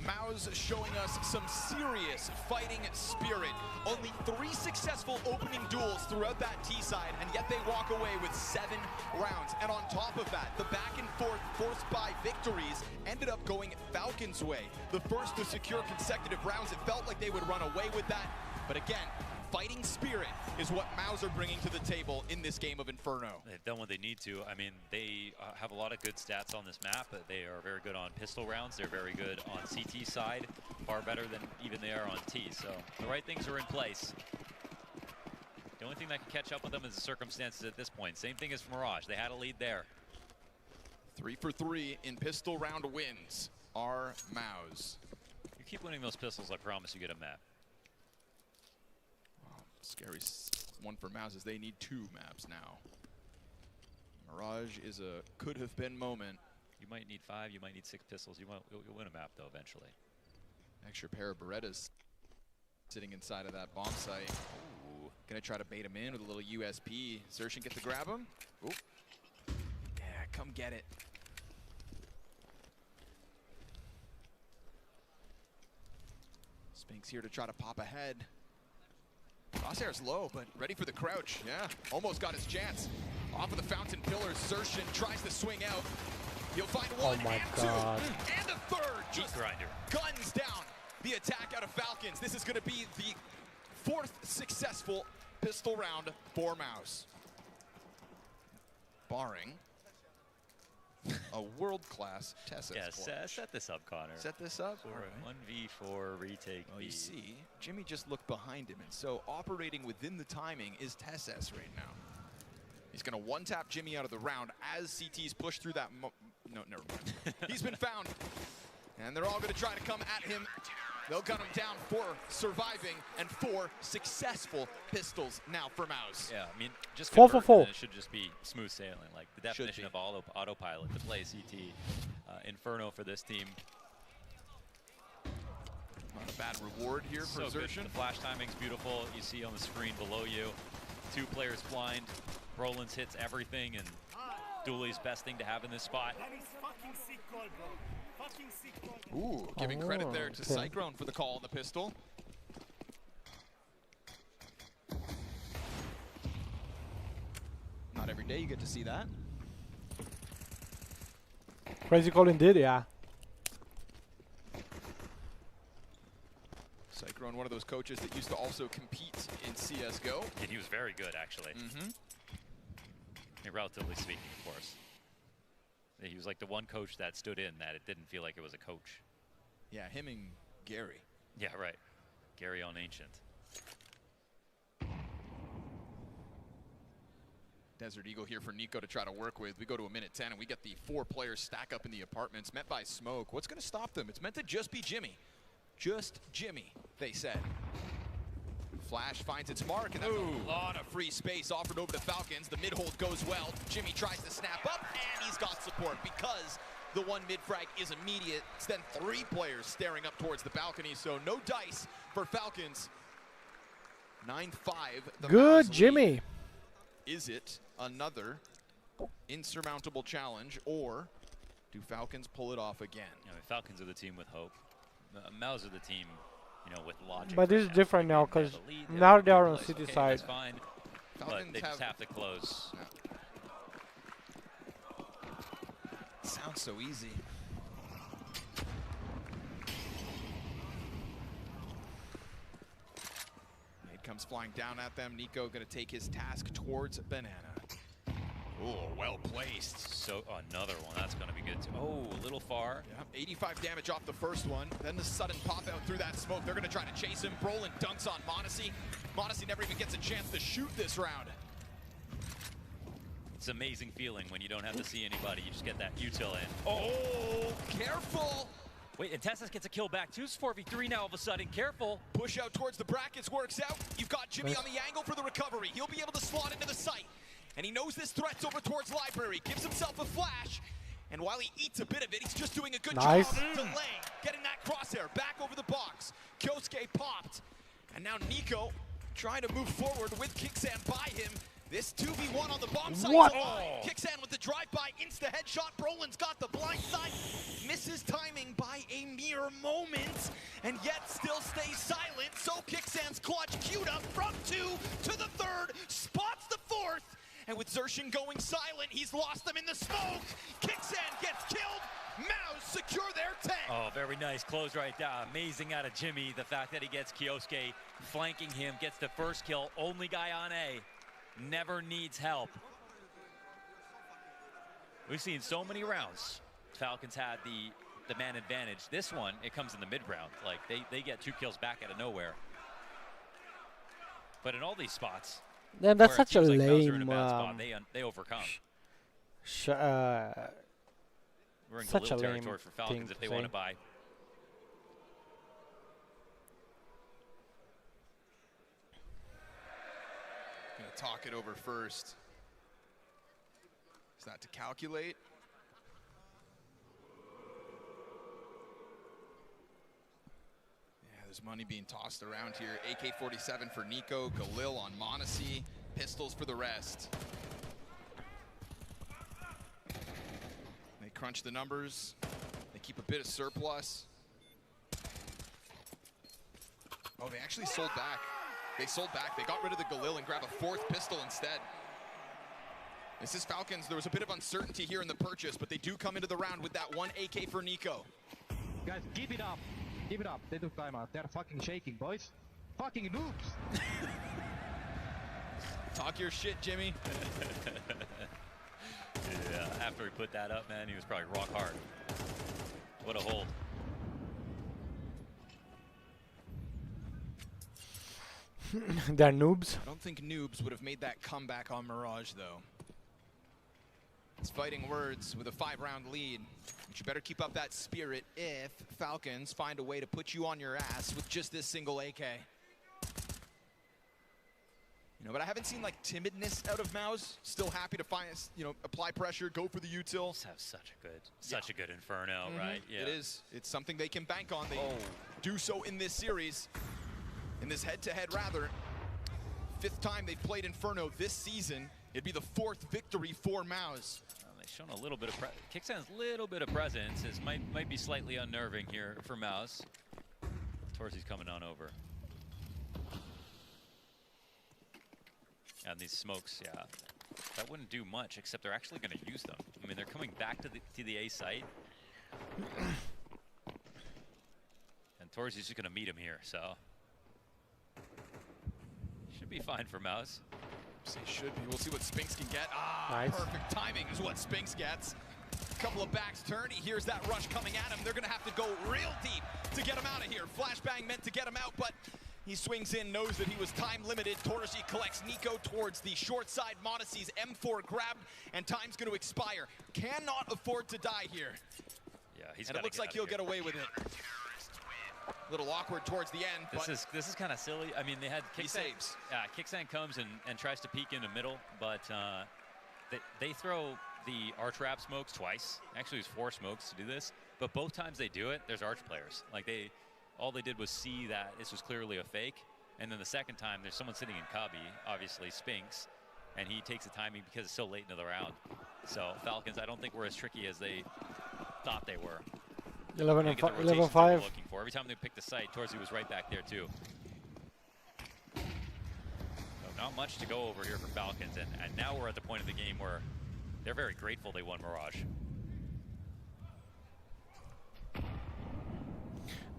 Mouz showing us some serious fighting spirit. Only 3 successful opening duels throughout that T side, and yet they walk away with 7 rounds. And on top of that, the back and forth forced by victories ended up going Falcons' way. The first to secure consecutive rounds, it felt like they would run away with that. But again, fighting spirit is what Mouz are bringing to the table in this game of Inferno. They've done what they need to. I mean, they have a lot of good stats on this map. They are very good on pistol rounds. They're very good on CT side, far better than even they are on T. So the right things are in place. The only thing that can catch up with them is the circumstances at this point. Same thing as Mirage. They had a lead there. 3 for 3 in pistol round wins are Mouz. You keep winning those pistols, I promise you get a map. Scary one for Mouz is they need 2 maps now. Mirage is a could-have-been moment. You might need 5, you might need 6 pistols. You'll win a map, though, eventually. Extra pair of Berettas sitting inside of that bomb site. Ooh. Gonna try to bait him in with a little USP. Xerxin gets to grab him. Ooh. Yeah, come get it. Spinks here to try to pop ahead. Crosshair's low, but ready for the crouch. Yeah, almost got his chance. Off of the fountain pillars, Xerxin tries to swing out. He'll find one and two, and a third. Just guns down the attack out of Falcons. This is going to be the 4th successful pistol round for Mouz. Barring a world-class Tessa. Yes, set this up, Connor. Set this up? For a 1v4 retake. Well, you see, Jimmy just looked behind him, and so operating within the timing is Tess's right now. He's going to one-tap Jimmy out of the round as CT's pushed through that no, never mind. He's been found, and they're all going to try to come at him. They'll gun him down for surviving and 4 successful pistols now for Mouz. Yeah, I mean, just 4 for 4. It should just be smooth sailing. Like the definition of autopilot to play CT. Inferno for this team. Not a bad reward here for Xerxin. The flash timing's beautiful. You see on the screen below you, 2 players blind. Rollins hits everything, and Dooley's best thing to have in this spot. Ooh, giving credit there to Cyclone for the call on the pistol. Not every day you get to see that. Crazy call indeed, yeah. Cyclone, one of those coaches that used to also compete in CSGO. And he was very good, actually. Relatively speaking, of course. He was like the one coach that stood in that it didn't feel like it was a coach. Yeah, him and Gary. Yeah, right. Gary on Ancient. Desert Eagle here for Nico to try to work with. We go to a minute 10 and we get the 4 players stack up in the apartments met by smoke. What's going to stop them? It's meant to just be Jimmy. Just Jimmy, they said. Flash finds its mark, and that's a lot of free space offered over to Falcons. The mid-hold goes well. Jimmy tries to snap up, and he's got support because the 1 mid-frag is immediate. It's then 3 players staring up towards the balcony, so no dice for Falcons. 9-5. Good, Jimmy. Is it another insurmountable challenge, or do Falcons pull it off again? You know, Falcons are the team with hope. Mouz are the team, you know, with logic. But this is different now, because now they are on city side. That's fine, but they just have to close. Sounds so easy. Nade comes flying down at them. Nico going to take his task towards Banana. Oh, well placed. So another one. That's going to be good too. Oh, a little far. Yeah, 85 damage off the first one. Then the sudden pop out through that smoke. They're going to try to chase him. Brolin dunks on Monacy. Monacy never even gets a chance to shoot this round. It's an amazing feeling when you don't have to see anybody. You just get that util in. Oh, careful. Wait, and Tessus gets a kill back too. It's 4v3 now all of a sudden. Careful. Push out towards the brackets works out. You've got Jimmy on the angle for the recovery. He'll be able to slot into the site. And he knows this threat's over towards Library. Gives himself a flash. And while he eats a bit of it, he's just doing a good job of delaying. Getting that crosshair back over the box. Kyosuke popped. And now Nico trying to move forward with Kicksan by him. This 2v1 on the bomb site. Kicksan with the drive-by, insta-headshot. Brolin's got the blind side. Misses timing by a mere moment. And yet still stays silent. So Kicksan's clutch queued up from 2 to the 3rd. Spots the 4th. And with Xerxin going silent, he's lost them in the smoke. Kicksan gets killed. Mouz secure their 10. Oh, very nice close right there. Amazing out of Jimmy. The fact that he gets Kyosuke flanking him, gets the first kill. Only guy on A. Never needs help. We've seen so many rounds. Falcons had the man advantage. This one, it comes in the mid-round. Like, they get 2 kills back out of nowhere. But in all these spots, yeah, that's such a like lame. They overcome. We're in such a little lame territory for Falcons if they want to buy. Gonna talk it over first. Is that to calculate? There's money being tossed around here. AK-47 for Nico, Galil on Monacy, pistols for the rest. They crunch the numbers. They keep a bit of surplus. Oh, they actually sold back. They sold back. They got rid of the Galil and grabbed a 4th pistol instead. This is Falcons. There was a bit of uncertainty here in the purchase, but they do come into the round with that 1 AK for Nico. Guys, give it up. Give it up. They took timeout. They're fucking shaking, boys. Fucking noobs. Talk your shit, Jimmy. Yeah, after he put that up, man, he was probably rock hard. What a hold. They're noobs. I don't think noobs would have made that comeback on Mirage, though. It's fighting words with a 5-round lead. But you better keep up that spirit if Falcons find a way to put you on your ass with just this single AK. You know, but I haven't seen like timidness out of Mouz. Still happy to find, you know, apply pressure, go for the util. Just have such a good Inferno, right? Yeah. It is. It's something they can bank on. They do so in this series, in this head-to-head rather. 5th time they've played Inferno this season. It'd be the 4th victory for Mouz. They've shown a little bit of Kicksan's little bit of presence. It might be slightly unnerving here for Mouz. Torzy's coming on over. And these smokes, yeah, that wouldn't do much, except they're actually going to use them. I mean, they're coming back to the A site. And Torzy's just going to meet him here, so. Should be fine for Mouz. He should be. We'll see what Spinks can get. Nice. Perfect timing is what Spinks gets. A couple of backs turn. He hears that rush coming at him. They're going to have to go real deep to get him out of here. Flashbang meant to get him out, but he swings in, knows that he was time limited. Torzy collects Nico towards the short side. Monacy's M4 grabbed, and time's going to expire. Cannot afford to die here. Yeah, and it looks like he'll get away with it. A little awkward towards the end. This is kind of silly. I mean, they had He saves. Kicksan comes and tries to peek in the middle, but they throw the arch wrap smokes twice. Actually, it was 4 smokes to do this, but both times they do it, there's arch players. Like all they did was see that this was clearly a fake, and then the second time there's someone sitting in cubby, obviously Spinks, and he takes the timing because it's so late into the round. So Falcons, I don't think were as tricky as they thought they were. 11-5. Every time they picked the site, Torzy was right back there too. So not much to go over here for Falcons, and now we're at the point of the game where they're very grateful they won Mirage.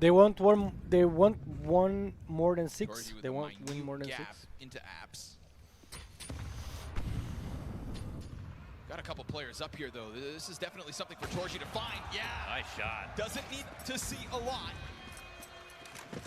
They want one. They want one more than 6. They want win more than 6. Into apps. Got a couple players up here though. This is definitely something for Torzy to find. Yeah. Nice shot. Doesn't need to see a lot.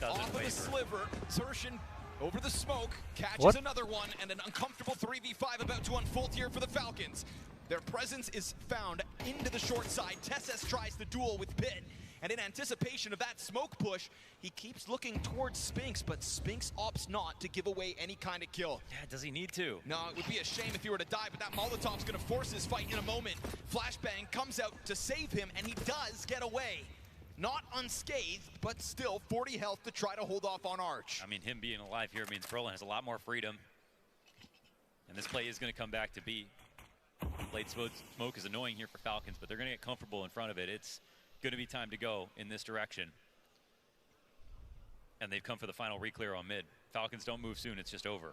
Off of the sliver, Zershin over the smoke, catches another one, and an uncomfortable 3v5 about to unfold here for the Falcons. Their presence is found into the short side. Tesses tries the duel with Pit, and in anticipation of that smoke push, he keeps looking towards Spinks, but Spinks opts not to give away any kind of kill. Yeah, does he need to? No, it would be a shame if he were to die, but that Molotov's gonna force his fight in a moment. Flashbang comes out to save him, and he does get away. Not unscathed, but still 40 health to try to hold off on Arch. I mean, him being alive here means Brolin has a lot more freedom. And this play is going to come back to B. Late smoke is annoying here for Falcons, but they're going to get comfortable in front of it. It's going to be time to go in this direction. And they've come for the final reclear on mid. Falcons don't move soon, it's just over.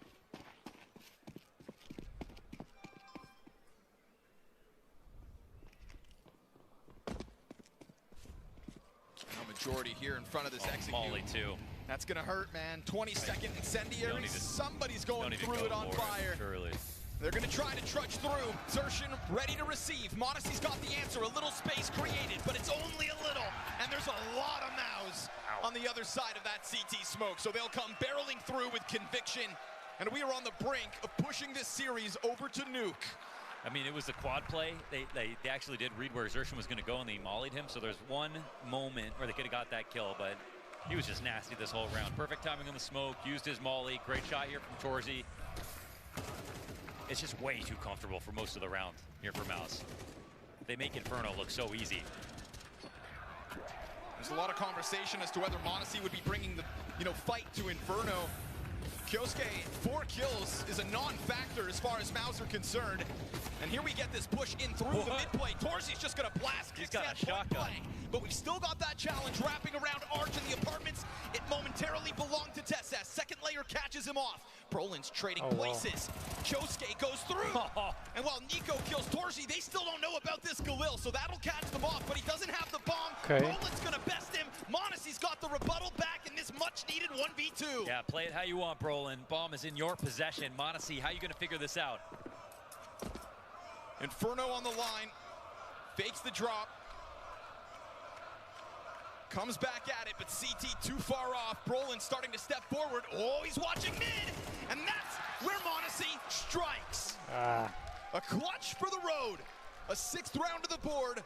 Majority here in front of this execute. Molly too. That's gonna hurt, man. 20-second incendiary. Somebody's going through it on fire. Surely. They're gonna try to trudge through. Zershin ready to receive. Monacy's got the answer. A little space created, but it's only a little. And there's a lot of Mouz on the other side of that CT smoke. So they'll come barreling through with conviction. And we are on the brink of pushing this series over to Nuke. I mean, it was a quad play. They actually did read where Zershin was going to go, and they mollied him. So there's one moment where they could have got that kill, but he was just nasty this whole round. Perfect timing on the smoke, used his molly. Great shot here from Torzy. It's just way too comfortable for most of the round here for Mouz. They make Inferno look so easy. There's a lot of conversation as to whether Monacy would be bringing the, fight to Inferno. Kyosuke, 4 kills is a non-factor as far as Mouz are concerned. And here we get this push in through the mid-play. Torzy's just gonna blast. He's got a shotgun. But we've still got that challenge wrapping around Arch in the apartments. It momentarily belonged to Tessas. Second layer catches him off. Brolin's trading places. Kyosuke goes through. And while Nico kills Torzy, they still don't know about this Galil, so that'll catch them off, but he doesn't have the bomb. Brolin's gonna best him. Monacy's got the rebuttal back in this much-needed 1v2. Yeah, play it how you want, Brolin. Bomb is in your possession. Monacy, how are you gonna figure this out? Inferno on the line. Fakes the drop. Comes back at it, but CT too far off. Brolin starting to step forward. Oh, he's watching mid! And that's where Monacy strikes. A clutch for the road. A 6th round of the board.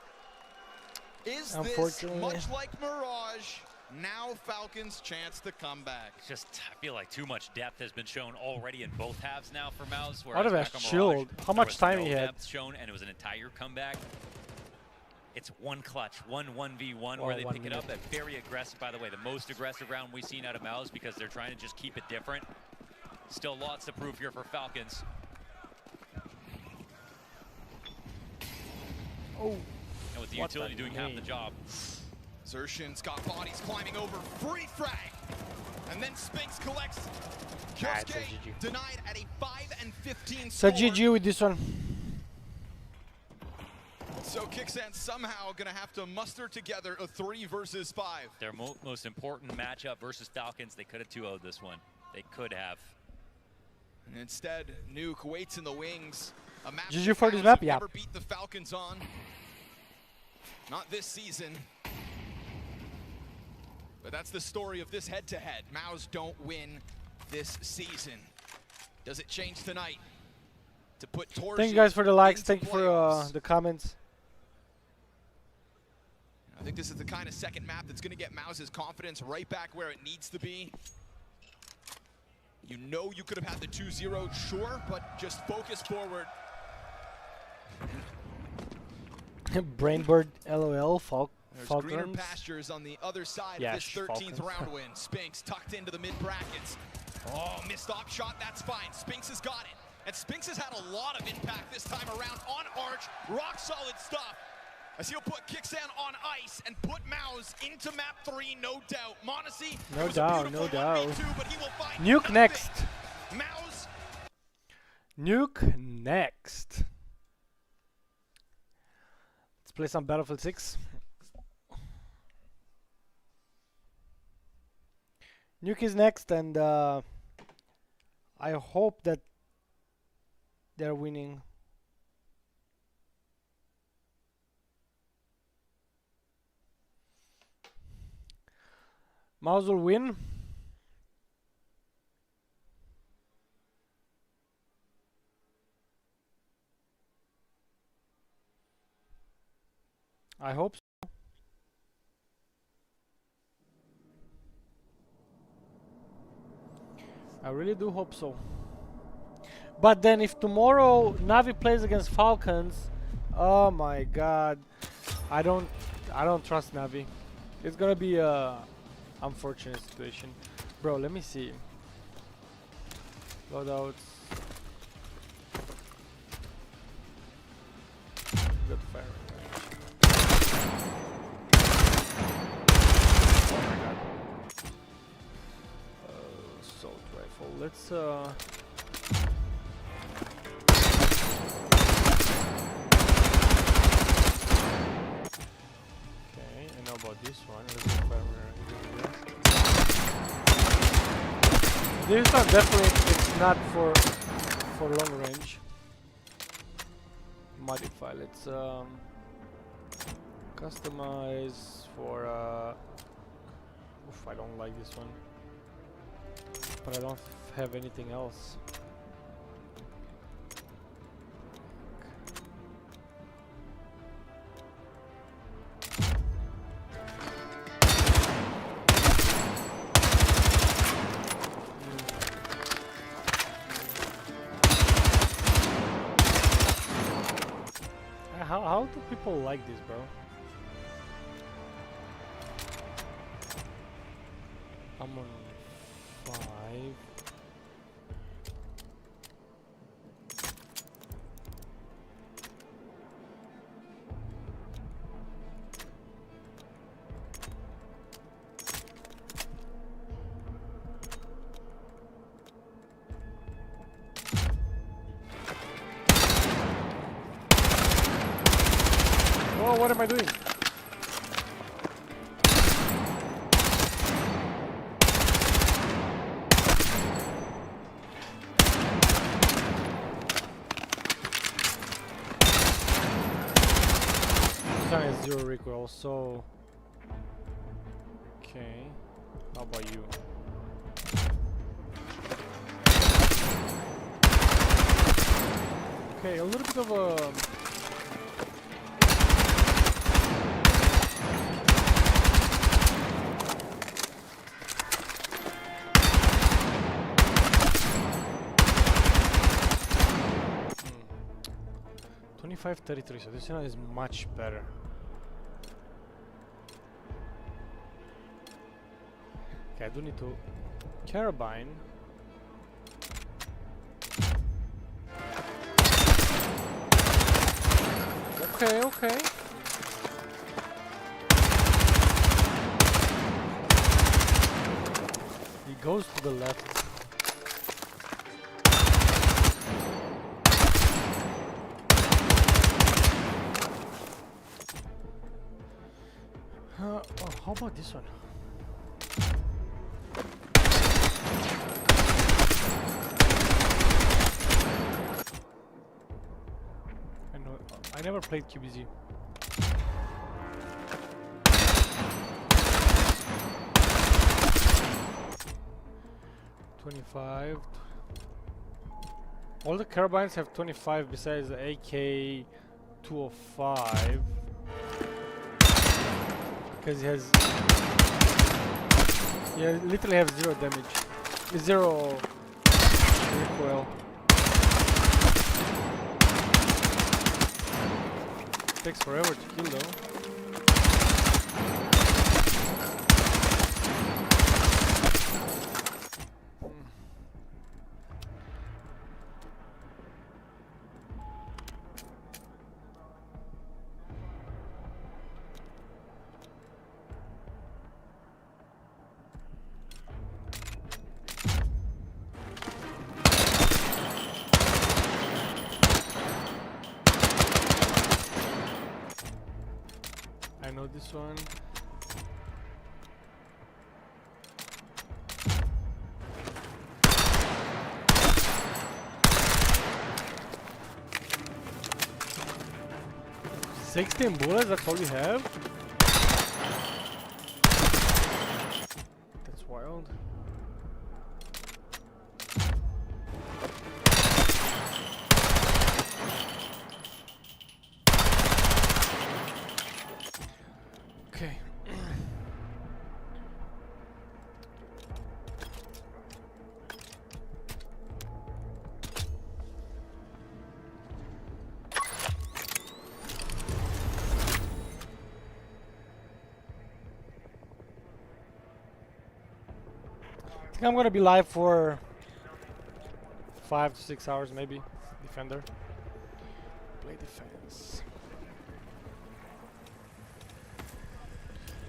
Is this much like Mirage? Now Falcons' chance to come back. Just, I feel like too much depth has been shown already in both halves now for Mouz. Out of a shield. How much time he had? Shown, and it was an entire comeback. It's one clutch, 1v1 where they pick it up. That very aggressive, by the way, the most aggressive round we've seen out of Mouz because they're trying to just keep it different. Still lots to prove here for Falcons. Oh. And with the utility doing half the job. Xertion's got bodies climbing over. Free frag. And then Spinks collects. Kyosuke denied at a 5 and 15 So score. GG with this one. So Kicksan somehow going to have to muster together a 3 versus 5. Their most important matchup versus Falcons. They could have 2-0'd this one. They could have. And instead, Nuke waits in the wings. A match GG for this map, yeah. Never beat the Falcons on. Not this season. But that's the story of this head-to-head. Mouz don't win this season. Does it change tonight? To put Torzy Thank you guys for the likes. Thank you playoffs. for the comments. I think this is the kind of second map that's going to get Mouz's confidence right back where it needs to be. You know you could have had the 2-0, sure, but just focus forward. Brainbird, LOL, There's greener pastures on the other side of this 13th round win. Spinks tucked into the mid brackets. Oh, missed op shot, that's fine. Spinks has got it. And Spinks has had a lot of impact this time around on Arch. Rock solid stuff. As he'll put Kicksan on ice and put Mouz into map 3, no doubt. Monacy, no doubt, no doubt. But he will find Nuke next. Mouz. Nuke next. Let's play some Battlefield 6. Nuke is next, and I hope that they're winning. Mouz will win. I hope so. I really do hope so. But then if tomorrow Navi plays against Falcons, oh my god. I don't trust Navi. It's gonna be a unfortunate situation. Bro, let me see. Loadouts. Good fire. Oh my god. Assault rifle. Let's okay, I know about this one. Let's see if this one definitely it's not for long range. Modify. Let's customize for oof, I don't like this one. But I don't have anything else. How do people like this, bro? I'm on 5. Oh, what am I doing? This one has 0 recoil, so... Okay, how about you? Okay, a little bit of a... Hmm. 25-33, so this one is much better. Okay, I do need to carabine. Okay, okay. He goes to the left. Oh, how about this one? I never played QBZ. $25. All the carbines have 25 besides the AK 205. Because he has... Yeah, literally have 0 damage. 0 recoil. Takes forever to kill though. I know this one. $16 bullets, that's all you have? That's wild. Okay. I think I'm gonna be live for 5 to 6 hours maybe. Defender. Play defense.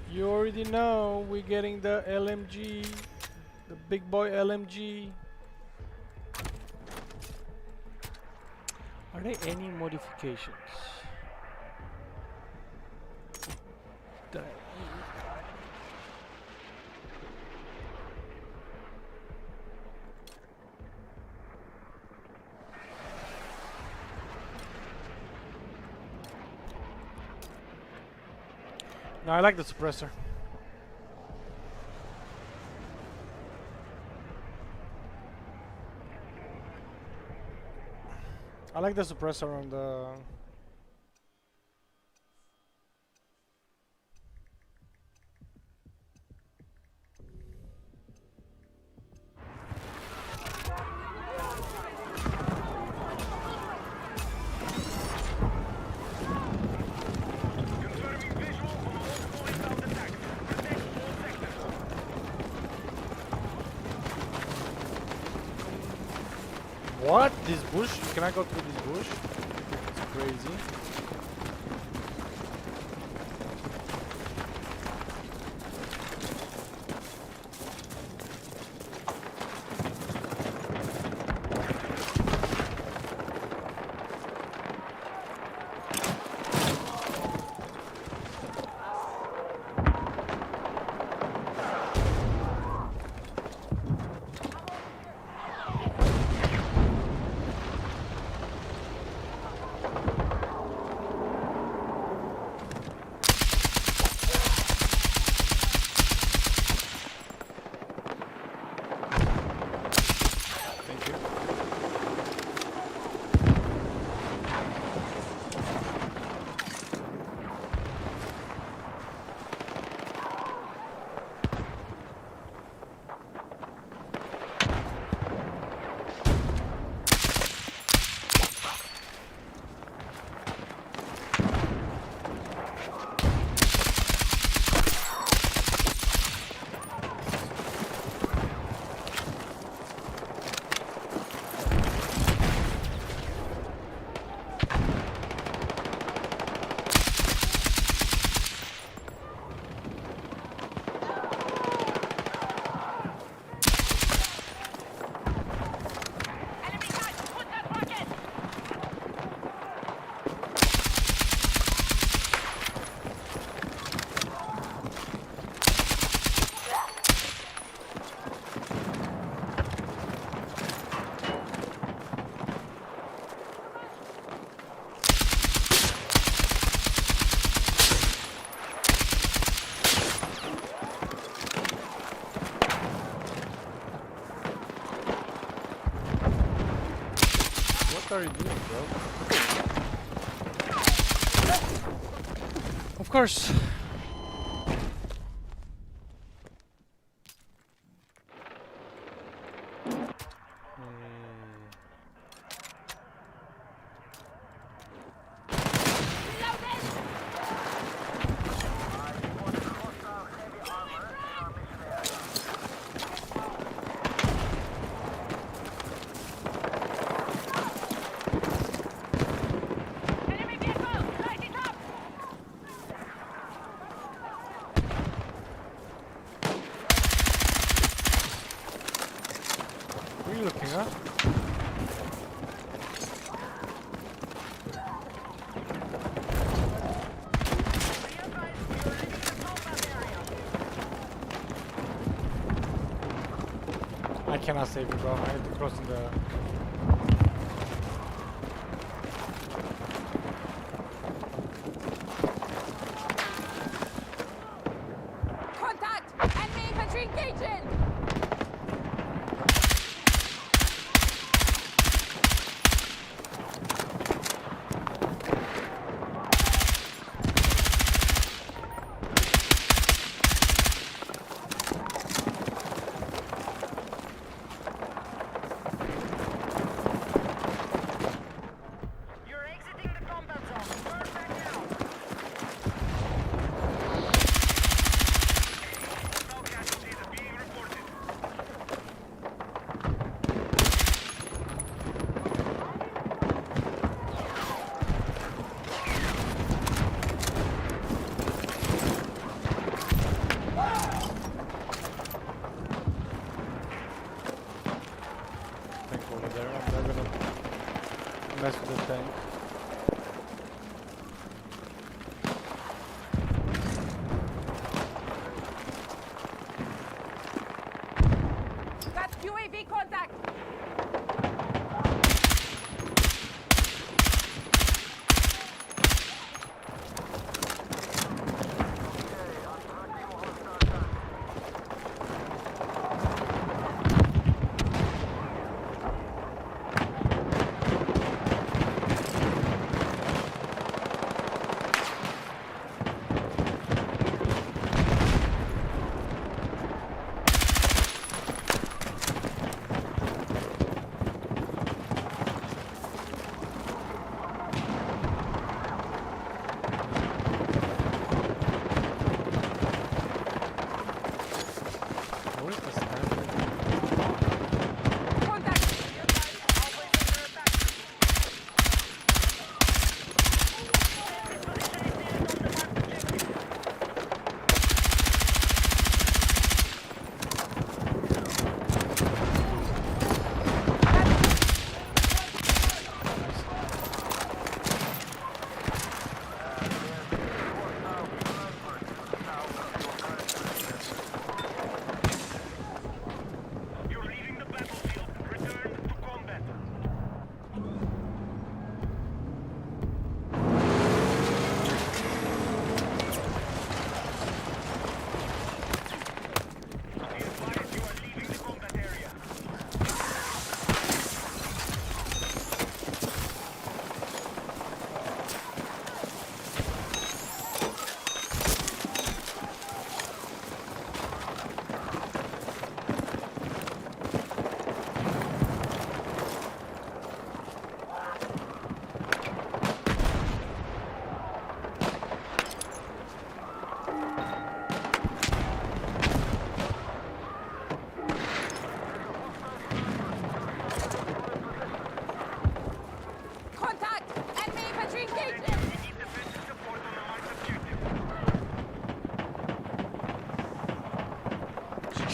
You already know we're getting the LMG, the big boy LMG. Are there any modifications that I need? No, I like the suppressor. I like the suppressor on the... What? This bush? Can I go through this bush? It's crazy. What are you doing, bro? Of course. I cannot save you, bro. I had to cross in the... Contact! Enemy infantry engaging! Mess with the tank. Got UAV contact!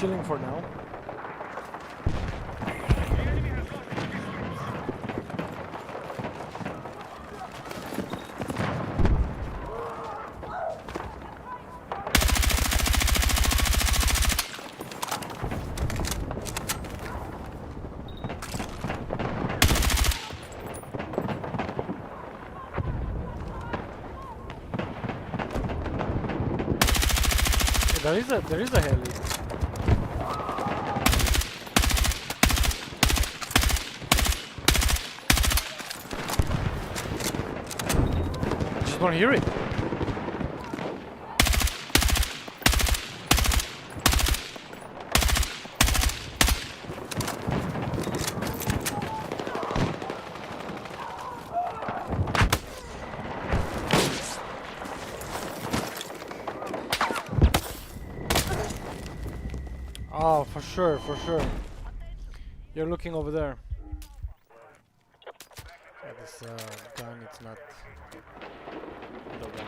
chilling for now. There is a heli. Just don't hear it. Oh, for sure, for sure. You're looking over there. Yeah, this gun, it's not the one.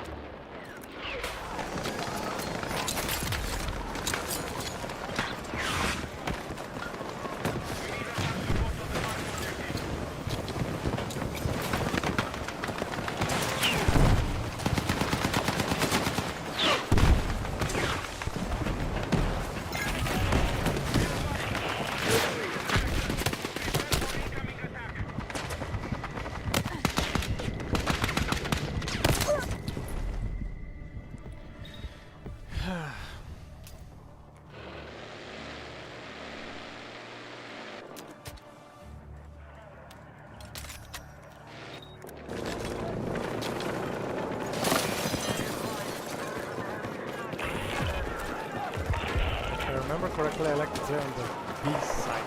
Correctly, I like to play on the B side.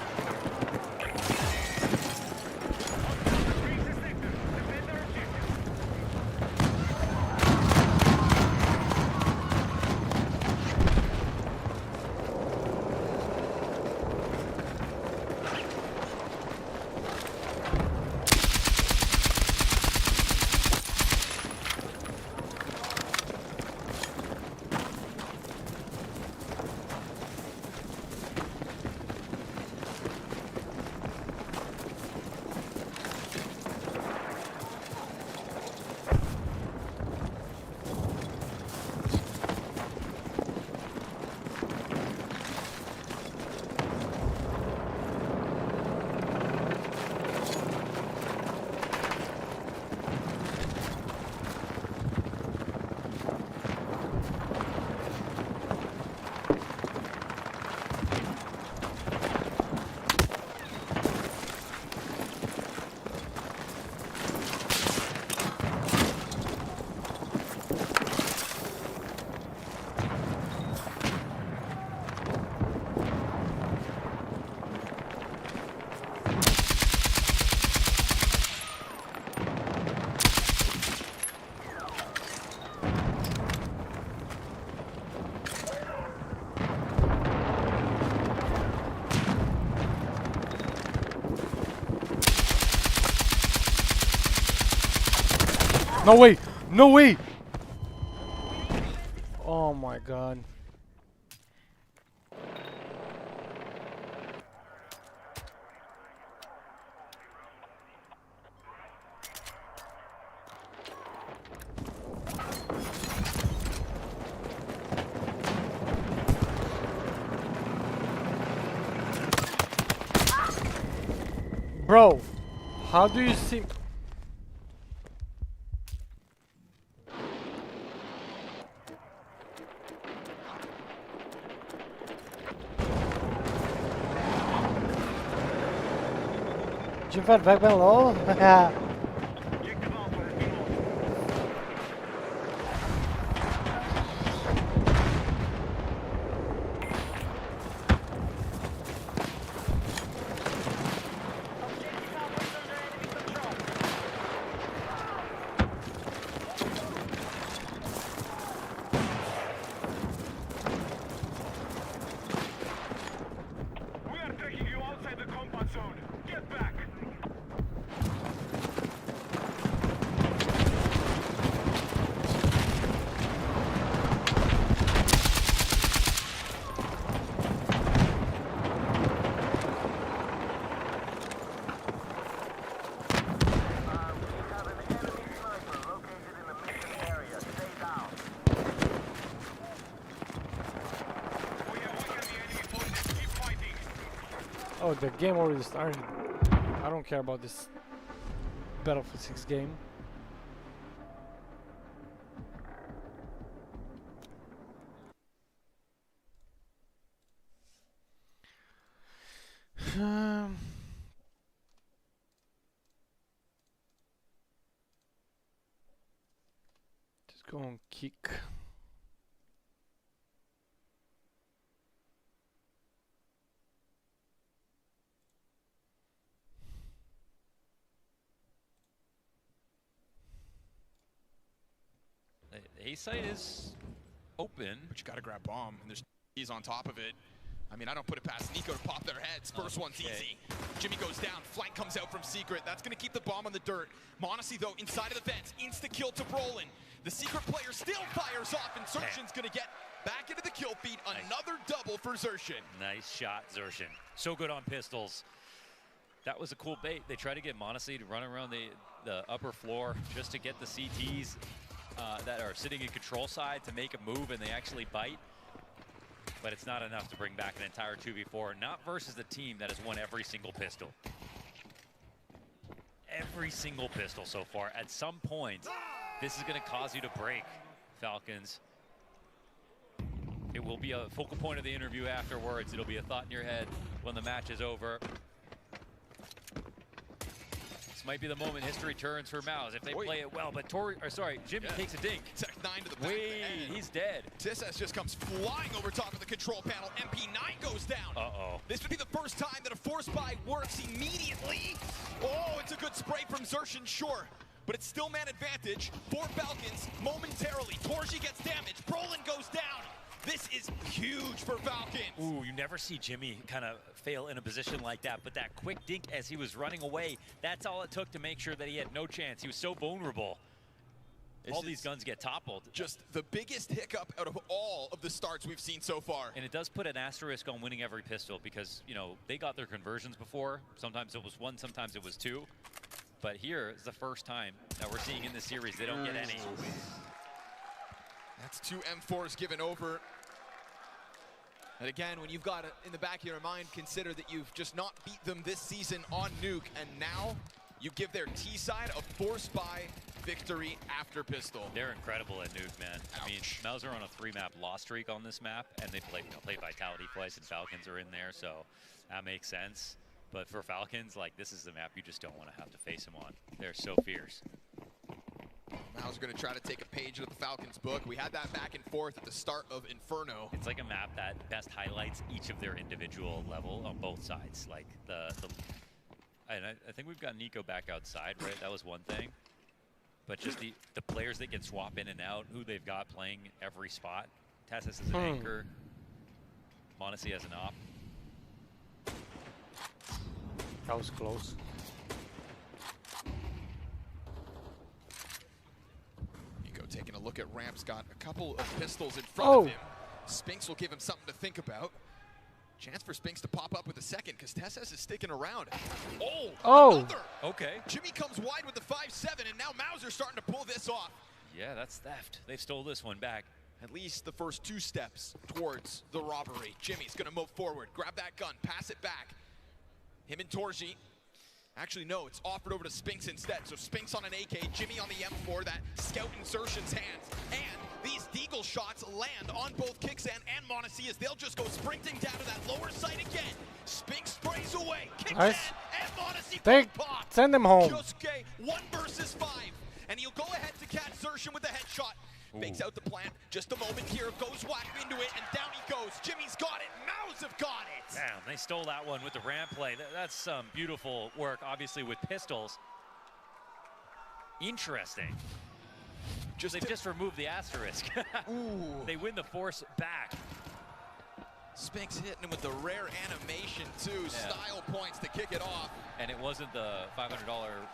No way! No way! Oh my god. Bro, how do you see? Je vais back ben low. the game already started. I don't care about this Battlefield 6 game. Just go and kick. The A site is open. But you got to grab bomb, and he's on top of it. I mean, I don't put it past Nico to pop their heads. First one's easy. Jimmy goes down. Flank comes out from Secret. That's going to keep the bomb on the dirt. Monacy, though, inside of the vents. Insta-kill to Brolin. The Secret player still fires off, and Zershin's going to get back into the kill feed. Another double for Zershin. Nice shot, Zershin. So good on pistols. That was a cool bait. They tried to get Monacy to run around the upper floor just to get the CTs that are sitting in control side to make a move, and they actually bite. But it's not enough to bring back an entire 2v4, not versus the team that has won every single pistol. Every single pistol so far. At some point, this is going to cause you to break, Falcons. It will be a focal point of the interview afterwards. It'll be a thought in your head when the match is over. This might be the moment history turns for Mouz if they play it well. But Jimmy takes a dink. Tech 9 to the back of the head. He's dead. TSS just comes flying over top of the control panel. MP9 goes down. Uh-oh. This would be the first time that a force buy works immediately. Oh, it's a good spray from Zershin, sure. But it's still man advantage for Falcons momentarily. Torji gets damaged. Brolin goes down. This is huge for Falcons. Ooh, you never see Jimmy kind of fail in a position like that, but that quick dink as he was running away, that's all it took to make sure that he had no chance. He was so vulnerable. All these guns get toppled. Just the biggest hiccup out of all of the starts we've seen so far. And it does put an asterisk on winning every pistol because, you know, they got their conversions before. Sometimes it was 1, sometimes it was 2. But here is the first time that we're seeing in this series they don't get any. That's 2 M4s given over. And again, when you've got it in the back of your mind, consider that you've just not beat them this season on Nuke, and now you give their T-side a force buy victory after pistol. They're incredible at Nuke, man. Ouch. I mean, Mouz are on a 3-map loss streak on this map, and they played Vitality twice, and Falcons are in there, so that makes sense. But for Falcons, like, this is the map you just don't want to have to face them on. They're so fierce. Mouz are going to try to take a page out of the Falcons book. We had that back and forth at the start of Inferno. It's like a map that best highlights each of their individual level on both sides. Like I think we've got Nico back outside, right? That was one thing. But just the players that can swap in and out, who they've got playing every spot. Tassis is an anchor. Monacy as an op. That was close. Taking a look at Ramp's got a couple of pistols in front of him. Spinks will give him something to think about. Chance for Spinks to pop up with a second because Tesses is sticking around. Another. Okay. Jimmy comes wide with the 5-7, and now Mouz are starting to pull this off. Yeah, that's theft. They stole this one back. At least the first 2 steps towards the robbery. Jimmy's going to move forward, grab that gun, pass it back. Him and Torji. Actually, no, it's offered over to Spinks instead. So Spinks on an AK, Jimmy on the M4, that scout in Zershin's hands. And these Deagle shots land on both Kicksan and Monacy as they'll just go sprinting down to that lower side again. Spinks sprays away. Kicksan and Monacy pop. Send them home. Josuke, 1 versus 5. And he'll go ahead to catch Zershin with a headshot. Fakes out the plant. Just a moment here. Goes whack into it, and down he goes. Jimmy's got it. Mouz have got it. Damn, they stole that one with the ramp play. That's some beautiful work, obviously, with pistols. Interesting. They've just removed the asterisk. They win the force back. Spinks hitting him with the rare animation, too. Yeah. Style points to kick it off. And it wasn't the $500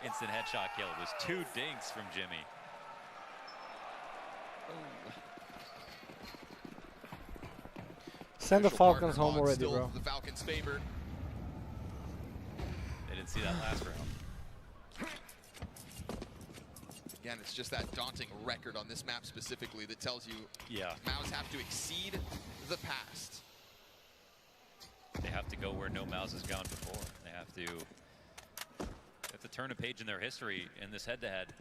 instant headshot kill. It was 2 dinks from Jimmy. Send the Falcons home already, bro. The Falcons favor. They didn't see that last round. Again, it's just that daunting record on this map specifically that tells you Mouz have to exceed the past. They have to go where no Mouz has gone before. They have to turn a page in their history in this head-to-head.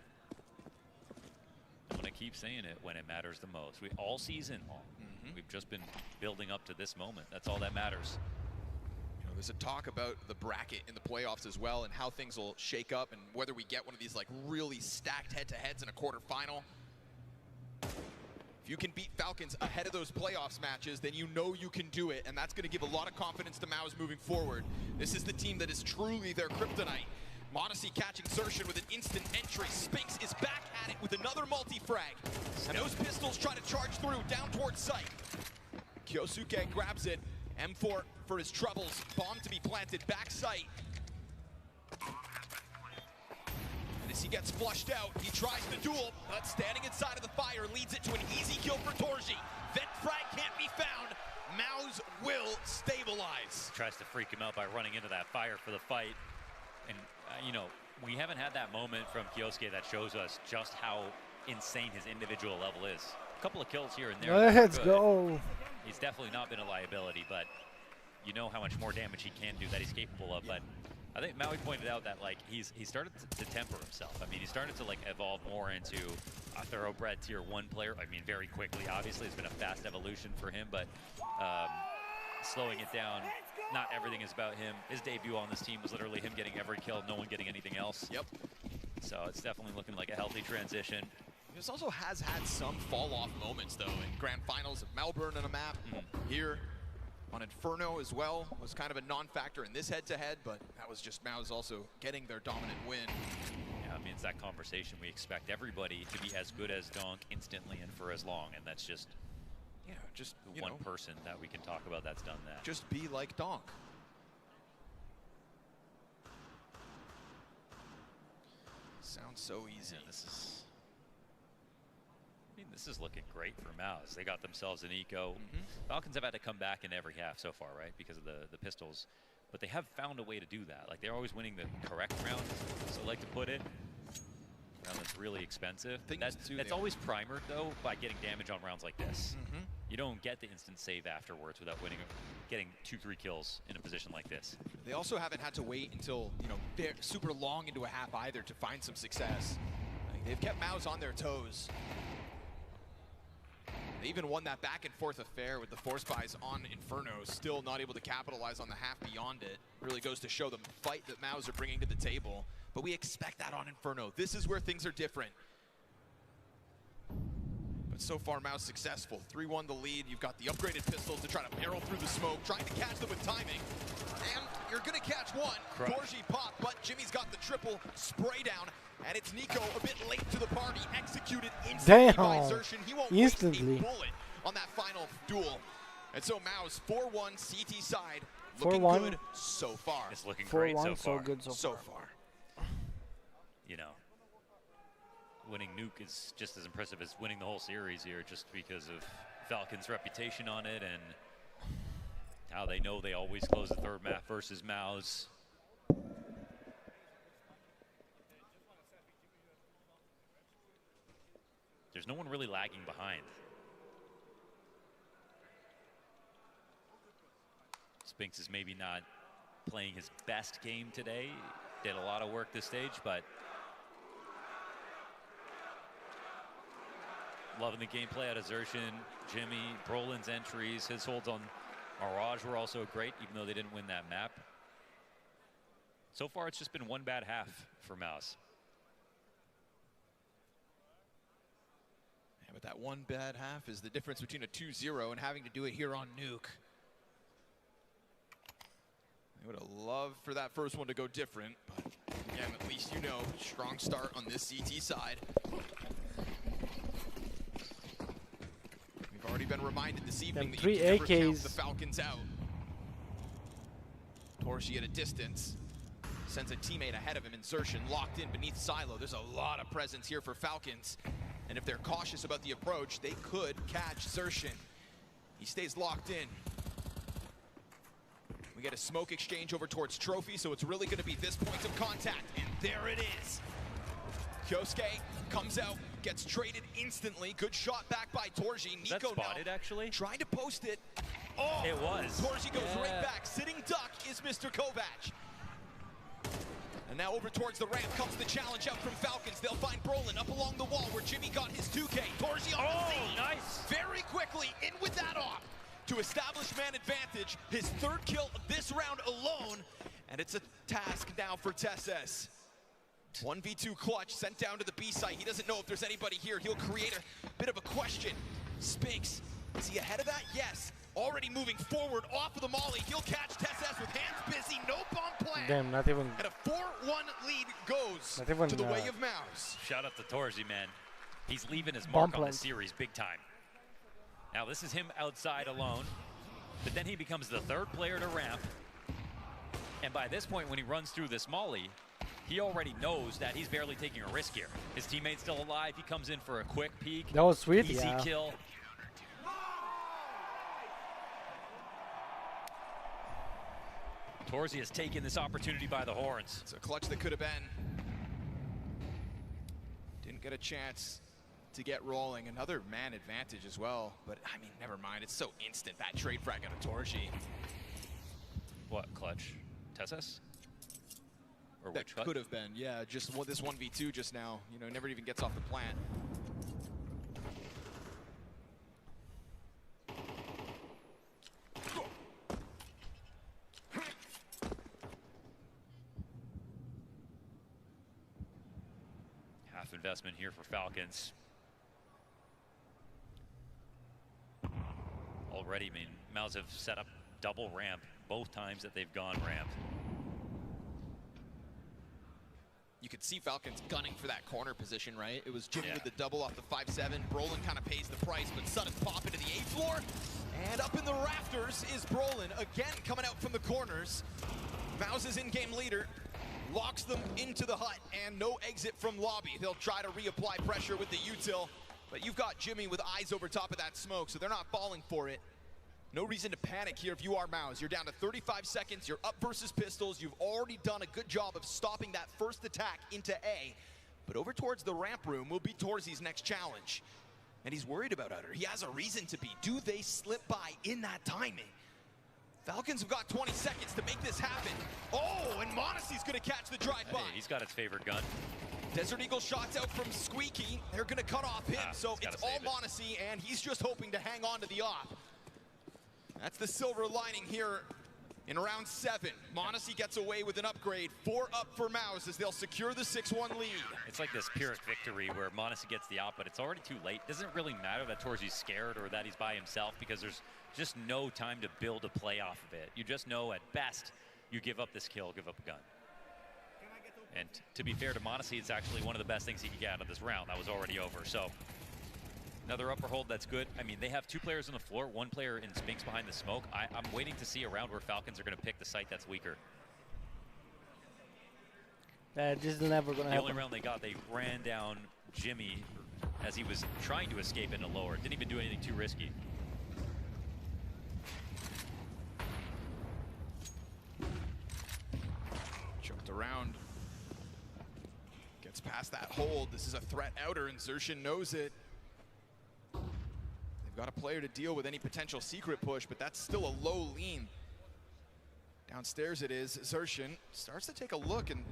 I'm going to keep saying it when it matters the most. All season long, we've just been building up to this moment. That's all that matters. You know, there's a talk about the bracket in the playoffs as well and how things will shake up and whether we get one of these like really stacked head-to-heads in a quarterfinal. If you can beat Falcons ahead of those playoffs matches, then you know you can do it, and that's going to give a lot of confidence to Mouz moving forward. This is the team that is truly their kryptonite. Modesty catching Xerxin with an instant entry. Spinks is back at it with another multi-frag. And those pistols try to charge through down towards site. Kyosuke grabs it. M4 for his troubles. Bomb to be planted back site. And as he gets flushed out, he tries the duel, but standing inside of the fire leads it to an easy kill for Torji. Vent frag can't be found. Mouz will stabilize. Tries to freak him out by running into that fire for the fight. And, you know, we haven't had that moment from Kyosuke that shows us just how insane his individual level is. A couple of kills here and there. Let's go. He's definitely not been a liability, but you know how much more damage he can do, that he's capable of. But I think Maui pointed out that, like, he started to temper himself. I mean, he started to, like, evolve more into a thoroughbred tier 1 player. I mean, very quickly. Obviously, it's been a fast evolution for him, but slowing it down. Not everything is about him. His debut on this team was literally him getting every kill, no one getting anything else. Yep. So it's definitely looking like a healthy transition. This also has had some fall-off moments, though, in grand finals of Melbourne on a map. Here on Inferno as well was kind of a non-factor in this head-to-head, but that was just Mouz also getting their dominant win. Yeah, I mean, it's that conversation. We expect everybody to be as good as Donk instantly and for as long, and that's just... Yeah, just the one person that we can talk about that's done that. Just be like Donk. Sounds so easy. Yeah, this is looking great for Mouz. They got themselves an eco. Falcons have had to come back in every half so far, right? Because of the pistols. But they have found a way to do that. Like, they're always winning the correct round, so I like to put it. Round that's really expensive. That's always primered, though, by getting damage on rounds like this. You don't get the instant save afterwards without getting 2-3 kills in a position like this. They also haven't had to wait until, you know, they're super long into a half either to find some success. Like, they've kept Mouz on their toes. They even won that back and forth affair with the force buys on Inferno, still not able to capitalize on the half beyond it. Really goes to show the fight that Mouz are bringing to the table. But we expect that on Inferno. This is where things are different. But so far, Mouz successful. 3-1 the lead. You've got the upgraded pistols to try to barrel through the smoke, trying to catch them with timing. And you're going to catch one. Torji pop, but Jimmy's got the triple spray down. And it's Nico a bit late to the party, executed instantly by Xerxin. He won't waste a bullet on that final duel. And so Mouz 4-1 CT side, looking good so far. It's looking great so far. So good so far. You know, winning Nuke is just as impressive as winning the whole series here, just because of Falcons' reputation on it and how they know they always close the third map versus Mouz. There's no one really lagging behind. Spinks is maybe not playing his best game today. Did a lot of work this stage, but loving the gameplay out of Xerxin, Jimmy, Brolin's entries, his holds on Mirage were also great, even though they didn't win that map. So far, it's just been one bad half for Mouz. Yeah, but that one bad half is the difference between a 2-0 and having to do it here on Nuke. I would have loved for that first one to go different, but again, at least you know, strong start on this CT side. We've already been reminded this evening that you can never count the Falcons out. Torji at a distance, sends a teammate ahead of him, Xerxin locked in beneath silo. There's a lot of presence here for Falcons, and if they're cautious about the approach, they could catch Xerxin. He stays locked in. We get a smoke exchange over towards Trophy, so it's really going to be this point of contact, and there it is. Kyosuke comes out, gets traded instantly. Good shot back by Torji. Nico spotted, now actually? trying to post it. Oh, it was. Torsi goes right back. Sitting duck is Mr. Kovac. And now over towards the ramp comes the challenge out from Falcons. They'll find Brolin up along the wall where Jimmy got his 2K. Torsi on the scene. Nice. Very quickly in with that off to establish man advantage. His 3rd kill of this round alone. And it's a task now for Tesses. 1v2 clutch sent down to the B site. He doesn't know if there's anybody here. He'll create a bit of a question. Spinks, is he ahead of that? Yes. Already moving forward off of the molly. He'll catch Tesses with hands busy. No bomb plan. Damn, not even. And a 4-1 lead goes to the way of Mouz. Shout out to Torsi, man. He's leaving his mark on the series big time. Now this is him outside alone, but then he becomes the 3rd player to ramp. And by this point, when he runs through this molly, he already knows that he's barely taking a risk here. His teammate's still alive. He comes in for a quick peek. That was sweet, Easy kill. Torsi has taken this opportunity by the horns. It's a clutch that could have been. Didn't get a chance to get rolling. Another man advantage as well. But, I mean, never mind. It's so instant, that trade frag out of Torsi. What, clutch? Tesses? Or That which could have been, yeah. Just this 1v2 just now. You know, never even gets off the plant. Half investment here for Falcons. Already, I mean, Mouz have set up double ramp both times that they've gone ramp. You could see Falcons gunning for that corner position, right? It was Jimmy with the double off the 5-7. Brolin kind of pays the price, but sudden pop into the A floor. And up in the rafters is Brolin, again coming out from the corners. Mouz is in-game leader, locks them into the hut, and no exit from lobby. They'll try to reapply pressure with the util, but you've got Jimmy with eyes over top of that smoke, so they're not falling for it. No reason to panic here if you are Mouz. You're down to 35 seconds. You're up versus pistols. You've already done a good job of stopping that first attack into A. But over towards the ramp room will be Torsi's next challenge. And he's worried about Utter. He has a reason to be. Do they slip by in that timing? Falcons have got 20 seconds to make this happen. Oh, and Monacy's going to catch the drive-by. Hey, he's got his favorite gun. Desert Eagle shots out from Squeaky. They're going to cut off him. So it's all Monacy, and he's just hoping to hang on to the op. That's the silver lining here in round 7. Monacy gets away with an upgrade. 4 up for Mouz as they'll secure the 6-1 lead. It's like this Pyrrhic victory where Monacy gets the op, but it's already too late. Doesn't really matter that Torsi's scared or that he's by himself because there's just no time to build a play off of it. You just know at best you give up this kill, give up a gun. And to be fair to Monacy, it's actually one of the best things he could get out of this round. That was already over. So another upper hold, that's good. I mean, they have 2 players on the floor, 1 player in Spinks behind the smoke. I'm waiting to see a round where Falcons are going to pick the site that's weaker. This is never going to happen. The only round they got, they ran down Jimmy as he was trying to escape into lower. Didn't even do anything too risky. Jumped around. Gets past that hold. This is a threat outer, and Zershin knows it. Got a player to deal with any potential secret push, but that's still a low lean. Downstairs it is. Zershin starts to take a look, and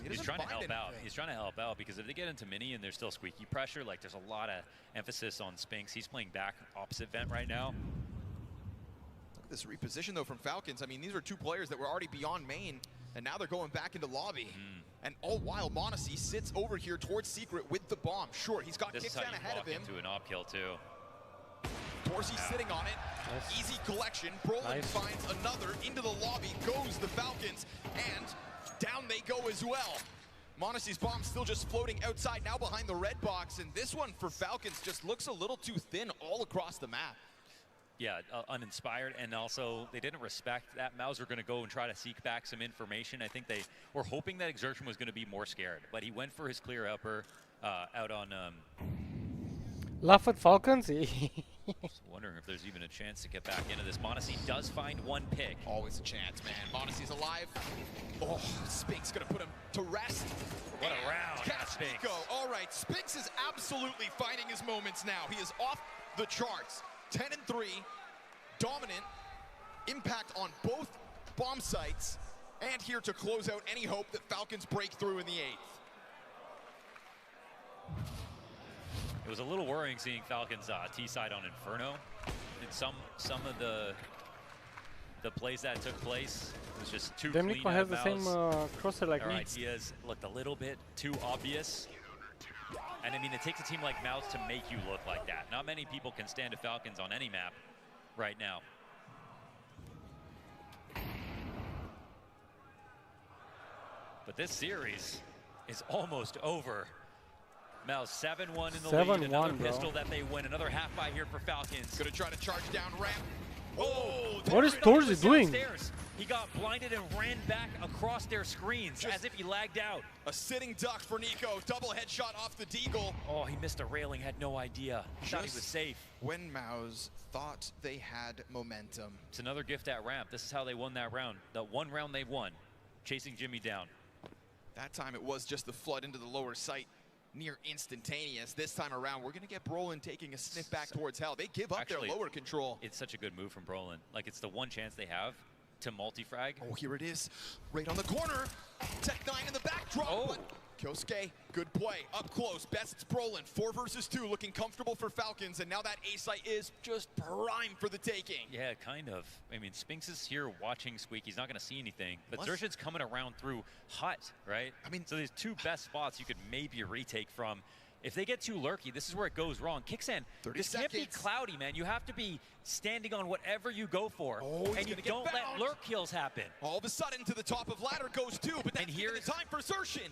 he's trying to help out. He's trying to help out because if they get into mini and there's still squeaky pressure, like there's a lot of emphasis on Spinks. He's playing back opposite vent right now. Look at this reposition though from Falcons. I mean, these are 2 players that were already beyond main, and now they're going back into lobby. And all while Monacy sits over here towards secret with the bomb. Sure, he's got Kickstand ahead of him. Into an op kill too. Torsi sitting on it. Easy collection. Brolin finds another into the lobby. Goes the Falcons, and down they go as well. Monacy's bomb still just floating outside now behind the red box, and this one for Falcons just looks a little too thin all across the map. Yeah, uninspired, and also they didn't respect that. Mouz were going to go and try to seek back some information. I think they were hoping that Exertion was going to be more scared, but he went for his clear upper out on... Laugh at Falcons? Just wondering if there's even a chance to get back into this. Monacy does find 1 pick. Always a chance, man. Monacy's alive. Oh, Spinks gonna put him to rest. What a round. Catch Nico. All right, Spinks is absolutely finding his moments now. He is off the charts. 10-3, dominant, impact on both bomb sites, and here to close out any hope that Falcons break through in the 8th. It was a little worrying seeing Falcons T side on Inferno. And some of the plays that took place was just too clean. Nico has the same crosshair like Their me. ideas looked a little bit too obvious. And I mean, it takes a team like Mouz to make you look like that. Not many people can stand a Falcons on any map right now. But this series is almost over. Mouz 7-1 in the lead. Another pistol that they win. Another half by here for Falcons. Gonna try to charge down ramp. Oh, what is Torzy doing? He got blinded and ran back across their screens as if he lagged out. A sitting duck for Nico. Double headshot off the deagle. Oh, he missed a railing. Had no idea. Thought he was safe. When Mouz thought they had momentum. It's another gift at ramp. This is how they won that round. The one round they won, chasing Jimmy down. That time it was just the flood into the lower site. Near instantaneous. This time around, we're going to get Brolin taking a sniff back towards hell. They give up their lower control. It's such a good move from Brolin. Like, it's the one chance they have to multi-frag. Oh, here it is. Right on the corner. Tech 9 in the backdrop. Oh. Kyosuke, good play. Up close. Best it's Brolin. 4 versus 2. Looking comfortable for Falcons. And now that A site is just prime for the taking. Yeah, kind of. I mean, Spinks is here watching Squeak. He's not going to see anything. But Zershid's coming around through Hut, right? I mean, so there's 2 best spots you could maybe retake from. If they get too lurky, this is where it goes wrong. Kixan, this can't be cloudy, man. You have to be standing on whatever you go for. Oh, and you don't let lurk kills happen. All of a sudden, to the top of ladder goes 2. But that's the time for Zershin.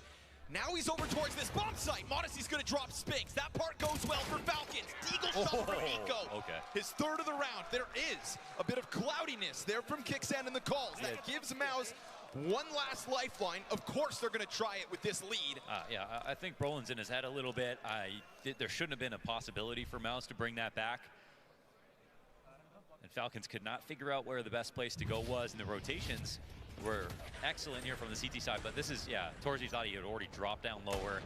Now he's over towards this bomb site. Modesty's going to drop Spinks. That part goes well for Falcons. Deagle shot for Nico. Okay. His 3rd of the round. There is a bit of cloudiness there from Kixan in the calls. That gives Mouz one last lifeline. Of course, they're going to try it with this lead. Yeah, I think Brolin's in his head a little bit. There shouldn't have been a possibility for Mouz to bring that back. And Falcons could not figure out where the best place to go was in the rotations. Were excellent here from the CT side, but this is, yeah, Torzy thought he had already dropped down lower.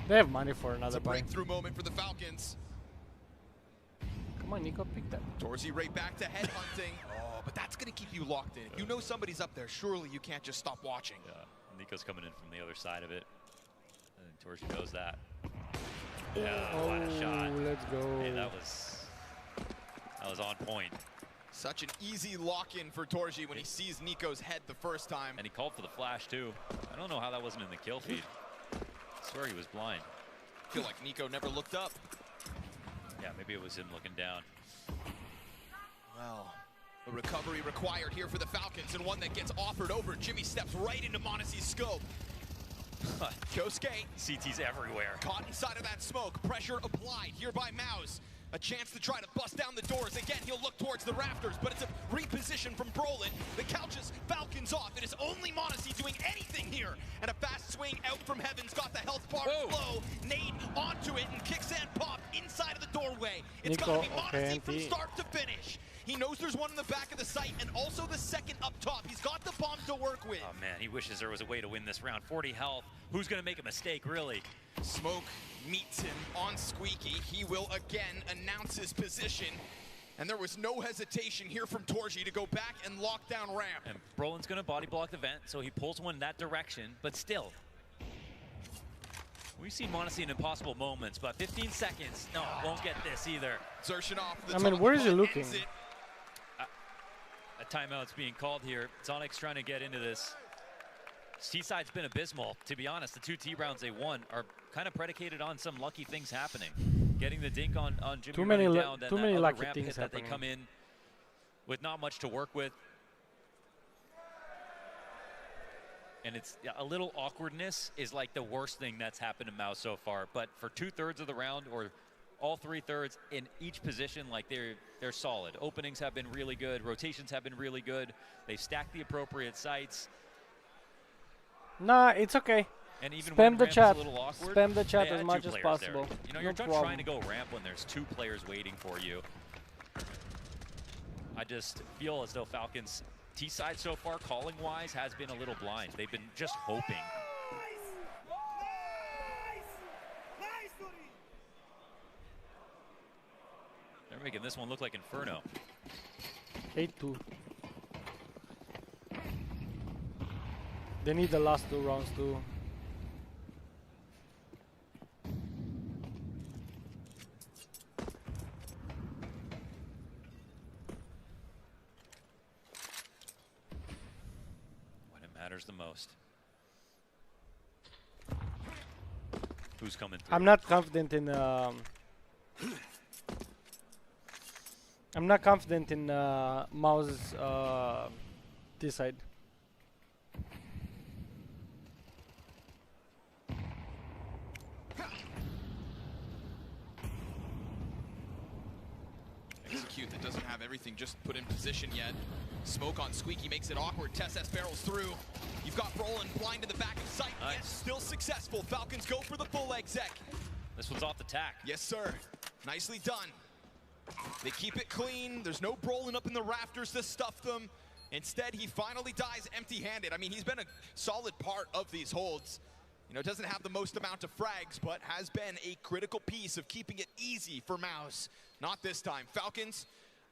They have money for another breakthrough moment for the Falcons. Come on, Nico, pick that. Torzy right back to headhunting. Oh, but that's going to keep you locked in. If you know somebody's up there, surely you can't just stop watching. Yeah, Nico's coming in from the other side of it. And Torzy knows that. Yeah, last shot. Let's go. Hey, that was on point. Such an easy lock-in for Torzy when he sees Nico's head the first time. And he called for the flash, too. I don't know how that wasn't in the kill feed. I swear he was blind. I feel like Nico never looked up. Yeah, maybe it was him looking down. Well, a recovery required here for the Falcons, and one that gets offered over. Jimmy steps right into Monacy's scope. Kyosuke. CT's everywhere. Caught inside of that smoke. Pressure applied here by Mouz. A chance to try to bust down the doors. Again, he'll look towards the rafters, but it's a reposition from Brolin. The couches, Falcons off. It is only Monacy doing anything here. And a fast swing out from Heavens. Got the health bar low. Nade onto it, and Kixan popped inside of the doorway. It's got to be Monacy from start to finish. He knows there's one in the back of the site, and also the second up top. He's got the bomb to work with. Oh, man, he wishes there was a way to win this round. 40 health. Who's going to make a mistake, really? Smoke meets him on Squeaky. He will again announce his position. And there was no hesitation here from Torzy to go back and lock down ramp. And Brolin's going to body block the vent, so he pulls one that direction, but still. We've seen Monacy in impossible moments, but 15 seconds. No, won't get this either. Zershin off the I mean, where is he looking? A timeout's being called here. Sonics trying to get into this. T-side's been abysmal, to be honest. The 2 T rounds they won are kind of predicated on some lucky things happening. Getting the dink on Jimmy too many down, then too that many other lucky ramp things hit that happening. they come in with not much to work with. And it's a little awkwardness is like the worst thing that's happened to Mouz so far. But for 2/3 of the round, or all 3/3 in each position, like they're solid. Openings have been really good. Rotations have been really good. They've stacked the appropriate sites. Nah, it's okay. And even Spam when the ramp's chat. a little awkward, Spam the chat they as had much 2 as players there. possible. You know, No you're problem. trying to go ramp when there's 2 players waiting for you. I just feel as though Falcons T-side so far, calling-wise, has been a little blind. They've been just hoping. this one looked like Inferno. 8-2. They need the last 2 rounds too. When it matters the most. Who's coming through? I'm not confident in Mouz's this side. Execute that doesn't have everything just put in position yet. Smoke on Squeaky makes it awkward. Tess barrels through. You've got Brolin blind in the back of sight. Nice. Yet still successful. Falcons go for the full exec. This one's off the tack. Yes, sir. Nicely done. They keep it clean. There's no Brolin up in the rafters to stuff them. Instead, he finally dies empty-handed. I mean, he's been a solid part of these holds. You know, doesn't have the most amount of frags, but has been a critical piece of keeping it easy for Mouz. Not this time. Falcons,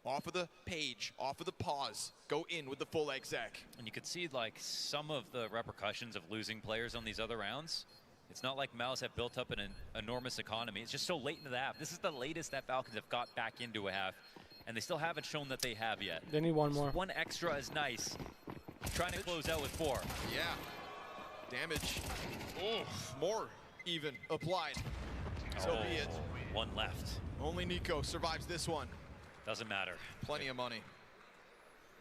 off of the page, off of the pause, go in with the full exec. And you could see like some of the repercussions of losing players on these other rounds. It's not like Mouz have built up an enormous economy. It's just so late into the half. This is the latest that Falcons have got back into a half, and they still haven't shown that they have yet. They need one more. One extra is nice. Trying to close out with 4. Yeah. Damage. Oh, more even applied. So be it. One left. Only Nico survives this one. Doesn't matter. Plenty of money.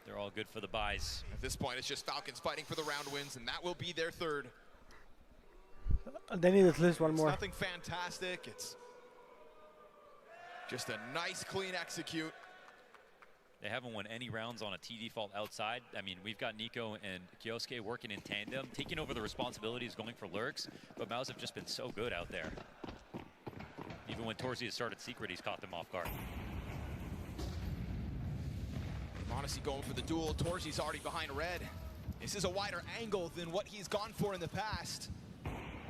They're all good for the buys. At this point, it's just Falcons fighting for the round wins, and that will be their 3rd. They need at least one more. It's nothing fantastic. It's just a nice, clean execute. They haven't won any rounds on a T default outside. I mean, we've got Nico and Kyosuke working in tandem, taking over the responsibilities, going for lurks, but Mouz have just been so good out there. Even when Torsi has started secret, he's caught them off guard. Honestly, going for the duel. Torsi's already behind red. This is a wider angle than what he's gone for in the past.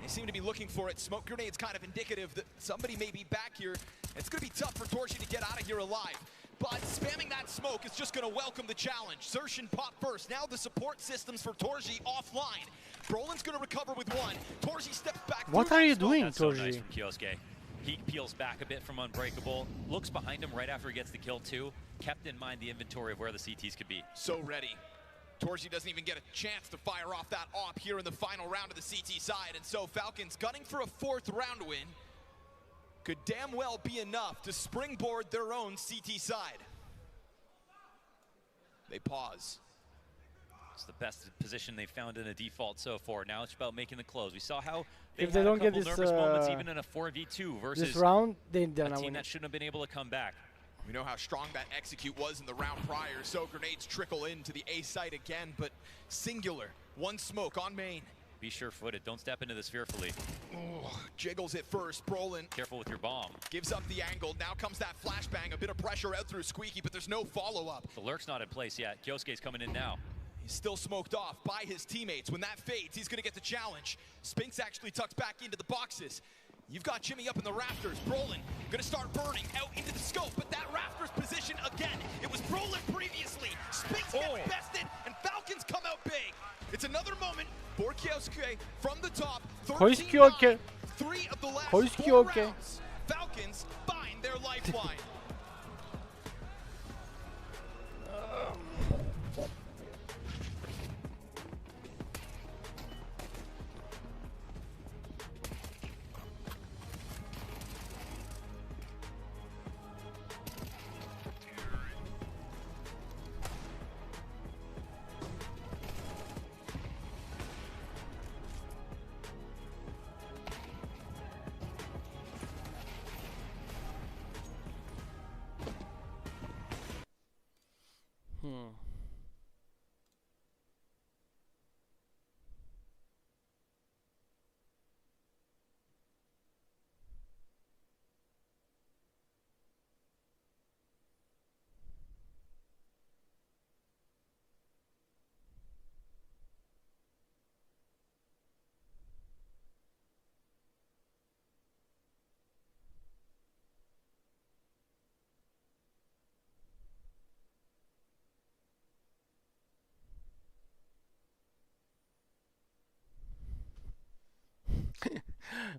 They seem to be looking for it. Smoke grenade's kind of indicative that somebody may be back here. It's going to be tough for Torsi to get out of here alive. But spamming that smoke is just going to welcome the challenge. Zershin pop first. Now the support systems for Torsi offline. Brolin's going to recover with 1. Torsi steps back. What are you doing, That's so Torsi? nice from Kyosuke. He peels back a bit from Unbreakable. Looks behind him right after he gets the kill too. Kept in mind the inventory of where the CTs could be. So ready. Torsi doesn't even get a chance to fire off that AWP here in the final round of the CT side. And so Falcons gunning for a 4th round win could damn well be enough to springboard their own CT side. They pause. It's the best position they've found in a default so far. Now it's about making the close. We saw how they If they had don't a get couple this, nervous moments even in a 4v2 versus this round, they're a not team winning. that shouldn't have been able to come back. We know how strong that execute was in the round prior, so grenades trickle into the A site again, but singular. 1 smoke on main. Be sure-footed. Don't step into this fearfully. Oh, jiggles it first. Brolin Careful with your bomb. gives up the angle. Now comes that flashbang. A bit of pressure out through Squeaky, but there's no follow-up. The lurk's not in place yet. Kyosuke's coming in now. He's still smoked off by his teammates. When that fades, he's going to get the challenge. Spinks actually tucks back into the boxes. You've got Jimmy up in the rafters. Brolin going to start burning out into the scope, but that rafters position again. It was Brolin previously. Spinks gets bested, and Falcons come out big. It's another moment for Kyosuke from the top. 13-9, 3 of the last 4 rounds. Falcons find their lifeline.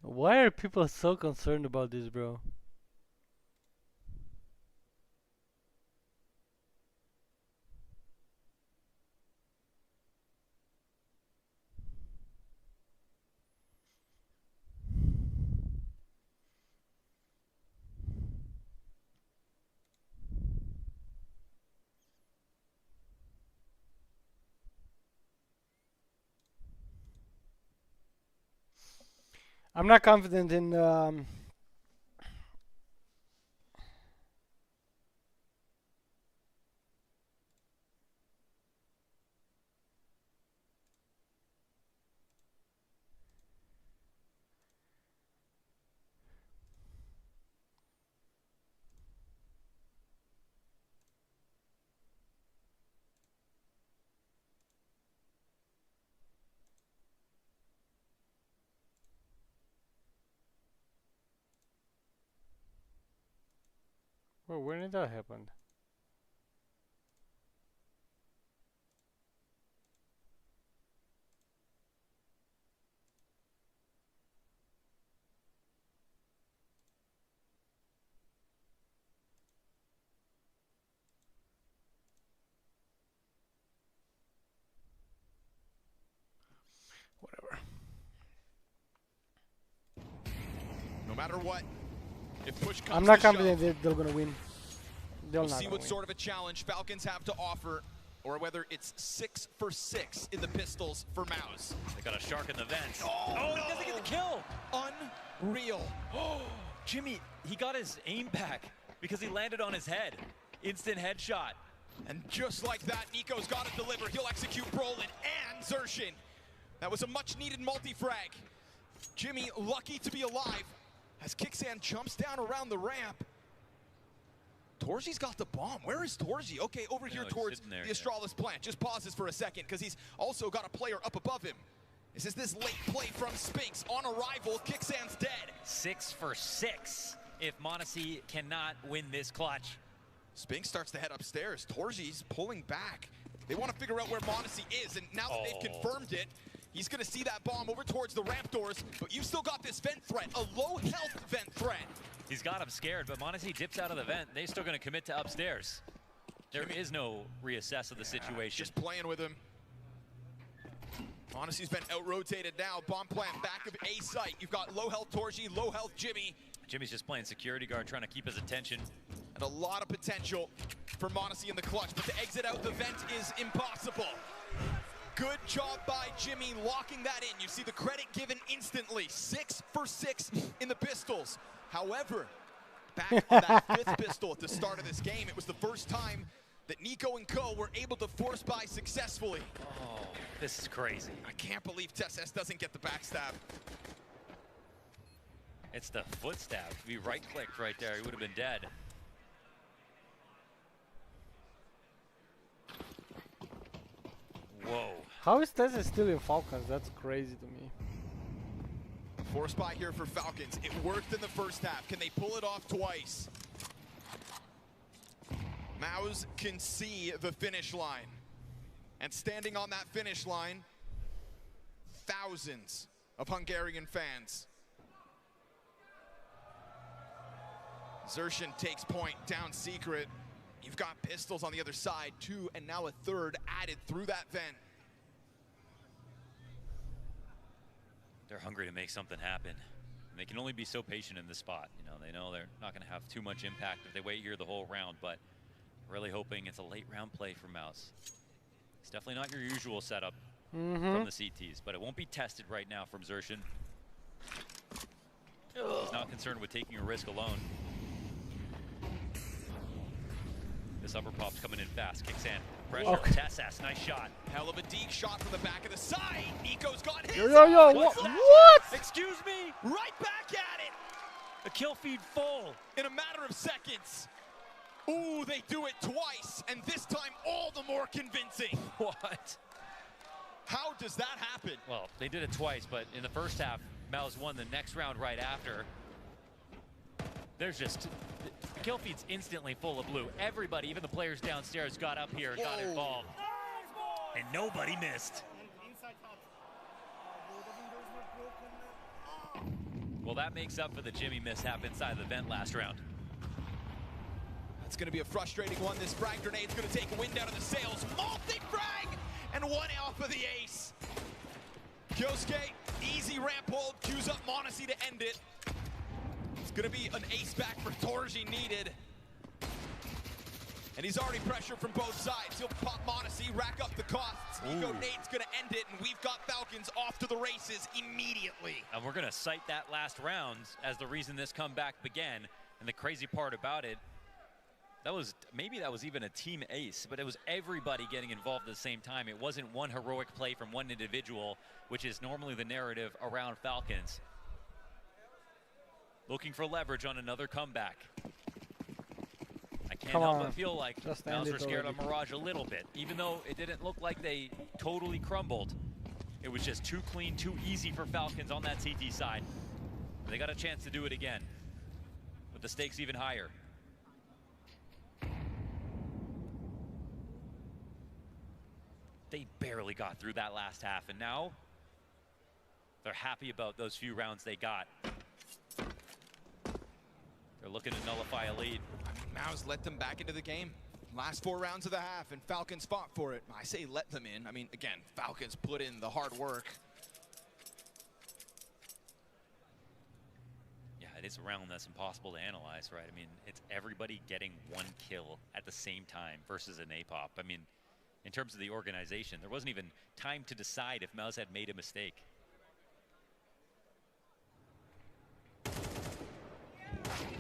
Why are people so concerned about this, bro? I'm not confident in well, when did that happen? Whatever. No matter what, if push comes I'm not to confident shove, they're gonna win. They'll we'll not see what win. sort of a challenge Falcons have to offer, or whether it's 6 for 6 in the pistols for Mouz. They got a shark in the vents. Oh, no. He doesn't get the kill. Unreal. Jimmy, he got his aim back because he landed on his head. Instant headshot. And just like that, Nico's got to deliver. He'll execute Brolin and Zershin. That was a much-needed multi-frag. Jimmy, lucky to be alive, as Kixan jumps down around the ramp. Torgi's got the bomb. Where is Torgi? Okay, over here towards the Astralis plant. Just pauses for a second, because he's also got a player up above him. This is this late play from Spinks. On arrival, Kixan's dead. 6 for 6 if Monacy cannot win this clutch. Spinks starts to head upstairs. Torgi's pulling back. They want to figure out where Monacy is, and now that they've confirmed it, he's going to see that bomb over towards the ramp doors, but you've still got this vent threat, a low-health vent threat. He's got him scared, but Monacy dips out of the vent. They're still going to commit to upstairs. There is no reassess of the situation. Just playing with him. Monacy's been out-rotated now. Bomb plant back of A site. You've got low-health Torgi, low-health Jimmy. Jimmy's just playing security guard, trying to keep his attention. And a lot of potential for Monacy in the clutch, but to exit out the vent is impossible. Good job by Jimmy locking that in. You see the credit given instantly. 6 for 6 in the pistols. However, back on that 5th pistol at the start of this game, it was the first time that Nico and co were able to force buy successfully. Oh, this is crazy. I can't believe TessS doesn't get the backstab. It's the foot stab. If he right-clicked right there, he would have been dead. Whoa. How is Tessa still in Falcons? That's crazy to me. Force buy here for Falcons. It worked in the first half. Can they pull it off twice? Mouz can see the finish line. And standing on that finish line, thousands of Hungarian fans. Zershin takes point, down secret. You've got pistols on the other side, 2 and now a 3rd added through that vent. They're hungry to make something happen. And they can only be so patient in this spot. You know, they know they're not going to have too much impact if they wait here the whole round, but really hoping it's a late round play for Mouz. It's definitely not your usual setup from the CTs, but it won't be tested right now from Zershin. He's not concerned with taking a risk alone. This upper pop's coming in fast. Kicks in. Pressure. Okay. TessS, nice shot. Hell of a deep shot from the back of the side. Nico's got his. Yo, what? Excuse me. Right back at it. A kill feed full. In a matter of seconds. Ooh, they do it twice, and this time all the more convincing. What? How does that happen? Well, they did it twice, but in the first half, Mouz won the next round right after. There's just, kill feed's instantly full of blue. Everybody, even the players downstairs, got up here and got involved. And nobody missed. Well, that makes up for the Jimmy mishap inside the vent last round. That's going to be a frustrating one. This frag grenade's going to take a wind out of the sails. Multi-frag! And one off of the ace. Kyosuke, easy ramp hold, queues up Monacy to end it. It's going to be an ace back for Torji needed. And he's already pressured from both sides. He'll pop Monacy, rack up the costs. Nico Nate's going to end it, and we've got Falcons off to the races immediately. And we're going to cite that last round as the reason this comeback began. And the crazy part about it, maybe that was even a team ace, but it was everybody getting involved at the same time. It wasn't one heroic play from one individual, which is normally the narrative around Falcons. Looking for leverage on another comeback. I can't help but feel like Mouz were scared of Mirage a little bit. Even though it didn't look like they totally crumbled, it was just too clean, too easy for Falcons on that CT side. They got a chance to do it again, with the stakes even higher. They barely got through that last half, and now they're happy about those few rounds they got. They're looking to nullify a lead. Mouz let them back into the game. Last 4 rounds of the half, and Falcons fought for it. I say let them in. I mean, again, Falcons put in the hard work. Yeah, it is a round that's impossible to analyze, right? I mean, it's everybody getting 1 kill at the same time versus an APOP. I mean, in terms of the organization, there wasn't even time to decide if Mouz had made a mistake.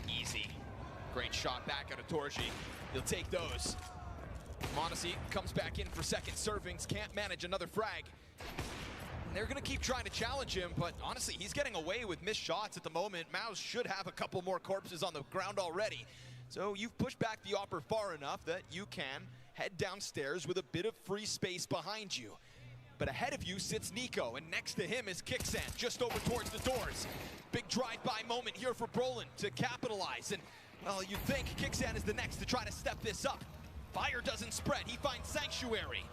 Easy. Great shot back out of Torji. He'll take those. Monacy comes back in for second servings. Can't manage another frag. They're going to keep trying to challenge him, but honestly, he's getting away with missed shots at the moment. Mouz should have a couple more corpses on the ground already. So you've pushed back the Opper far enough that you can head downstairs with a bit of free space behind you. But ahead of you sits Nico, and next to him is Kicksand, just over towards the doors. Big drive-by moment here for Brolin to capitalize. And, well, you'd think Kicksand is the next to try to step this up. Fire doesn't spread. He finds Sanctuary.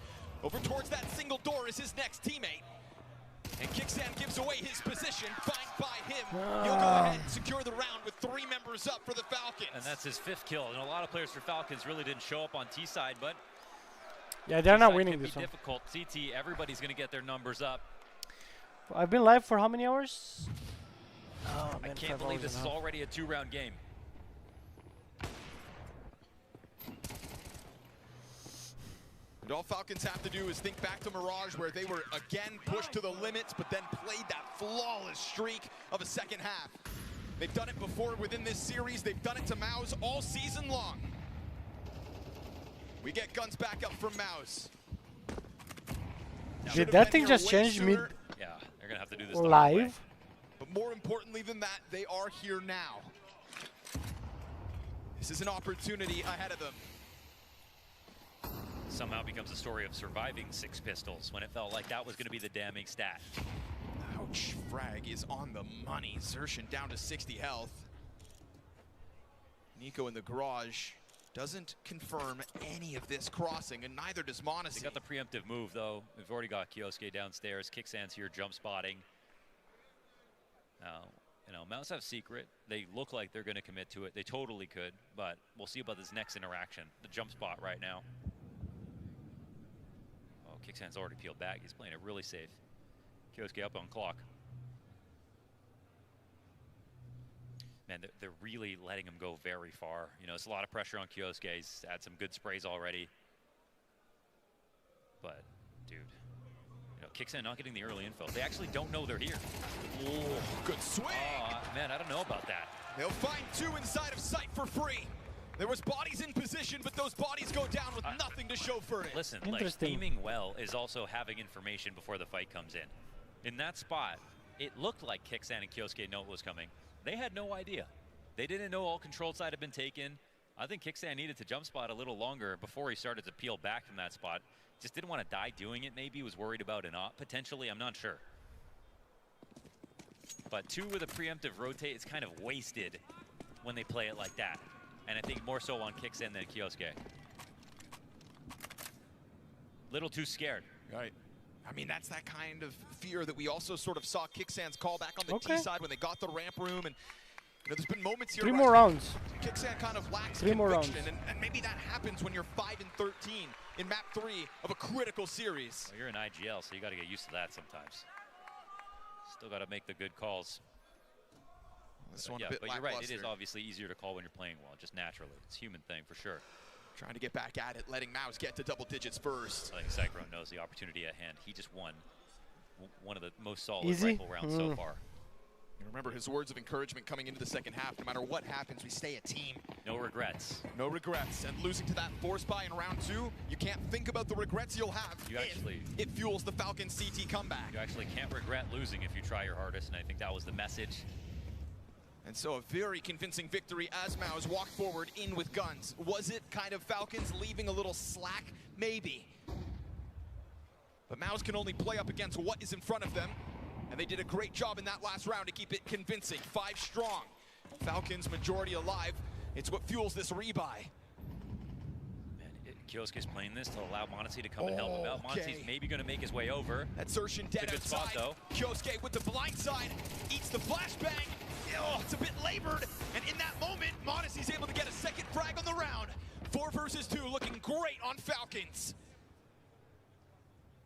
Over towards that single door is his next teammate. And Kicksand gives away his position. Fine by him. He'll go ahead and secure the round with 3 members up for the Falcons. And that's his 5th kill. And a lot of players for Falcons really didn't show up on T-side, but yeah, they're not winning this one. Difficult. CT, everybody's going to get their numbers up. I've been live for how many hours? Oh, man, I can't believe this is already a 2-round game. And all Falcons have to do is think back to Mirage, where they were again pushed to the limits, but then played that flawless streak of a second half. They've done it before within this series. They've done it to Mouz all season long. We get guns back up from Mouz. Did that thing just change mid? Yeah, they're going to have to do this live. But more importantly than that, they are here now. This is an opportunity ahead of them. Somehow becomes a story of surviving 6 pistols when it felt like that was going to be the damning stat. Ouch, frag is on the money. Xertion down to 60 health. Nico in the garage doesn't confirm any of this crossing, and neither does Monacy. They got the preemptive move, though. We've already got Kyosuke downstairs. Kicksand's here jump spotting. Now, you know, Mouz have secret. They look like they're going to commit to it. They totally could, but we'll see about this next interaction. The jump spot right now. Oh, Kicksand's already peeled back. He's playing it really safe. Kyosuke up on clock. Man, they're really letting him go very far. You know, it's a lot of pressure on Kyosuke. He's had some good sprays already. But, dude, you know, Kicksand not getting the early info. They actually don't know they're here. Oh, good swing! Man, I don't know about that. They'll find 2 inside of sight for free. There was bodies in position, but those bodies go down with nothing to show for it. Listen, like, aiming well is also having information before the fight comes in. In that spot, it looked like Kicksand and Kyosuke know what was coming. They had no idea. They didn't know all control side had been taken. I think Kicksand needed to jump spot a little longer before he started to peel back from that spot. Just didn't want to die doing it, maybe. Was worried about an op, potentially. I'm not sure. But 2 with a preemptive rotate is kind of wasted when they play it like that. And I think more so on Kicksand than Kyosuke. Little too scared. Right. I mean, that's that kind of fear that we also sort of saw Kicksands call back on the T side when they got the ramp room. And you know, there's been moments here. 3 more rounds. Kicksand kind of lacks 3 more rounds. and maybe that happens when you're 5-13 in map 3 of a critical series. Well, you're in IGL, so you got to get used to that sometimes. Still got to make the good calls. This one yeah, a bit but you're right. It is lackluster. obviously easier to call when you're playing well, just naturally. It's a human thing for sure. Trying to get back at it, letting Mouz get to double digits first. I think Cyclone knows the opportunity at hand. He just won one of the most solid Easy? rifle rounds so far. You remember his words of encouragement coming into the second half. No matter what happens, we stay a team. No regrets. No regrets. And losing to that force buy in round 2, you can't think about the regrets you'll have if it fuels the Falcons CT comeback. You actually can't regret losing if you try your hardest, and I think that was the message. And so a very convincing victory as Mouz walked forward in with guns. Was it kind of Falcons leaving a little slack? Maybe. But Mouz can only play up against what is in front of them. And they did a great job in that last round to keep it convincing. 5 strong. Falcons majority alive. It's what fuels this rebuy. Man, Kioski's playing this to allow Monacy to come and help him out. Monacy's maybe going to make his way over. That Zershin dead it's a good outside. spot, though. Kioske with the blind side. Eats the flashbang. Oh, it's a bit labored. And in that moment, Monacy's able to get a second frag on the round. 4 versus 2 looking great on Falcons.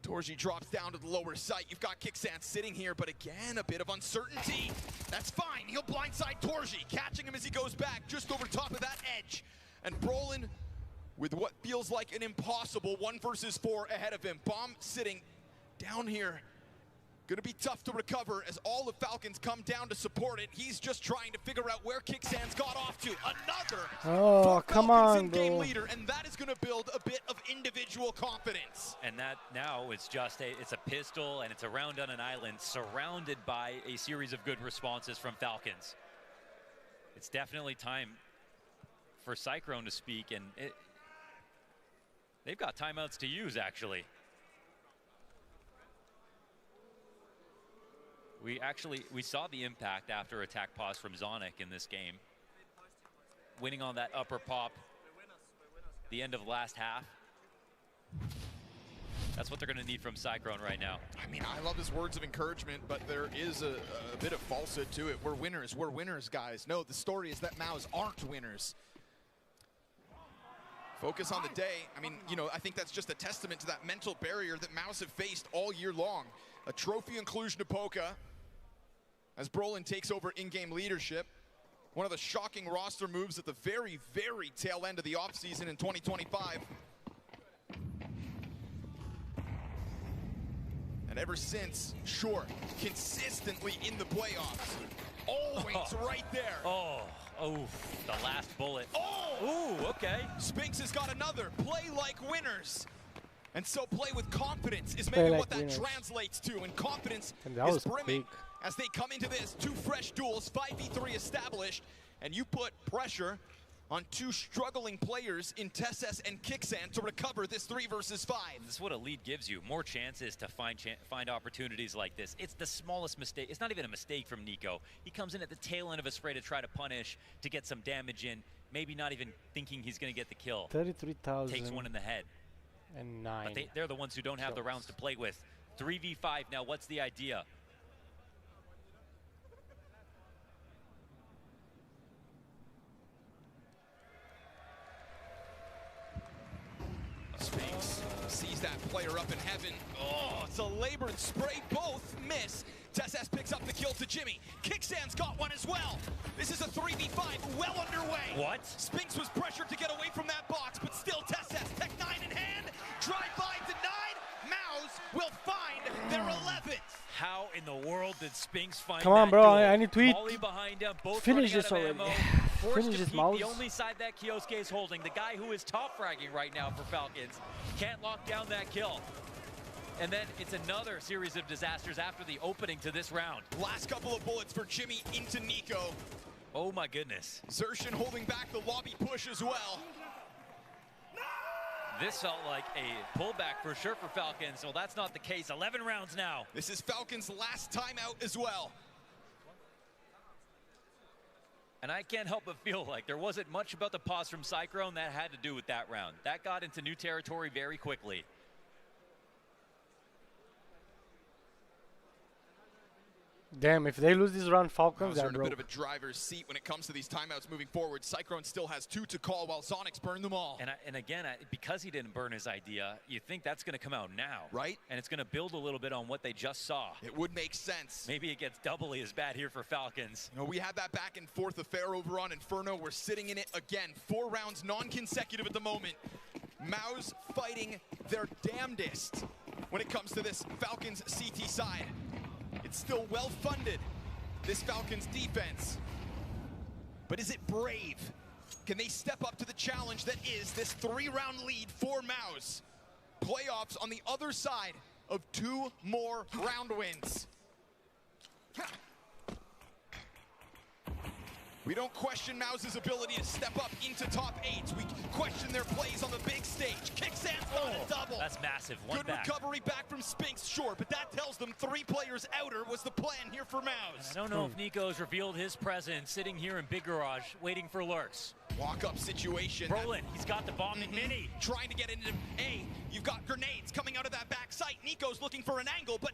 Torji drops down to the lower site. You've got Kicksand sitting here, but again, a bit of uncertainty. That's fine. He'll blindside Torji, catching him as he goes back just over top of that edge. And Brolin with what feels like an impossible 1 versus 4 ahead of him. Bomb sitting down here. Gonna be tough to recover as all the Falcons come down to support it. He's just trying to figure out where Kicksand's got off to. Another come on, in-game bro. leader, and that is gonna build a bit of individual confidence. And that now it's just it's a pistol and it's a round on an island surrounded by a series of good responses from Falcons. It's definitely time for Cyclone to speak, and they've got timeouts to use actually. We saw the impact after attack pause from Zonic in this game. Winning on that upper pop, the end of the last half. That's what they're going to need from Cyclone right now. I mean, I love his words of encouragement, but there is a bit of falsehood to it. We're winners, guys. No, the story is that Mouz aren't winners. Focus on the day. I mean, you know, I think that's just a testament to that mental barrier that Mouz have faced all year long. A trophy inclusion to Poca as Brolin takes over in-game leadership. One of the shocking roster moves at the very, very tail end of the offseason in 2025. And ever since, sure, consistently in the playoffs. Always right there. Oh, the last bullet. Oh! Ooh, okay. Spinks has got another. Play like winners. And so play with confidence is maybe what that translates to. And confidence is brimming as they come into this. 2 fresh duels, 5v3 established. And you put pressure on 2 struggling players in Tesses and Kicksand to recover this 3 versus 5. This is what a lead gives you. More chances to find opportunities like this. It's the smallest mistake. It's not even a mistake from Nico. He comes in at the tail end of a spray to try to punish, to get some damage in. Maybe not even thinking he's going to get the kill. 33,000. Takes one in the head. And 9. But they're the ones who don't have the rounds to play with. 3v5 now, what's the idea? Spinks sees that player up in heaven. Oh, it's a labored spray. Both miss. Tesses picks up the kill to Jimmy. Kicksand's got one as well. This is a 3v5 well underway. What? Spinks was pressured to get away from that box, but still Tesses, Tech 9 in hand. Drive-by denied. Mouz will find their 11th. How in the world did Spinks find Come on, that bro. duel? I need to eat. Molly behind him, both Finish running this out of already. ammo. Forced Finish to this, peek Mouz. the only side that Kioske is holding. The guy who is top fragging right now for Falcons can't lock down that kill. And then it's another series of disasters after the opening to this round. Last couple of bullets for Jimmy into Nico. Oh my goodness. Zershin holding back the lobby push as well. This felt like a pullback for sure for Falcons. Well, that's not the case. 11 rounds now. This is Falcons' last timeout as well. And I can't help but feel like there wasn't much about the pause from Cyclone that had to do with that round. That got into new territory very quickly. Damn, if they lose this round, Falcons, they're they're in a broke. bit of a driver's seat when it comes to these timeouts moving forward. Cyclone still has 2 to call while Sonics burn them all. And again, because he didn't burn his idea, you think that's going to come out now. Right. And it's going to build a little bit on what they just saw. It would make sense. Maybe it gets doubly as bad here for Falcons. You know, we had that back and forth affair over on Inferno. We're sitting in it again. 4 rounds non-consecutive at the moment. Mouz fighting their damnedest when it comes to this Falcons CT side. It's still well-funded, this Falcons defense. But is it brave? Can they step up to the challenge that is this 3-round lead for Mouz? Playoffs on the other side of 2 more round wins. We don't question Mouz's ability to step up into top 8s. We question their plays on the big stage. Kicksands on a double. That's massive. One Good back. recovery back from Spinks, sure, but that tells them 3 players outer was the plan here for Mouz. I don't know if Nico's revealed his presence sitting here in Big Garage waiting for lurks. Walk-up situation. Brolin, he's got the bomb in mini. Trying to get into A. You've got grenades coming out of that back sight. Nico's looking for an angle, but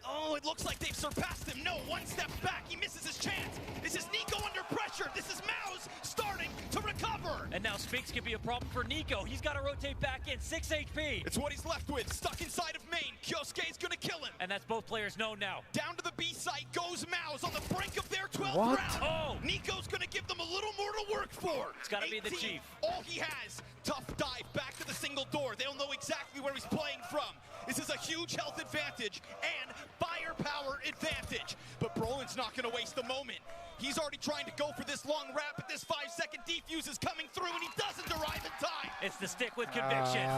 oh, it looks like they've surpassed him. No, 1 step back. He misses his chance. This is Nico under pressure. This is Mouz starting to recover. And now Spinks could be a problem for Nico. He's got to rotate back in. 6 HP. It's what he's left with. Stuck inside of main. Kyosuke's going to kill him. And that's both players know now. Down to the B site goes Mouz on the brink of their 12th What? round. Oh. Nico's going to give them a little more to work for. It's got to be the 18, Chief. All he has. Tough dive back to the single door. They'll know exactly where he's playing from. This is a huge health advantage and firepower advantage. But Brolin's not going to waste the moment. He's already trying to go for this long wrap, but this 5-second defuse is coming through, and he doesn't arrive in time. It's the stick with conviction.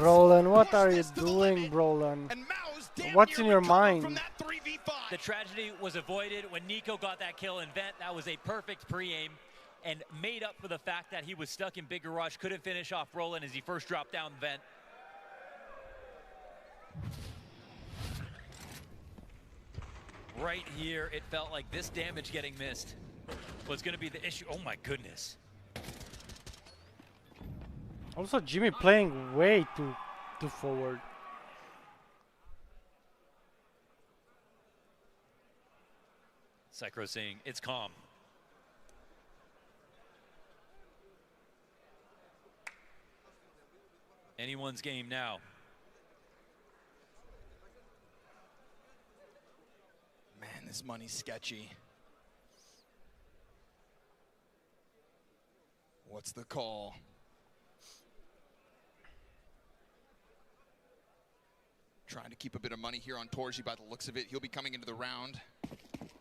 Brolin, what are you doing, Brolin? What's in your mind? The tragedy was avoided when Nico got that kill in vent. That was a perfect pre-aim and made up for the fact that he was stuck in Big Garage, couldn't finish off Brolin as he first dropped down vent. Right here, it felt like this damage getting missed was going to be the issue. Oh my goodness. Also, Jimmy playing way too forward. Psychro saying, it's calm. Anyone's game now. Man, this money's sketchy. What's the call? Trying to keep a bit of money here on Torji by the looks of it. He'll be coming into the round.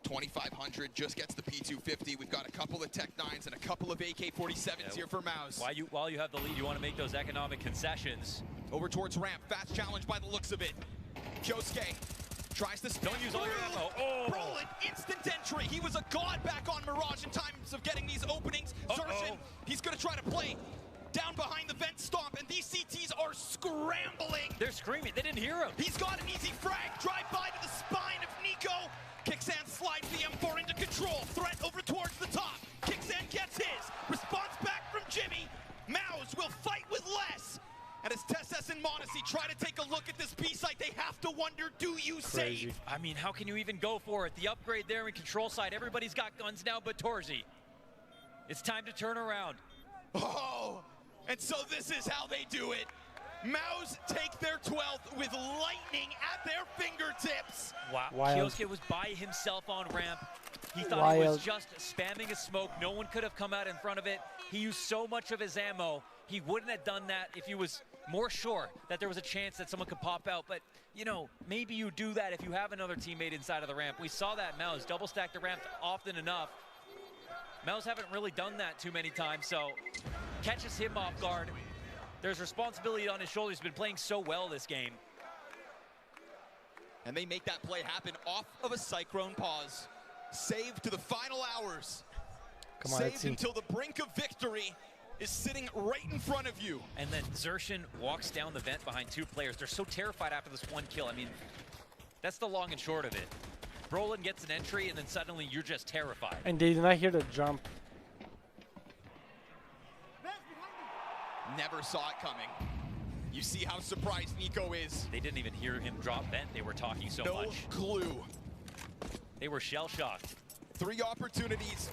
2,500, just gets the P250. We've got a couple of Tech 9s and a couple of AK-47s here for Mouz. While you have the lead, you want to make those economic concessions. Over towards ramp, fast challenge by the looks of it. Kyosuke tries to spin. Don't use all your ammo. Oh! Brolin, instant entry. He was a god back on Mirage in times of getting these openings. Zershin, he's going to try to play down behind the vent stomp, and these CTs are scrambling. They're screaming. They didn't hear him. He's got an easy frag. Drive by to the spine of Nico. Kicksan slides the M4 into control. Threat over towards the top. Kicksan gets his. Response back from Jimmy. Mouz will fight with less. And as Tesses and Monacy try to take a look at this B site, they have to wonder, do you save? I mean, how can you even go for it? The upgrade there in control side, everybody's got guns now but Torzi. It's time to turn around. Oh, and so this is how they do it. Mouz take their 12th with lightning at their fingertips. Wow, Wild. Kyosuke was by himself on ramp. He thought he was just spamming a smoke. No one could have come out in front of it. He used so much of his ammo. He wouldn't have done that if he was more sure that there was a chance that someone could pop out. But, you know, maybe you do that if you have another teammate inside of the ramp. We saw that Mouz double stack the ramp often enough. Mouz haven't really done that too many times, so catches him off guard. There's responsibility on his shoulders. He's been playing so well this game. And they make that play happen off of a Cyclone pause. Saved to the final hours. Come on, saved until the brink of victory is sitting right in front of you. And then Zershin walks down the vent behind 2 players. They're so terrified after this 1 kill. I mean, that's the long and short of it. Brolin gets an entry, and then suddenly you're just terrified. And they did not hear the jump. Never saw it coming. You see how surprised Nico is. They didn't even hear him drop vent. They were talking so much. No clue. They were shell-shocked. 3 opportunities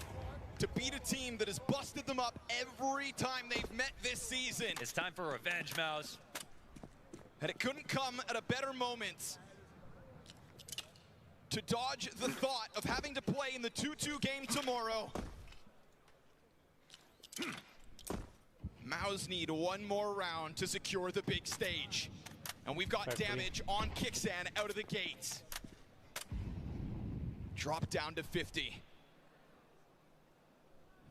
to beat a team that has busted them up every time they've met this season. It's time for revenge, Mouz. And it couldn't come at a better moment to dodge the thought of having to play in the 2-2 game tomorrow. Mouz need one more round to secure the big stage. And we've got damage on Kixan out of the gates. Drop down to 50.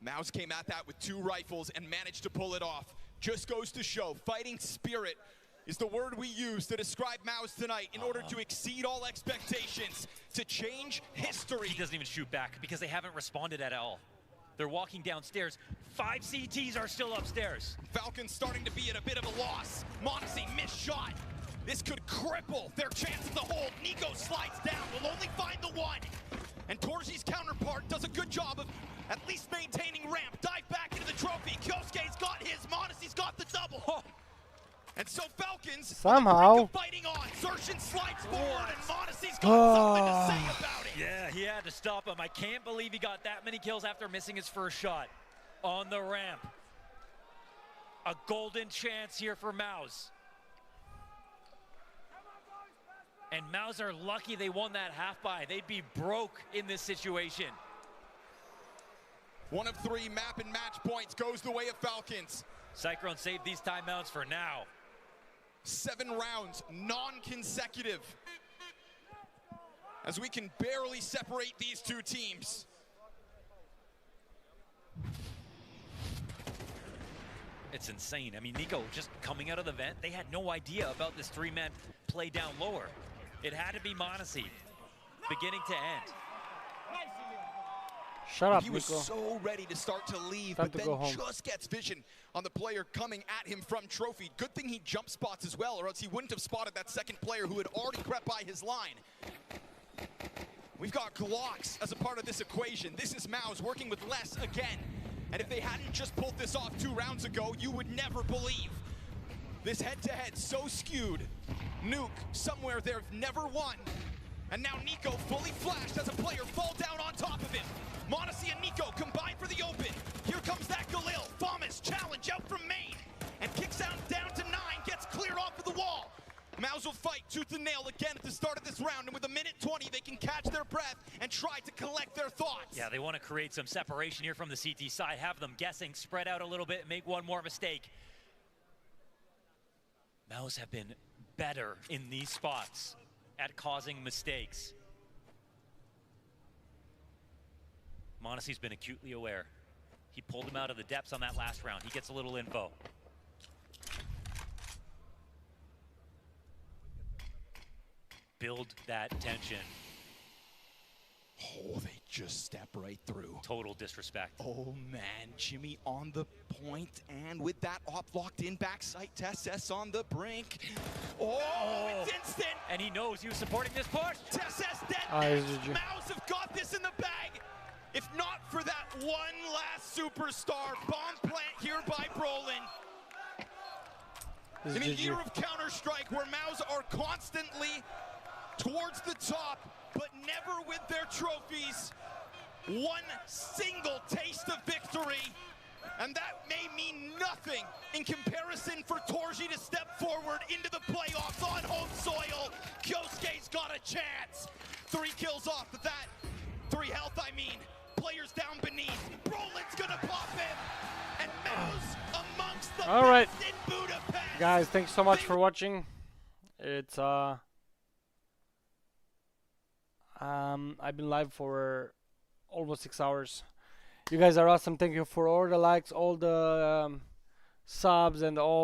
Mouz came at that with 2 rifles and managed to pull it off. Just goes to show, fighting spirit is the word we use to describe Mouz tonight in order to exceed all expectations, to change history. He doesn't even shoot back because they haven't responded at all. They're walking downstairs. 5 CTs are still upstairs. Falcons starting to be at a bit of a loss. Monacy missed shot. This could cripple their chance of the hold. Nico slides down, will only find the 1. And Torji's counterpart does a good job of at least maintaining ramp. Dive back into the trophy. Kyosuke's got his. Monacy's got the double. Oh. And so Falcons somehow fighting on. Zershin slides forward and Monacy's got something to say about it. Yeah, he had to stop him. I can't believe he got that many kills after missing his first shot on the ramp. A golden chance here for Mouz. And Mouz are lucky they won that half buy. They'd be broke in this situation. 1 of 3 map and match points goes the way of Falcons. Cyclone saved these timeouts for now. 7 rounds, non-consecutive. As we can barely separate these 2 teams. It's insane. I mean, Nico just coming out of the vent, they had no idea about this 3-man play down lower. It had to be Monacy, beginning to end. Shut up, He was Nico. so ready to start to leave, but then just gets vision on the player coming at him from Trophy. Good thing he jump spots as well, or else he wouldn't have spotted that second player who had already crept by his line. We've got Glocks as a part of this equation. This is Mouz working with less again. And if they hadn't just pulled this off 2 rounds ago, you would never believe. This head-to-head so skewed. Nuke, somewhere they've never won. And now Nico fully flashed as a player fall down on top of him. Monacy and Nico combine for the open. Here comes that Galil. Famas challenge out from main. And kicks out down to 9, gets cleared off of the wall. Mouz will fight tooth and nail again at the start of this round, and with 1:20, they can catch their breath and try to collect their thoughts. Yeah, they want to create some separation here from the CT side, have them guessing, spread out a little bit, make one more mistake. Mouz have been better in these spots at causing mistakes. Monacy's been acutely aware. He pulled him out of the depths on that last round. He gets a little info. Build that tension. Oh, they just step right through. Total disrespect. Oh man, Jimmy on the point, and with that op locked in, backside TSS on the brink. Oh, it's instant! And he knows he was supporting this push. TSS dead. Mouz have got this in the bag. If not for that one last superstar, bomb plant here by Brolin. In a year of Counter-Strike where Mouz are constantly towards the top, but never with their trophies. One single taste of victory, and that may mean nothing in comparison for Torji to step forward into the playoffs on home soil. Kyosuke's got a chance. 3 kills off of that. 3 health, I mean. Players down beneath. Brolin's gonna pop him, and Mouz amongst the best in Budapest. Guys, thanks so much for watching. It's I've been live for almost 6 hours. You guys are awesome. Thank you for all the likes, all the subs, and all